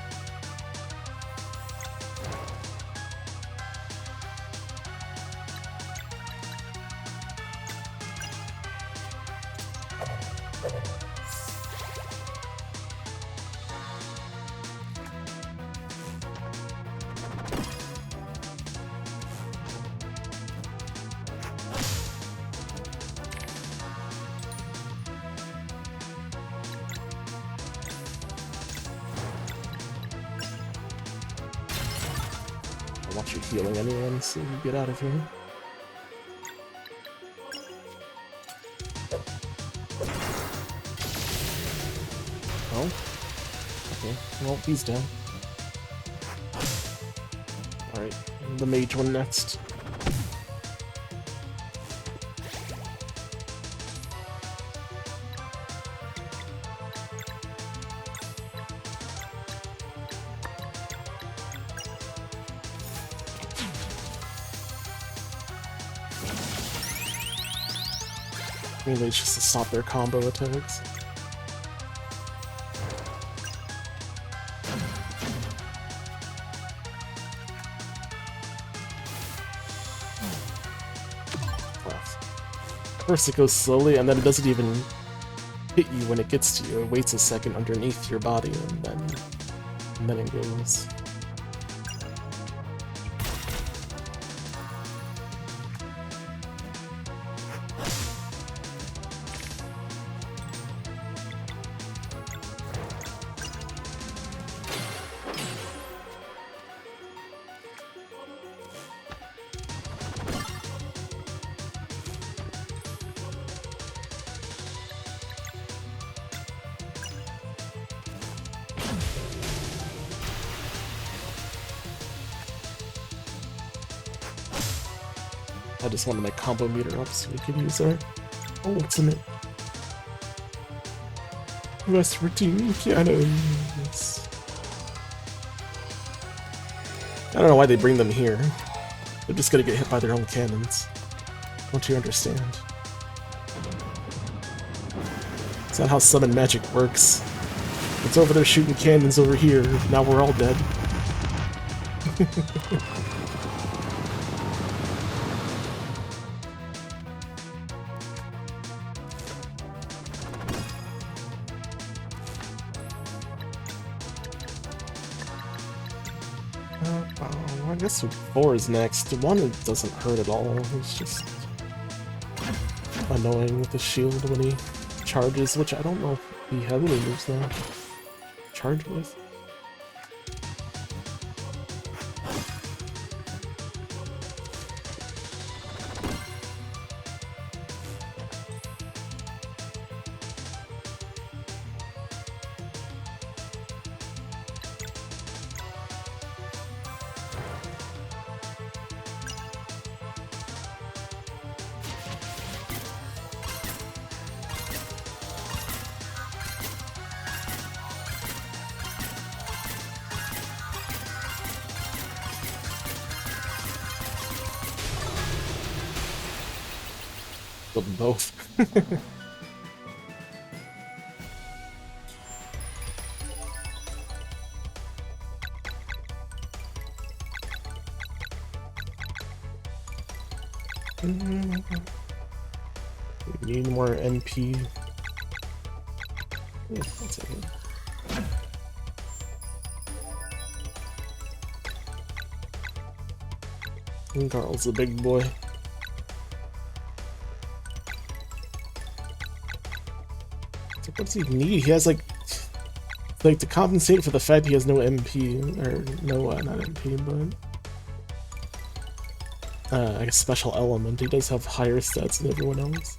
I want you healing anyone, so you get out of here. Oh? Okay, well, he's down. Alright, the mage one next. Mainly it's just to stop their combo attacks. First it goes slowly, and then it doesn't even hit you when it gets to you. It waits a second underneath your body, and then it goes. I just wanted my combo meter up so we could use our ultimate. US-14 cannons. I don't know why they bring them here. They're just gonna get hit by their own cannons. Don't you understand? It's not how summon magic works. It's over there shooting cannons over here. Now we're all dead. I guess 4 is next. 1 it doesn't hurt at all. It's just annoying with the shield when he charges, which I don't know if he heavily moves now. Charge with. Killed them both. We need more NP. Yeah, that's it. And Carl's the big boy. What does he need? He has like to compensate for the fact he has no MP, or no, not MP, but I guess special element. He does have higher stats than everyone else.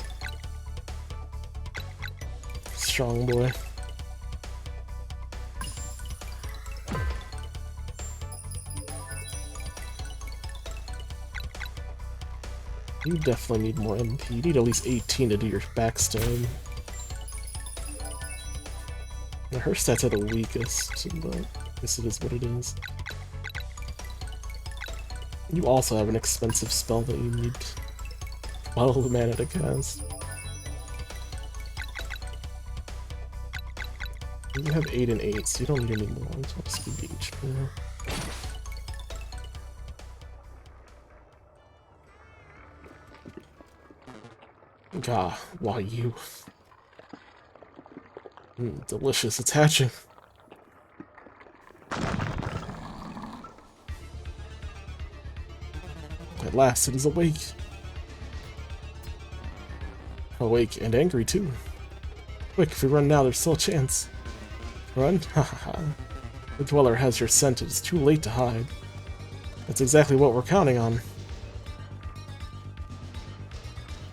Strong boy. You definitely need more MP. You need at least 18 to do your backstab. Yeah, her stats are the weakest, but I guess it is what it is. You also have an expensive spell that you need 12 mana to cast. You have 8 and 8, so you don't need any more. I just want to speed the HP. Gah, why you? Delicious, it's hatching. At last, it is awake. Awake and angry, too. Quick, if we run now, there's still a chance. Run? Ha ha ha. The Dweller has your scent, it's too late to hide. That's exactly what we're counting on.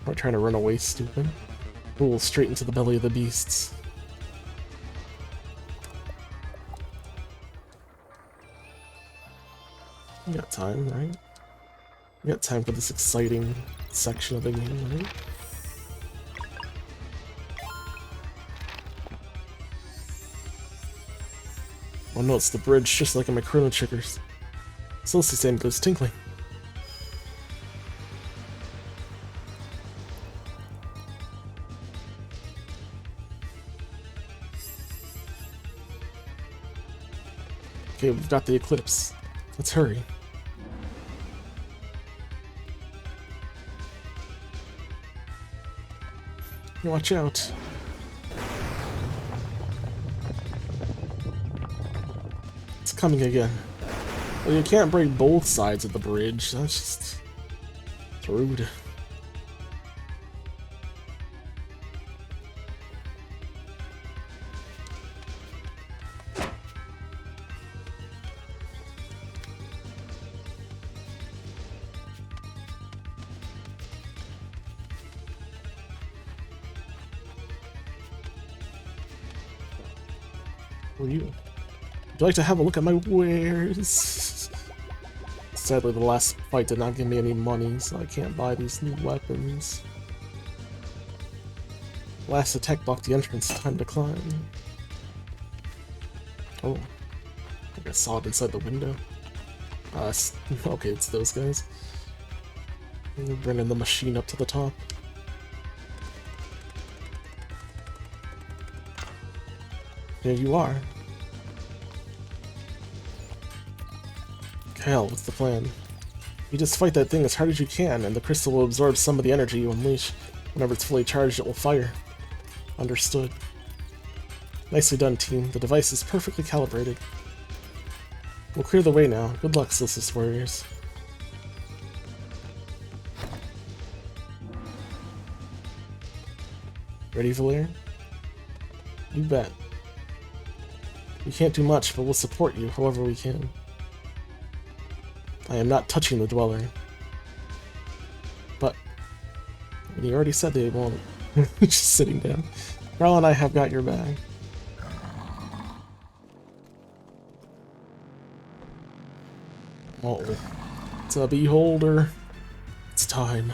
We're trying to run away, stupid. Roll straight into the belly of the beasts. You got time, right? You got time for this exciting section of the game, right? Oh no, it's the bridge, just like in my Chrono Triggers. Still the same, but it's tinkling. Okay, we've got the eclipse. Let's hurry. Watch out. It's coming again. Well, you can't break both sides of the bridge. That's just... it's rude. Who are you? Would you like to have a look at my wares? Sadly, the last fight did not give me any money, so I can't buy these new weapons. Last attack blocked the entrance. Time to climb. Oh. I think I saw it inside the window. Okay, it's those guys. They're bringing the machine up to the top. Here you are. Hell, what's the plan? You just fight that thing as hard as you can, and the crystal will absorb some of the energy you unleash. Whenever it's fully charged, it will fire. Understood. Nicely done, team. The device is perfectly calibrated. We'll clear the way now. Good luck, Silcis warriors. Ready, Valir? You bet. We can't do much, but we'll support you however we can. I am not touching the Dweller. But... you already said they won't. Just sitting down. Carl and I have got your back. Oh. It's a beholder. It's time.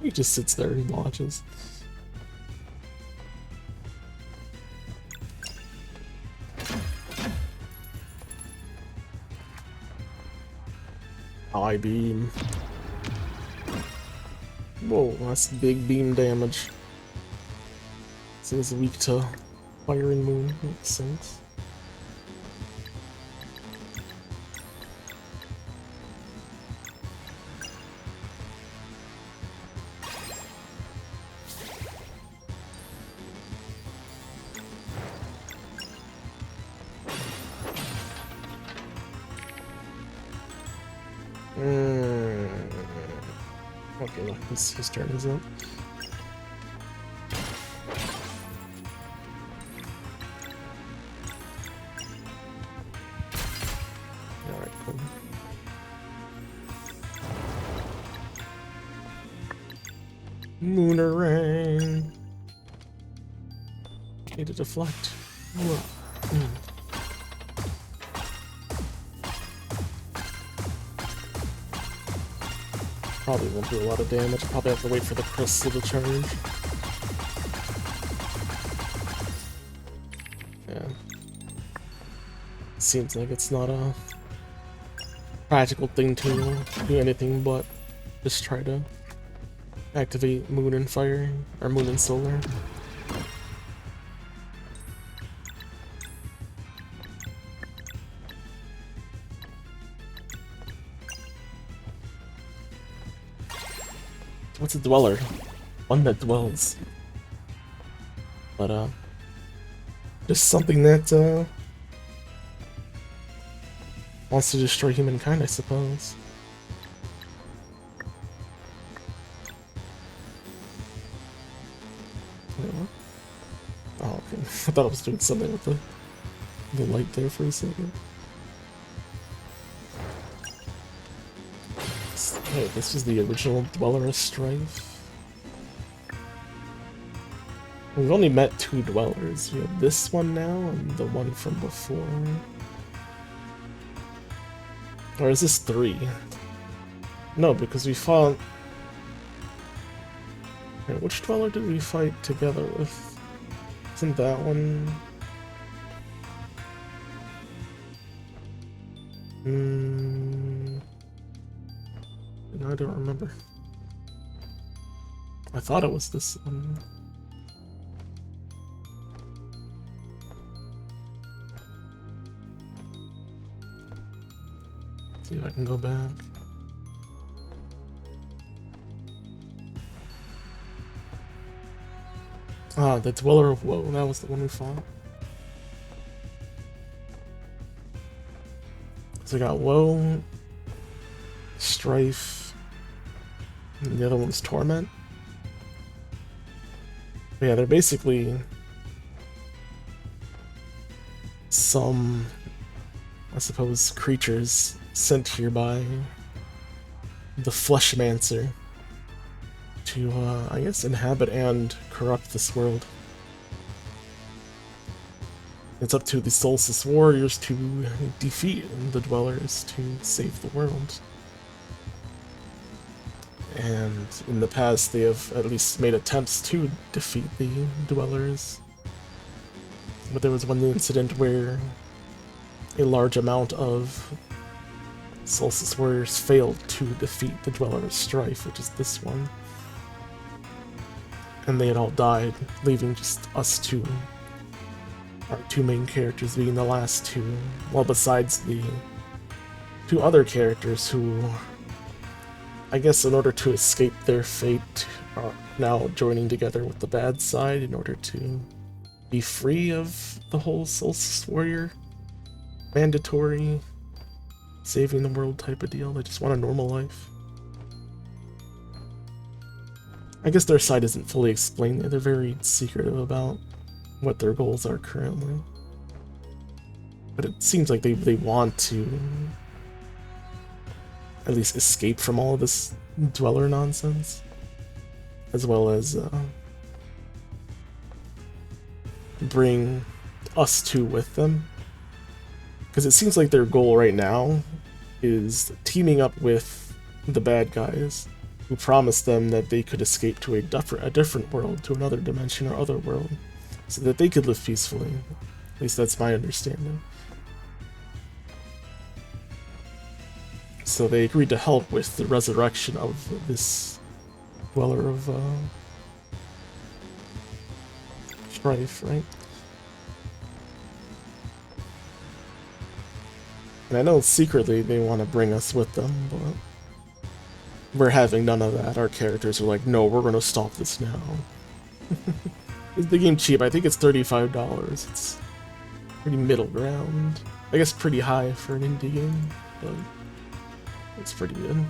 He just sits there and watches. Eye beam. Whoa, that's big beam damage. Seems weak to fire and moon. Makes sense. Okay, look, his turn is up. Alright, cool. Moonerang! Need to deflect. Whoa. Probably won't do a lot of damage. Probably have to wait for the crystal to charge. Yeah. Seems like it's not a practical thing to do anything but just try to activate moon and fire, or moon and solar. What's a dweller? One that dwells. But just something that wants to destroy humankind, I suppose. Oh, okay. I thought I was doing something with the light there for a second. Wait, this is the original Dweller of Strife. We've only met 2 Dwellers. We have this one now and the one from before. Or is this 3? No, because we fought... Wait, which Dweller did we fight together with? Isn't that one... No, I don't remember. I thought it was this one. See if I can go back. Ah, the Dweller of Woe, that was the one we fought. So we got Woe, Strife, and the other one's Torment. But yeah, they're basically some, I suppose, creatures sent here by the Fleshmancer to, I guess, inhabit and corrupt this world. It's up to the Solstice Warriors to defeat the Dwellers to save the world. And in the past, they have at least made attempts to defeat the Dwellers. But there was one incident where a large amount of Solstice Warriors failed to defeat the Dweller of Strife, which is this one. And they had all died, leaving just us two. Our 2 main characters being the last 2. Well, besides the 2 other characters who, I guess in order to escape their fate, are now joining together with the bad side in order to be free of the whole Solstice Warrior mandatory saving the world type of deal. They just want a normal life. I guess their side isn't fully explained. They're very secretive about what their goals are currently. But it seems like they want to at least escape from all of this Dweller nonsense, as well as bring us 2 with them. Because it seems like their goal right now is teaming up with the bad guys who promised them that they could escape to a different world, to another dimension or other world, so that they could live peacefully. At least that's my understanding. So they agreed to help with the resurrection of this Dweller of Strife, right? And I know secretly they want to bring us with them, but we're having none of that. Our characters are like, no, we're going to stop this now. Is the game cheap? I think it's $35. It's pretty middle ground. I guess pretty high for an indie game, but it's pretty good. You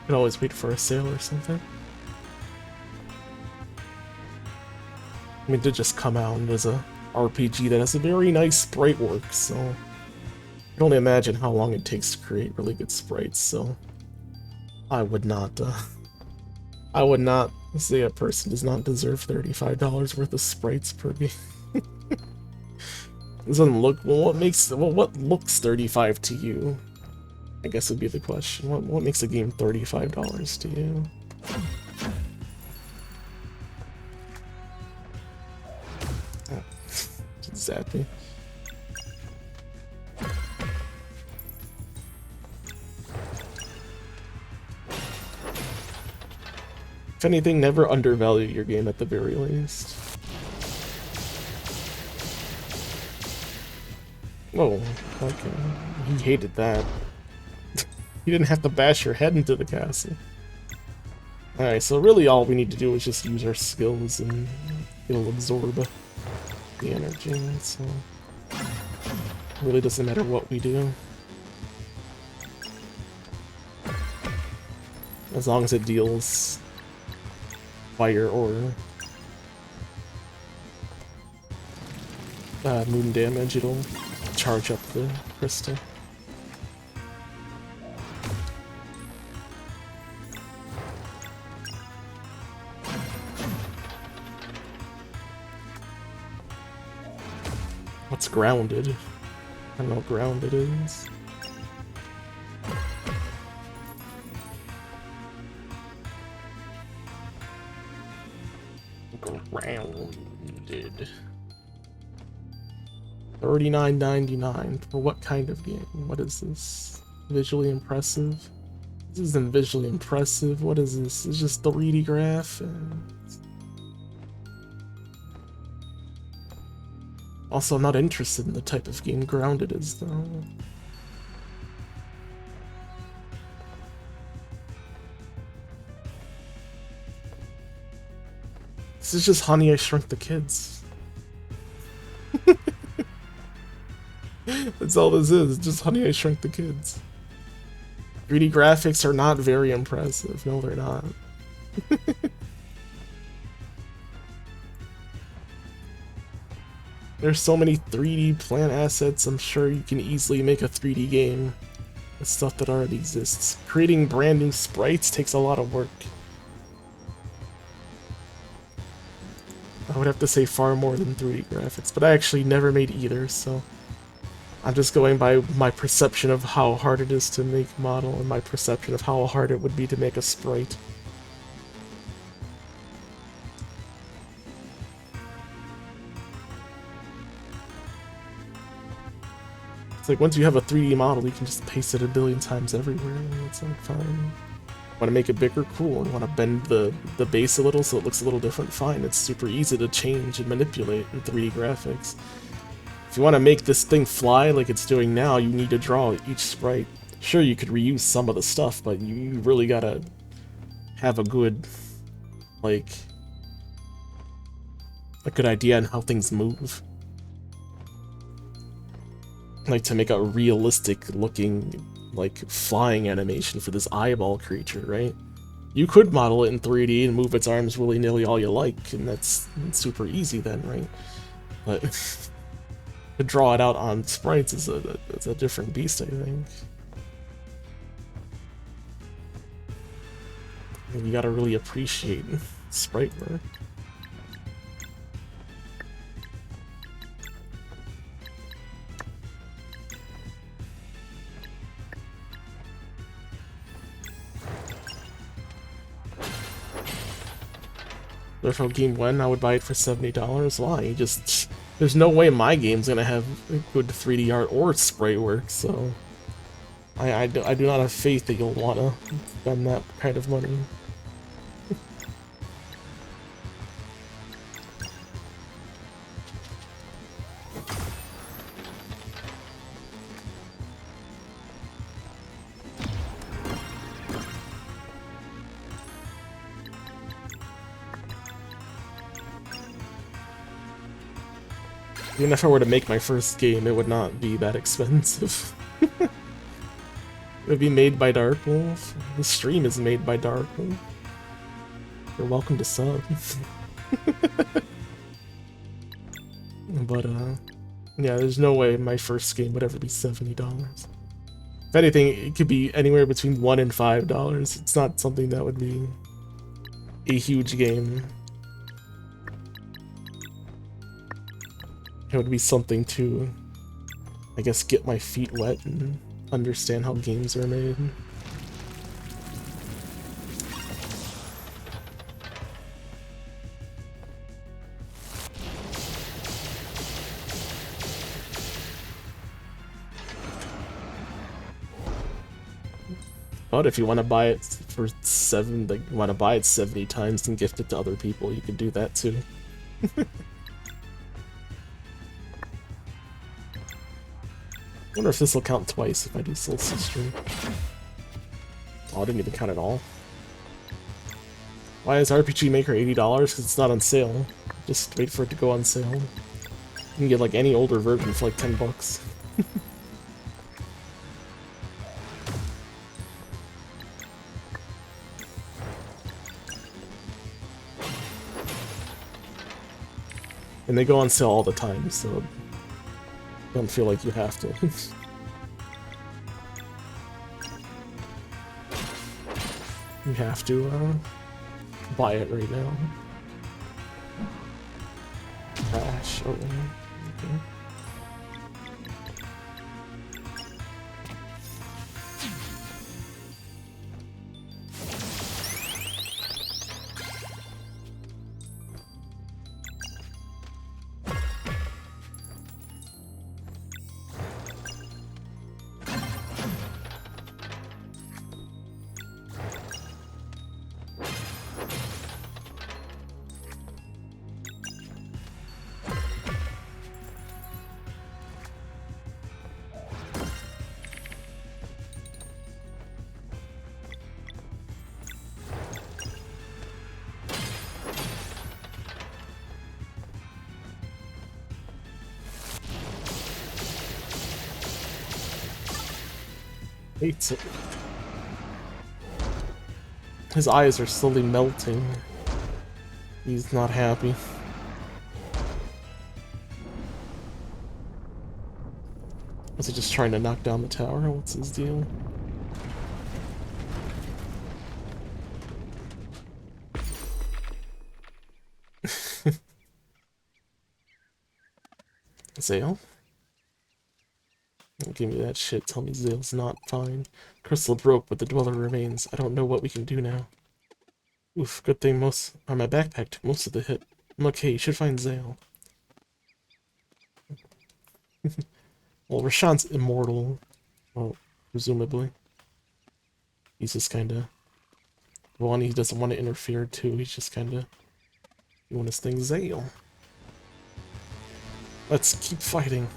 can always wait for a sale or something. I mean, it did just come out as a RPG that has a very nice sprite work, so I can only imagine how long it takes to create really good sprites, so I would not say a person does not deserve $35 worth of sprites per game. It doesn't look, well, what looks $35 to you? I guess would be the question. What makes a game $35 to you? Oh, zappy. If anything, never undervalue your game at the very least. Whoa, okay. He hated that. You didn't have to bash your head into the castle. Alright, so really all we need to do is just use our skills and it'll absorb the energy, so it really doesn't matter what we do. As long as it deals fire or moon damage, it'll charge up the crystal. What's grounded? I don't know what grounded is. Grounded. $39.99 for what kind of game? What is this? Visually impressive? This isn't visually impressive. What is this? It's just 3D graph. Also, I'm not interested in the type of game Grounded is, though. This is just Honey, I Shrunk the Kids. That's all this is, just Honey, I Shrunk the Kids. 3D graphics are not very impressive. No, they're not. There's so many 3D plant assets, I'm sure you can easily make a 3D game with stuff that already exists. Creating brand new sprites takes a lot of work. I would have to say far more than 3D graphics, but I actually never made either, so I'm just going by my perception of how hard it is to make a model and my perception of how hard it would be to make a sprite. It's like once you have a 3D model, you can just paste it a billion times everywhere, and it's like fine. Want to make it bigger? Cool. You want to bend the base a little so it looks a little different? Fine. It's super easy to change and manipulate in 3D graphics. If you want to make this thing fly like it's doing now, you need to draw each sprite. Sure, you could reuse some of the stuff, but you really gotta have a good, like, a good idea on how things move. Like, to make a realistic looking, like, flying animation for this eyeball creature, right? You could model it in 3D and move its arms willy-nilly all you like, and that's super easy then, right? But to draw it out on sprites is a different beast, I think. And you gotta really appreciate sprite work. If a game went, I would buy it for $70. Why? There's no way my game's gonna have good 3D art or sprite work, so I do not have faith that you'll wanna spend that kind of money. Even if I were to make my first game, it would not be that expensive. It would be made by Dark Wolf. The stream is made by Dark Wolf. You're welcome to sub. But, yeah, there's no way my first game would ever be $70. If anything, it could be anywhere between $1 and $5. It's not something that would be a huge game. It would be something to, I guess, get my feet wet and understand how games are made. But if you want to buy it for you want to buy it 70 times and gift it to other people, you could do that too. I wonder if this will count twice if I do Solstice stream. Oh, I didn't even count at all. Why is RPG Maker $80? Because it's not on sale. Just wait for it to go on sale. You can get like any older version for like 10 bucks. And they go on sale all the time, so don't feel like you have to. You have to buy it right now. Crash. Oh, okay. Hates it. His eyes are slowly melting. He's not happy. Was he just trying to knock down the tower? What's his deal? Zale? Don't give me that shit. Tell me Zale's not fine. Crystal broke, but the Dweller remains. I don't know what we can do now. Oof, good thing my backpack took most of the hit. I'm okay, you should find Zale. Well, Rashawn's immortal. Well, presumably. He's just kinda... One, he doesn't want to interfere, too. He's just kinda doing his thing. Zale. Let's keep fighting.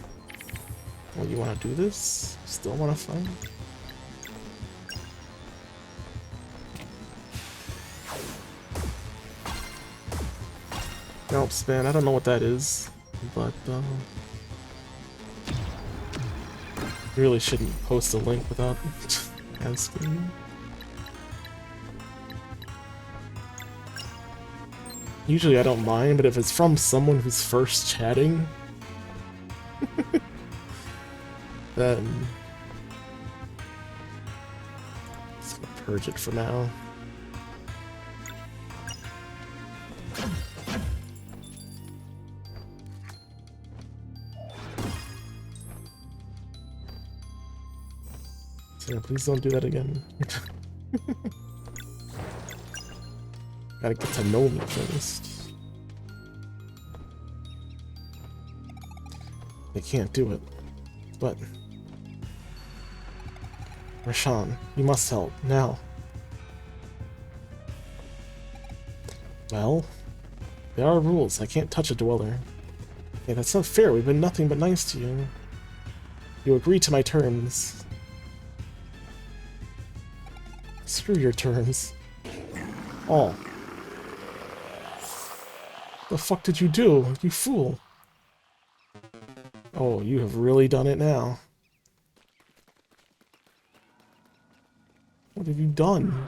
Well, you want to do this? Still want to fight? Nope, man, I don't know what that is, but you really shouldn't post a link without asking. Usually I don't mind, but if it's from someone who's first chatting, then just gonna purge it for now. So please don't do that again. Gotta get to know me first. They can't do it, but Rashawn, you must help now. Well, there are rules. I can't touch a Dweller. Yeah, that's not fair. We've been nothing but nice to you. You agree to my terms. Screw your terms. Oh. The fuck did you do, you fool? Oh, you have really done it now. What have you done?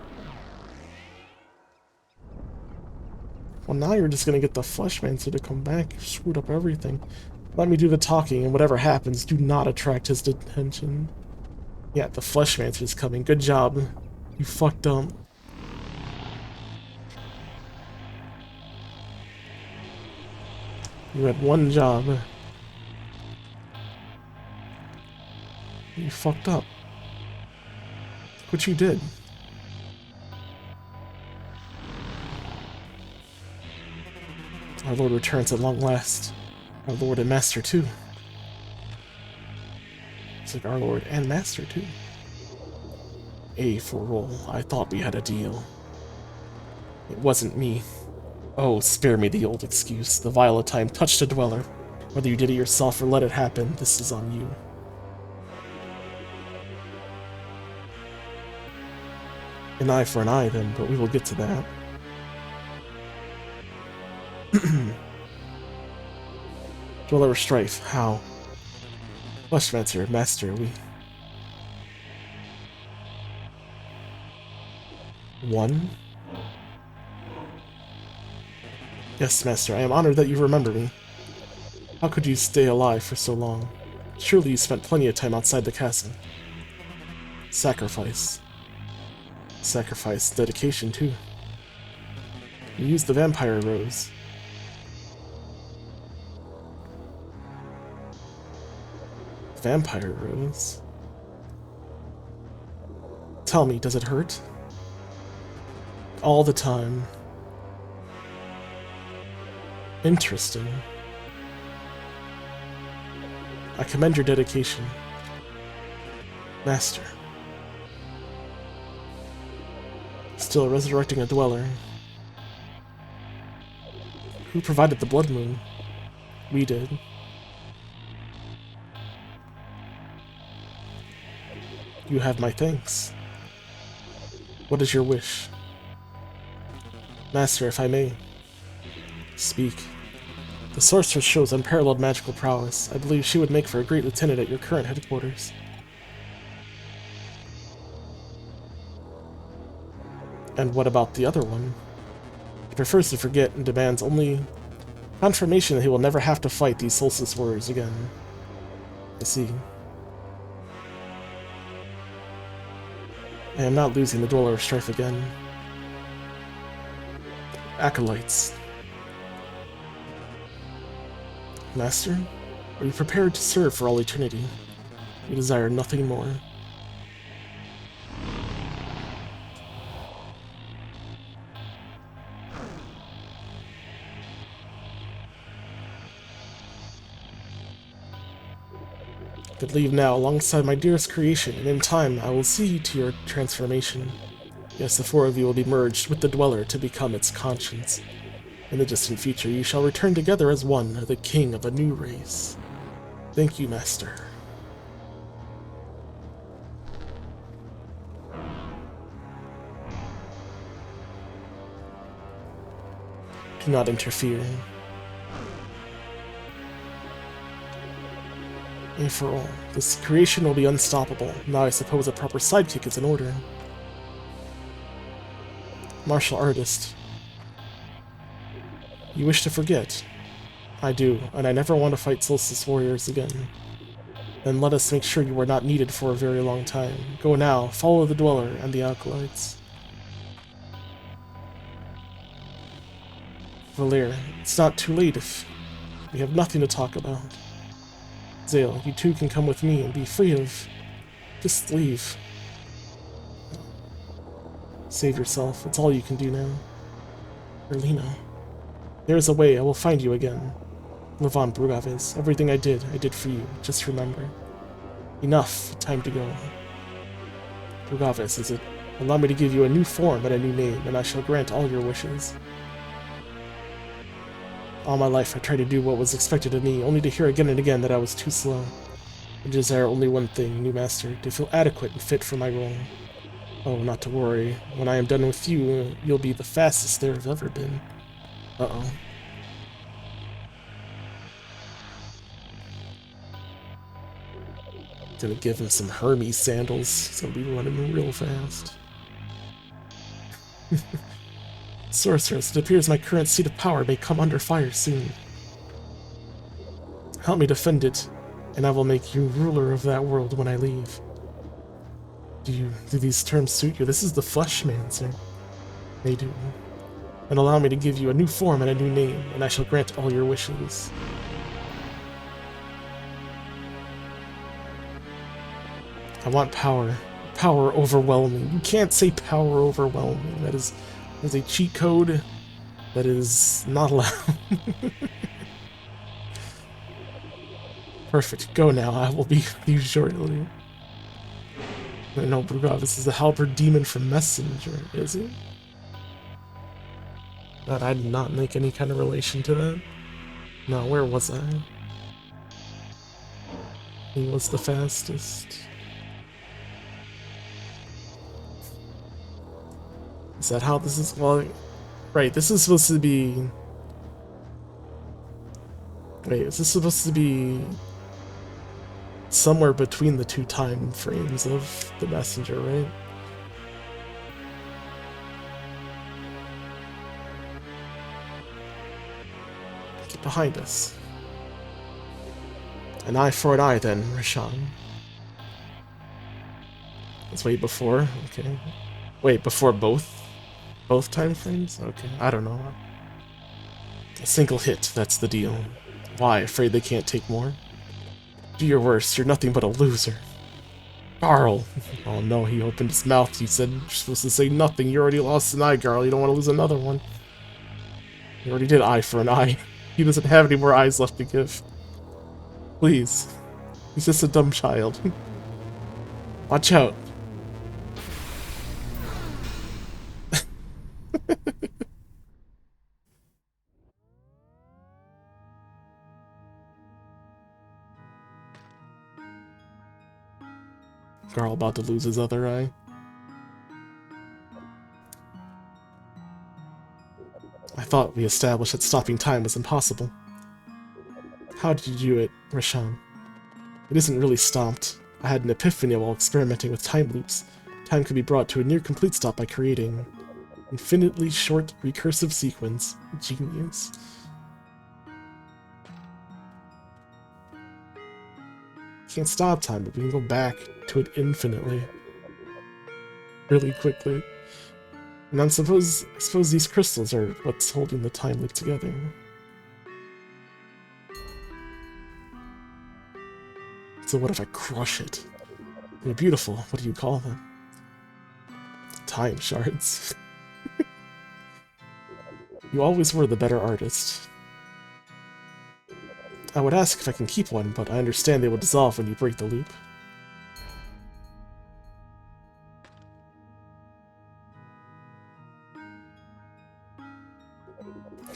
Well, now you're just gonna get the Fleshmancer to come back. You screwed up everything. Let me do the talking, and whatever happens, do not attract his attention. Yeah, the Fleshmancer's coming. Good job. You fucked up. You had one job. You fucked up. Look what you did. Our Lord returns at long last. Our Lord and Master too. It's like our Lord and Master too. A for roll. I thought we had a deal. It wasn't me. Oh, spare me the old excuse. The Violet time touched a Dweller. Whether you did it yourself or let it happen, this is on you. An eye for an eye, then, but we will get to that. Dweller of Strife, how? Fleshmancer, Master, we... One? Yes, Master, I am honored that you remember me. How could you stay alive for so long? Surely you spent plenty of time outside the castle. Sacrifice. Sacrifice. Dedication, too. You used the vampire rose. Vampire rose? Tell me, does it hurt? All the time. Interesting. I commend your dedication. Master. Still resurrecting a dweller. Who provided the blood moon? We did. You have my thanks. What is your wish? Master, if I may. Speak. The sorceress shows unparalleled magical prowess. I believe she would make for a great lieutenant at your current headquarters. And what about the other one? He prefers to forget and demands only confirmation that he will never have to fight these Solstice warriors again. I see. I am not losing the Dweller of Strife again. Acolytes. Master, are you prepared to serve for all eternity? We desire nothing more. I could leave now alongside my dearest creation, and in time I will see to your transformation. Yes, the four of you will be merged with the Dweller to become its conscience. In the distant future, you shall return together as one, the king of a new race. Thank you, Master. Do not interfere. And for all, this creation will be unstoppable. Now I suppose a proper sidekick is in order. Martial artist. You wish to forget? I do, and I never want to fight Solstice warriors again. Then let us make sure you are not needed for a very long time. Go now, follow the Dweller and the Acolytes. Valir, it's not too late if we have nothing to talk about. Zale, you too can come with me and be free of... Just leave. Save yourself, it's all you can do now. Erlina. There is a way, I will find you again. Levon Brugavis, everything I did for you. Just remember. Enough, time to go. Brugavis, is it? Allow me to give you a new form and a new name, and I shall grant all your wishes. All my life I tried to do what was expected of me, only to hear again and again that I was too slow. I desire only one thing, new master, to feel adequate and fit for my role. Oh, not to worry. When I am done with you, you'll be the fastest there have ever been. Uh-oh. Gonna give him some Hermes sandals. He's gonna be running real fast. Sorceress, it appears my current seat of power may come under fire soon. Help me defend it, and I will make you ruler of that world when I leave. Do these terms suit you? This is the Fleshmancer. They do. And allow me to give you a new form and a new name, and I shall grant all your wishes. I want power. Power overwhelming. You can't say power overwhelming. That is a cheat code that is not allowed. Perfect. Go now. I will be with you shortly. No, Brugavis is the halberd demon from Messenger, is he? God, I did not make any kind of relation to that. No, where was I? He was the fastest. Is that how this is? Well, right, this is supposed to be Wait, is this supposed to be somewhere between the two time frames of the messenger, right? Get behind us. An eye for an eye, then, Rashawn. Let's wait before. Okay. Wait, before both time frames? Okay, I don't know. A single hit, that's the deal. Why, afraid they can't take more? Do your worst, you're nothing but a loser. Carl! Oh no, he opened his mouth. He said, you're supposed to say nothing. You already lost an eye, Carl. You don't want to lose another one. You already did eye for an eye. He doesn't have any more eyes left to give. Please. He's just a dumb child. Watch out. Carl about to lose his other eye. I thought we established that stopping time was impossible. How did you do it, Rashawn? It isn't really stopped. I had an epiphany while experimenting with time loops. Time could be brought to a near-complete stop by creating infinitely short recursive sequence. Genius. Can't stop time, but we can go back to it infinitely. Really quickly. And I suppose these crystals are what's holding the time loop together. So what if I crush it? They're beautiful. What do you call them? Time shards. You always were the better artist. I would ask if I can keep one, but I understand they will dissolve when you break the loop.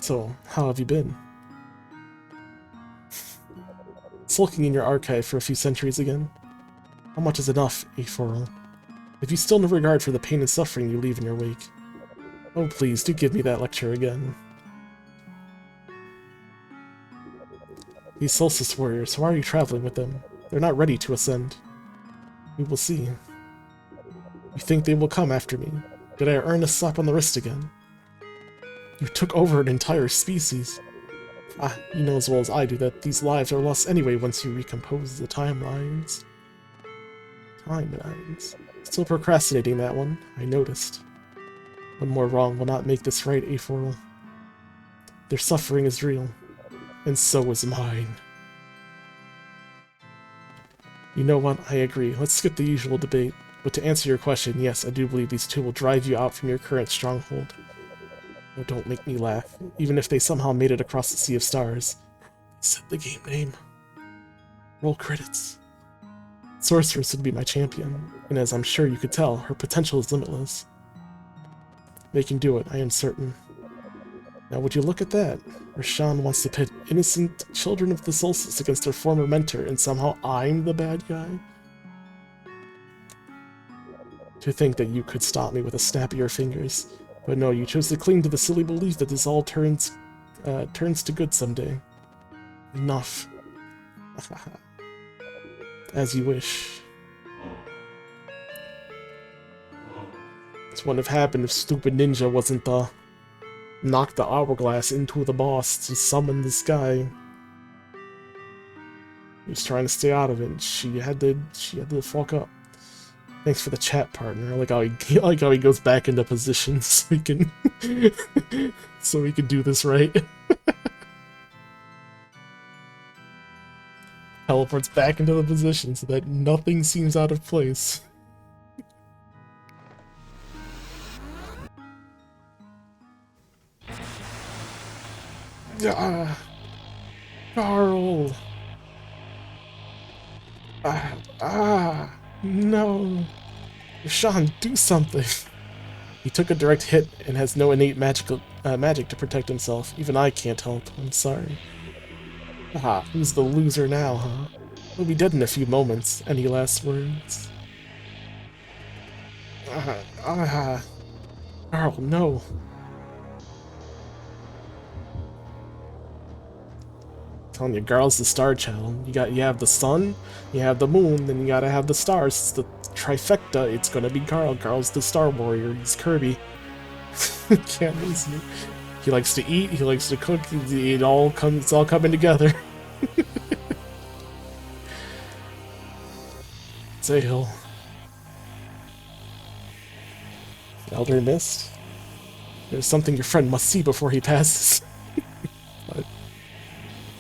So, how have you been? Sulking in your archive for a few centuries again? How much is enough, Aephorl? Have you still no regard for the pain and suffering you leave in your wake? Oh please, do give me that lecture again. These Solstice warriors, why are you traveling with them? They're not ready to ascend. We will see. You think they will come after me? Did I earn a slap on the wrist again? You took over an entire species. Ah, you know as well as I do that these lives are lost anyway once you recompose the timelines. Timelines. Still procrastinating that one, I noticed. One more wrong will not make this right, Aephorl. Their suffering is real, and so is mine. You know what, I agree. Let's skip the usual debate. But to answer your question, yes, I do believe these two will drive you out from your current stronghold. Oh, don't make me laugh. Even if they somehow made it across the Sea of Stars. Said the game name. Roll credits. Sorceress would be my champion, and as I'm sure you could tell, her potential is limitless. They can do it, I am certain. Now would you look at that? Rashawn wants to pit innocent children of the Solstice against their former mentor, and somehow I'm the bad guy? To think that you could stop me with a snap of your fingers. But no, you chose to cling to the silly belief that this all turns to good someday. Enough. As you wish. This wouldn't have happened if stupid ninja wasn't the knock the hourglass into the boss to summon this guy. He was trying to stay out of it, and she had to fuck up. Thanks for the chat, partner. I like how he goes back into position so we can so we can do this right. Teleports back into the position so that nothing seems out of place. Ah, Carl. No. Rashawn, do something. He took a direct hit and has no innate magic to protect himself. Even I can't help. I'm sorry. Ah, who's the loser now, huh? He'll be dead in a few moments. Any last words? Carl, no. telling you, Garl's the star child. You have the sun, you have the moon, then you gotta have the stars. It's the trifecta. It's gonna be Garl. Garl's the star warrior. He's Kirby. Can't lose you. He likes to eat. He likes to cook. It's all coming together. Zale. Elder Mist. There's something your friend must see before he passes. But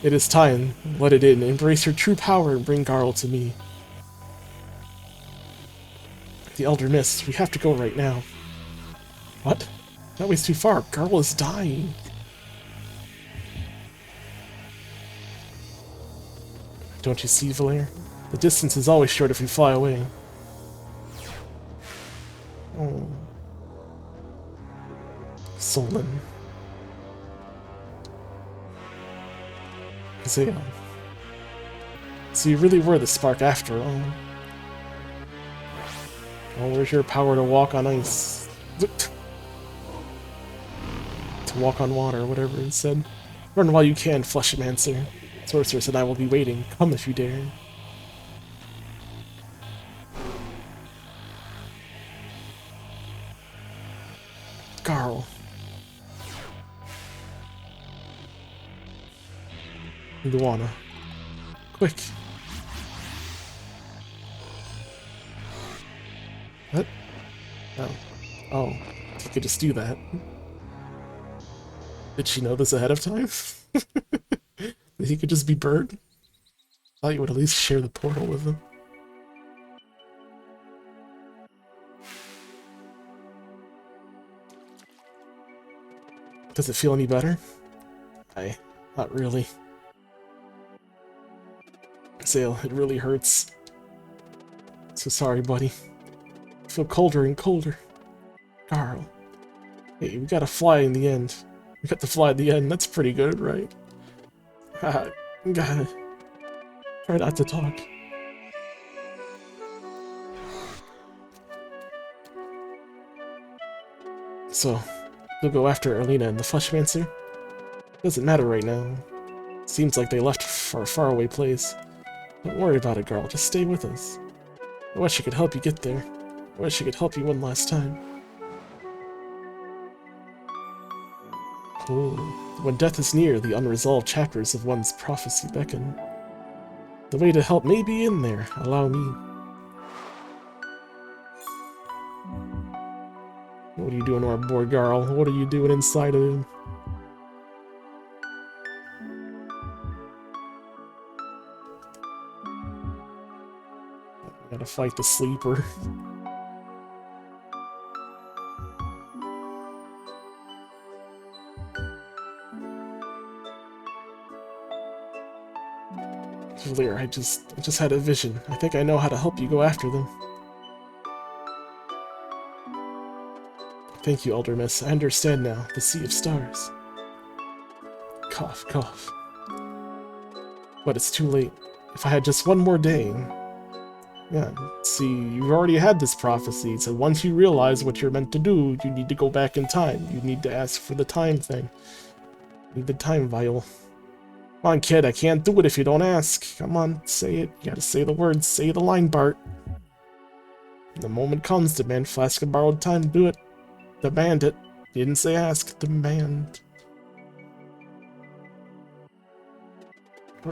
it is time. Let it in. Embrace your true power and bring Garl to me. The Elder Mist. We have to go right now. What? That way's too far. Garl is dying. Don't you see, Valere? The distance is always short if you fly away. Oh. Solon. Xeon. So you really were the spark after all. Oh, where's your power to walk on ice? To walk on water, whatever it said. Run while you can, Fleshamancer. Sorceress and I will be waiting. Come if you dare. Garl. Luana. Quick. What? Oh. Oh. You could just do that. Did she know this ahead of time? That he could just be Bird? Thought you would at least share the portal with him. Does it feel any better? Not really. Zale, it really hurts. So sorry, buddy. I feel colder and colder. Garl. Hey, we gotta fly in the end. We got to fly at the end. That's pretty good, right? Gotta try not to talk. So, you'll go after Erlina and the Fleshmancer? Doesn't matter right now. Seems like they left for a faraway place. Don't worry about it, Garl. Just stay with us. I wish I could help you get there. I wish I could help you one last time. Oh, when death is near, the unresolved chapters of one's prophecy beckon. The way to help may be in there. Allow me. What are you doing to our boy Garl? What are you doing inside of him? Gotta fight the sleeper. Valere, I just had a vision. I think I know how to help you go after them. Thank you, Elder Miss. I understand now. The Sea of Stars. Cough, cough. But it's too late. If I had just one more day... Yeah, see, you've already had this prophecy, so once you realize what you're meant to do, you need to go back in time. You need to ask for the time thing. You need the time vial. Come on, kid, I can't do it if you don't ask. Come on, say it. You gotta say the words. Say the line, Bart. The moment comes, demand flask of borrowed time. Do it. Demand it. You didn't say ask. Demand.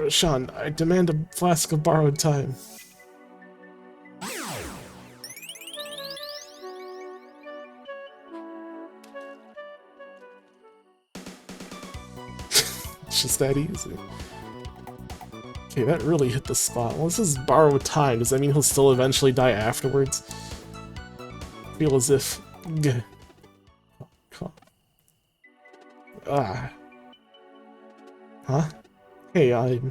Sean, I demand a flask of borrowed time. It's just that easy. Okay, that really hit the spot. Well, this is borrowed time. Does that mean he'll still eventually die afterwards? I feel as if... Ah. Huh? Hey,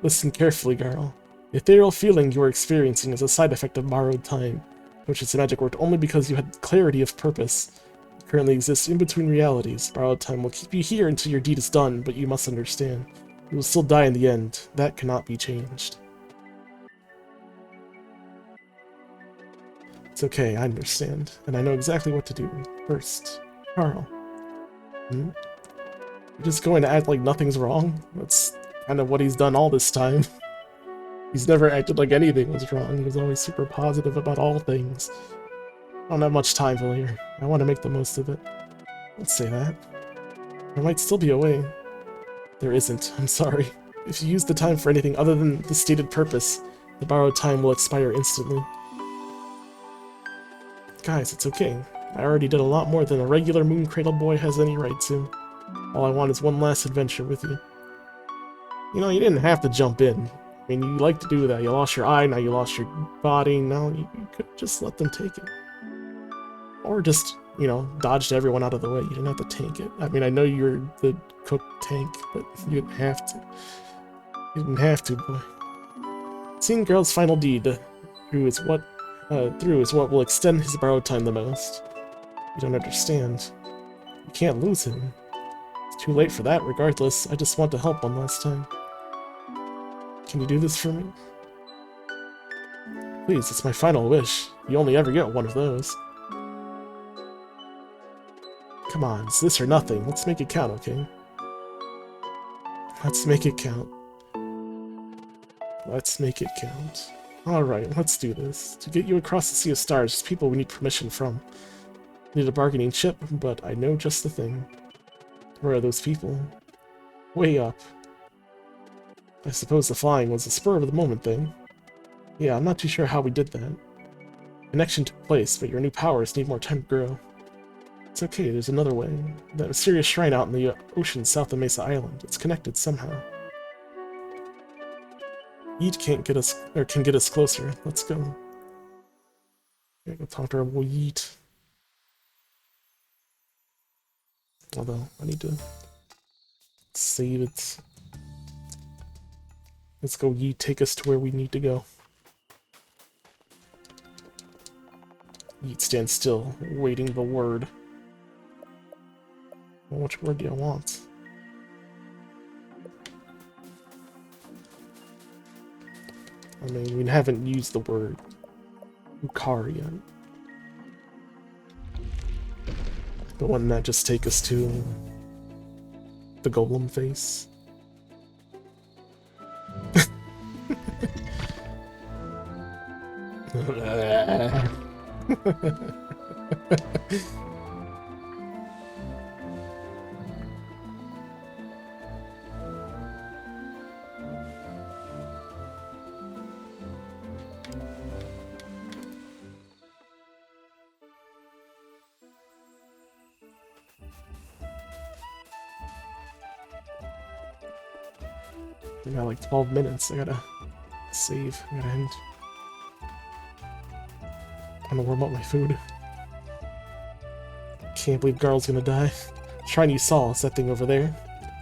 listen carefully, Garl. The ethereal feeling you are experiencing is a side effect of borrowed time, which is a magic word only because you had clarity of purpose. It currently exists in between realities. Borrowed time will keep you here until your deed is done, but you must understand. You will still die in the end. That cannot be changed. It's okay, I understand, and I know exactly what to do. First, Garl. You're just going to act like nothing's wrong? That's kind of what he's done all this time. He's never acted like anything was wrong. He was always super positive about all things. I don't have much time, Valir. I want to make the most of it. Don't say that. There might still be a way. There isn't. I'm sorry. If you use the time for anything other than the stated purpose, the borrowed time will expire instantly. Guys, it's okay. I already did a lot more than a regular Moon Cradle boy has any right to. All I want is one last adventure with you. You know, you didn't have to jump in. I mean, you like to do that. You lost your eye, now you lost your body. Now you could just let them take it. Or just, you know, dodged everyone out of the way. You didn't have to tank it. I mean, I know you're the cook tank, but you didn't have to. You didn't have to, boy. Seeing Geralt's final deed through is what will extend his borrowed time the most. You don't understand. You can't lose him. It's too late for that, regardless. I just want to help one last time. Can you do this for me? Please, it's my final wish. You only ever get one of those. Come on, it's this or nothing. Let's make it count, okay? Let's make it count. Let's make it count. Alright, let's do this. To get you across the Sea of Stars, there's people we need permission from. We need a bargaining chip, but I know just the thing. Where are those people? Way up. I suppose the flying was a spur-of-the-moment thing. Yeah, I'm not too sure how we did that. Connection took place, but your new powers need more time to grow. It's okay, there's another way. That mysterious shrine out in the ocean south of Mesa Island. It's connected somehow. Yeet can't get us, or can get us closer. Let's go. Gotta go talk to our boy Yeet. Although, I need to save it. Let's go, Yeet. Take us to where we need to go. Yeet, stand still, waiting the word. Well, which word do I want? I mean, we haven't used the word Ukar yet. The one that just take us to the golem face. I got like 12 minutes. I gotta save. I gotta end. I'm gonna warm up my food. Can't believe Garl's gonna die. Shrine you saw, is that thing over there?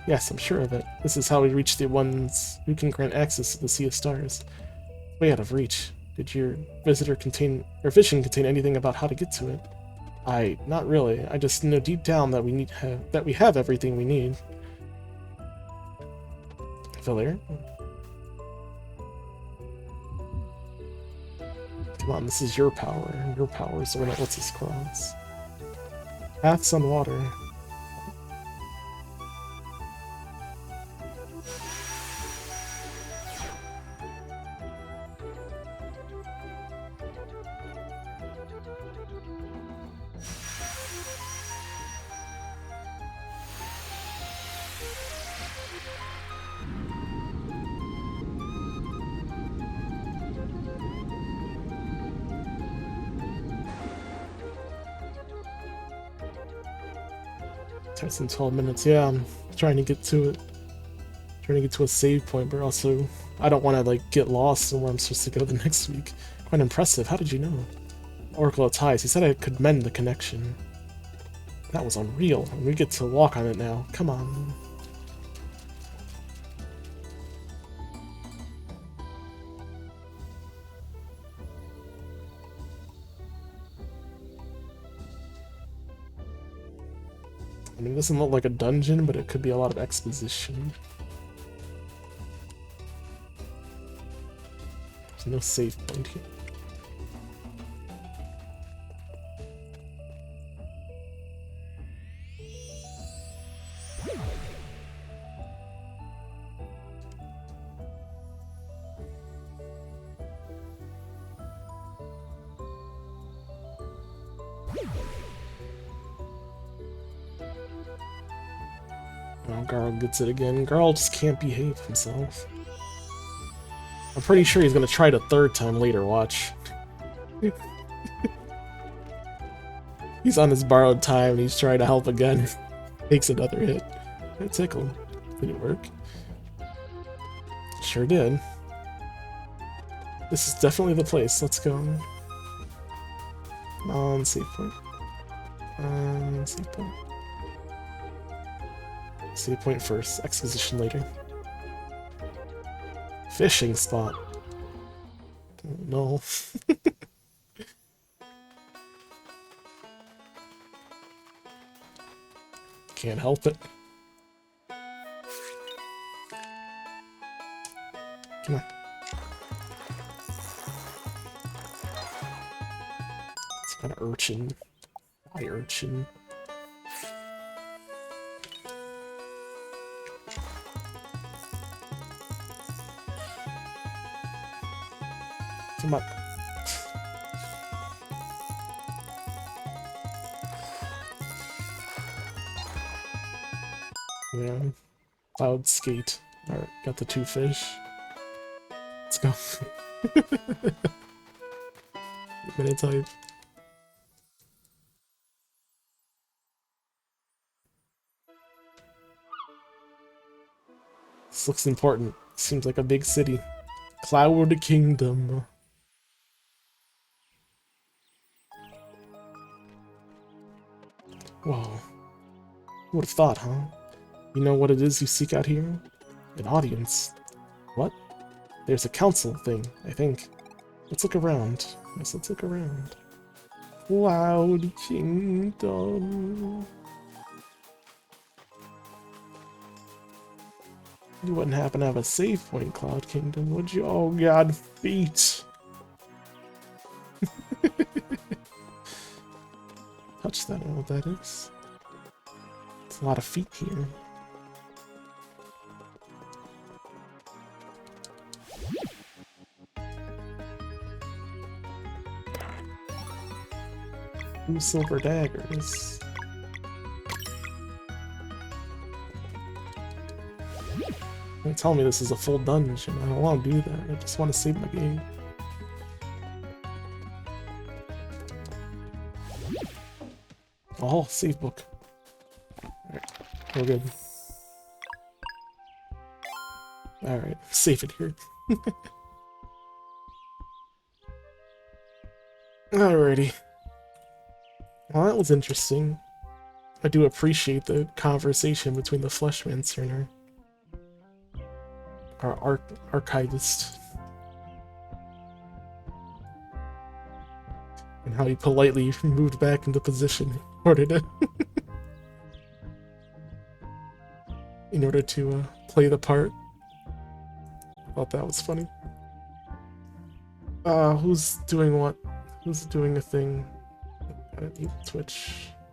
Yes, I'm sure of it. This is how we reach the ones who can grant access to the Sea of Stars. Way out of reach. Did your vision contain anything about how to get to it? Not really. I just know deep down that we have everything we need. Valir? Come on, this is your power. Your power is the one that lets us cross. Paths on water. Takes in 12 minutes. Yeah, I'm trying to get to it. Trying to get to a save point, but also I don't want to like get lost in where I'm supposed to go the next week. Quite impressive. How did you know? Oracle of Ties. He said I could mend the connection. That was unreal. And we get to walk on it now. Come on. I mean, it doesn't look like a dungeon, but it could be a lot of exposition. There's no save point here. Oh, Garl gets it again. Garl just can't behave himself. I'm pretty sure he's gonna try it a third time later, watch. He's on his borrowed time and he's trying to help again. Takes another hit. It tickled. Did it work? Sure did. This is definitely the place. Let's go. On save point. Save point. Save point first. Exposition later. Fishing spot. Oh, no. Can't help it. Come on. It's kind of urchin. Why urchin? Come on. Yeah. Cloud skate. Alright, got the 2 fish. Let's go. Minute type. This looks important. Seems like a big city. Cloud Kingdom. Whoa. Who would have thought, huh? You know what it is you seek out here? An audience. What? There's a council thing, I think. Let's look around. Yes, let's look around. Cloud Kingdom. You wouldn't happen to have a save point, Cloud Kingdom, would you? Oh god, feet! Touch that, I don't know what that is. It's a lot of feet here. Two silver daggers. Don't tell me this is a full dungeon. I don't want to do that. I just want to save my game. Oh, save book. Alright, we're good. Alright, save it here. Alrighty. Well, that was interesting. I do appreciate the conversation between the Fleshmancer and our archivist. And how he politely moved back into position in order to play the part. I thought that was funny. Who's doing what? Who's doing a thing? Twitch.